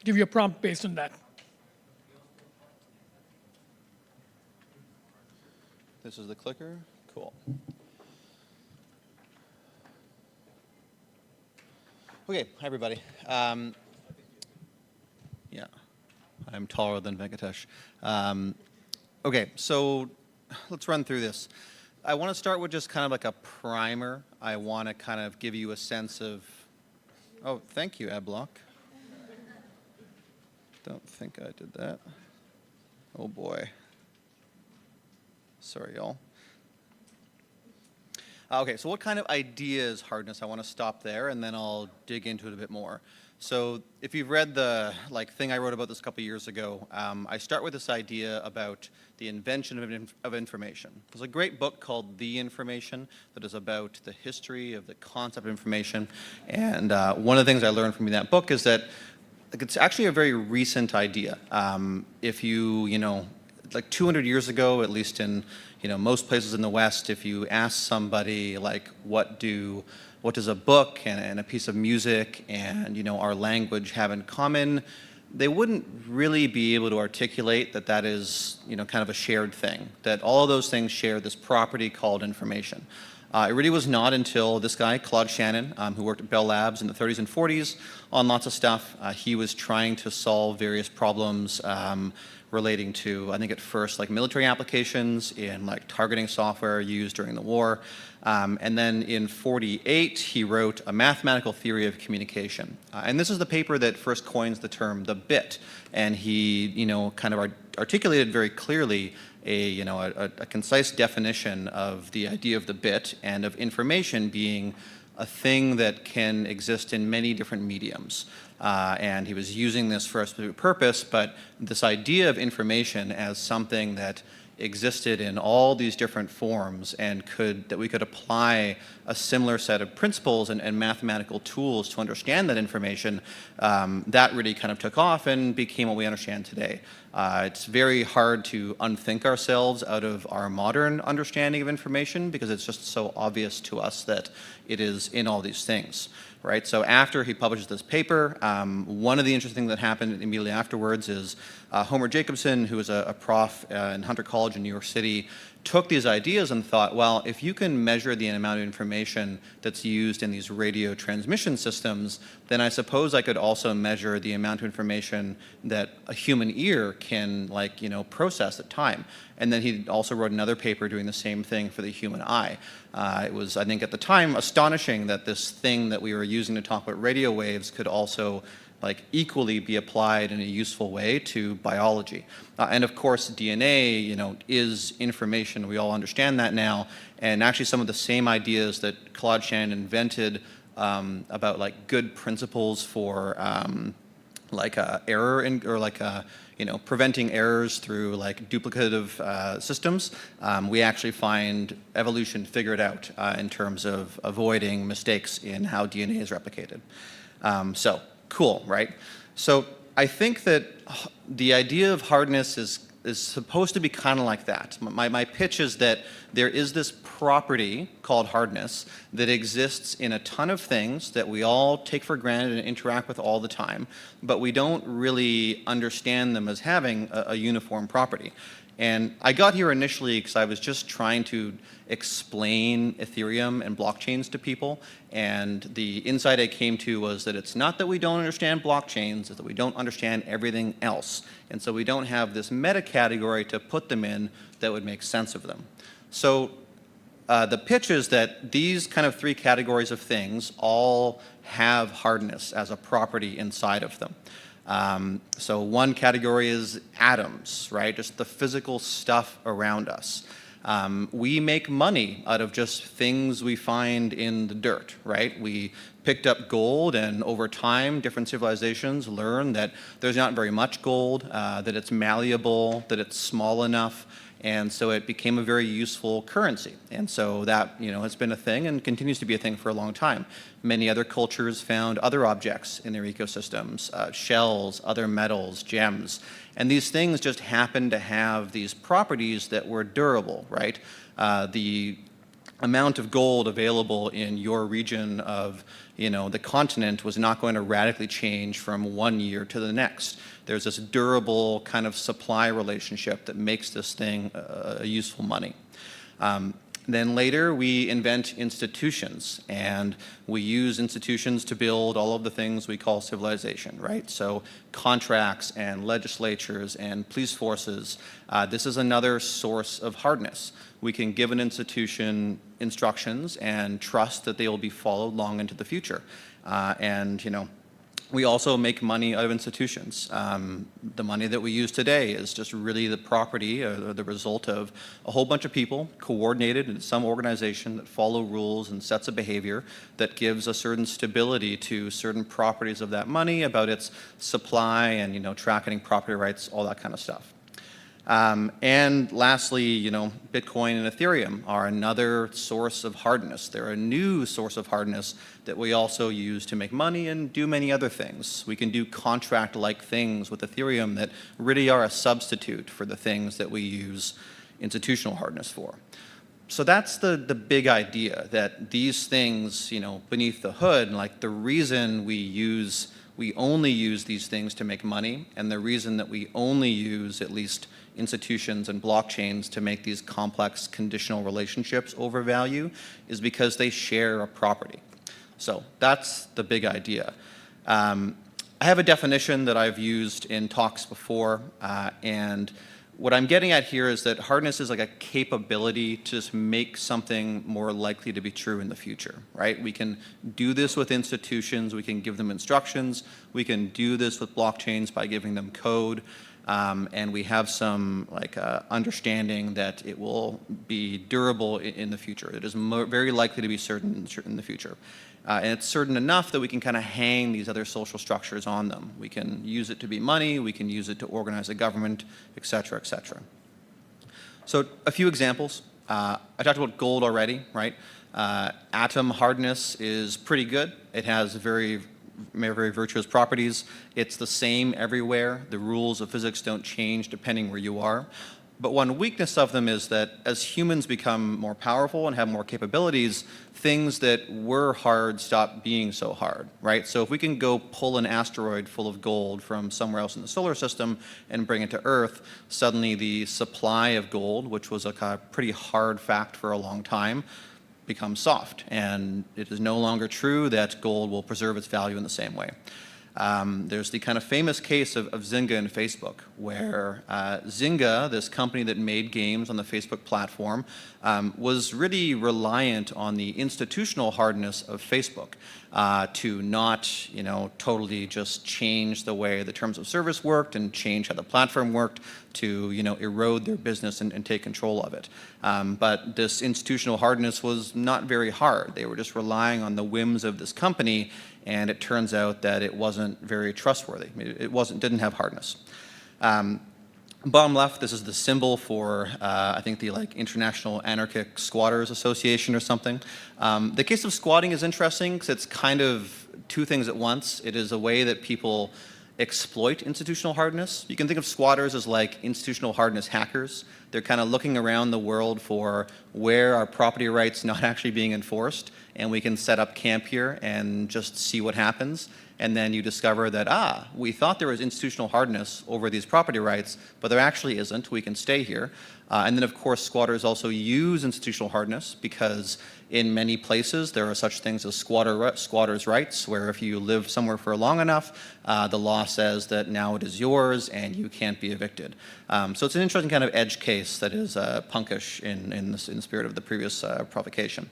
give you a prompt based on that. This is the clicker. Cool. Okay, hi everybody. Yeah, I'm taller than Venkatesh. Okay, so let's run through this. I want to start with just kind of like a primer. I want to kind of give you a sense of, oh, thank you, Adblock. Don't think I did that. Oh boy. Sorry, y'all. Okay, so what kind of idea is hardness? I want to stop there, and then I'll dig into it a bit more. So if you've read the thing I wrote about this a couple years ago, I start with this idea about the invention of information. There's a great book called The Information that is about the history of the concept of information. And one of the things I learned from that book is that it's actually a very recent idea. If you know, like 200 years ago, at least in most places in the West, if you ask somebody like, what does a book and a piece of music and our language have in common, they wouldn't really be able to articulate that is kind of a shared thing, that all of those things share this property called information. It really was not until this guy, Claude Shannon, who worked at Bell Labs in the 30s and 40s on lots of stuff, he was trying to solve various problems relating to, I think at first, like military applications in like targeting software used during the war. And then in 48, he wrote a mathematical theory of communication. And this is the paper that first coins the term the bit. And he, kind of articulated very clearly a concise definition of the idea of the bit and of information being a thing that can exist in many different mediums. And he was using this for a specific purpose, but this idea of information as something that existed in all these different forms and that we could apply a similar set of principles and mathematical tools to understand that information, that really kind of took off and became what we understand today. It's very hard to unthink ourselves out of our modern understanding of information because it's just so obvious to us that it is in all these things. Right? So after he publishes this paper, one of the interesting things that happened immediately afterwards is Homer Jacobson, who was a prof in Hunter College in New York City, took these ideas and thought, well, if you can measure the amount of information that's used in these radio transmission systems, then I suppose I could also measure the amount of information that a human ear can process at time. And then he also wrote another paper doing the same thing for the human eye. It was, I think at the time, astonishing that this thing that we were using to talk about radio waves could also equally be applied in a useful way to biology. And of course, DNA, is information. We all understand that now. And actually some of the same ideas that Claude Shannon invented about good principles for error or preventing errors through duplicative systems, we actually find evolution figured out in terms of avoiding mistakes in how DNA is replicated. So cool, right? So I think that the idea of hardness is supposed to be kind of like that. My pitch is that there is this property called hardness that exists in a ton of things that we all take for granted and interact with all the time, but we don't really understand them as having a uniform property. And I got here initially because I was just trying to explain Ethereum and blockchains to people, and the insight I came to was that it's not that we don't understand blockchains, it's that we don't understand everything else. And so we don't have this meta category to put them in that would make sense of them. So the pitch is that these kind of three categories of things all have hardness as a property inside of them. So one category is atoms, right? Just the physical stuff around us. We make money out of just things we find in the dirt, right? We picked up gold, and over time, different civilizations learn that there's not very much gold, that it's malleable, that it's small enough, and so it became a very useful currency. And so that, has been a thing and continues to be a thing for a long time. Many other cultures found other objects in their ecosystems, shells, other metals, gems, and these things just happen to have these properties that were durable, right? The amount of gold available in your region of, the continent was not going to radically change from one year to the next. There's this durable kind of supply relationship that makes this thing useful money. Then later, we invent institutions, and we use institutions to build all of the things we call civilization, right? So contracts and legislatures and police forces, this is another source of hardness. We can give an institution instructions and trust that they will be followed long into the future. We also make money out of institutions. The money that we use today is just really the property or the result of a whole bunch of people coordinated in some organization that follow rules and sets of behavior that gives a certain stability to certain properties of that money, about its supply and tracking property rights, all that kind of stuff. And lastly, Bitcoin and Ethereum are another source of hardness. They're a new source of hardness that we also use to make money and do many other things. We can do contract-like things with Ethereum that really are a substitute for the things that we use institutional hardness for. So that's the big idea, that these things, beneath the hood, like the reason we only use these things to make money, and the reason that we only use at least institutions and blockchains to make these complex conditional relationships over value is because they share a property. So that's the big idea. I have a definition that I've used in talks before, and what I'm getting at here is that hardness is like a capability to just make something more likely to be true in the future, right? We can do this with institutions, we can give them instructions, we can do this with blockchains by giving them code, and we have some understanding that it will be durable in the future. It is very likely to be certain in the future. And it's certain enough that we can kind of hang these other social structures on them. We can use it to be money, we can use it to organize a government, et cetera, et cetera. So a few examples. I talked about gold already, right? Atom hardness is pretty good. It has very virtuous properties. It's the same everywhere. The rules of physics don't change depending where you are. But one weakness of them is that as humans become more powerful and have more capabilities, things that were hard stop being so hard, right? So if we can go pull an asteroid full of gold from somewhere else in the solar system and bring it to Earth, suddenly the supply of gold, which was a pretty hard fact for a long time, becomes soft. And it is no longer true that gold will preserve its value in the same way. There's the kind of famous case of Zynga and Facebook, where Zynga, this company that made games on the Facebook platform, was really reliant on the institutional hardness of Facebook to not, totally just change the way the terms of service worked and change how the platform worked to, erode their business and take control of it. But this institutional hardness was not very hard. They were just relying on the whims of this company, and it turns out that it wasn't very trustworthy. It didn't have hardness. Bottom left, this is the symbol for, I think, the International Anarchic Squatters Association or something. The case of squatting is interesting because it's kind of two things at once. It is a way that people exploit institutional hardness. You can think of squatters as like institutional hardness hackers. They're kind of looking around the world for where are property rights not actually being enforced, and we can set up camp here and just see what happens. And then you discover that, we thought there was institutional hardness over these property rights, but there actually isn't. We can stay here. And then, of course, squatters also use institutional hardness because in many places there are such things as squatters' rights, where if you live somewhere for long enough, the law says that now it is yours and you can't be evicted. So it's an interesting kind of edge case that is punkish in the spirit of the previous provocation.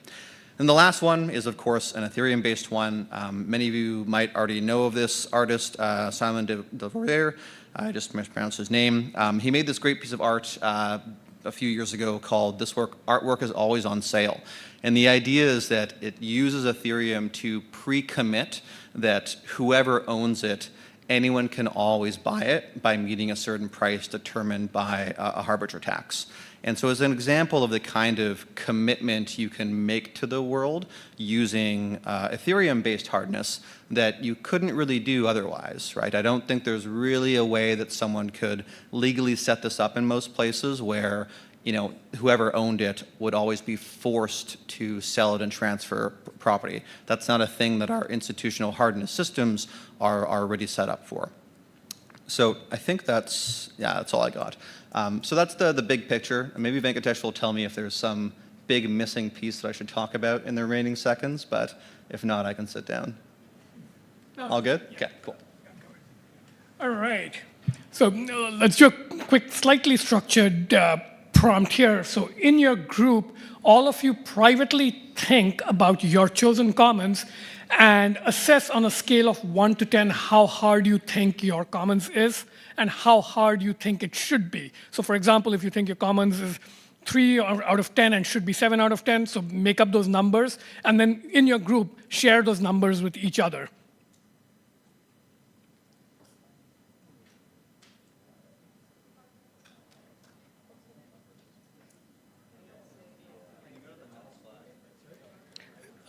And the last one is, of course, an Ethereum-based one. Many of you might already know of this artist, Simon de Vorier. I just mispronounced his name. He made this great piece of art a few years ago called "This Artwork is Always on Sale." And the idea is that it uses Ethereum to pre-commit that whoever owns it, anyone can always buy it by meeting a certain price determined by a harbinger tax. And so as an example of the kind of commitment you can make to the world using Ethereum-based hardness that you couldn't really do otherwise, right? I don't think there's really a way that someone could legally set this up in most places where whoever owned it would always be forced to sell it and transfer property. That's not a thing that our institutional hardness systems are already set up for. So I think that's all I got. So that's the big picture. And maybe Venkatesh will tell me if there's some big missing piece that I should talk about in the remaining seconds, but if not, I can sit down. No. All good? Okay, cool. All right. So let's do a quick, slightly structured prompt here. So in your group, all of you privately think about your chosen commons and assess on a scale of 1 to 10 how hard you think your commons is and how hard you think it should be. So for example, if you think your commons is 3 out of 10 and should be 7 out of 10, so make up those numbers, and then in your group, share those numbers with each other.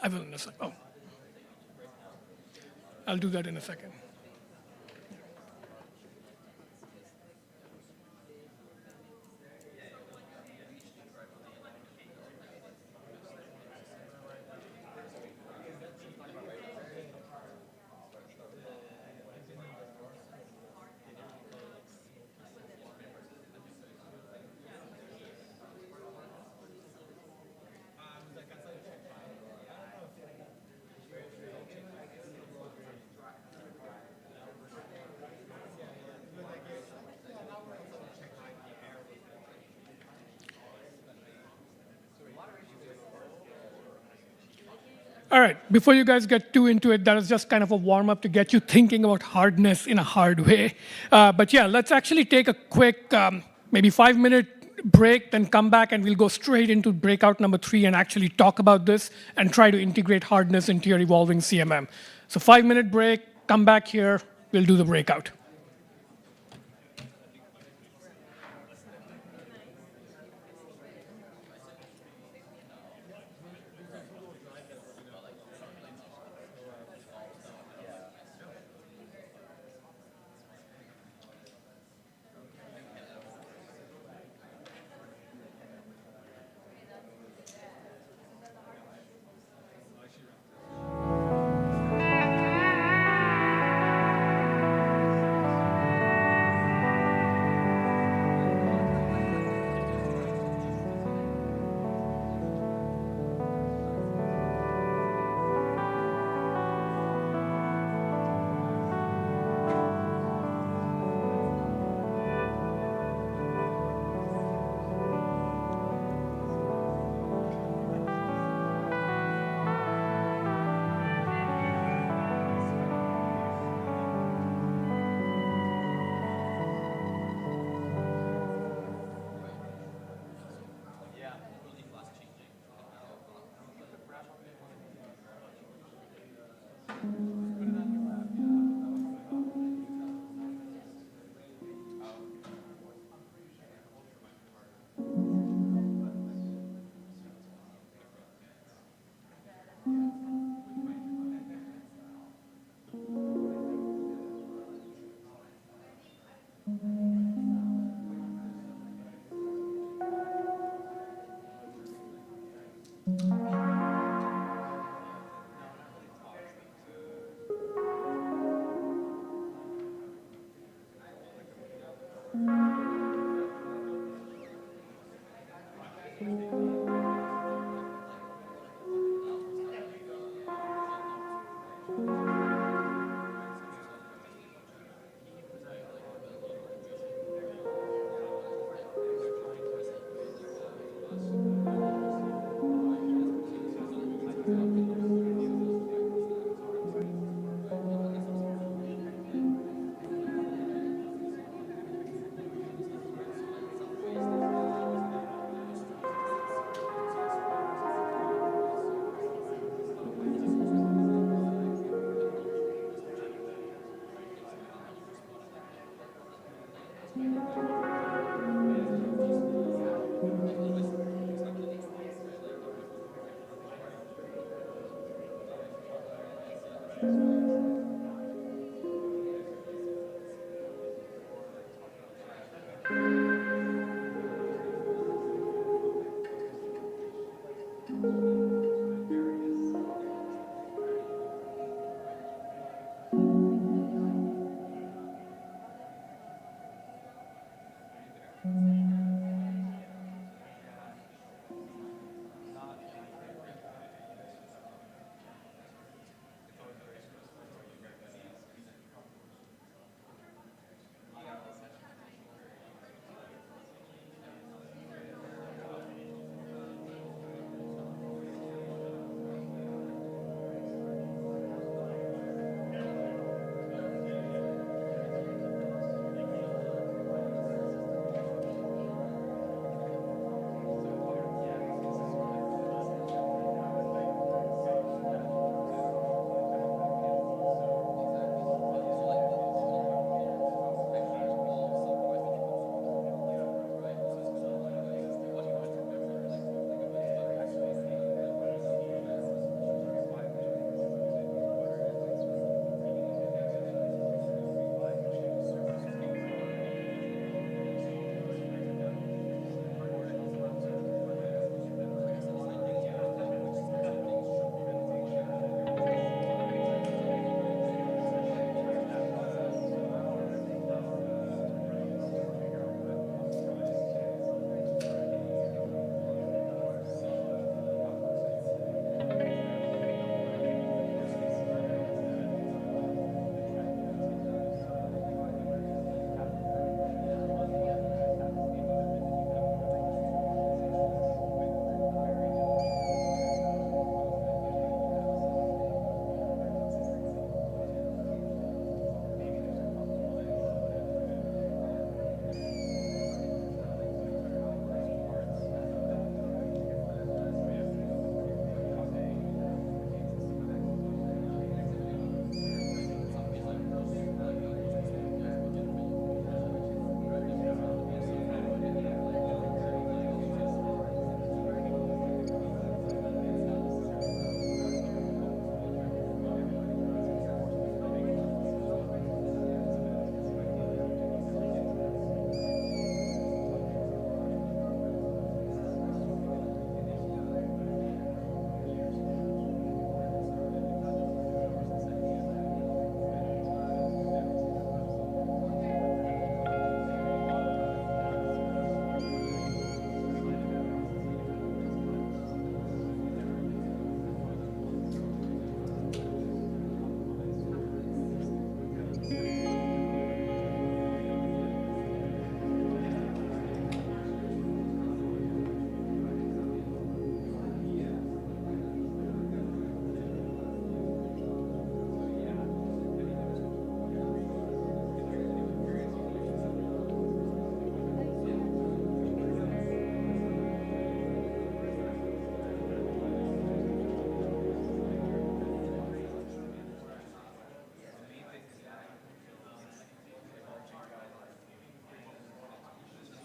I will in a second. Oh. I'll do that in a second. All right, before you guys get too into it, that is just kind of a warm-up to get you thinking about hardness in a hard way. But yeah, let's actually take a quick, maybe 5-minute break, then come back and we'll go straight into breakout number 3 and actually talk about this and try to integrate hardness into your evolving CMM. So 5-minute break, come back here, we'll do the breakout.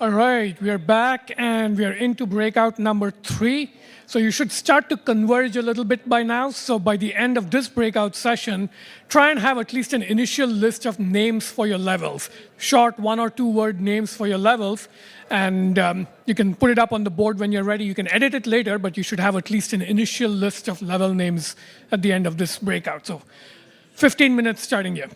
All right, we are back and we are into breakout number 3. So you should start to converge a little bit by now. So by the end of this breakout session, try and have at least an initial list of names for your levels, short 1 or 2 word names for your levels. And you can put it up on the board when you're ready. You can edit it later, but you should have at least an initial list of level names at the end of this breakout. So 15 minutes starting here.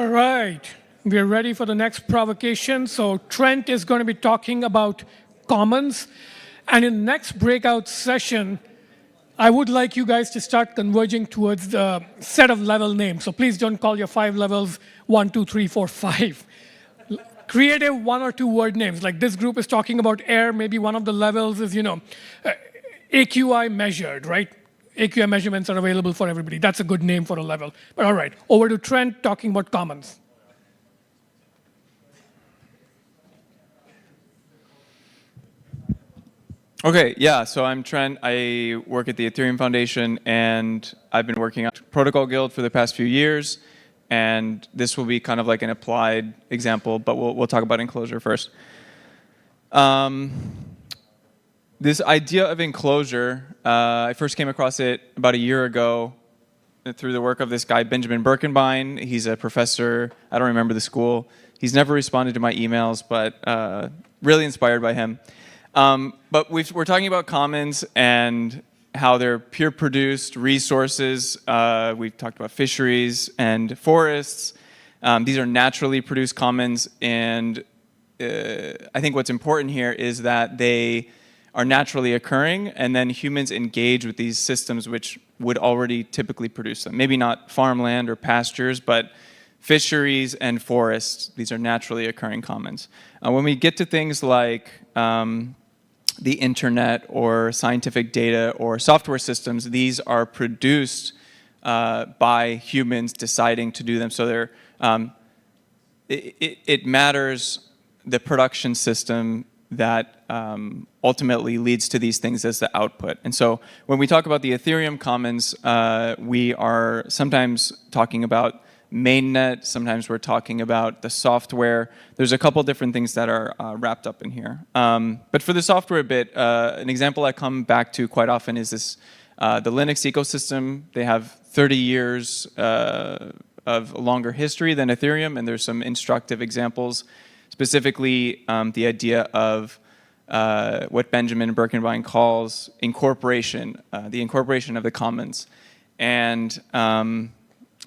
All right, we're ready for the next provocation. So Trent is going to be talking about commons. And in the next breakout session, I would like you guys to start converging towards the set of level names. So please don't call your 5 levels 1, 2, 3, 4, 5. Creative 1 or 2 word names. Like this group is talking about air. Maybe one of the levels is, AQI measured, right? AQI measurements are available for everybody. That's a good name for a level. But all right, over to Trent talking about commons. Okay, yeah, so I'm Trent. I work at the Ethereum Foundation, and I've been working on Protocol Guild for the past few years, and this will be kind of like an applied example, but we'll talk about enclosure first. This idea of enclosure, I first came across it about a year ago through the work of this guy, Benjamin Birkenbein. He's a professor. I don't remember the school. He's never responded to my emails, but really inspired by him. But we're talking about commons and how they're peer-produced resources. We've talked about fisheries and forests. These are naturally produced commons, and I think what's important here is that they are naturally occurring, and then humans engage with these systems which would already typically produce them. Maybe not farmland or pastures, but fisheries and forests. These are naturally occurring commons. When we get to things like the internet or scientific data or software systems, these are produced by humans deciding to do them. So it matters the production system that ultimately leads to these things as the output. And so when we talk about the Ethereum commons, we are sometimes talking about mainnet, sometimes we're talking about the software. There's a couple different things that are wrapped up in here. But for the software bit, an example I come back to quite often is this, the Linux ecosystem. They have 30 years of longer history than Ethereum, and there's some instructive examples. Specifically, the idea of what Benjamin Birkenbein calls incorporation, the incorporation of the commons. And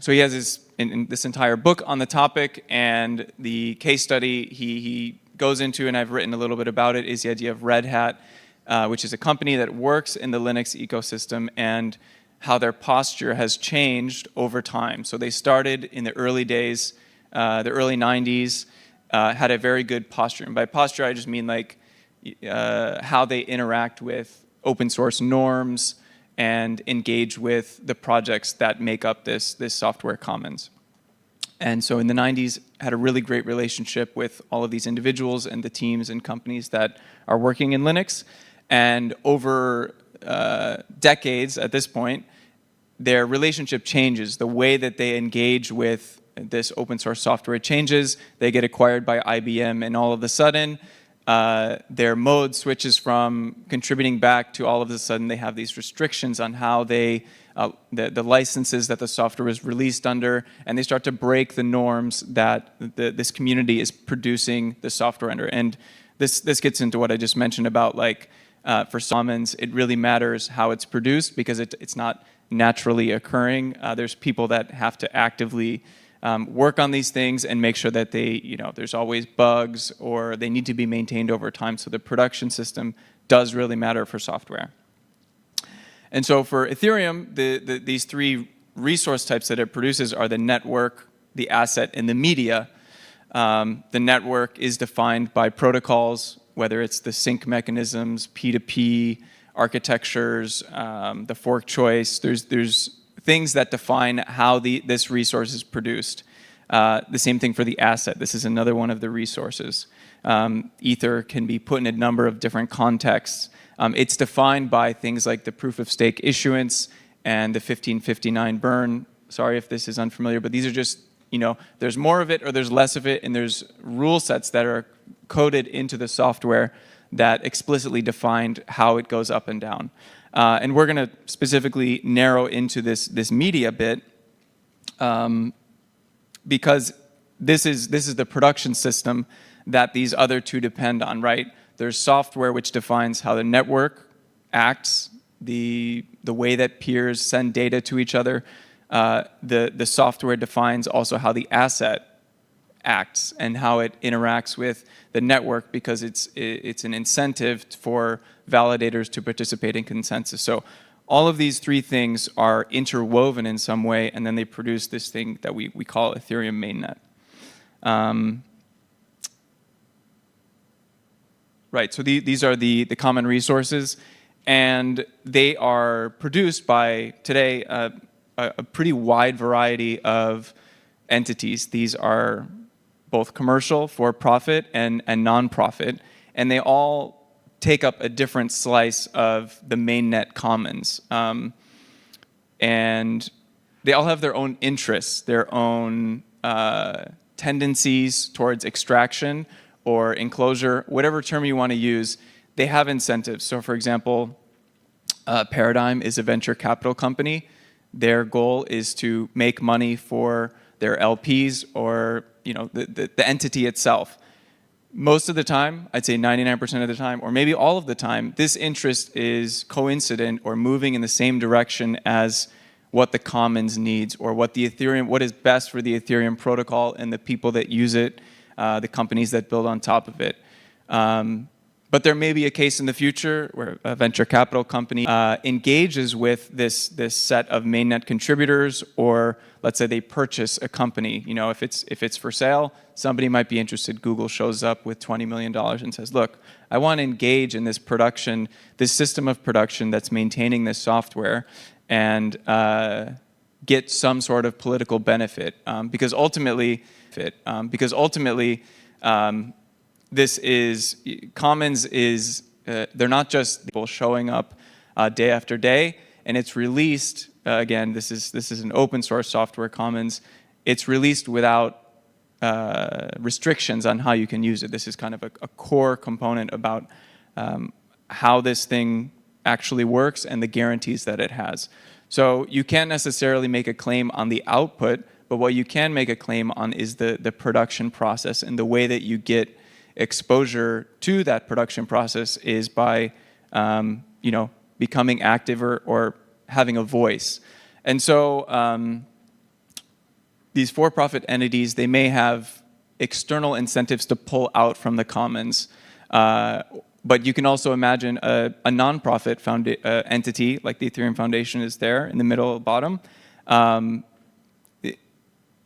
so he has this entire book on the topic, and the case study he goes into, and I've written a little bit about it, is the idea of Red Hat, which is a company that works in the Linux ecosystem, and how their posture has changed over time. So they started in the early days, the early 90s, had a very good posture. And by posture, I just mean like how they interact with open source norms and engage with the projects that make up this software commons. And so in the 90s, had a really great relationship with all of these individuals and the teams and companies that are working in Linux. And over decades at this point, their relationship changes. The way that they engage with this open source software changes. They get acquired by IBM, and all of a sudden, their mode switches from contributing back to all of a sudden they have these restrictions on how they, the licenses that the software is released under, and they start to break the norms that this community is producing the software under. And this gets into what I just mentioned about like, for commons, it really matters how it's produced because it's not naturally occurring. There's people that have to actively work on these things and make sure that they, there's always bugs or they need to be maintained over time. So the production system does really matter for software. And so for Ethereum, these three resource types that it produces are the network, the asset, and the media. The network is defined by protocols, whether it's the sync mechanisms, P2P, architectures, the fork choice. There's things that define how this resource is produced. The same thing for the asset. This is another one of the resources. Ether can be put in a number of different contexts. It's defined by things like the proof of stake issuance and the 1559 burn. Sorry if this is unfamiliar, but these are just, there's more of it or there's less of it, and there's rule sets that are coded into the software that explicitly defined how it goes up and down. And we're going to specifically narrow into this media bit because this is the production system that these other two depend on, right? There's software which defines how the network acts, the way that peers send data to each other, the software defines also how the asset acts and how it interacts with the network, because it's an incentive for validators to participate in consensus. So all of these three things are interwoven in some way, and then they produce this thing that we call Ethereum mainnet. Right, so these are the common resources, and they are produced by, today, a pretty wide variety of entities. These are both commercial, for-profit, and non-profit, and they all take up a different slice of the mainnet commons. And they all have their own interests, their own tendencies towards extraction or enclosure, whatever term you want to use. They have incentives. So for example, Paradigm is a venture capital company. Their goal is to make money for their LPs or the entity itself. Most of the time, I'd say 99% of the time, or maybe all of the time, this interest is coincident or moving in the same direction as what the commons needs, or what is best for the Ethereum protocol and the people that use it, the companies that build on top of it. But there may be a case in the future where a venture capital company engages with this set of mainnet contributors, or let's say they purchase a company. If it's for sale, somebody might be interested. Google shows up with $20 million and says, look, I want to engage in this production, this system of production that's maintaining this software, and get some sort of political benefit. Because ultimately, Commons is, they're not just people showing up day after day, and it's released, again, this is an open source software, Commons. It's released without restrictions on how you can use it. This is kind of a core component about how this thing actually works and the guarantees that it has. So you can't necessarily make a claim on the output, but what you can make a claim on is the production process, and the way that you get exposure to that production process is by becoming active or having a voice. And so these for-profit entities, they may have external incentives to pull out from the commons, but you can also imagine a nonprofit entity like the Ethereum Foundation is there in the middle bottom.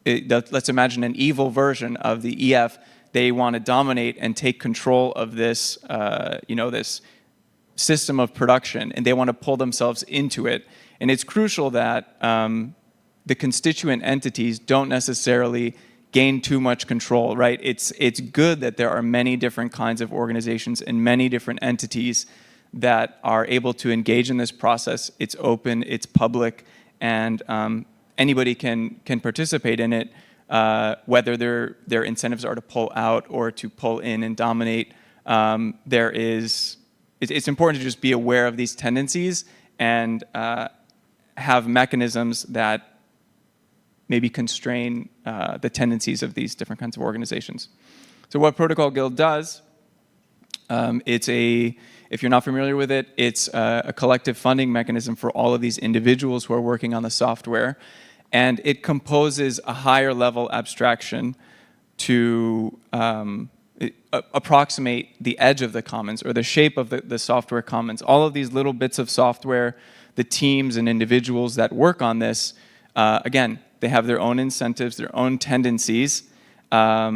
Let's imagine an evil version of the EF. They want to dominate and take control of this, this system of production, and they want to pull themselves into it. And it's crucial that the constituent entities don't necessarily gain too much control, right? It's good that there are many different kinds of organizations and many different entities that are able to engage in this process. It's open, it's public, and anybody can participate in it. Whether their incentives are to pull out or to pull in and dominate, it's important to just be aware of these tendencies and have mechanisms that maybe constrain the tendencies of these different kinds of organizations. So what Protocol Guild does, if you're not familiar with it, it's a collective funding mechanism for all of these individuals who are working on the software. And it composes a higher level abstraction to approximate the edge of the commons or the shape of the software commons. All of these little bits of software, the teams and individuals that work on this, again, they have their own incentives, their own tendencies, their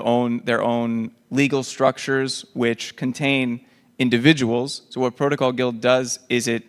own legal structures which contain individuals. So what Protocol Guild does is it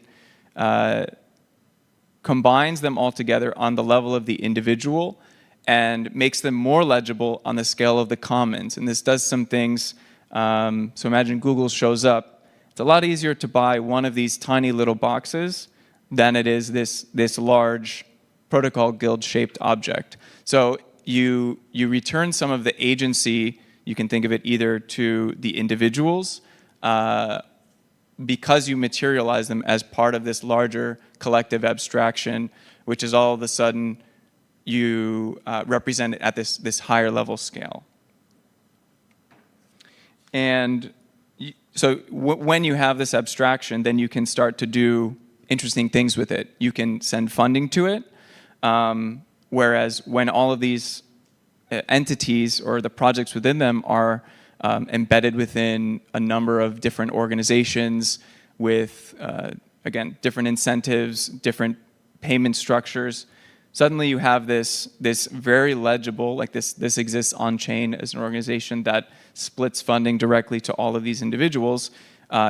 combines them all together on the level of the individual and makes them more legible on the scale of the commons. And this does some things. So imagine Google shows up. It's a lot easier to buy one of these tiny little boxes than it is this large Protocol Guild shaped object. So you return some of the agency, you can think of it either to the individuals, because you materialize them as part of this larger collective abstraction, which is all of a sudden you represent it at this higher level scale. And so when you have this abstraction, then you can start to do interesting things with it. You can send funding to it, whereas when all of these entities or the projects within them are embedded within a number of different organizations with, again, different incentives, different payment structures, suddenly you have this very legible, like this exists on chain as an organization that splits funding directly to all of these individuals.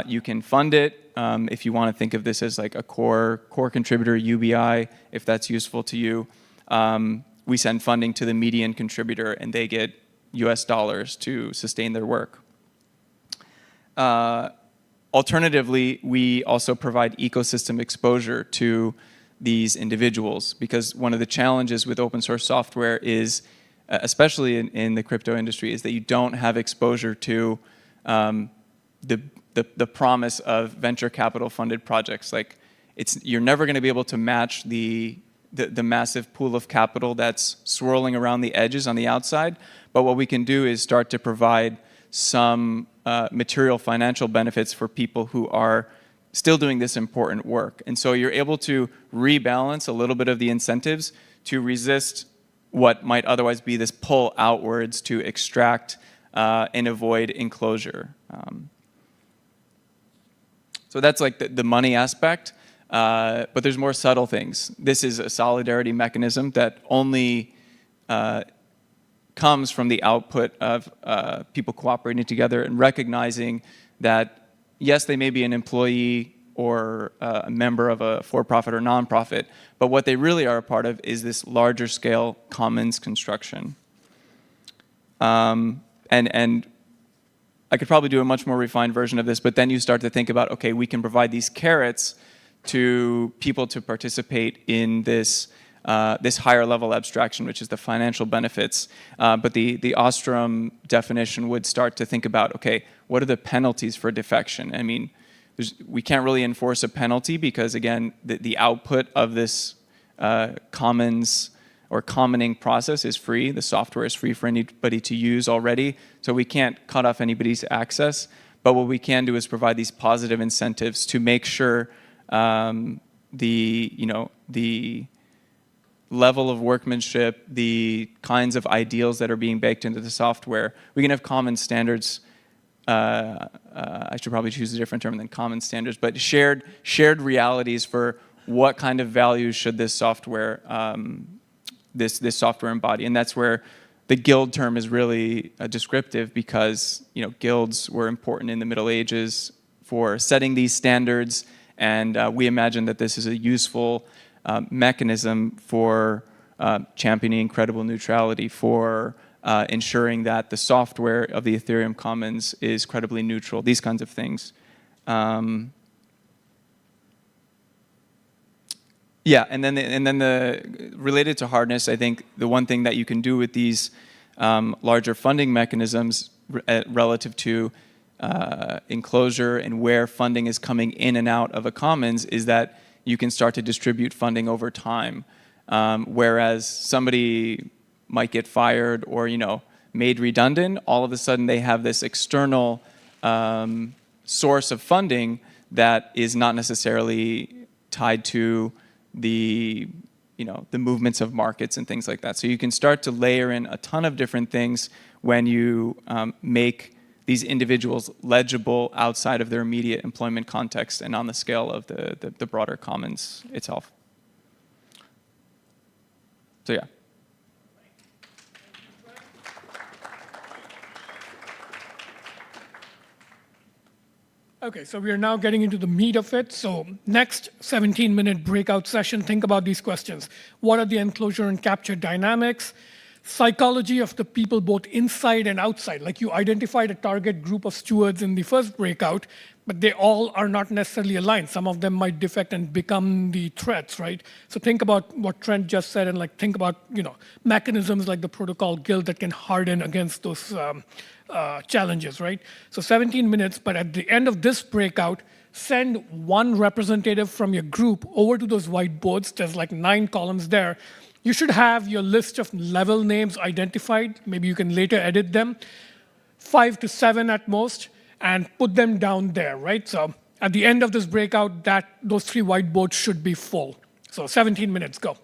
You can fund it if you want to think of this as like a core contributor, UBI, if that's useful to you. We send funding to the median contributor and they get US dollars to sustain their work. Alternatively, we also provide ecosystem exposure to these individuals, because one of the challenges with open source software is, especially in the crypto industry, is that you don't have exposure to the promise of venture capital funded projects. Like, you're never going to be able to match the massive pool of capital that's swirling around the edges on the outside. But what we can do is start to provide some material financial benefits for people who are still doing this important work. And so you're able to rebalance a little bit of the incentives to resist what might otherwise be this pull outwards to extract and avoid enclosure. So that's like the money aspect, but there's more subtle things. This is a solidarity mechanism that only comes from the output of people cooperating together and recognizing that, yes, they may be an employee or a member of a for-profit or non-profit, but what they really are a part of is this larger scale commons construction. And I could probably do a much more refined version of this, but then you start to think about, okay, we can provide these carrots to people to participate in this this higher level abstraction, which is the financial benefits. But the Ostrom definition would start to think about, okay, what are the penalties for defection? I mean, we can't really enforce a penalty because, again, the output of this commons or commoning process is free. The software is free for anybody to use already, so we can't cut off anybody's access. But what we can do is provide these positive incentives to make sure the level of workmanship, the kinds of ideals that are being baked into the software. We can have common standards. I should probably choose a different term than common standards, but shared realities for what kind of values should this software this software embody. And that's where the guild term is really descriptive, because guilds were important in the Middle Ages for setting these standards, and we imagine that this is a useful mechanism for championing credible neutrality, for ensuring that the software of the Ethereum Commons is credibly neutral, these kinds of things. Yeah, and then related to hardness, I think the one thing that you can do with these larger funding mechanisms relative to enclosure and where funding is coming in and out of a commons is that you can start to distribute funding over time. Whereas somebody might get fired or made redundant, all of a sudden they have this external source of funding that is not necessarily tied to the movements of markets and things like that. So you can start to layer in a ton of different things when you make these individuals legible outside of their immediate employment context and on the scale of the broader commons itself. So yeah. Okay, so we are now getting into the meat of it. So next 17-minute breakout session, think about these questions. What are the enclosure and capture dynamics? Psychology of the people both inside and outside. Like, you identified a target group of stewards in the first breakout, but they all are not necessarily aligned. Some of them might defect and become the threats, right? So think about what Trent just said, and think about mechanisms like the protocol guild that can harden against those challenges, right? So 17 minutes, but at the end of this breakout, send one representative from your group over to those whiteboards. There's 9 columns there. You should have your list of level names identified. Maybe you can later edit them, 5 to 7 at most, and put them down there, right? So At the end of this breakout, those 3 whiteboards should be full. So 17 minutes, go.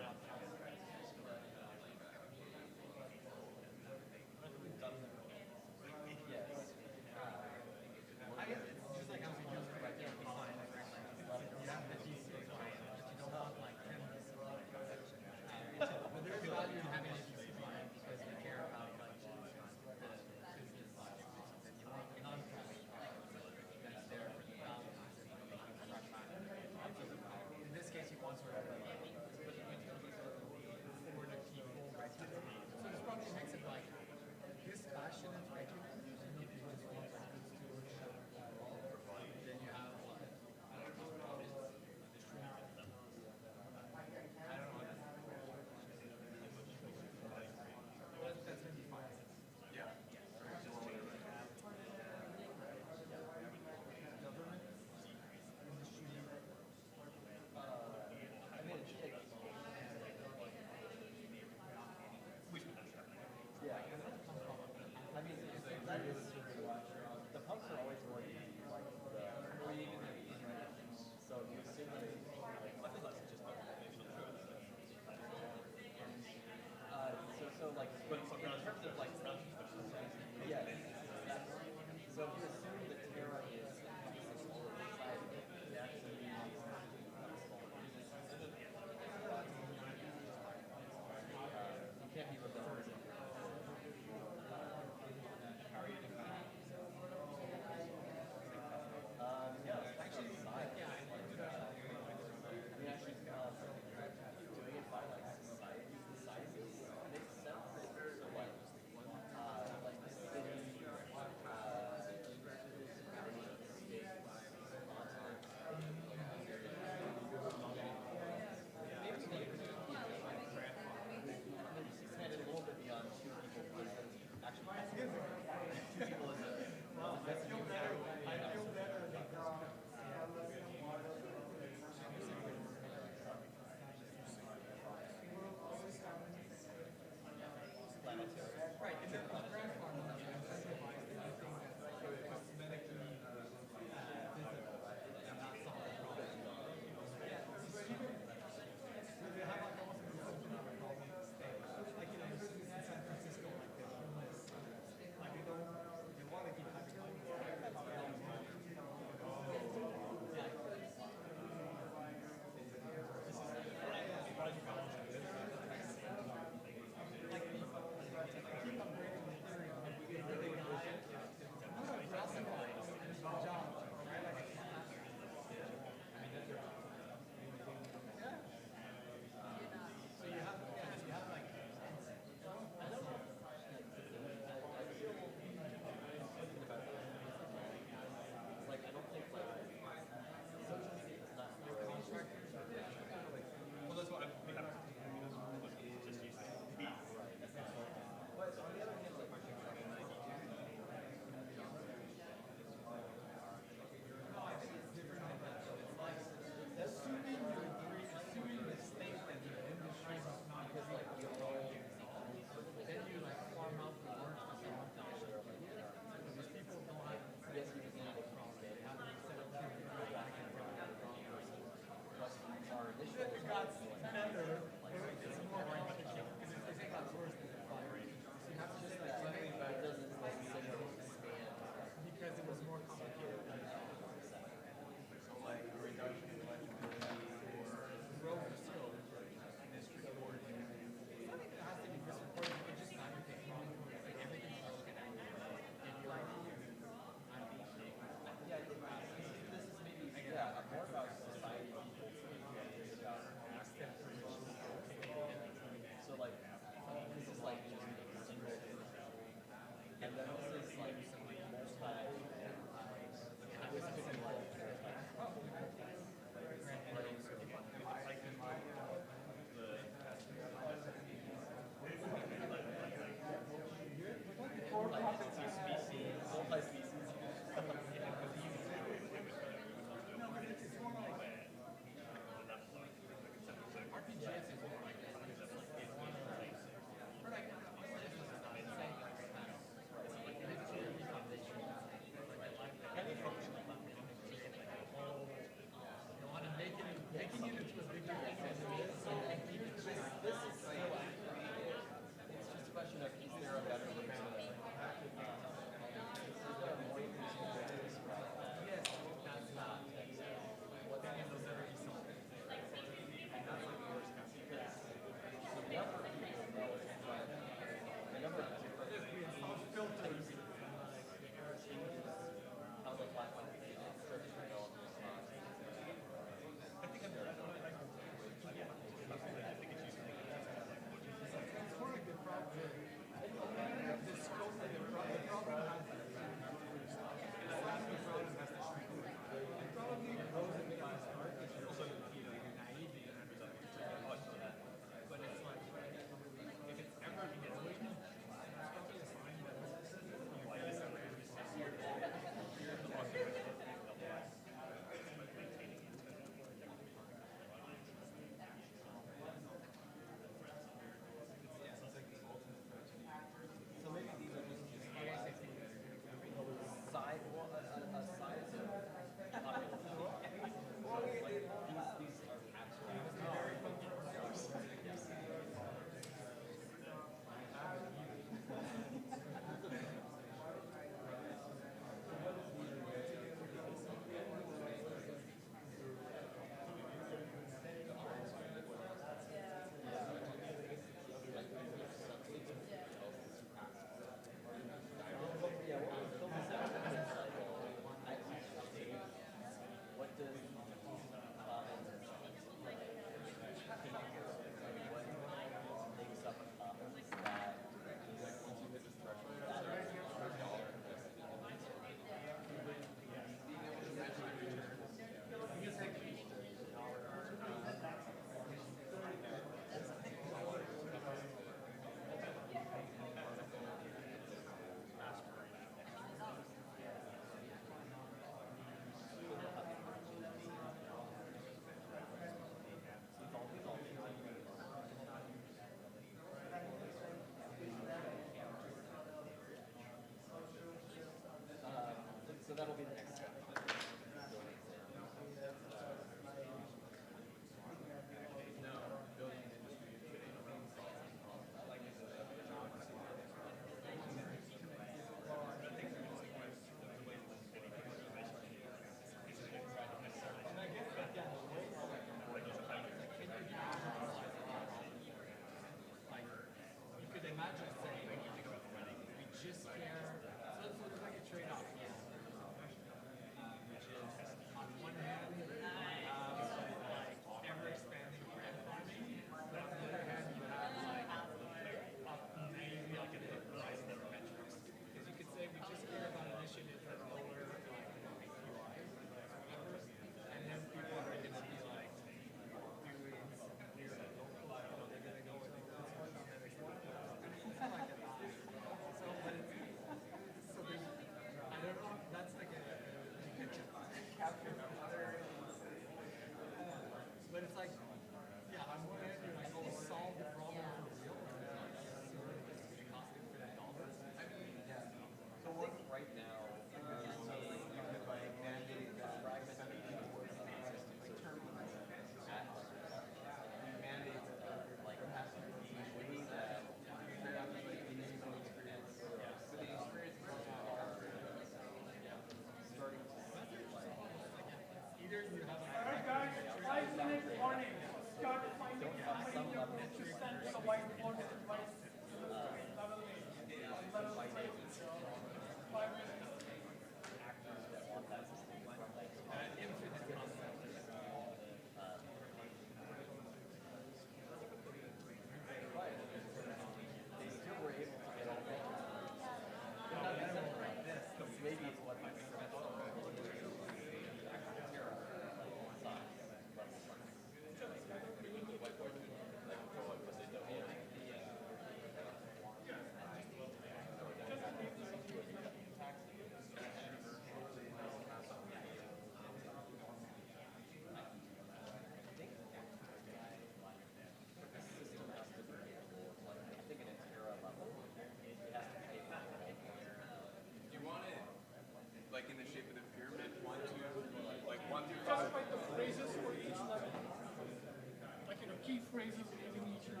key phrases leaving each other.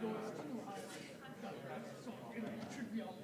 Those two high. So it should be obvious.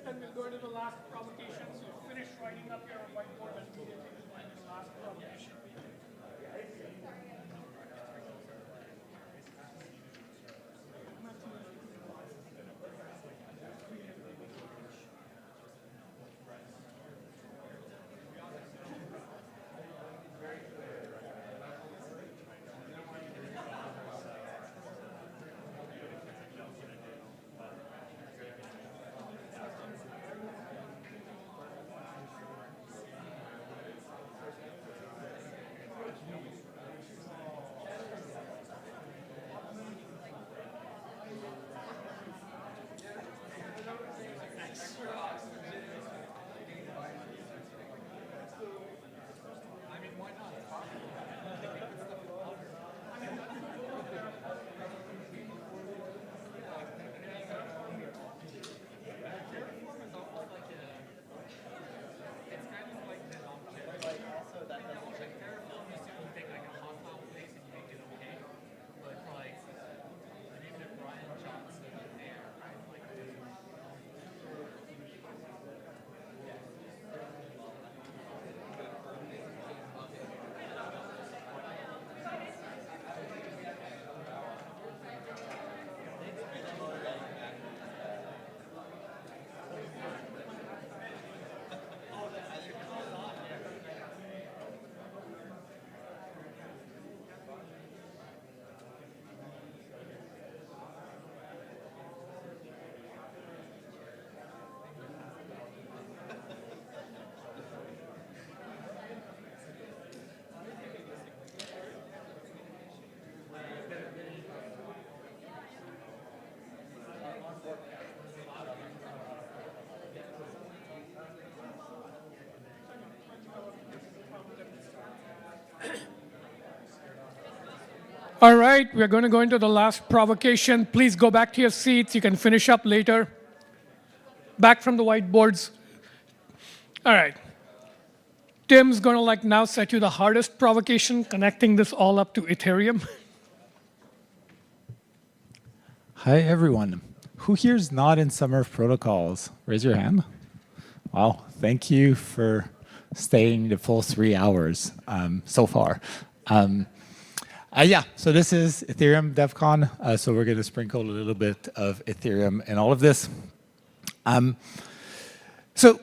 Then we'll go into the last provocation. So finish writing up your whiteboard and immediately we'll go into the last provocation. All right, we're going to go into the last provocation. Please go back to your seats. You can finish up later. Back from the whiteboards. All right. Tim's going to now set you the hardest provocation, connecting this all up to Ethereum. Hi, everyone. Who here is not in Summer of Protocols? Raise your hand. Wow, thank you for staying the full 3 hours so far. Yeah, so this is Ethereum Devcon. So we're going to sprinkle a little bit of Ethereum in all of this. So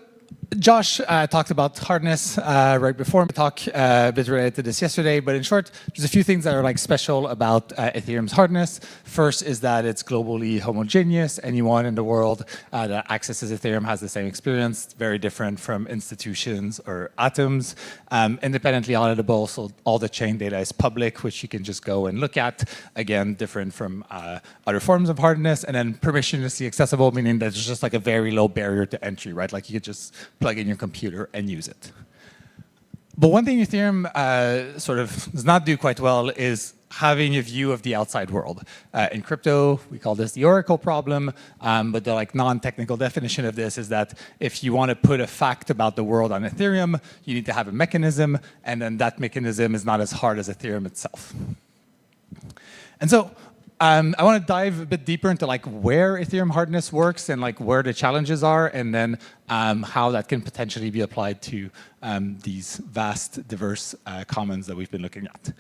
Josh talked about hardness right before the talk, a bit related to this yesterday, but in short, there's a few things that are special about Ethereum's hardness. First is that it's globally homogeneous. Anyone in the world that accesses Ethereum has the same experience. It's very different from institutions or atoms. Independently auditable, so all the chain data is public, which you can just go and look at. Again, different from other forms of hardness. And then permissionlessly accessible, meaning that there's just a very low barrier to entry, right? You could just plug in your computer and use it. But one thing Ethereum sort of does not do quite well is having a view of the outside world. In crypto, we call this the Oracle problem, but the non-technical definition of this is that if you want to put a fact about the world on Ethereum, you need to have a mechanism, and then that mechanism is not as hard as Ethereum itself. And so I want to dive a bit deeper into where Ethereum hardness works and where the challenges are, and then how that can potentially be applied to these vast, diverse commons that we've been looking at.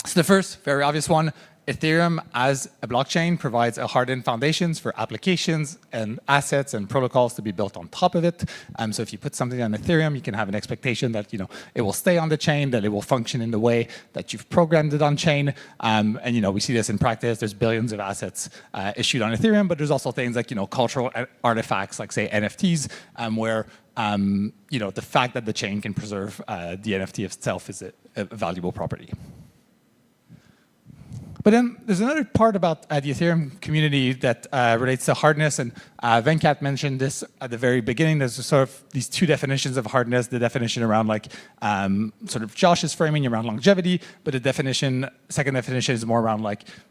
So the first, very obvious one, Ethereum as a blockchain provides a hardened foundations for applications and assets and protocols to be built on top of it. So if you put something on Ethereum, you can have an expectation that it will stay on the chain, that it will function in the way that you've programmed it on chain. And we see this in practice. There's billions of assets issued on Ethereum, but there's also things like cultural artifacts, like say NFTs, where the fact that the chain can preserve the NFT itself is a valuable property. But then there's another part about the Ethereum community that relates to hardness, and Venkat mentioned this at the very beginning. There's sort of these two definitions of hardness, the definition around sort of Josh's framing around longevity, but the second definition is more around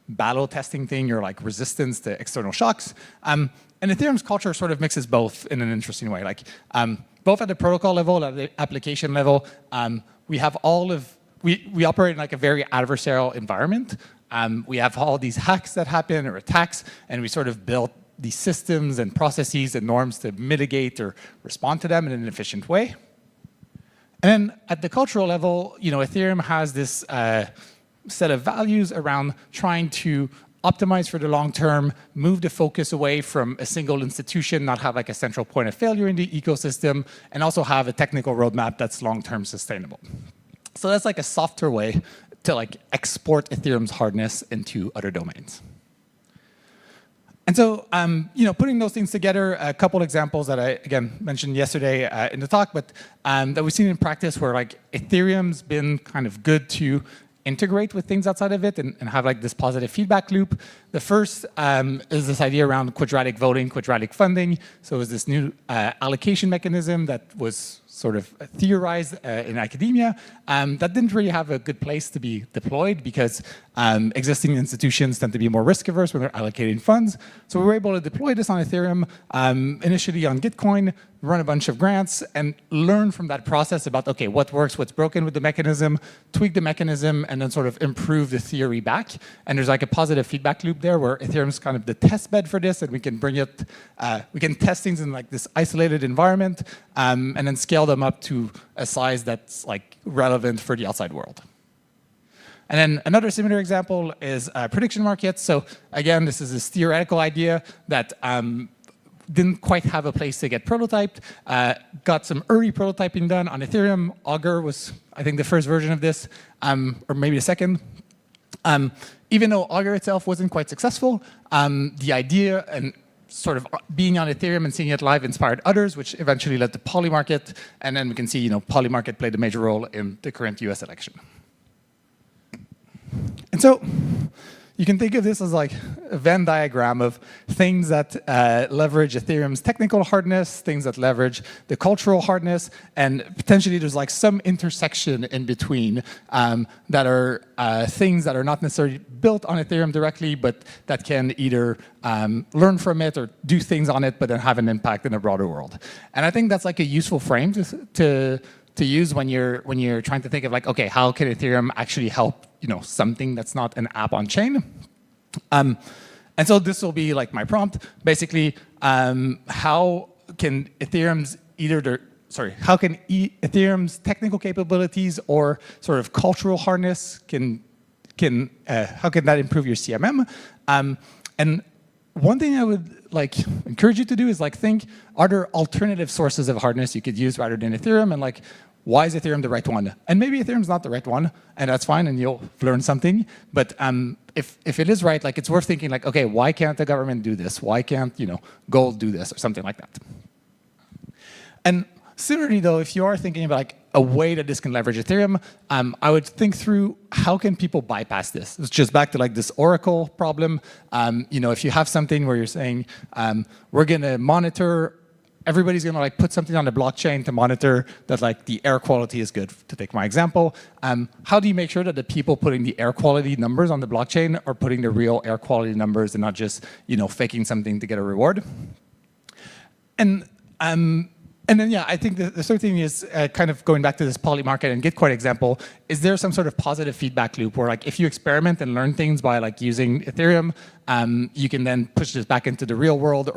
battle testing thing or resistance to external shocks. And Ethereum's culture sort of mixes both in an interesting way. Both at the protocol level, at the application level, we have we operate in a very adversarial environment. We have all these hacks that happen or attacks, and we sort of build these systems and processes and norms to mitigate or respond to them in an efficient way. And then at the cultural level, Ethereum has this set of values around trying to optimize for the long term, move the focus away from a single institution, not have a central point of failure in the ecosystem, and also have a technical roadmap that's long-term sustainable. So that's a softer way to export Ethereum's hardness into other domains. And so, putting those things together, a couple examples that I, again, mentioned yesterday in the talk, but that we've seen in practice where Ethereum's been kind of good to integrate with things outside of it and have this positive feedback loop. The first is this idea around quadratic voting, quadratic funding. So it was this new allocation mechanism that was sort of theorized in academia that didn't really have a good place to be deployed because existing institutions tend to be more risk averse when they're allocating funds. So we were able to deploy this on Ethereum, initially on Gitcoin, run a bunch of grants, and learn from that process about, okay, what works, what's broken with the mechanism, tweak the mechanism, and then sort of improve the theory back. And there's a positive feedback loop there where Ethereum's kind of the test bed for this, and we can bring it, we can test things in this isolated environment, and then scale them up to a size that's relevant for the outside world. And then another similar example is prediction markets. So again, this is this theoretical idea that didn't quite have a place to get prototyped, got some early prototyping done on Ethereum. Augur was, I think, the first version of this, or maybe the second. Even though Augur itself wasn't quite successful, the idea and sort of being on Ethereum and seeing it live inspired others, which eventually led to Polymarket. And then we can see, Polymarket played a major role in the current US election. And so, you can think of this as like a Venn diagram of things that leverage Ethereum's technical hardness, things that leverage the cultural hardness, and potentially there's like some intersection in between that are things that are not necessarily built on Ethereum directly, but that can either learn from it or do things on it, but then have an impact in a broader world. And I think that's like a useful frame to use when you're trying to think of like, okay, how can Ethereum actually help something that's not an app on chain? And so this will be like my prompt. Basically, how can Ethereum's Ethereum's technical capabilities or sort of cultural harness how can that improve your CMM? And one thing I would like encourage you to do is like think, are there alternative sources of hardness you could use rather than Ethereum? And like, why is Ethereum the right one? And maybe Ethereum's not the right one, and that's fine, and you'll learn something. But if it is right, like it's worth thinking like, okay, why can't the government do this? Why can't gold do this or something like that? And similarly, though, if you are thinking about like a way that this can leverage Ethereum, I would think through how can people bypass this? It's just back to like this Oracle problem. If you have something where you're saying we're going to monitor, everybody's going to like put something on the blockchain to monitor that like the air quality is good, to take my example. How do you make sure that the people putting the air quality numbers on the blockchain are putting the real air quality numbers and not just faking something to get a reward? And then, yeah, I think the third thing is kind of going back to this poly market and Gitcoin example. Is there some sort of positive feedback loop where, like, if you experiment and learn things by like using Ethereum, you can then push this back into the real world,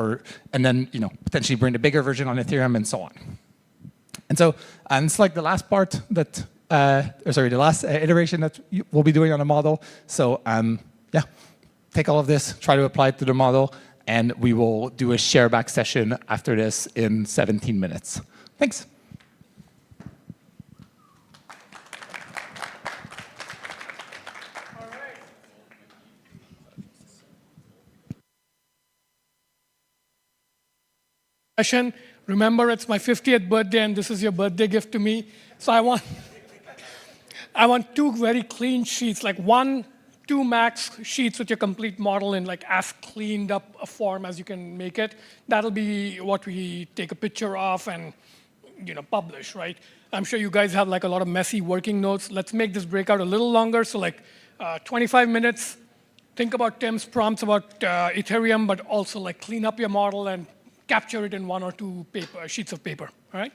and then potentially bring the bigger version on Ethereum and so on. And so, it's like the last part that, the last iteration that we'll be doing on the model. So, yeah, take all of this, try to apply it to the model. And we will do a shareback session after this in 17 minutes. Thanks. Remember, it's my 50th birthday, and this is your birthday gift to me. So I want 2 very clean sheets, like 2 max sheets with your complete model in like as cleaned up a form as you can make it. That'll be what we take a picture of and publish, right? I'm sure you guys have like a lot of messy working notes. Let's make this breakout a little longer. So like 25 minutes. Think about Tim's prompts about Ethereum, but also like clean up your model and capture it in 1 or 2 sheets of paper. All right?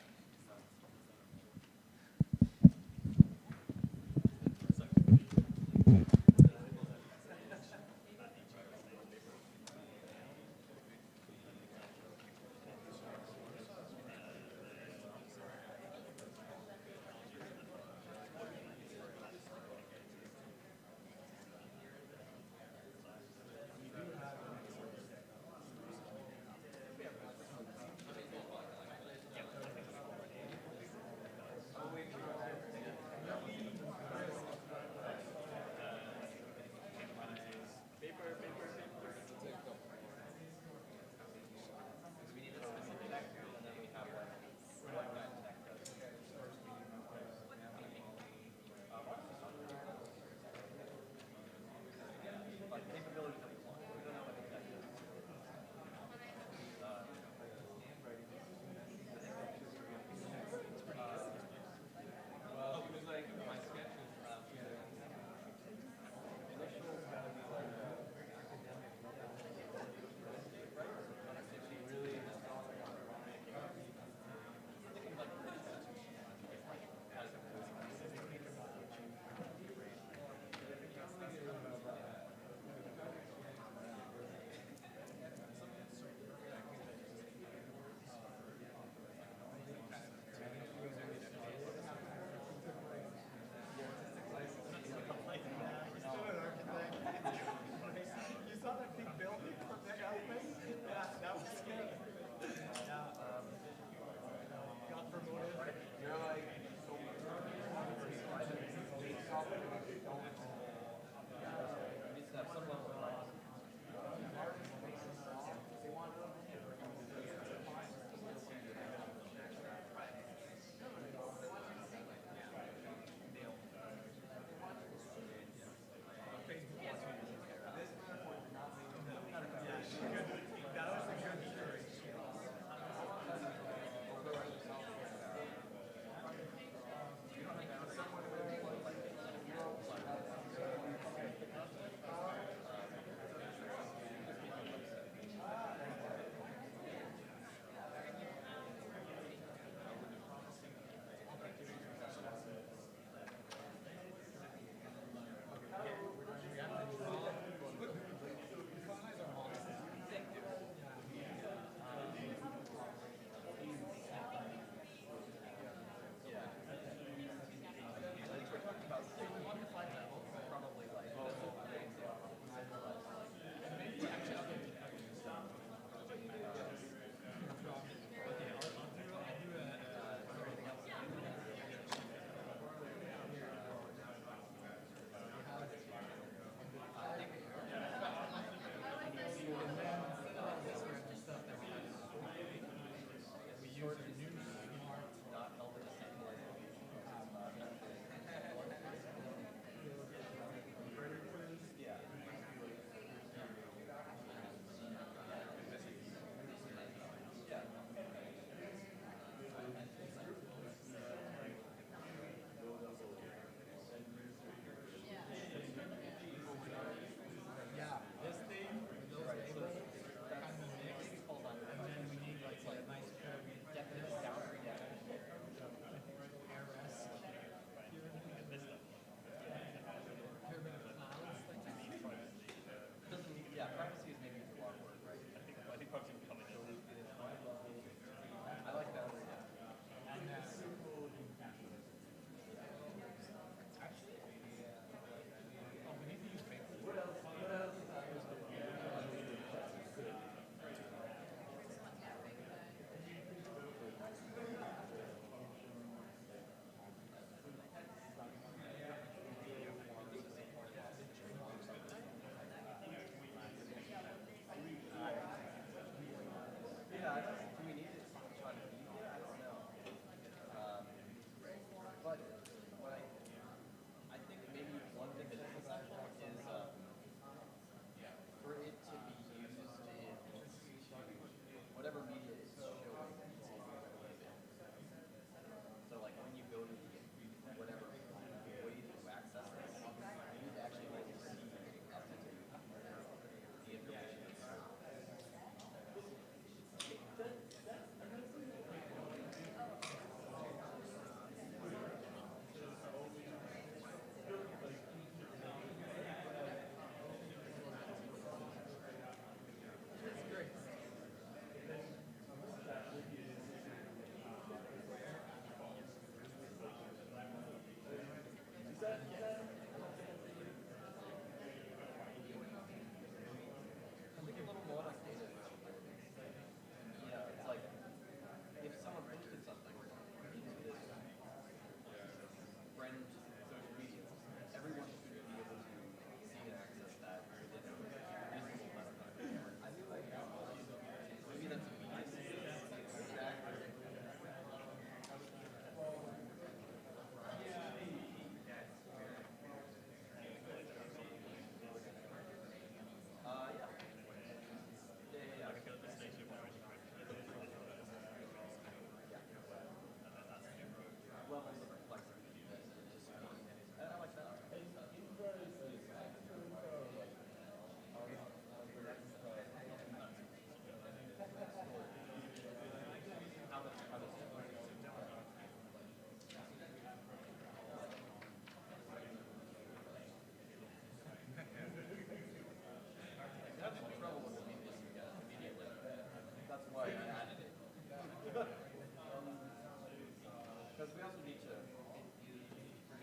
also need to,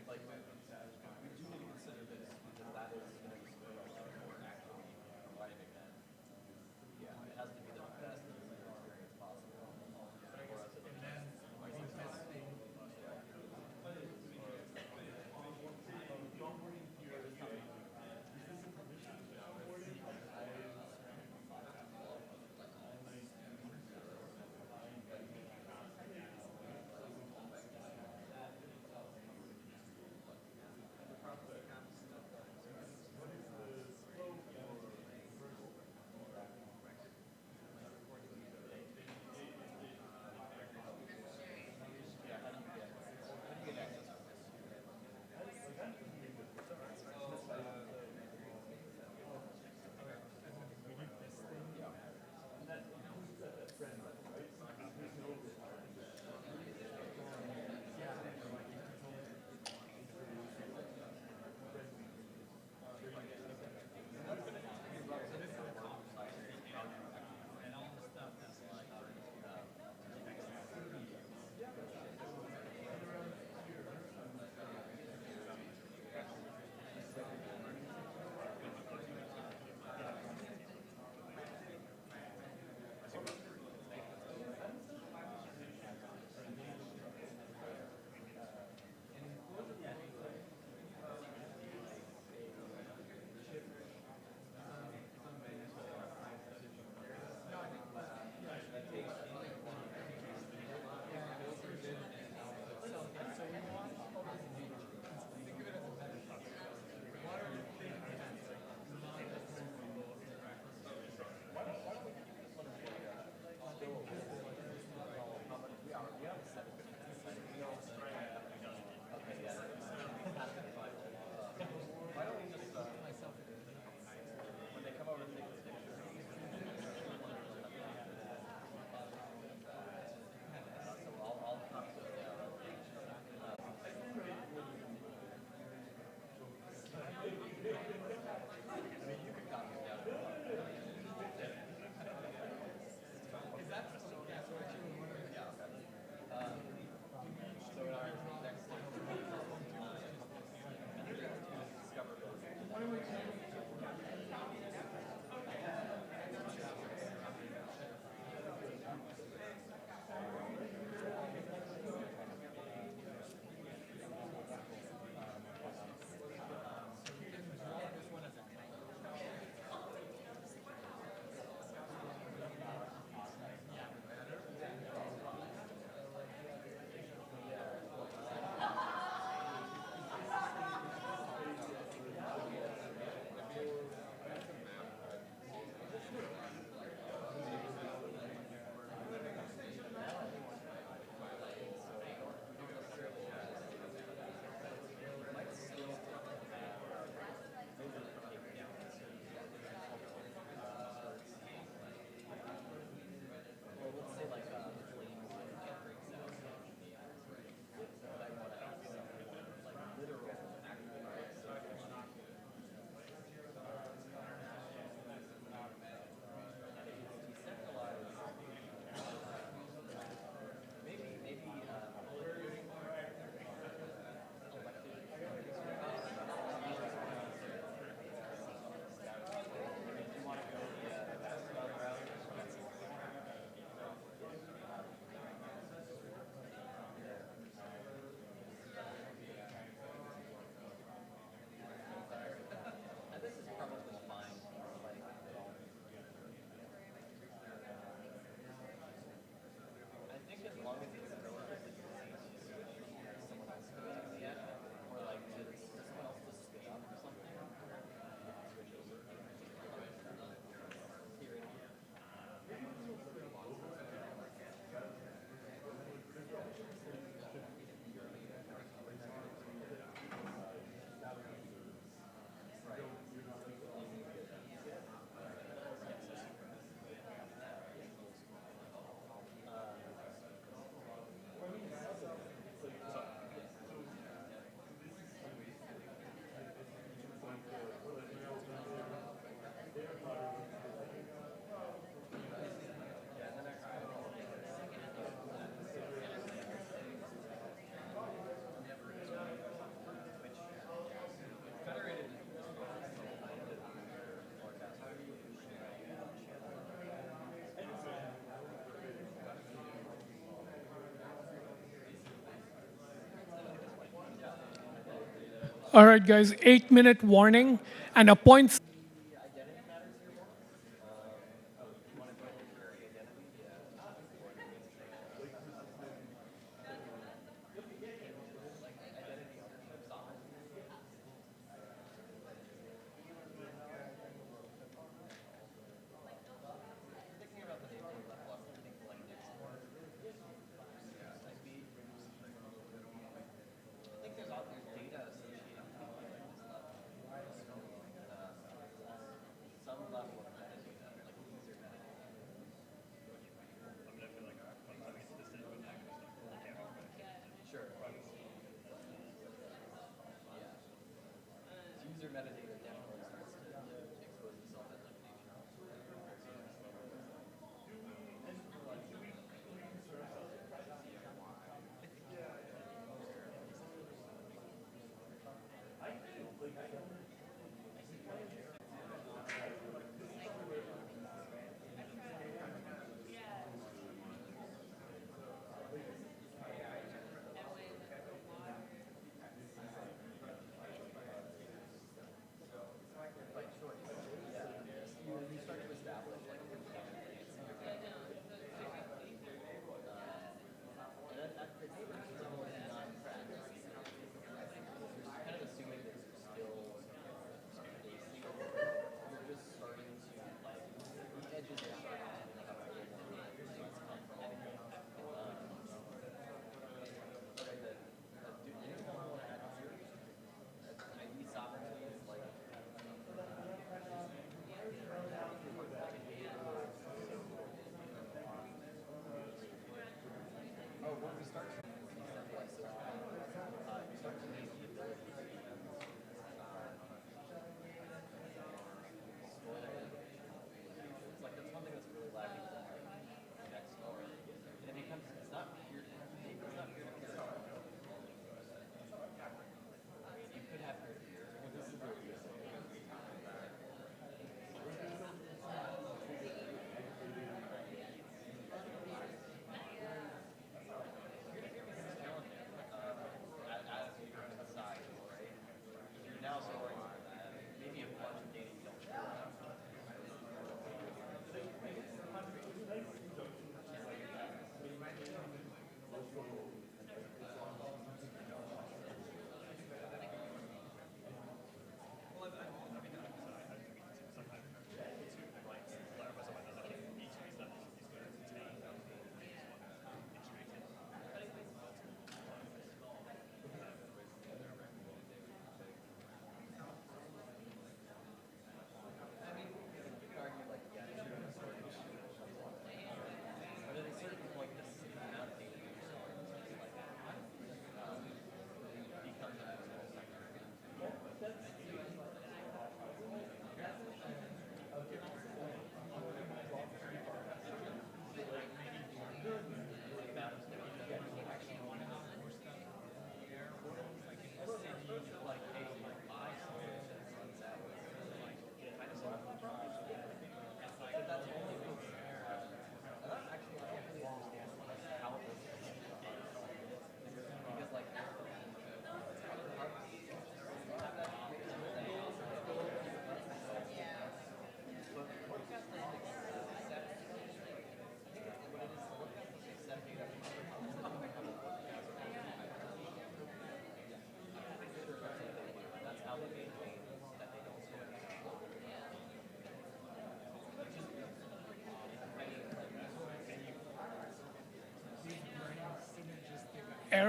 like, we do need to consider this because that is going to be something that we're actually arriving at. Yeah, it has to be the best user experience possible. All right, guys, 8-minute warning and a point.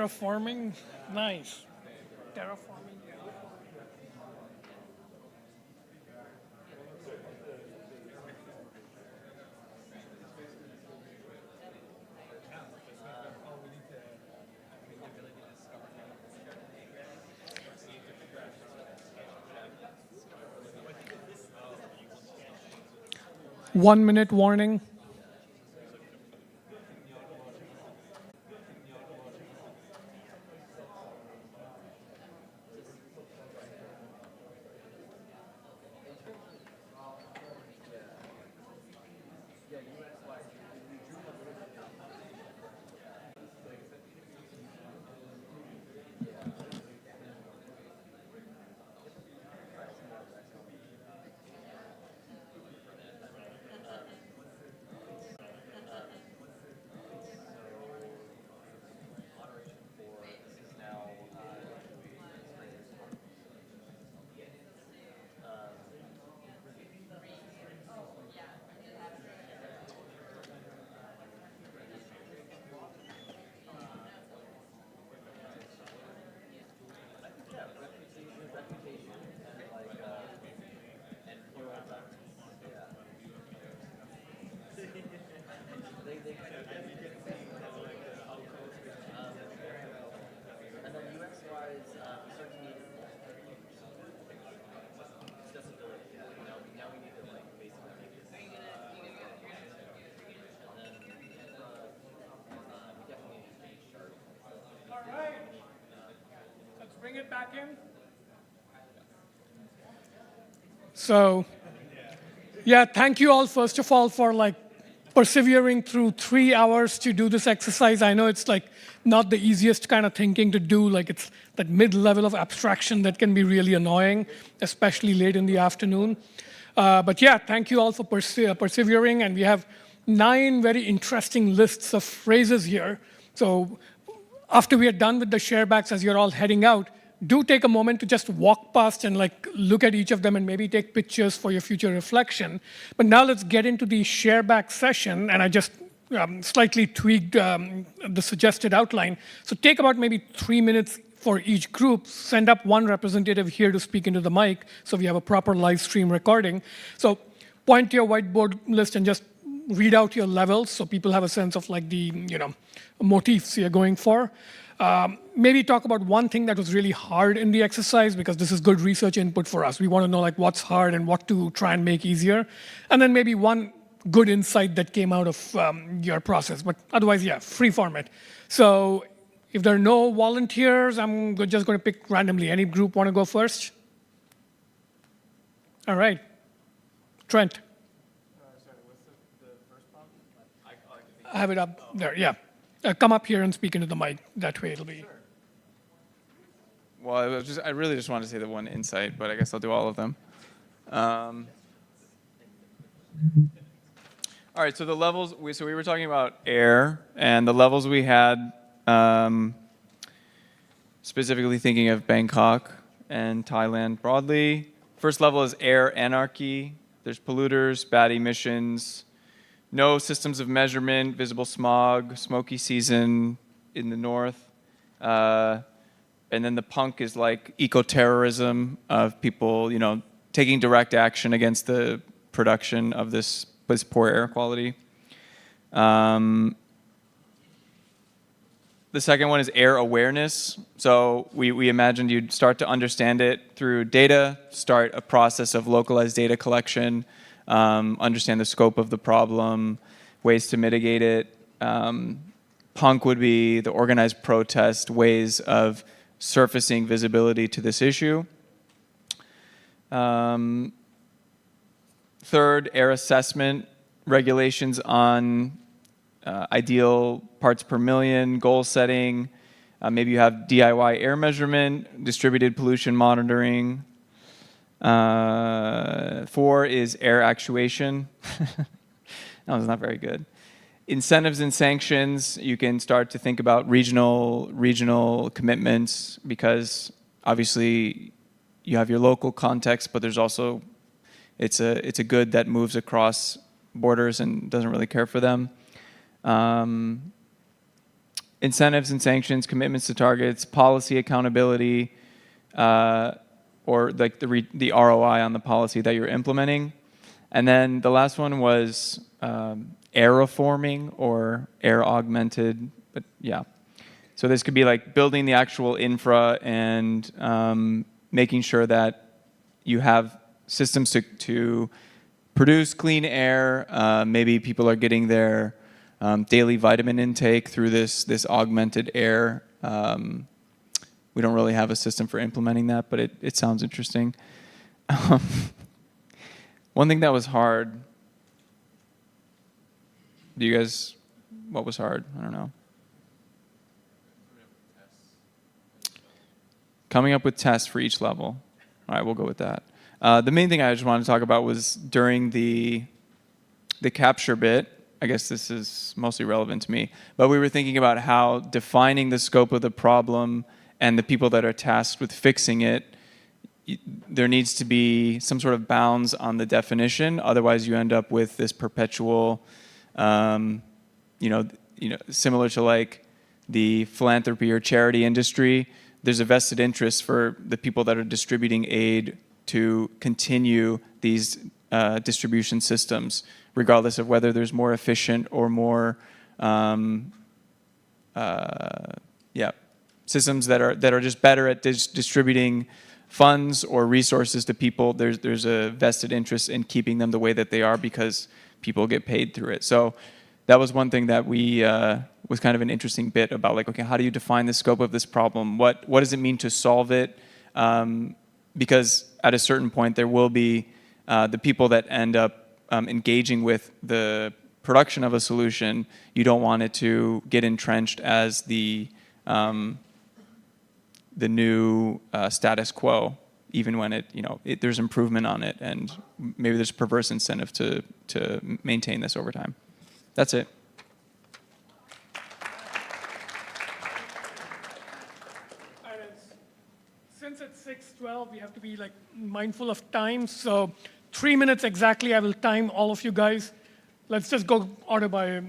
Terraforming, nice. Terraforming. One-minute warning. back in? So, yeah, thank you all, first of all, for like persevering through 3 hours to do this exercise. I know it's like not the easiest kind of thinking to do, like it's that mid-level of abstraction that can be really annoying, especially late in the afternoon. But yeah, thank you all for persevering, and we have 9 very interesting lists of phrases here. So after we are done with the sharebacks, as you're all heading out, do take a moment to just walk past and like look at each of them and maybe take pictures for your future reflection. But now let's get into the shareback session, and I just slightly tweaked the suggested outline. So take about maybe 3 minutes for each group, send up 1 representative here to speak into the mic so we have a proper live stream recording. So point to your whiteboard list and just read out your levels so people have a sense of like the motifs you're going for. Maybe talk about one thing that was really hard in the exercise, because this is good research input for us. We want to know like what's hard and what to try and make easier. And then maybe one good insight that came out of your process. But otherwise, yeah, free format. So if there are no volunteers, I'm just going to pick randomly. Any group want to go first? All right. Trent. I have it up there, yeah. Come up here and speak into the mic. That way it'll be. Well, I really just wanted to say the one insight, but I guess I'll do all of them. All right, so the levels, so we were talking about air, and the levels we had, specifically thinking of Bangkok and Thailand broadly. First level is air anarchy. There's polluters, bad emissions, no systems of measurement, visible smog, smoky season in the north. And then the punk is like eco-terrorism of people, taking direct action against the production of this poor air quality. The second one is air awareness. So we imagined you'd start to understand it through data, start a process of localized data collection, understand the scope of the problem, ways to mitigate it. Punk would be the organized protest, ways of surfacing visibility to this issue. Third, air assessment, regulations on ideal parts per million, goal setting. Maybe you have DIY air measurement, distributed pollution monitoring. 4 is air actuation. That was not very good. Incentives and sanctions, you can start to think about regional commitments, because obviously you have your local context, but there's also, it's a good that moves across borders and doesn't really care for them. Incentives and sanctions, commitments to targets, policy accountability, or like the ROI on the policy that you're implementing. And then the last one was aeroforming or air augmented, but yeah. So this could be like building the actual infra and making sure that you have systems to produce clean air. Maybe people are getting their daily vitamin intake through this augmented air. We don't really have a system for implementing that, but it sounds interesting. One thing that was hard, what was hard? I don't know. Coming up with tests for each level. All right, we'll go with that. The main thing I just wanted to talk about was during the capture bit. I guess this is mostly relevant to me, but we were thinking about how defining the scope of the problem and the people that are tasked with fixing it, there needs to be some sort of bounds on the definition. Otherwise, you end up with this perpetual, similar to like the philanthropy or charity industry. There's a vested interest for the people that are distributing aid to continue these distribution systems, regardless of whether there's more efficient or more, systems that are just better at distributing funds or resources to people. There's a vested interest in keeping them the way that they are because people get paid through it. So that was one thing that we was kind of an interesting bit about like, okay, how do you define the scope of this problem? What does it mean to solve it? Because at a certain point, there will be the people that end up engaging with the production of a solution. You don't want it to get entrenched as the new status quo, even when there's improvement on it, and maybe there's a perverse incentive to maintain this over time. That's it. Since it's 6:12, we have to be like mindful of time. So 3 minutes exactly, I will time all of you guys. Let's just go order by,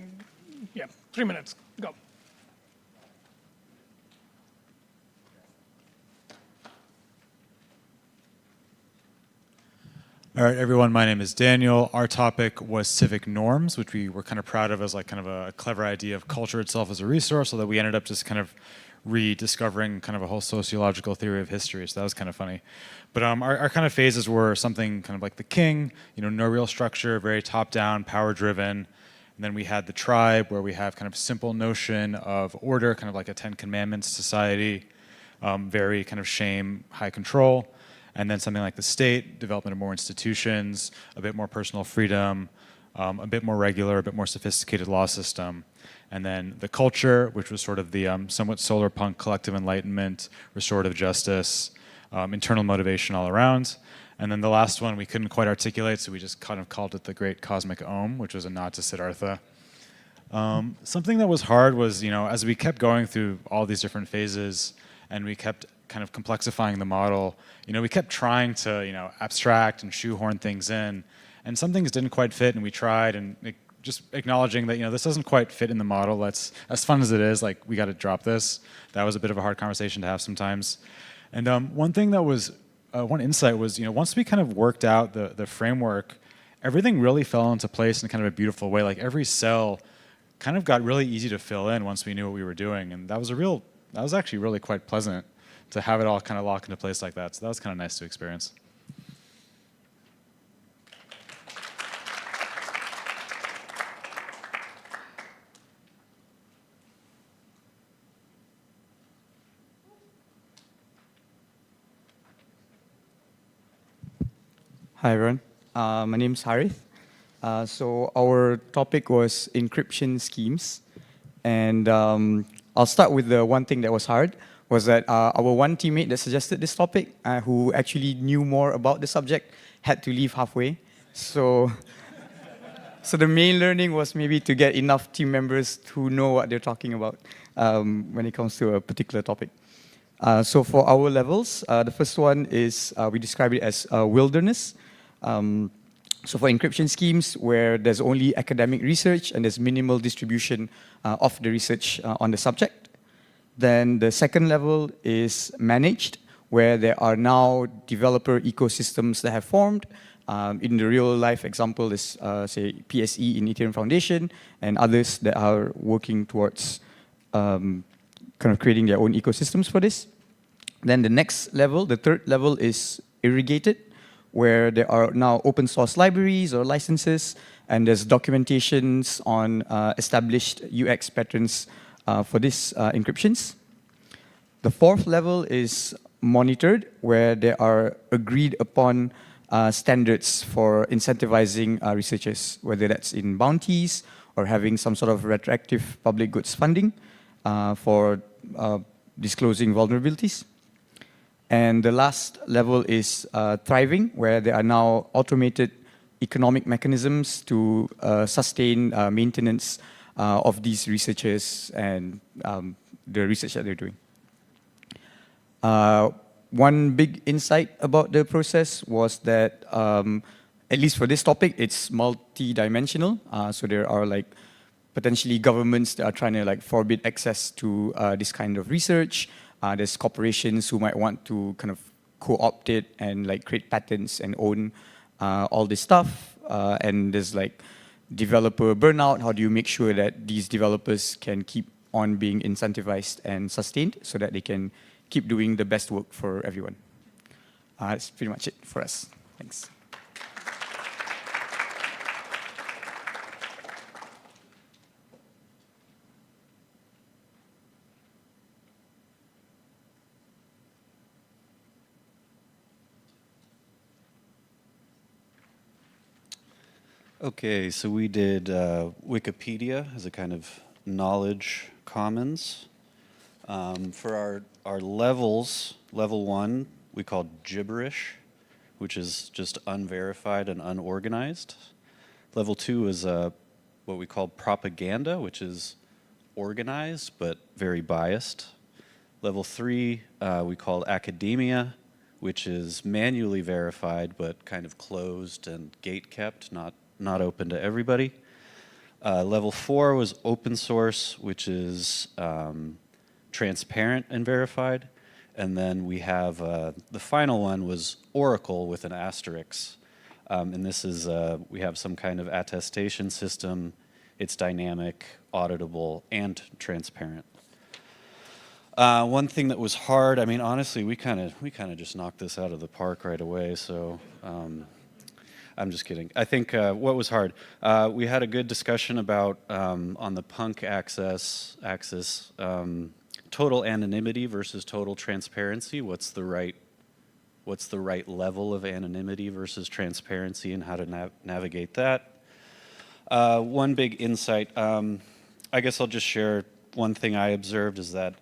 3 minutes, go. All right, everyone, my name is Daniel. Our topic was civic norms, which we were kind of proud of as like kind of a clever idea of culture itself as a resource, so that we ended up just kind of rediscovering kind of a whole sociological theory of history. So that was kind of funny. But our kind of phases were something kind of like the king, no real structure, very top-down, power-driven. And then we had the tribe, where we have kind of simple notion of order, kind of like a Ten Commandments society, very kind of shame, high control. And then something like the state, development of more institutions, a bit more personal freedom, a bit more regular, a bit more sophisticated law system. And then the culture, which was sort of the somewhat solar punk collective enlightenment, restorative justice, internal motivation all around. And then the last one we couldn't quite articulate, so we just kind of called it the Great Cosmic Ohm, which was a nod to Siddhartha. Something that was hard was, as we kept going through all these different phases and we kept kind of complexifying the model, we kept trying to, abstract and shoehorn things in. And some things didn't quite fit, and we tried, and just acknowledging that, this doesn't quite fit in the model. As fun as it is, like, we got to drop this. That was a bit of a hard conversation to have sometimes. And one thing that was, one insight was, once we kind of worked out the framework, everything really fell into place in kind of a beautiful way. Like, every cell kind of got really easy to fill in once we knew what we were doing. And that was actually really quite pleasant to have it all kind of lock into place like that. So that was kind of nice to experience. Hi, everyone. My name is Harith. So our topic was encryption schemes. And I'll start with the one thing that was hard, was that our one teammate that suggested this topic, who actually knew more about the subject, had to leave halfway. So the main learning was maybe to get enough team members who know what they're talking about when it comes to a particular topic. So for our levels, the first one is, we describe it as wilderness. So for encryption schemes where there's only academic research and there's minimal distribution of the research on the subject. Then the second level is managed, where there are now developer ecosystems that have formed. In the real life example is, say, PSE in Ethereum Foundation, and others that are working towards kind of creating their own ecosystems for this. Then the next level, the third level, is irrigated, where there are now open source libraries or licenses, and there's documentations on established UX patterns for these encryptions. The fourth level is monitored, where there are agreed upon standards for incentivizing researchers, whether that's in bounties or having some sort of retroactive public goods funding for disclosing vulnerabilities. And the last level is thriving, where there are now automated economic mechanisms to sustain maintenance of these researchers and the research that they're doing. One big insight about the process was that, at least for this topic, it's multi-dimensional. So there are like potentially governments that are trying to like forbid access to this kind of research. There's corporations who might want to kind of co-opt it and like create patents and own all this stuff. And there's like developer burnout. How do you make sure that these developers can keep on being incentivized and sustained so that they can keep doing the best work for everyone? That's pretty much it for us. Thanks. Okay, so we did Wikipedia as a kind of knowledge commons. For our levels, level 1, we called gibberish, which is just unverified and unorganized. Level 2 is what we call propaganda, which is organized but very biased. Level 3 we called academia, which is manually verified but kind of closed and gate-kept, not open to everybody. Level 4 was open source, which is transparent and verified. And then we have the final one was Oracle with an asterisk. And this is, we have some kind of attestation system. It's dynamic, auditable, and transparent. One thing that was hard, I mean, honestly, we kind of just knocked this out of the park right away. So I'm just kidding. I think what was hard, we had a good discussion about on the punk axis, total anonymity versus total transparency. What's the right level of anonymity versus transparency, and how to navigate that? One big insight, I guess I'll just share one thing I observed is that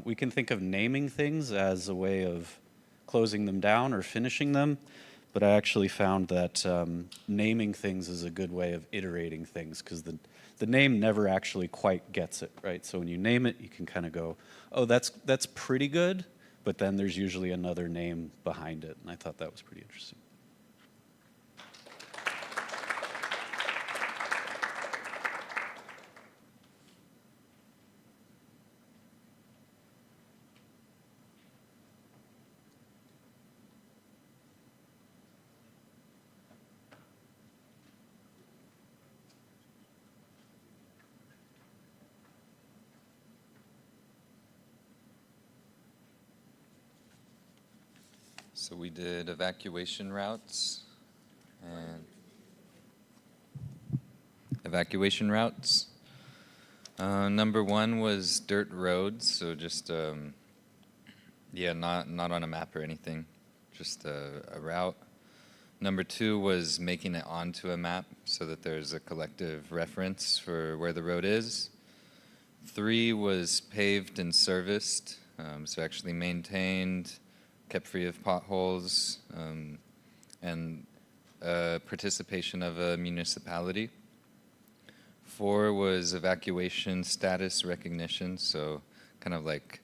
we can think of naming things as a way of closing them down or finishing them, but I actually found that naming things is a good way of iterating things, because the name never actually quite gets it, right? So when you name it, you can kind of go, oh, that's pretty good, but then there's usually another name behind it, and I thought that was pretty interesting. So we did evacuation routes and number 1 was dirt roads, so just yeah, not on a map or anything, just a route. Number 2 was making it onto a map so that there's a collective reference for where the road is. 3 was paved and serviced, so actually maintained, kept free of potholes, and participation of a municipality. 4 was evacuation status recognition, so kind of like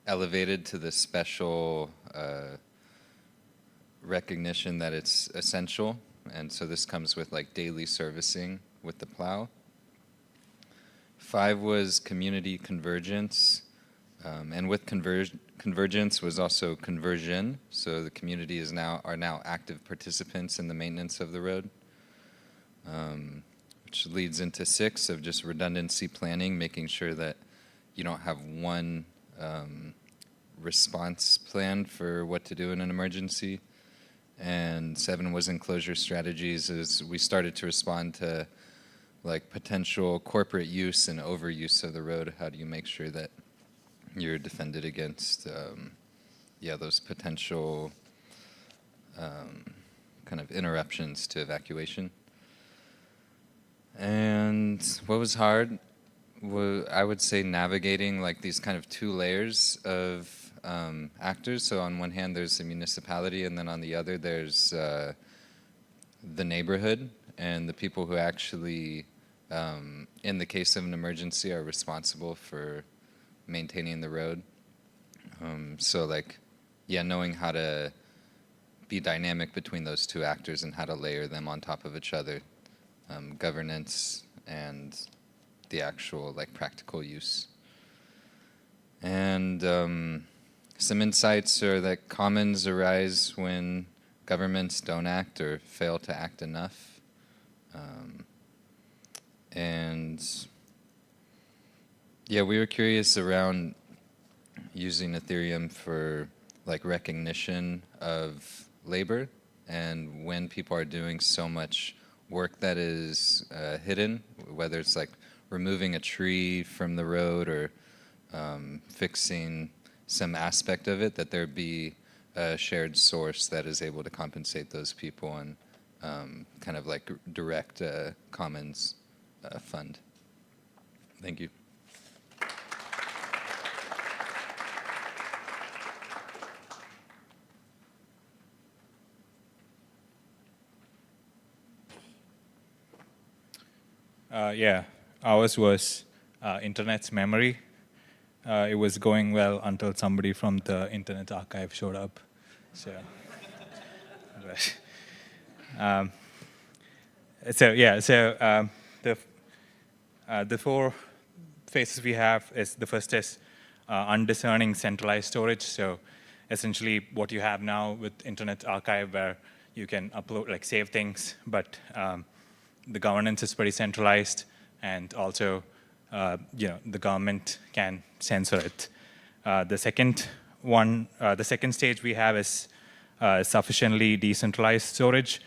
elevated to the special recognition that it's essential, and so this comes with like daily servicing with the plow. 5 was community convergence, and with convergence was also conversion, so the community are now active participants in the maintenance of the road, which leads into 6 of just redundancy planning, making sure that you don't have one response plan for what to do in an emergency. And 7 was enclosure strategies, as we started to respond to like potential corporate use and overuse of the road. How do you make sure that you're defended against those potential kind of interruptions to evacuation? And what was hard, I would say navigating like these kind of 2 layers of actors. So on one hand there's the municipality, and then on the other there's the neighborhood and the people who actually, in the case of an emergency, are responsible for maintaining the road. So like, yeah, knowing how to be dynamic between those 2 actors and how to layer them on top of each other, governance and the actual like practical use. And some insights are that commons arise when governments don't act or fail to act enough. And yeah, we were curious around using Ethereum for like recognition of labor, and when people are doing so much work that is hidden, whether it's like removing a tree from the road or fixing some aspect of it, that there be a shared source that is able to compensate those people and kind of like direct commons fund. Thank you. Yeah, ours was internet's memory. It was going well until somebody from the Internet Archive showed up. So, the four phases we have is the first is undiscerning centralized storage. So essentially what you have now with Internet Archive, where you can upload, like save things, but the governance is pretty centralized, and also the government can censor it. The second stage we have is sufficiently decentralized storage.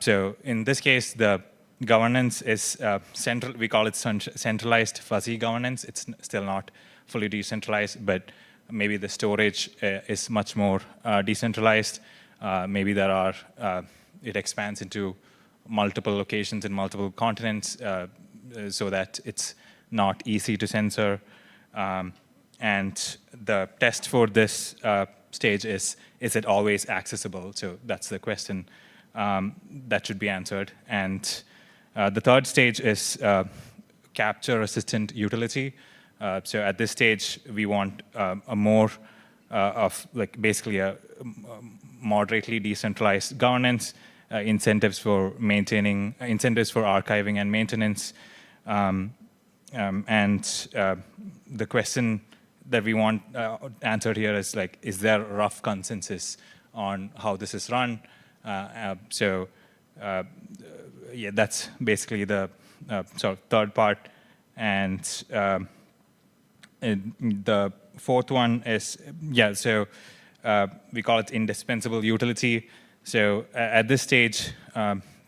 So in this case, the governance is central. We call it centralized fuzzy governance. It's still not fully decentralized, but maybe the storage is much more decentralized. Maybe there are, it expands into multiple locations in multiple continents so that it's not easy to censor. And the test for this stage is it always accessible? So that's the question that should be answered. And the third stage is capture-resistant utility. So at this stage, we want a more of like basically a moderately decentralized governance, incentives for maintaining, incentives for archiving and maintenance. The question that we want answered here is like, is there rough consensus on how this is run? Yeah, that's basically the sort of third part. And the fourth one is, yeah, so we call it indispensable utility. So at this stage,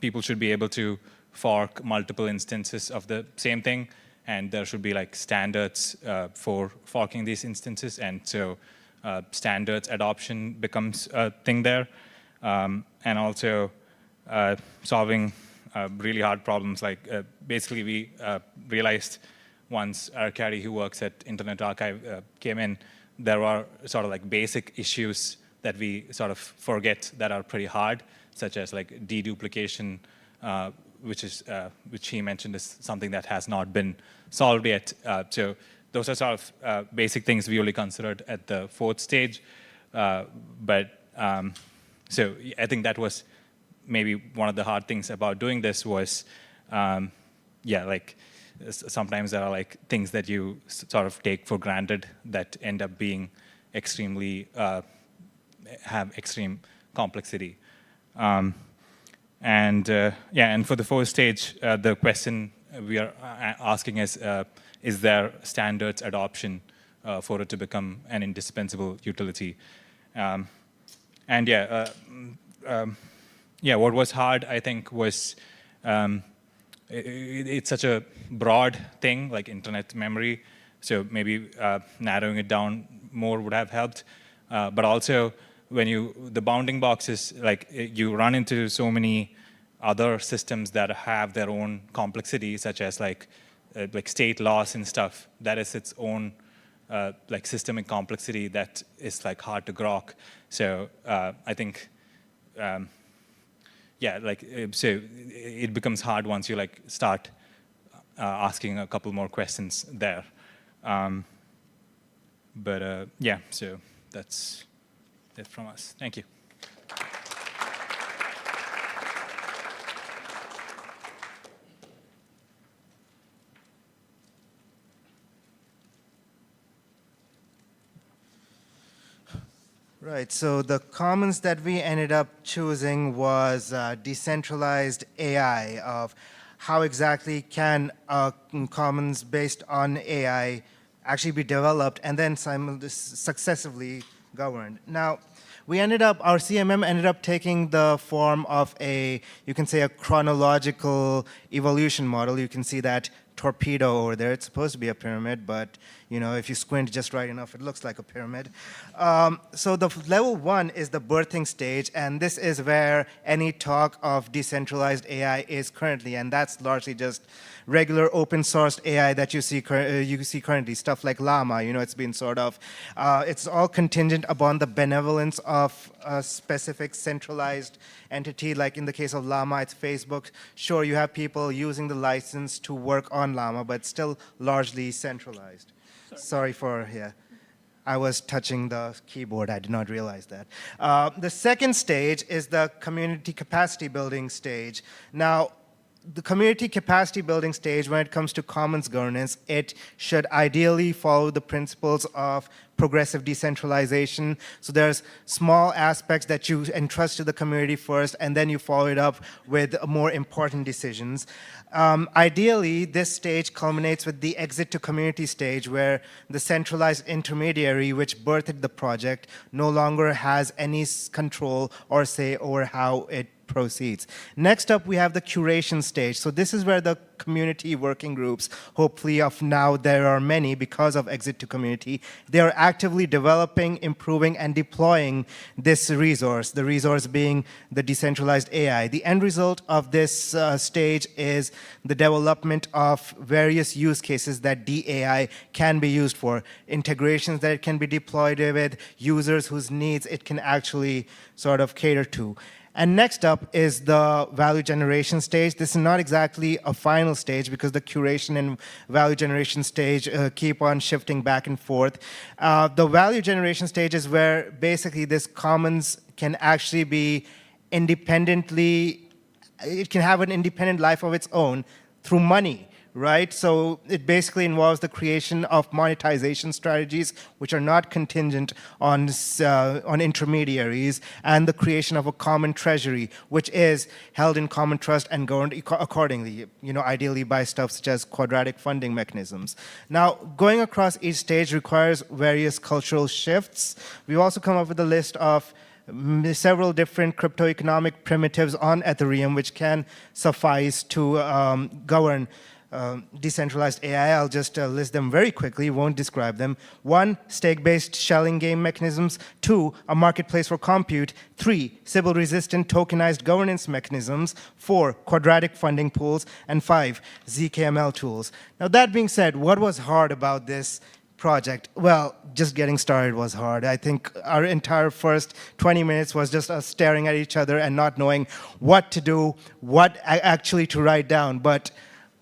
people should be able to fork multiple instances of the same thing, and there should be like standards for forking these instances, and so standards adoption becomes a thing there. And also solving really hard problems, like basically we realized once Arkady, who works at Internet Archive, came in, there are sort of like basic issues that we sort of forget that are pretty hard, such as like deduplication, which he mentioned is something that has not been solved yet. So those are sort of basic things we only considered at the fourth stage. So I think that was maybe one of the hard things about doing this was, yeah, like sometimes there are like things that you sort of take for granted that end up being extremely, have extreme complexity. Yeah, and for the fourth stage, the question we are asking is there standards adoption for it to become an indispensable utility? And yeah, yeah, what was hard, I think, was it's such a broad thing, like internet memory, so maybe narrowing it down more would have helped. But also, when the bounding box is like, you run into so many other systems that have their own complexity, such as like state laws and stuff. That is its own like systemic complexity that is like hard to grok. So I think, yeah, like so it becomes hard once you like start asking a couple more questions there. Yeah, so that's it from us. Thank you. Right, so the commons that we ended up choosing was decentralized AI, of how exactly can commons based on AI actually be developed and then successively governed. Now, our CMM ended up taking the form of you can say a chronological evolution model. You can see that torpedo over there. It's supposed to be a pyramid, but if you squint just right enough, it looks like a pyramid. So the level 1 is the birthing stage, and this is where any talk of decentralized AI is currently, and that's largely just regular open sourced AI that you see currently, stuff like Llama. It's been sort of, it's all contingent upon the benevolence of a specific centralized entity. Like in the case of Llama, it's Facebook. Sure, you have people using the license to work on Llama, but still largely centralized. Sorry for, I was touching the keyboard. I did not realize that. The second stage is the community capacity building stage. Now, the community capacity building stage, when it comes to commons governance, it should ideally follow the principles of progressive decentralization. So there's small aspects that you entrust to the community first, and then you follow it up with more important decisions. Ideally, this stage culminates with the exit to community stage, where the centralized intermediary which birthed the project no longer has any control or say over how it proceeds. Next up, we have the curation stage. So this is where the community working groups, hopefully of now there are many because of exit to community, they are actively developing, improving, and deploying this resource, the resource being the decentralized AI. The end result of this stage is the development of various use cases that DAI can be used for, integrations that it can be deployed with, users whose needs it can actually sort of cater to. And next up is the value generation stage. This is not exactly a final stage because the curation and value generation stage keep on shifting back and forth. The value generation stage is where basically this commons can actually be independently, it can have an independent life of its own through money. Right? So it basically involves the creation of monetization strategies which are not contingent on intermediaries, and the creation of a common treasury which is held in common trust and governed accordingly, ideally by stuff such as quadratic funding mechanisms. Now, going across each stage requires various cultural shifts. We've also come up with a list of several different crypto-economic primitives on Ethereum which can suffice to govern decentralized AI. I'll just list them very quickly, won't describe them. 1, stake-based shelling game mechanisms. 2, a marketplace for compute. 3, Sybil-resistant tokenized governance mechanisms. 4, quadratic funding pools. And 5, zkML tools. Now that being said, what was hard about this project? Well, just getting started was hard. I think our entire first 20 minutes was just us staring at each other and not knowing what to do, what actually to write down. But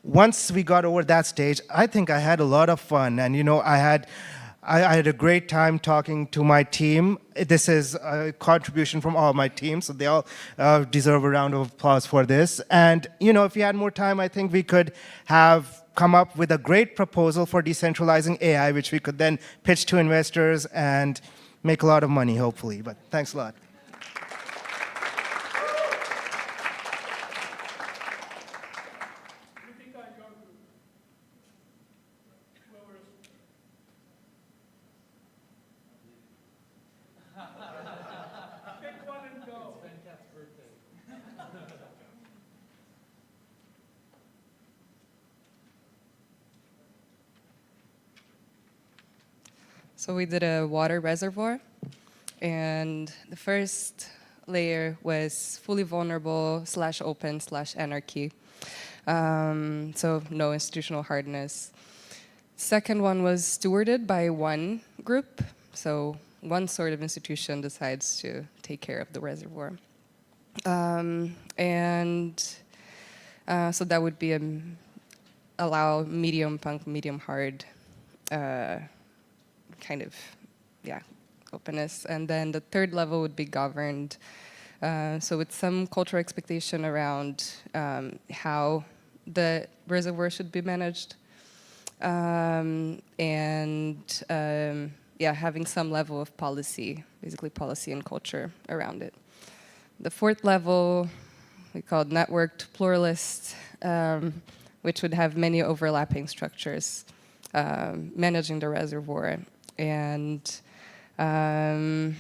once we got over that stage, I think I had a lot of fun. And, I had a great time talking to my team. This is a contribution from all my team, so they all deserve a round of applause for this. And, if we had more time, I think we could have come up with a great proposal for decentralizing AI, which we could then pitch to investors and make a lot of money, hopefully. But thanks a lot. So we did a water reservoir, and the first layer was fully vulnerable / open / anarchy. So no institutional hardness. Second one was stewarded by one group. So one sort of institution decides to take care of the reservoir. So that would be allow medium punk, medium hard kind of, openness. And then the third level would be governed. So with some cultural expectation around how the reservoir should be managed. Having some level of policy, basically policy and culture around it. The fourth level, we called networked pluralist, which would have many overlapping structures managing the reservoir. And and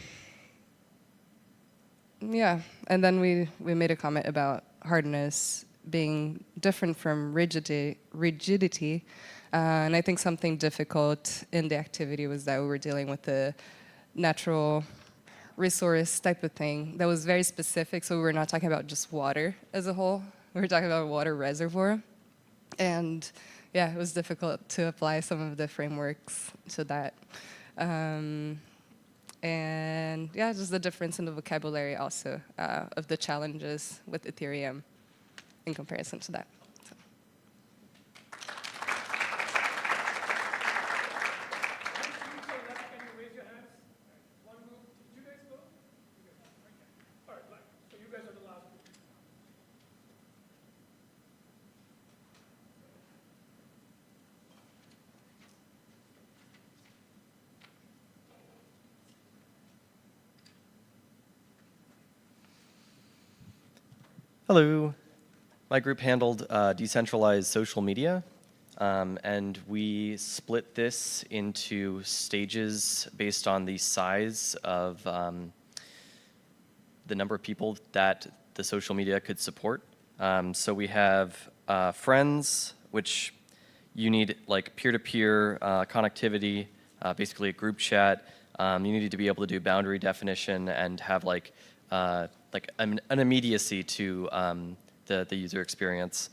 then we made a comment about hardness being different from rigidity. And I think something difficult in the activity was that we were dealing with the natural resource type of thing that was very specific. So we were not talking about just water as a whole. We were talking about a water reservoir. And yeah, it was difficult to apply some of the frameworks to that. And yeah, just the difference in the vocabulary also of the challenges with Ethereum in comparison to that. So. Hello. My group handled decentralized social media, and we split this into stages based on the size of the number of people that the social media could support. So we have friends, which you need like peer-to-peer connectivity, basically a group chat. You need to be able to do boundary definition and have like an immediacy to the user experience.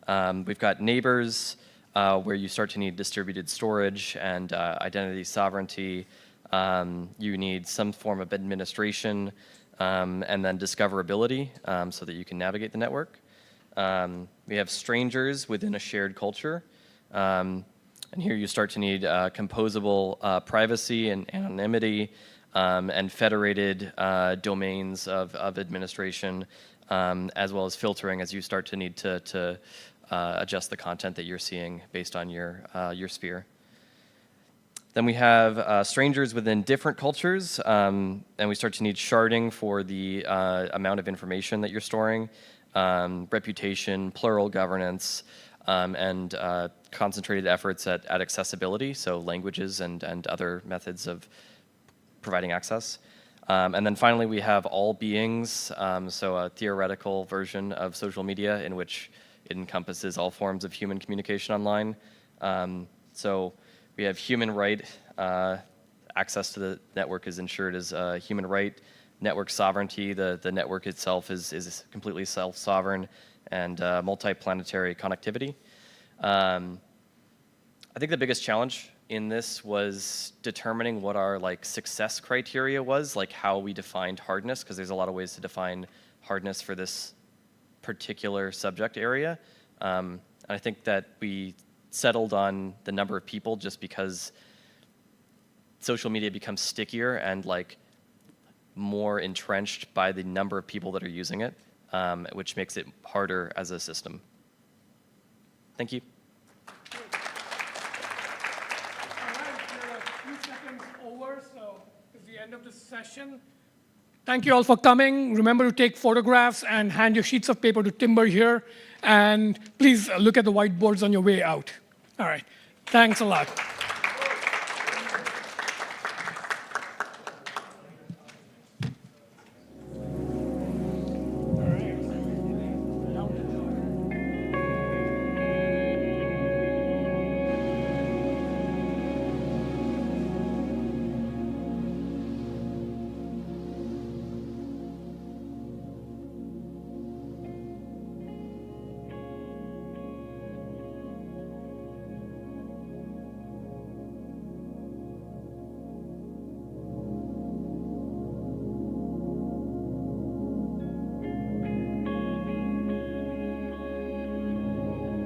We've got neighbors, where you start to need distributed storage and identity sovereignty. You need some form of administration, and then discoverability, so that you can navigate the network. We have strangers within a shared culture. And here you start to need composable privacy and anonymity, and federated domains of administration, as well as filtering as you start to need to adjust the content that you're seeing based on your sphere. Then we have strangers within different cultures, and we start to need sharding for the amount of information that you're storing, reputation, plural governance, and concentrated efforts at accessibility, so languages and other methods of providing access. And then finally, we have all beings, so a theoretical version of social media in which it encompasses all forms of human communication online. So we have human right, access to the network is ensured as a human right, network sovereignty, the network itself is completely self-sovereign, and multi-planetary connectivity. I think the biggest challenge in this was determining what our success criteria was, like how we defined hardness, because there's a lot of ways to define hardness for this particular subject area. And I think that we settled on the number of people just because social media becomes stickier and more entrenched by the number of people that are using it, which makes it harder as a system. Thank you. End of this session. Thank you all for coming. Remember to take photographs and hand your sheets of paper to Timber here. And please look at the whiteboards on your way out. All right. Thanks a lot.